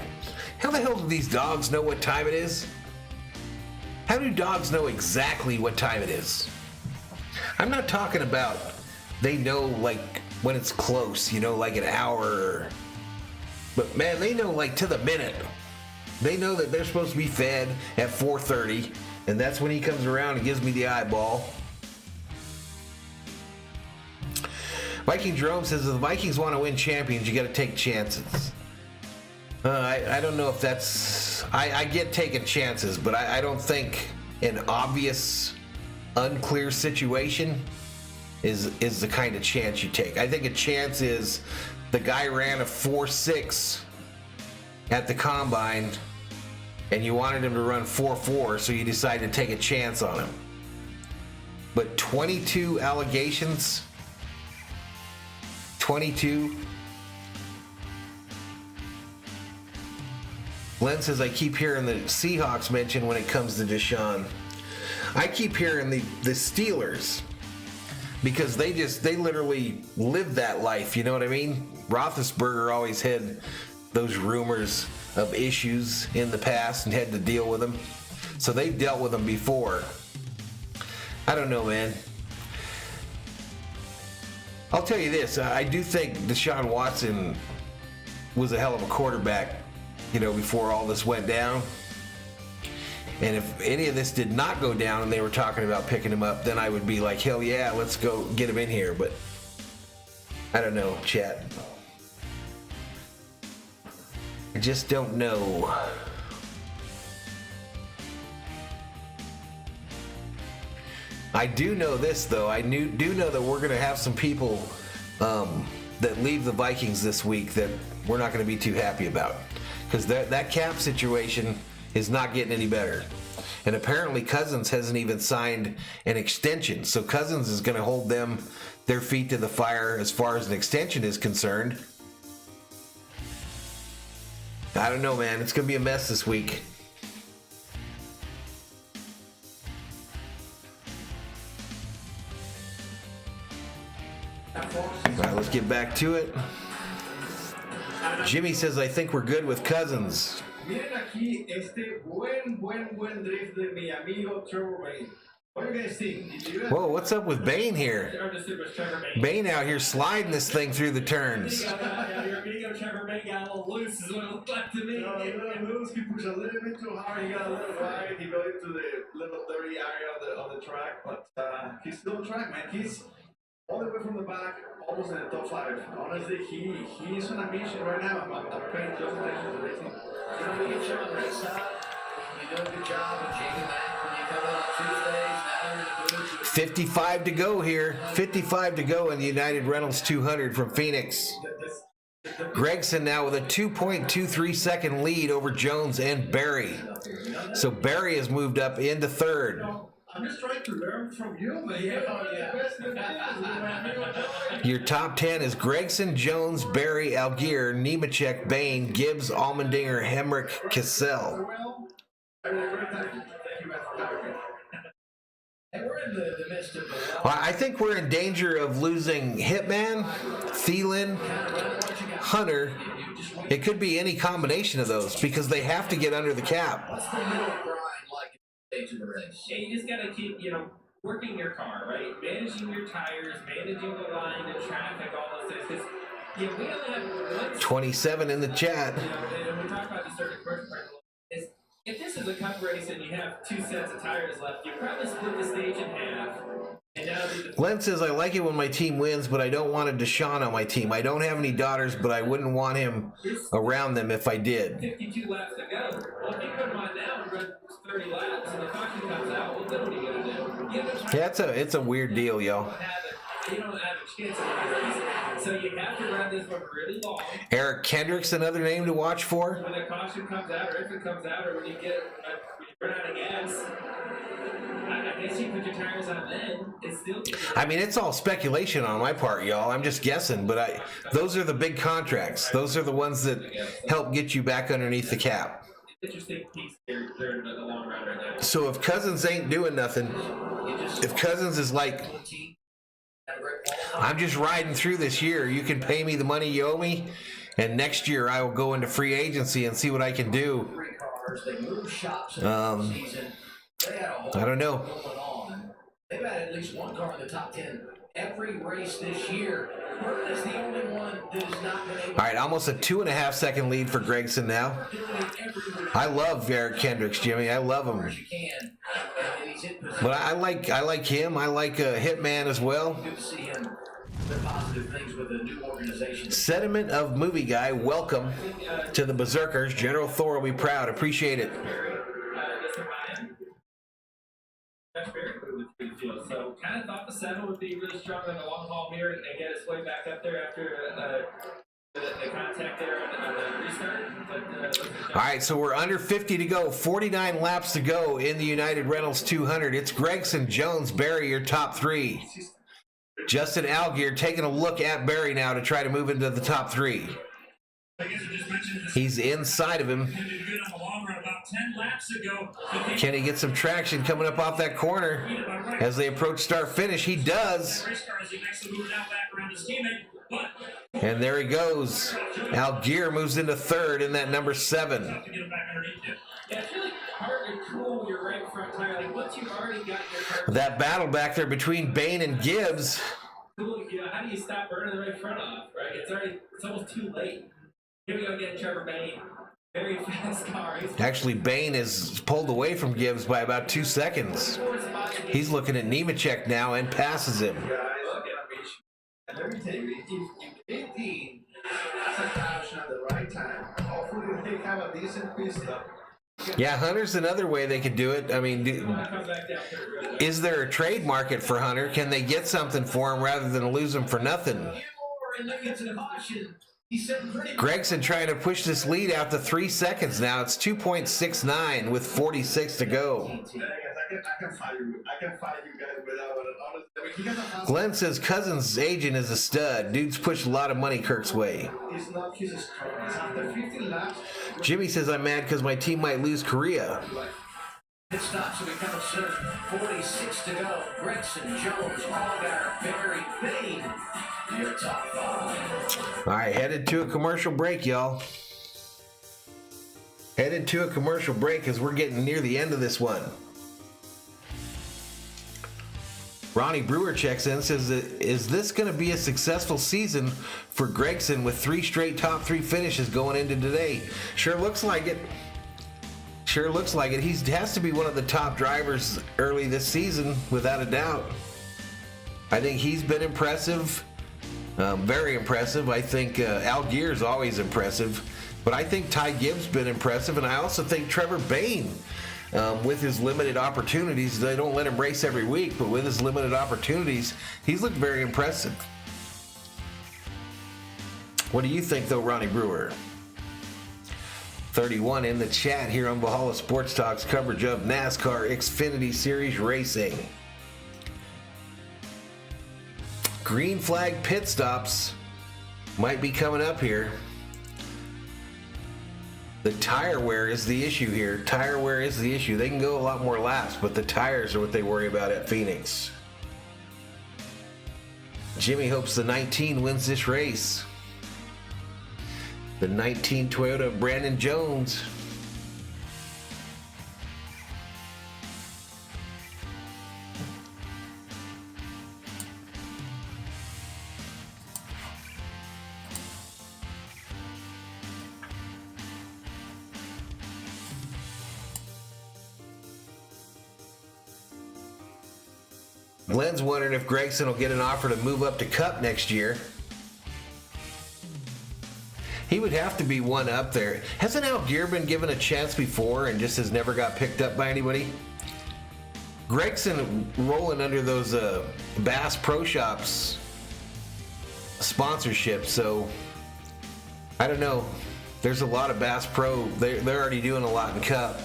S2: How the hell do these dogs know what time it is? How do dogs know exactly what time it is? I'm not talking about they know like when it's close, like an hour. But man, they know like to the minute. They know that they're supposed to be fed at 4:30, and that's when he comes around and gives me the eyeball. Viking Jerome says if the Vikings want to win champions, you got to take chances. I don't know if that's... I get taking chances, but I don't think an obvious, unclear situation is the kind of chance you take. I think a chance is the guy ran a 4.6 at the combine, and you wanted him to run 4.4, so you decided to take a chance on him. But 22 allegations... 22. Len says, I keep hearing the Seahawks mentioned when it comes to Deshaun. I keep hearing the Steelers because they literally live that life, you know what I mean? Roethlisberger always had those rumors of issues in the past and had to deal with them. So they've dealt with them before. I don't know, man. I'll tell you this, I do think Deshaun Watson was a hell of a quarterback, before all this went down. And if any of this did not go down and they were talking about picking him up, then I would be like, hell yeah, let's go get him in here. But I don't know, chat. I just don't know. I do know this, though. I do know that we're going to have some people that leave the Vikings this week that we're not going to be too happy about. Because that cap situation is not getting any better. And apparently Cousins hasn't even signed an extension. So Cousins is going to hold their feet to the fire as far as an extension is concerned. I don't know, man. It's going to be a mess this week. All right, let's get back to it. Jimmy says, I think we're good with Cousins.
S8: Miren aquí este buen drift de mi amigo Trevor Bain. What do you guys think?
S2: Whoa, what's up with Bain here? Bain out here sliding this thing through the turns.
S6: Trevor Bain got a little loose is what it looked like to me.
S8: A little loose, he pushed a little bit too hard, he got a little wide, he got into the little dirty area of the track, but he's still on track, man. He's all the way from the back, almost in the top 5. Honestly, he's on a mission right now. I'm paying close attention to racing.
S16: You know, we get you on race side. You do a good job of Jamie Mack when you come in on Tuesdays. Now you're in the booth.
S2: 55 to go here. 55 to go in the United Rentals 200 from Phoenix. Gregson now with a 2.23 second lead over Jones and Barry. So Barry has moved up into third.
S8: I'm just trying to learn from you, man.
S2: Your top 10 is Gregson, Jones, Barry, Algier, Nemechek, Bain, Gibbs, Allmendinger, Hemrick, Cassell. I think we're in danger of losing Hitman, Thielen, Hunter. It could be any combination of those because they have to get under the cap.
S6: You just gotta keep, working your car, right? Managing your tires, managing the line, the traffic, all those things. Because
S12: Yeah, we only have
S2: 27 in the chat.
S12: You know, and we talk about this during the commercial break. If this is a cup race and you have 2 sets of tires left, you probably split the stage in half. And now
S2: Glenn says, I like it when my team wins, but I don't want a Deshaun on my team. I don't have any daughters, but I wouldn't want him around them if I did.
S12: 52 laps to go. Well, if you put him on now and run 30 laps and the caution comes out, well, then what are you going to do?
S2: Yeah, it's a weird deal, yo.
S12: You don't have a chance of race. So you have to run this one really long.
S2: Eric Kendrick's another name to watch for.
S12: When the caution comes out, or if it comes out, or when you run out of gas, I guess you put your tires on then. It's still.
S2: I mean, it's all speculation on my part, y'all. I'm just guessing, but those are the big contracts. Those are the ones that help get you back underneath the cap.
S12: Interesting piece there in the long run right now.
S2: So if Cousins ain't doing nothing, if Cousins is like, I'm just riding through this year, you can pay me the money you owe me, and next year I will go into free agency and see what I can do. I don't know.
S16: They've had at least one car in the top 10 every race this year. Burton is the only one that has not been able.
S2: All right, almost a 2.5 second lead for Gregson now. I love Eric Kendricks, Jimmy. I love him. But I like him. I like Hitman as well.
S16: Good to see him. The positive things with the new organization.
S2: Sediment of Movie Guy, welcome to the Berserkers. General Thor will be proud. Appreciate it.
S12: So kind of thought the 7 would be really strong on the long haul here and get its way back up there after the contact there on the restart. But,
S2: all right, so we're under 50 to go. 49 laps to go in the United Rentals 200. It's Gregson, Jones, Barry, your top 3. Justin Algier taking a look at Barry now to try to move into the top 3. He's inside of him. Can he get some traction coming up off that corner as they approach start finish? He does. And there he goes. Algier moves into 3rd in that number 7.
S12: Yeah, it's really hard to cool your right front tire. Like once you've already got your tire.
S2: That battle back there between Bain and Gibbs.
S12: Cool, you know, how do you stop burning the right front off? Right, it's almost too late. Here we go again, Trevor Bain. Very fast car.
S2: Actually, Bain is pulled away from Gibbs by about 2 seconds. He's looking at Nemechek now and passes him.
S14: Let me tell you, if 18 set caution at the right time, hopefully they have a decent pista.
S2: Yeah, Hunter's another way they could do it. I mean, is there a trade market for Hunter? Can they get something for him rather than lose him for nothing? Gregson trying to push this lead out to 3 seconds now. It's 2.69 with 46 to go.
S14: I can fight you guys without honestly.
S2: Glenn says Cousins' agent is a stud. Dude's pushed a lot of money Kirk's way.
S14: It's not his strong. It's after 15 laps.
S2: Jimmy says I'm mad because my team might lose Korea.
S16: It stops to become a certain 46 to go. Gregson, Jones, Allgaier, Barry, Bain. Your top 5.
S2: All right, headed to a commercial break, y'all. Headed to a commercial break as we're getting near the end of this one. Ronnie Brewer checks in, says, is this going to be a successful season for Gregson with 3 straight top 3 finishes going into today? Sure looks like it. Sure looks like it. He has to be one of the top drivers early this season, without a doubt. I think he's been impressive. Very impressive. I think Algier is always impressive. But I think Ty Gibbs been impressive. And I also think Trevor Bain, with his limited opportunities, they don't let him race every week, but with his limited opportunities, he's looked very impressive. What do you think, though, Ronnie Brewer? 31 in the chat here on Valhalla Sports Talk's coverage of NASCAR Xfinity Series Racing. Green flag pit stops might be coming up here. The tire wear is the issue here. Tire wear is the issue. They can go a lot more laps, but the tires are what they worry about at Phoenix. Jimmy hopes the 19 wins this race. The 19 Toyota of Brandon Jones. Glenn's wondering if Gregson will get an offer to move up to Cup next year. He would have to be one up there. Hasn't Algier been given a chance before and just has never got picked up by anybody? Gregson rolling under those Bass Pro Shops sponsorships, so I don't know. There's a lot of Bass Pro. They're already doing a lot in Cup.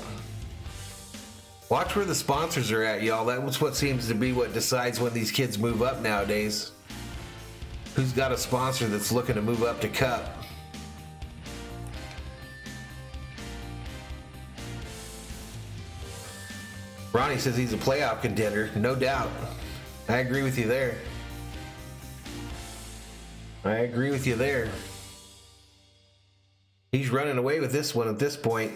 S2: Watch where the sponsors are at, y'all. That's what seems to be what decides when these kids move up nowadays. Who's got a sponsor that's looking to move up to Cup? Ronnie says he's a playoff contender. No doubt. I agree with you there. He's running away with this one at this point.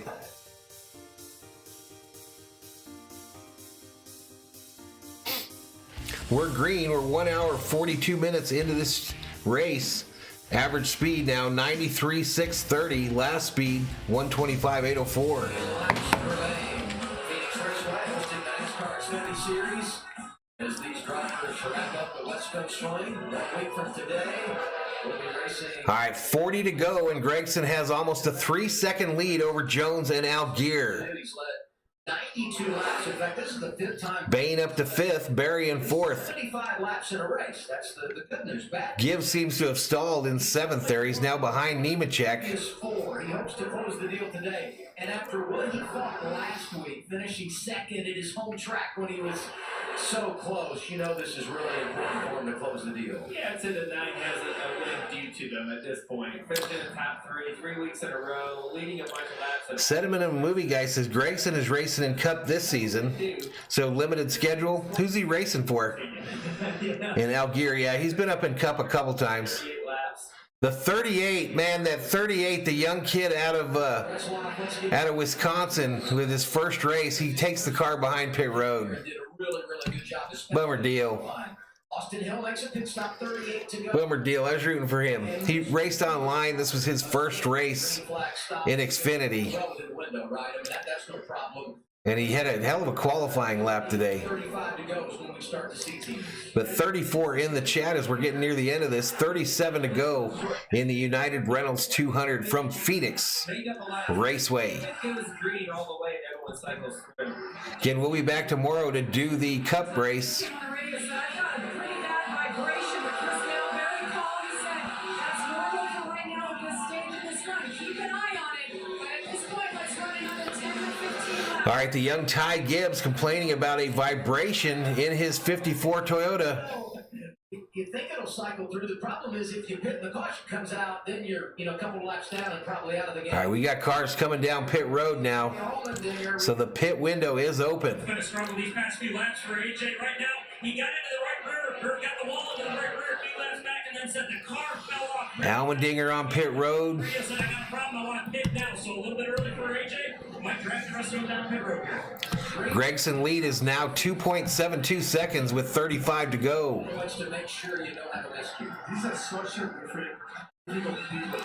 S2: We're green. We're 1 hour, 42 minutes into this race. Average speed now 93,630. Last speed 125,804.
S16: Xfinity Series as these drivers wrap up the West Coast swing. That week from today, we'll be racing.
S2: All right, 40 to go, and Gregson has almost a 3-second lead over Jones and Algier.
S16: He's led 92 laps. In fact, this is the 5th time.
S2: Bain up to 5th, Berry in 4th.
S16: 75 laps in a race. That's the good news. Back.
S2: Gibbs seems to have stalled in 7th there. He's now behind Nemechek.
S16: He is 4. He hopes to close the deal today. And after what he fought last week, finishing 2nd at his home track when he was so close, you know this is really important for him to close the deal.
S12: Yeah, I'd say the 9 has a win due to them at this point. Finishing in the top 3 weeks in a row, leading a bunch of laps.
S2: Sentiment Movie Guy says Gregson is racing in Cup this season, so limited schedule. Who's he racing for? In Algier, yeah, he's been up in Cup a couple times. The 38, man, that 38, the young kid out of Wisconsin with his first race, he takes the car behind pit road.
S16: Did a really good job.
S2: Bummer deal.
S16: Austin Hill makes a pit stop, 38 to go.
S2: Bummer deal. I was rooting for him. He raced online. This was his first race in Xfinity.
S16: Well within the window, right? I mean, that's no problem.
S2: And he had a hell of a qualifying lap today.
S16: 35 to go is when we start the C team.
S2: But 34 in the chat as we're getting near the end of this. 37 to go in the United Rentals 200 from Phoenix Raceway. Again, we'll be back tomorrow to do the Cup race. All right, the young Ty Gibbs complaining about a vibration in his 54 Toyota.
S16: You think it'll cycle through. The problem is if you pit and the caution comes out, then you're a couple laps down and probably out of the game.
S2: All right, we got cars coming down pit road now. So the pit window is open.
S5: It's been a struggle these past few laps for AJ right now. He got into the right rear, got the wall into the right rear, 2 laps back, and then said the car fell off.
S2: Almendinger on pit road.
S5: I said, I got a problem, I want to pit now. So a little bit early for AJ. Might drag the rest of them down pit road here.
S2: Gregson lead is now 2.72 seconds with 35 to go.
S16: To make sure you don't have a rescue.
S14: These are such a difficult people.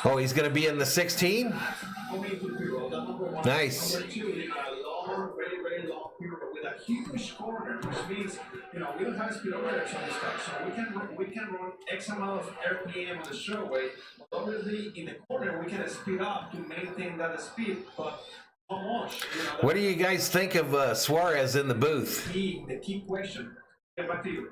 S2: Oh, he's going to be in the 16? Nice.
S14: Number 2, long, very long period with a huge corner, which means, we don't have speed overreaction on this car, so we can run X amount of RPM on the straightaway. Obviously, in the corner, we can speed up to maintain that speed, but how much?
S2: What do you guys think of Suarez in the booth?
S14: The key question. Get back to you.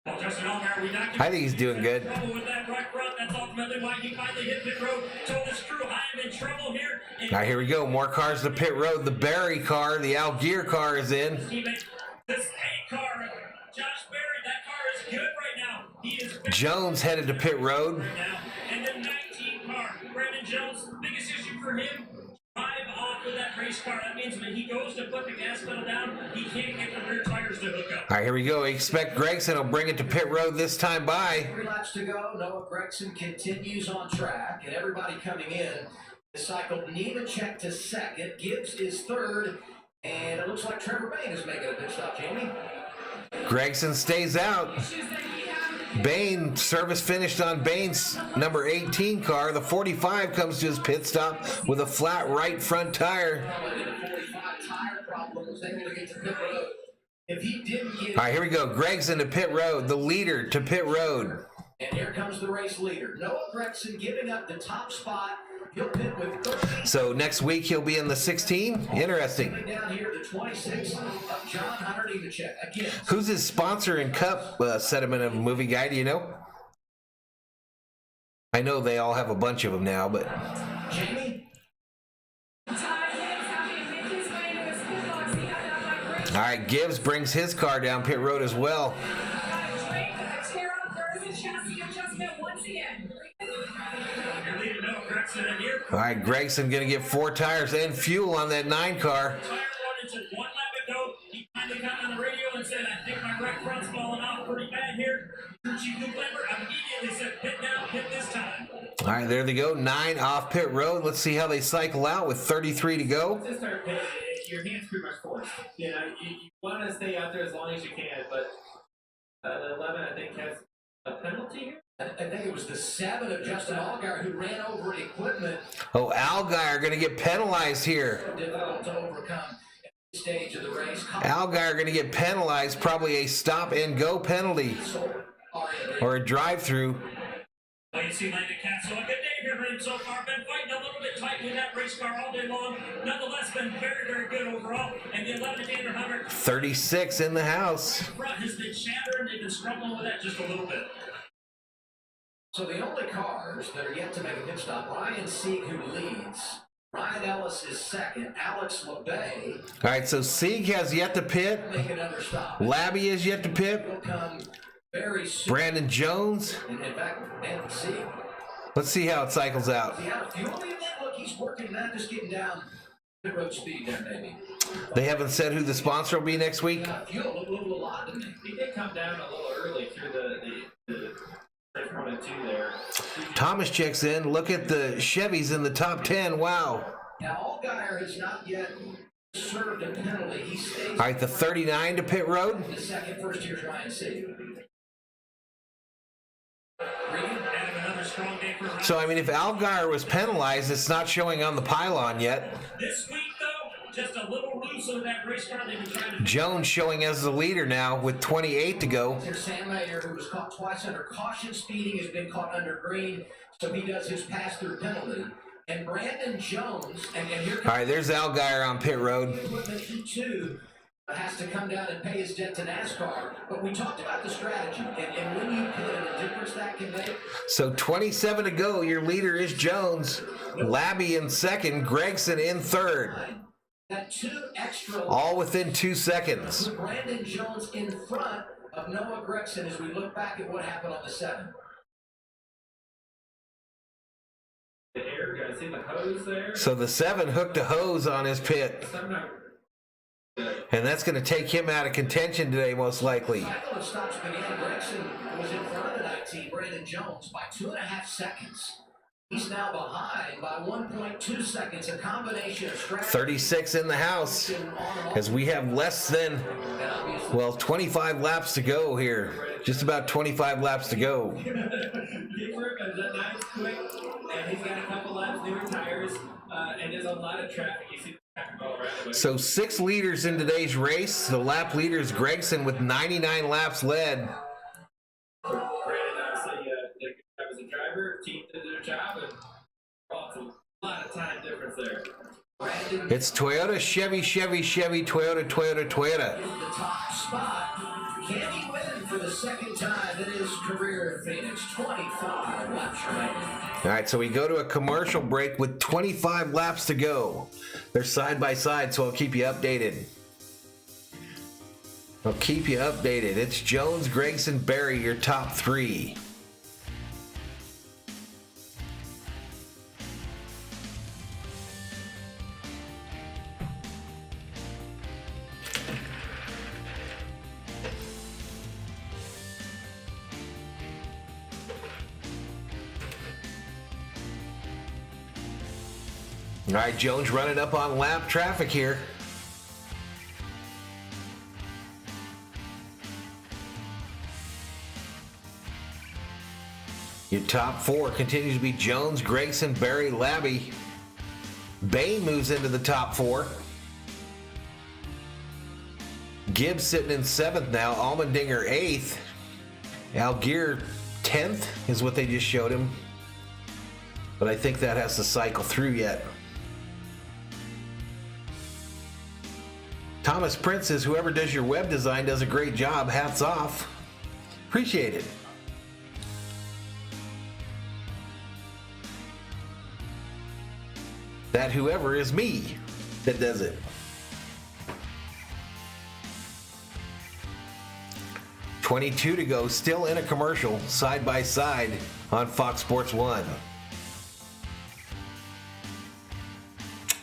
S2: I think he's doing good.
S5: That's ultimately why he finally hit pit road. Told his crew, I am in trouble here.
S2: All right, here we go. More cars to pit road. The Barry car, the Algier car is in.
S5: This 8 car, Josh Berry, that car is good right now. He is
S2: Jones headed to pit road.
S5: right now. And the 19 car, Brandon Jones, biggest issue for him, drive off with that race car. That means when he goes to put the gas pedal down, he can't get the rear tires to hook up.
S2: All right, here we go. We expect Gregson will bring it to pit road this time by.
S16: 3 laps to go. Noah Gregson continues on track, and everybody coming in is cycled. Nemechek to 2nd. Gibbs is 3rd, and it looks like Trevor Bain is making a pit stop, Jamie.
S2: Gregson stays out. Bain, service finished on Bain's number 18 car. The 45 comes to his pit stop with a flat right front tire.
S16: The 45 tire problem was able to get to pit road. if he didn't get it.
S2: All right, here we go. Gregson to pit road, the leader to pit road.
S16: And here comes the race leader. Noah Gregson giving up the top spot. He'll pit with 30.
S2: So next week he'll be in the 16. Interesting.
S16: Down here to 26. John Hunter Nemechek again.
S2: Who's his sponsor and cup sediment of a movie guy? Do you know? I know they all have a bunch of them now, but.
S16: Jamie.
S2: All right, Gibbs brings his car down pit road as well. All right, Gregson going to get 4 tires and fuel on that 9 car.
S5: One lap ago, he finally got on the radio and said, I think my right front's falling off pretty bad here. Chief Clever immediately said, pit now, pit this time.
S2: All right, there they go. 9 off pit road. Let's see how they cycle out with 33 to go.
S6: Just start pitting. Your hand's pretty much forced. You know, you want to stay out there as long as you can, but the 11, I think, has a penalty here.
S16: I think it was the 7 of Justin Allgaier who ran over equipment.
S2: Oh, Allgaier going to get penalized here.
S16: Difficult to overcome at this stage of the race.
S2: Allgaier going to get penalized, probably a stop and go penalty or a drive-through.
S5: Well, you see Landon Castle, a good day here for him so far. Been fighting a little bit tight with that race car all day long. Nonetheless, been very, very good overall. And the 11 Andrew Hunter
S2: 36 in the house.
S5: front has been shattered. They've been struggling with that just a little bit.
S16: So the only cars that are yet to make a pit stop, Ryan Sieg, who leads. Ryan Ellis is second. Alex LeBay.
S2: All right, so Sieg has yet to pit.
S16: Make another stop.
S2: Labby is yet to pit.
S16: Will come very soon.
S2: Brandon Jones.
S16: In fact, man, Sieg.
S2: Let's see how it cycles out.
S16: Yeah, fuel in that look, he's working that, just getting down pit road speed there, maybe.
S2: They haven't said who the sponsor will be next week.
S16: Fuel looked a little odd to me.
S6: He did come down a little early through the 1 and 2 there.
S2: Thomas checks in. Look at the Chevys in the top 10. Wow.
S16: Now, Allgaier has not yet served a penalty. He stays.
S2: All right, the 39 to pit road.
S16: The second, first here's Ryan Sieg.
S2: So, I mean, if Allgaier was penalized, it's not showing on the pylon yet.
S5: This week, though, just a little loose on that race car. They've been trying to.
S2: Jones showing as the leader now with 28 to go.
S16: Here's Sam Mayer, who was caught twice under caution speeding, has been caught under green, so he does his pass-through penalty. And Brandon Jones, and here comes.
S2: All right, there's Allgaier on pit road.
S16: He too has to come down and pay his debt to NASCAR. But we talked about the strategy, and when you pit, the difference that can make.
S2: So 27 to go. Your leader is Jones. Labby in second. Gregson in third.
S16: That 2 extra.
S2: All within 2 seconds.
S16: Brandon Jones in front of Noah Gregson as we look back at what happened on the 7.
S6: The air, guys, see the hose there?
S2: So the 7 hooked a hose on his pit. And that's going to take him out of contention today, most likely.
S16: Cycle of stops began. Gregson was in front of the 19, Brandon Jones, by 2.5 seconds. He's now behind by 1.2 seconds. A combination of strategy.
S2: 36 in the house as we have less than, well, 25 laps to go here. Just about 25 laps to go.
S6: That nice quick, and he's got a couple laps, newer tires, and there's a lot of traffic. You see traffic all around.
S2: So 6 leaders in today's race. The lap leader is Gregson with 99 laps led.
S6: Brandon, obviously, did a good job as a driver. Team did their job, and a lot of time difference there.
S2: It's Toyota, Chevy, Chevy, Chevy, Toyota, Toyota, Toyota.
S16: The top spot. Can he win for the second time in his career in Phoenix? 25 laps remaining.
S2: All right, so we go to a commercial break with 25 laps to go. They're side by side, so I'll keep you updated. It's Jones, Gregson, Berry, your top 3. All right, Jones running up on lap traffic here. Your top 4 continues to be Jones, Gregson, Berry, Labby. Bain moves into the top 4. Gibbs sitting in 7th now. Allmendinger 8th. Algier 10th is what they just showed him. But I think that has to cycle through yet. Thomas Prince says, whoever does your web design does a great job. Hats off. Appreciate it. That whoever is me that does it. $22 to go, still in a commercial, side by side on Fox Sports 1.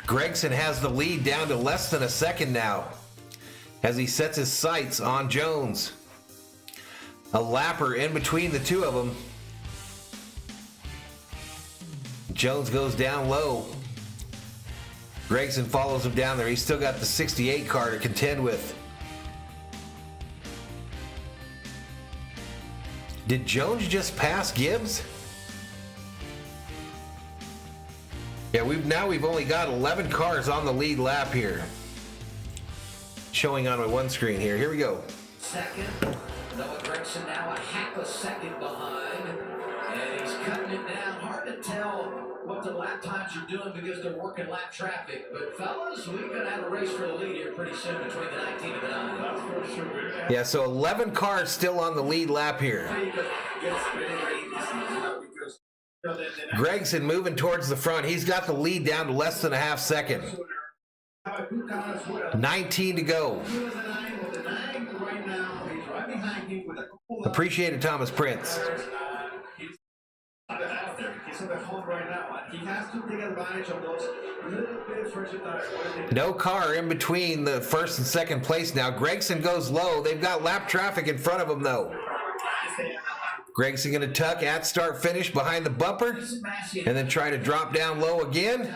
S2: Gregson has the lead down to less than a second now as he sets his sights on Jones. A lapper in between the two of them. Jones goes down low. Gregson follows him down there. He's still got the 68 car to contend with. Did Jones just pass Gibbs? Yeah, we've only got 11 cars on the lead lap here. Showing on my one screen here. Here we go.
S16: Second. Noah Gregson now a half a second behind. And he's cutting it down. Hard to tell what the lap times are doing because they're working lap traffic. But fellas, we're going to have a race for the lead here pretty soon between the 19 and the 9. That's for sure.
S2: Yeah, so 11 cars still on the lead lap here. Gregson moving towards the front. He's got the lead down to less than a half second. 19 to go. Appreciate it, Thomas Prince. No car in between the first and second place now. Gregson goes low. They've got lap traffic in front of him, though. Gregson going to tuck at start finish behind the bumper and then try to drop down low again.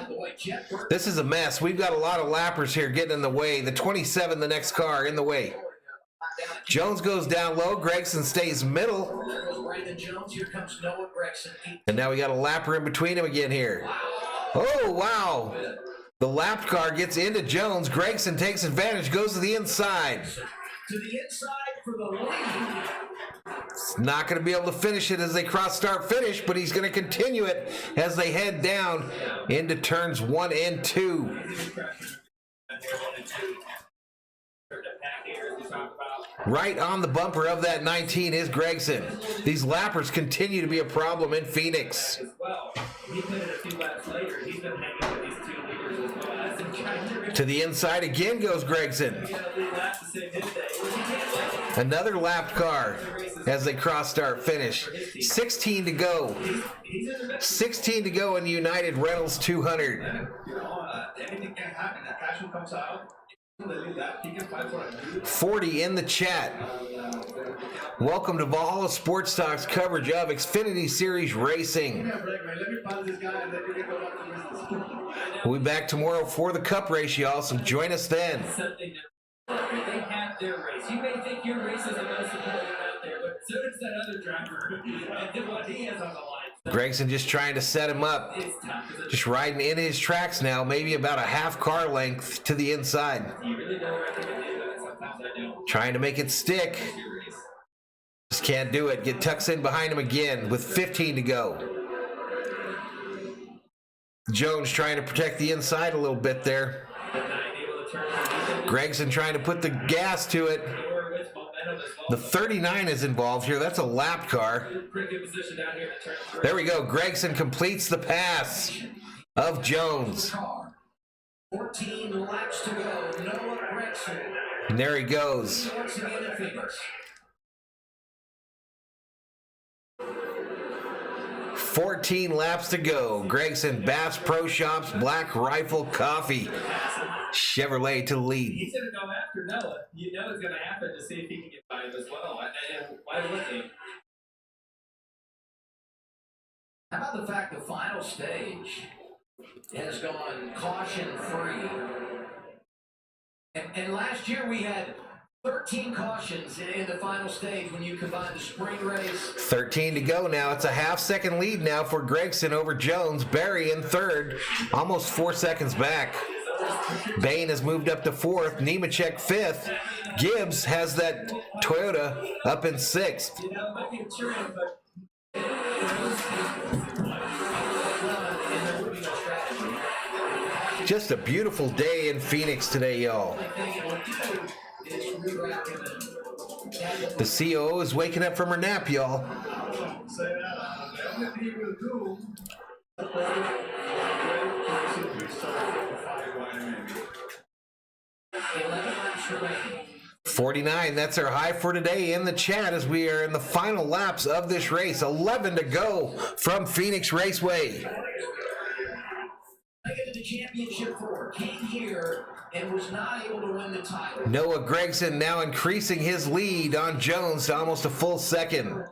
S2: This is a mess. We've got a lot of lappers here getting in the way. The 27, the next car, in the way. Jones goes down low. Gregson stays middle. And now we got a lapper in between him again here. Oh, wow. The lapped car gets into Jones. Gregson takes advantage, goes to the inside.
S16: To the inside for the lead.
S2: It's not going to be able to finish it as they cross start finish, but he's going to continue it as they head down into turns 1 and 2. Right on the bumper of that 19 is Gregson. These lappers continue to be a problem in Phoenix. To the inside again goes Gregson. Another lapped car as they cross start finish. 16 to go. 16 to go in United Rentals 200.
S14: Anything can happen. The passion comes out.
S2: 40 in the chat. Welcome to Valhalla Sports Talk's coverage of Xfinity Series Racing. We'll be back tomorrow for the Cup race, y'all, so join us then.
S6: They have their race. You may think your race is the most important out there, but so does that other driver. And what he has on the line.
S2: Gregson just trying to set him up. Just riding in his tracks now, maybe about a half car length to the inside. Trying to make it stick. Just can't do it. Get tucks in behind him again with 15 to go. Jones trying to protect the inside a little bit there. Gregson trying to put the gas to it. The 39 is involved here. That's a lap car. There we go. Gregson completes the pass of Jones.
S16: 14 laps to go. Noah Gregson.
S2: And there he goes. 14 laps to go. Gregson, Bass Pro Shops, Black Rifle Coffee. Chevrolet to the lead.
S6: He's going to go after Noah. You know it's going to happen to see if he can get by him as well. And why wouldn't he?
S16: How about the fact the final stage has gone caution-free? And last year we had 13 cautions in the final stage when you combine the spring race.
S2: 13 to go now. It's a half-second lead now for Gregson over Jones. Barry in third, almost 4 seconds back. Bain has moved up to 4th. Nemechek 5th. Gibbs has that Toyota up in 6th. Just a beautiful day in Phoenix today, y'all. The COO is waking up from her nap, y'all. .49, that's our high for today in the chat as we are in the final laps of this race. 11 to go from Phoenix Raceway.
S16: The championship for came here and was not able to win the title.
S2: Noah Gragson now increasing his lead on Jones to almost a full second.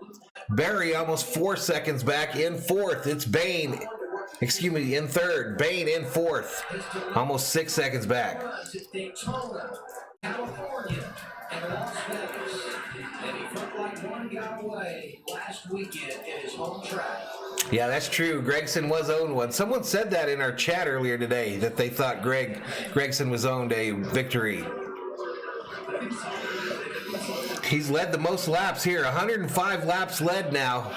S2: Barry almost 4 seconds back in 4th. It's Bain, excuse me, in 3rd. Bain in 4th, almost 6 seconds back.
S16: Daytona, California, and Las Vegas. And he felt like one got away last weekend in his home track.
S2: Yeah, that's true. Gregson was owned one. Someone said that in our chat earlier today, that they thought Gregson was owned a victory. He's led the most laps here, 105 laps led now.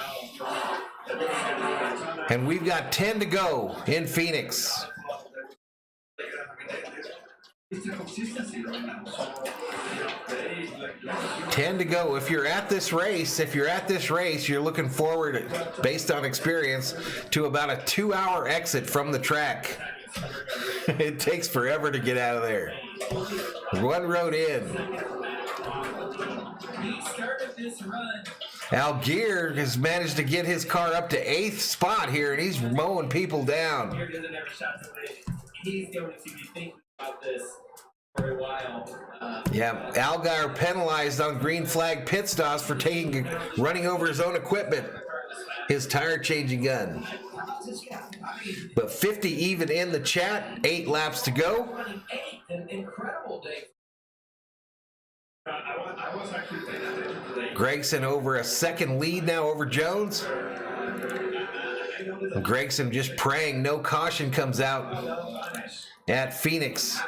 S2: And we've got 10 to go in Phoenix. 10 to go. If you're at this race, you're looking forward, based on experience, to about a 2-hour exit from the track. It takes forever to get out of there. One road in.
S10: He started this run.
S2: Algier has managed to get his car up to 8th spot here, and he's mowing people down.
S6: He's going to be thinking about this for a while.
S2: Yeah, Algar penalized on green flag pit stops for running over his own equipment, his tire changing gun. But 50 even in the chat, 8 laps to go.
S16: An incredible day.
S14: I was actually paying attention today.
S2: Gregson over a second lead now over Jones. Gregson just praying no caution comes out at Phoenix.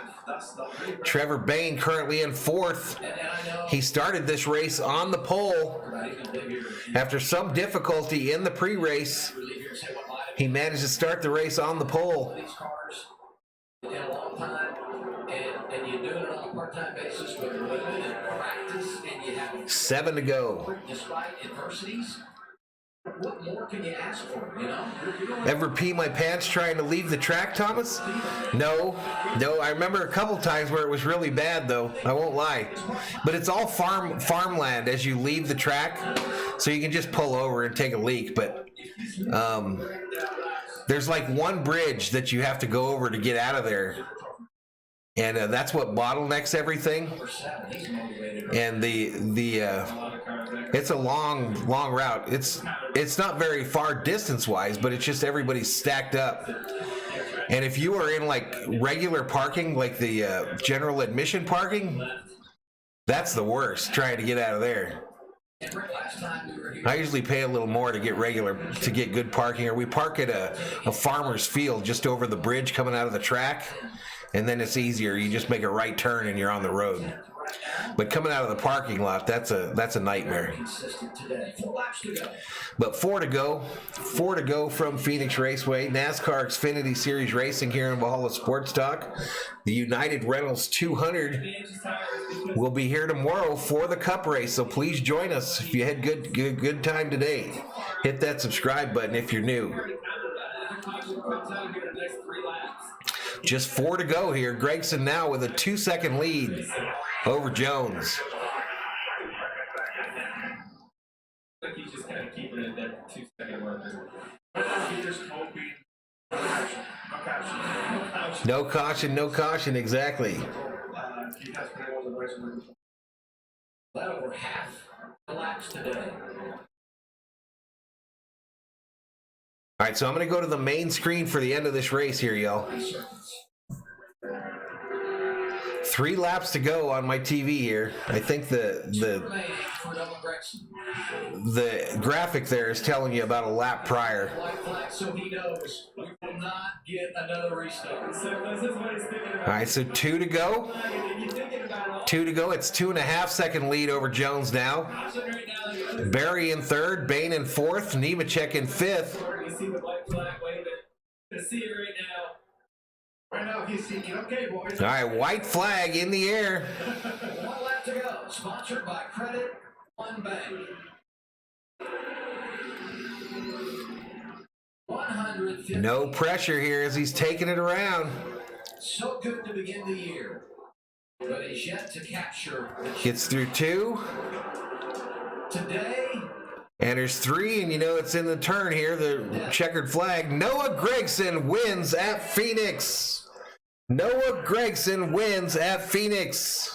S2: Trevor Bain currently in 4th. He started this race on the pole. After some difficulty in the pre-race, he managed to start the race on the pole.
S16: In a long time, and you're doing it on a part-time basis with limited practice, and you have
S2: 7 to go.
S16: Despite adversities, what more can you ask for? You know.
S2: Ever pee my pants trying to leave the track, Thomas? No. I remember a couple times where it was really bad, though. I won't lie. But it's all farmland as you leave the track, so you can just pull over and take a leak. But there's like one bridge that you have to go over to get out of there, and that's what bottlenecks everything. And it's a long route. It's not very far distance wise, but it's just everybody's stacked up. And if you are in like regular parking, like the general admission parking, that's the worst, trying to get out of there. I usually pay a little more to get good parking, or we park at a farmer's field just over the bridge coming out of the track, and then it's easier. You just make a right turn and you're on the road. But coming out of the parking lot, that's a nightmare. But 4 to go from Phoenix Raceway. NASCAR Xfinity Series Racing here in Valhalla Sports Talk. The United Rentals 200 will be here tomorrow for the Cup race, so please join us if you had good time today. Hit that subscribe button if you're new. Just 4 to go here. Gregson now with a 2-second lead over Jones.
S12: I think he's just kind of keeping it at that 2-second marker.
S2: No caution, exactly.
S16: That over half the laps today.
S2: All right, so I'm going to go to the main screen for the end of this race here, y'all. 3 laps to go on my TV here. I think the graphic there is telling you about a lap prior.
S16: So he knows will not get another restart.
S2: All right, so 2 to go. 2 to go. It's 2.5-second lead over Jones now. Barry in third, Bain in fourth, Nemechek in fifth.
S15: You see the white flag waving. You see it right now.
S8: Right now, he's thinking, okay, boys.
S2: All right, white flag in the air.
S16: 1 lap to go. Sponsored by Credit One Bank. 150.
S2: No pressure here as he's taking it around.
S16: So good to begin the year, but he's yet to capture the
S2: Gets through 2.
S16: today.
S2: Enters 3, and you know it's in the turn here, the checkered flag. Noah Gragson wins at Phoenix. Noah Gragson wins at Phoenix.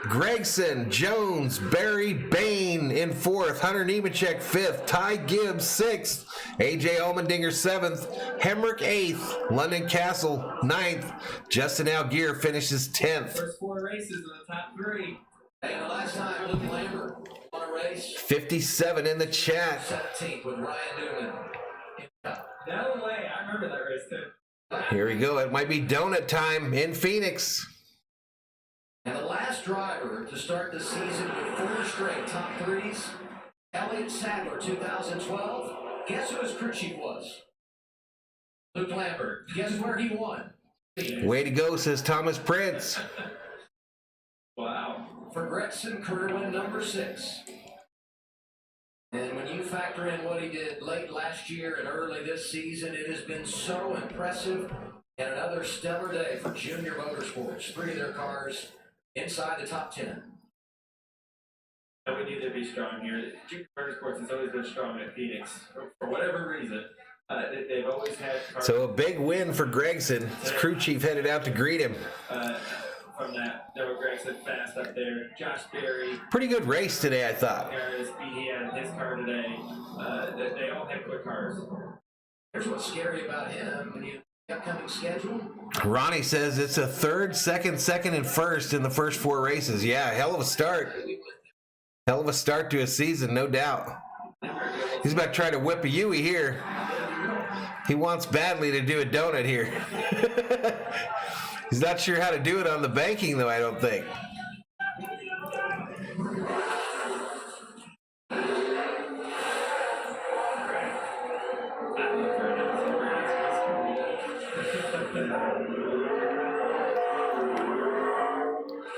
S2: Gregson, Jones, Barry, Bain in fourth, Hunter Nemechek fifth, Ty Gibbs sixth, AJ Allmendinger seventh, Hemrick eighth, London Castle ninth, Justin Algier finishes 10th.
S15: First 4 races in the top 3.
S16: Hey, the last time Luke Lambert won a race.
S2: 57 in the chat.
S16: 17th with Ryan Newman.
S15: No way, I remember that race too.
S2: Here we go. It might be donut time in Phoenix.
S16: And the last driver to start the season with 4 straight top 3s, Elliott Sadler, 2012. Guess who his crew chief was? Luke Lambert. Guess where he won?
S2: Way to go, says Thomas Prince.
S15: Wow.
S16: For Gregson, career win number 6. And when you factor in what he did late last year and early this season, it has been so impressive. And another stellar day for Junior Motorsports. 3 of their cars inside the top 10.
S15: And we need to be strong here. Junior Motorsports has always been strong at Phoenix for whatever reason. They've always had cars.
S2: So a big win for Gregson. His crew chief headed out to greet him.
S15: From that, Noah Gregson fast up there. Josh Berry.
S2: Pretty good race today, I thought.
S15: He had his car today. They all had quick cars.
S16: Here's what's scary about him when you upcoming schedule.
S2: Ronnie says it's a third, second, and first in the first 4 races. Yeah, hell of a start. Hell of a start to a season, no doubt. He's about to try to whip a Yui here. He wants badly to do a donut here. He's not sure how to do it on the banking, though, I don't think.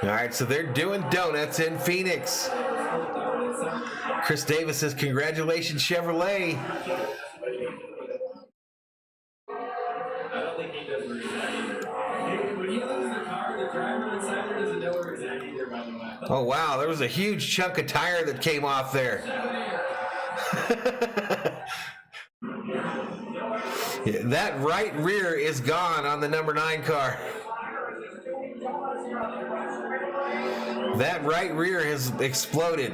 S2: All right, so they're doing donuts in Phoenix. Chris Davis says, congratulations, Chevrolet.
S15: I don't think he knows where he's at either. When you lose the car, the driver inside there doesn't know where he's at either, by the way.
S2: Oh, wow, there was a huge chunk of tire that came off there. Yeah, that right rear is gone on the number 9 car. That right rear has exploded.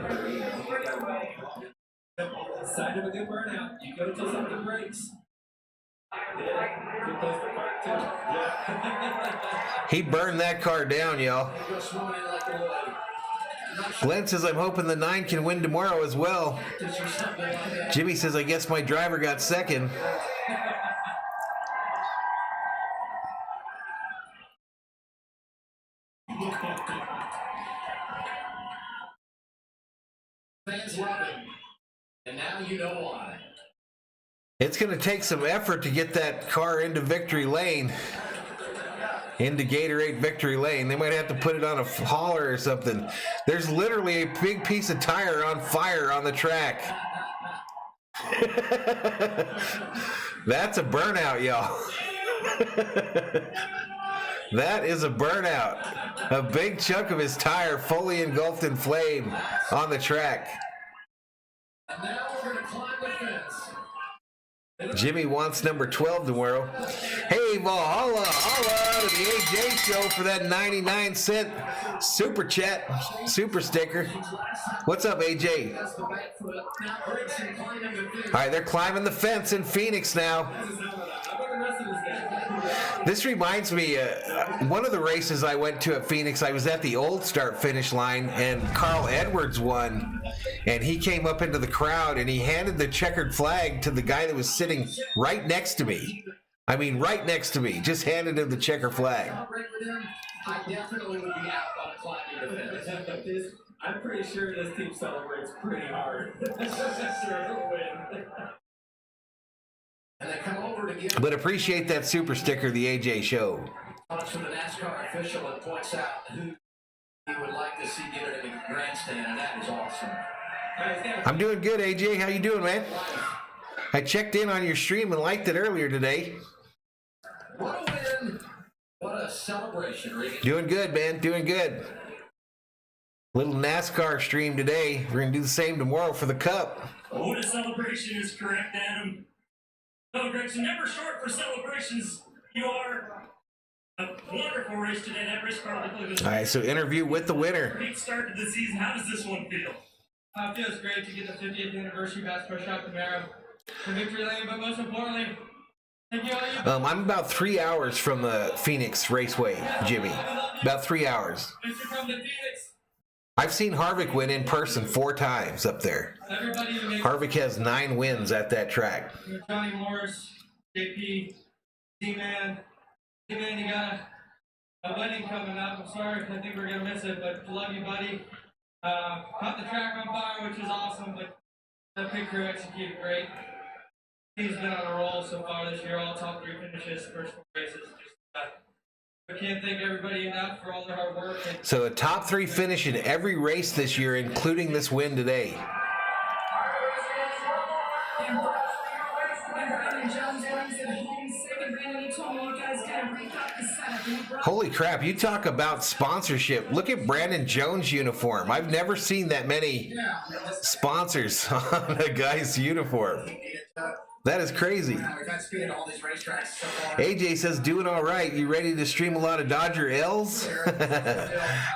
S15: Sign of a good burnout. You go till something breaks. Yeah, good place to park too. Yeah.
S2: He burned that car down, y'all. Glenn says, I'm hoping the 9 can win tomorrow as well. Jimmy says, I guess my driver got second.
S16: Fans love him, and now you know why.
S2: It's going to take some effort to get that car into victory lane, into Gatorade victory lane. They might have to put it on a hauler or something. There's literally a big piece of tire on fire on the track. That's a burnout, y'all. That is a burnout. A big chunk of his tire fully engulfed in flame on the track.
S16: And now we're going to climb the fence.
S2: Jimmy wants number 12 tomorrow. Hey, Valhalla, holla to the AJ show for that 99-cent super chat, super sticker. What's up, AJ? All right, they're climbing the fence in Phoenix now. This reminds me, one of the races I went to at Phoenix, I was at the old start finish line, and Carl Edwards won. and he came up into the crowd and he handed the checkered flag to the guy that was sitting right next to me. I mean, right next to me. Just handed him the checker flag.
S16: I definitely would be out on climbing the fence.
S12: I'm pretty sure this team celebrates pretty hard. Sure it'll win.
S16: And they come over to give.
S2: But appreciate that super sticker the AJ showed.
S16: Talks to the NASCAR official and points out who he would like to see get it in the grandstand, and that is awesome.
S2: I'm doing good, AJ. How you doing, man? I checked in on your stream and liked it earlier today.
S16: What a win. What a celebration, Regan.
S2: Doing good, man. Doing good. Little NASCAR stream today. We're going to do the same tomorrow for the Cup.
S5: Oh, what a celebration is correct, Adam. No, Gregson, never short for celebrations. You are a wonderful race today. That race car looked like it was
S2: All right, so interview with the winner.
S5: great start to the season. How does this one feel?
S18: It feels great to get the 50th anniversary Bass Pro Shop Camaro to victory lane, but most importantly, thank you all.
S2: I'm about 3 hours from the Phoenix Raceway, Jimmy. About 3 hours.
S18: Thanks for coming to Phoenix.
S2: I've seen Harvick win in person 4 times up there.
S18: Everybody who makes
S2: Harvick has 9 wins at that track.
S18: Johnny Morris, JP, D-Man, D-Man, you got a wedding coming up. I'm sorry, I think we're going to miss it, but love you, buddy. Caught the track on fire, which is awesome, but the pit crew executed great. He's been on a roll so far this year, all top 3 finishes, first 4 races. I can't thank everybody enough for all their hard work.
S2: So a top 3 finish in every race this year, including this win today. Holy crap, you talk about sponsorship. Look at Brandon Jones' uniform. I've never seen that many sponsors on a guy's uniform. That is crazy.
S16: We've had speed at all these racetracks so far.
S2: AJ says, doing all right. You ready to stream a lot of Dodger L's?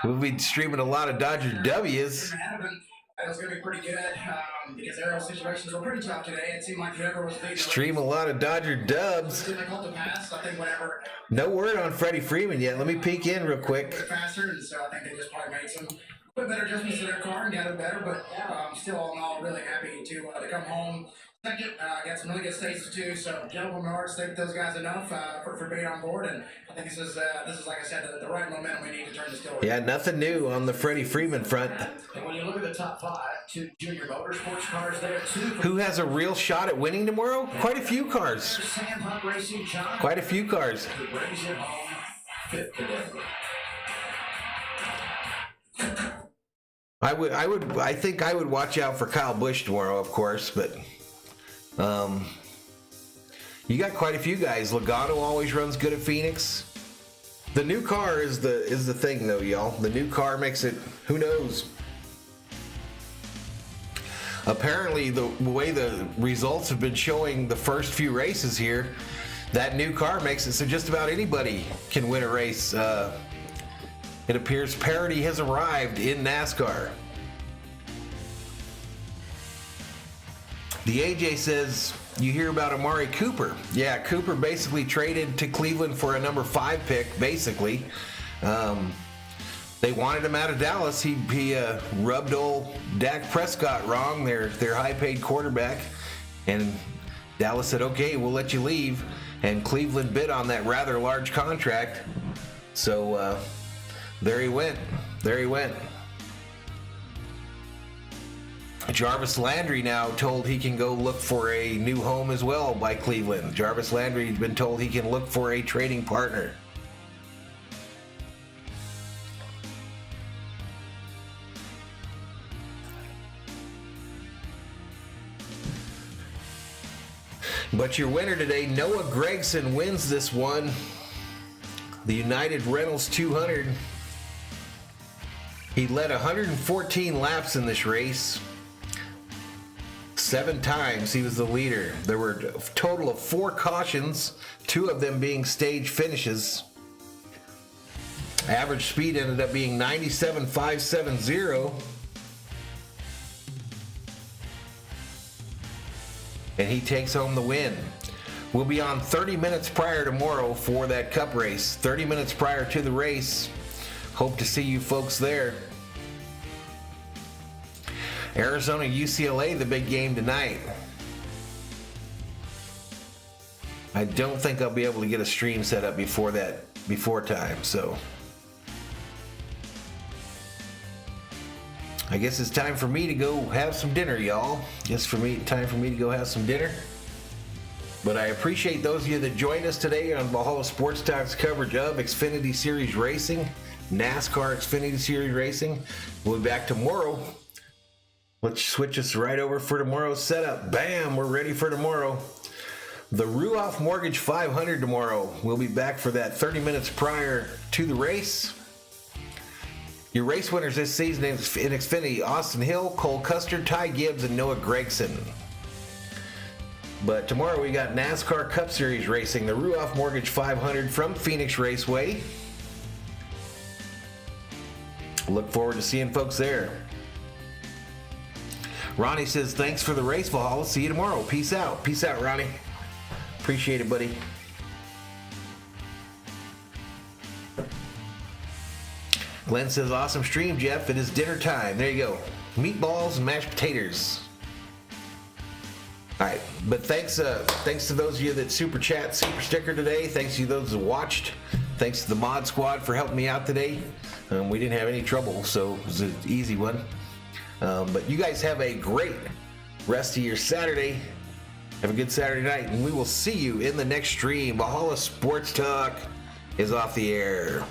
S2: We'll be streaming a lot of Dodger W's.
S16: It was going to be pretty good because aerial situations were pretty tough today. It seemed like whoever was leading.
S2: Stream a lot of Dodger Dubs.
S16: Difficult to pass. I think whatever.
S2: No word on Freddie Freeman yet. Let me peek in real quick.
S16: Faster, and so I think they just probably made some better adjustments to their car and got it better. But still, all in all, really happy to come home. Second, got some really good stages too. So, gentlemen, Menards, thank those guys enough for being on board. And I think this is like I said, the right momentum we need to turn this still.
S2: Yeah, nothing new on the Freddie Freeman front.
S16: And when you look at the top 5, 2 junior motorsports cars there too.
S2: Who has a real shot at winning tomorrow? Quite a few cars.
S16: Sam Hunt Racing, John.
S2: Quite a few cars.
S16: Who brings it home 5th today.
S2: I think I would watch out for Kyle Busch tomorrow, of course, but you got quite a few guys. Logano always runs good at Phoenix. The new car is the thing though, y'all. The new car makes it, who knows? Apparently the way the results have been showing the first few races here, that new car makes it so just about anybody can win a race. It appears parity has arrived in NASCAR. The AJ says, you hear about Amari Cooper. Yeah, Cooper basically traded to Cleveland for a number 5 pick, basically. They wanted him out of Dallas. He rubbed old Dak Prescott wrong, their high-paid quarterback. And Dallas said, okay, we'll let you leave. And Cleveland bid on that rather large contract. So, there he went. Jarvis Landry now told he can go look for a new home as well by Cleveland. Jarvis Landry's been told he can look for a trading partner. But your winner today, Noah Gragson, wins this one. The United Rentals 200. He led 114 laps in this race. 7 times he was the leader. There were a total of 4 cautions, 2 of them being stage finishes. Average speed ended up being 97.570. And he takes home the win. We'll be on 30 minutes prior tomorrow for that Cup race. 30 minutes prior to the race. Hope to see you folks there. Arizona UCLA, the big game tonight. I don't think I'll be able to get a stream set up before time, so I guess it's time for me to go have some dinner, y'all. Time for me to go have some dinner. But I appreciate those of you that joined us today on Valhalla Sports Talk's coverage of Xfinity Series Racing, NASCAR Xfinity Series Racing. We'll be back tomorrow. Let's switch us right over for tomorrow's setup. Bam, we're ready for tomorrow. The Ruoff Mortgage 500 tomorrow. We'll be back for that 30 minutes prior to the race. Your race winners this season in Xfinity: Austin Hill, Cole Custer, Ty Gibbs, and Noah Gregson. But tomorrow we got NASCAR Cup Series Racing, the Ruoff Mortgage 500 from Phoenix Raceway. Look forward to seeing folks there. Ronnie says, thanks for the race, Valhalla. See you tomorrow. Peace out. Peace out, Ronnie. Appreciate it, buddy. Glenn says, awesome stream, Jeff. It is dinner time. There you go. Meatballs and mashed potatoes. All right, but thanks to those of you that super chat, super sticker today. Thanks to those that watched. Thanks to the mod squad for helping me out today. We didn't have any trouble, so it was an easy one. But you guys have a great rest of your Saturday. Have a good Saturday night, and we will see you in the next stream. Valhalla Sports Talk is off the air.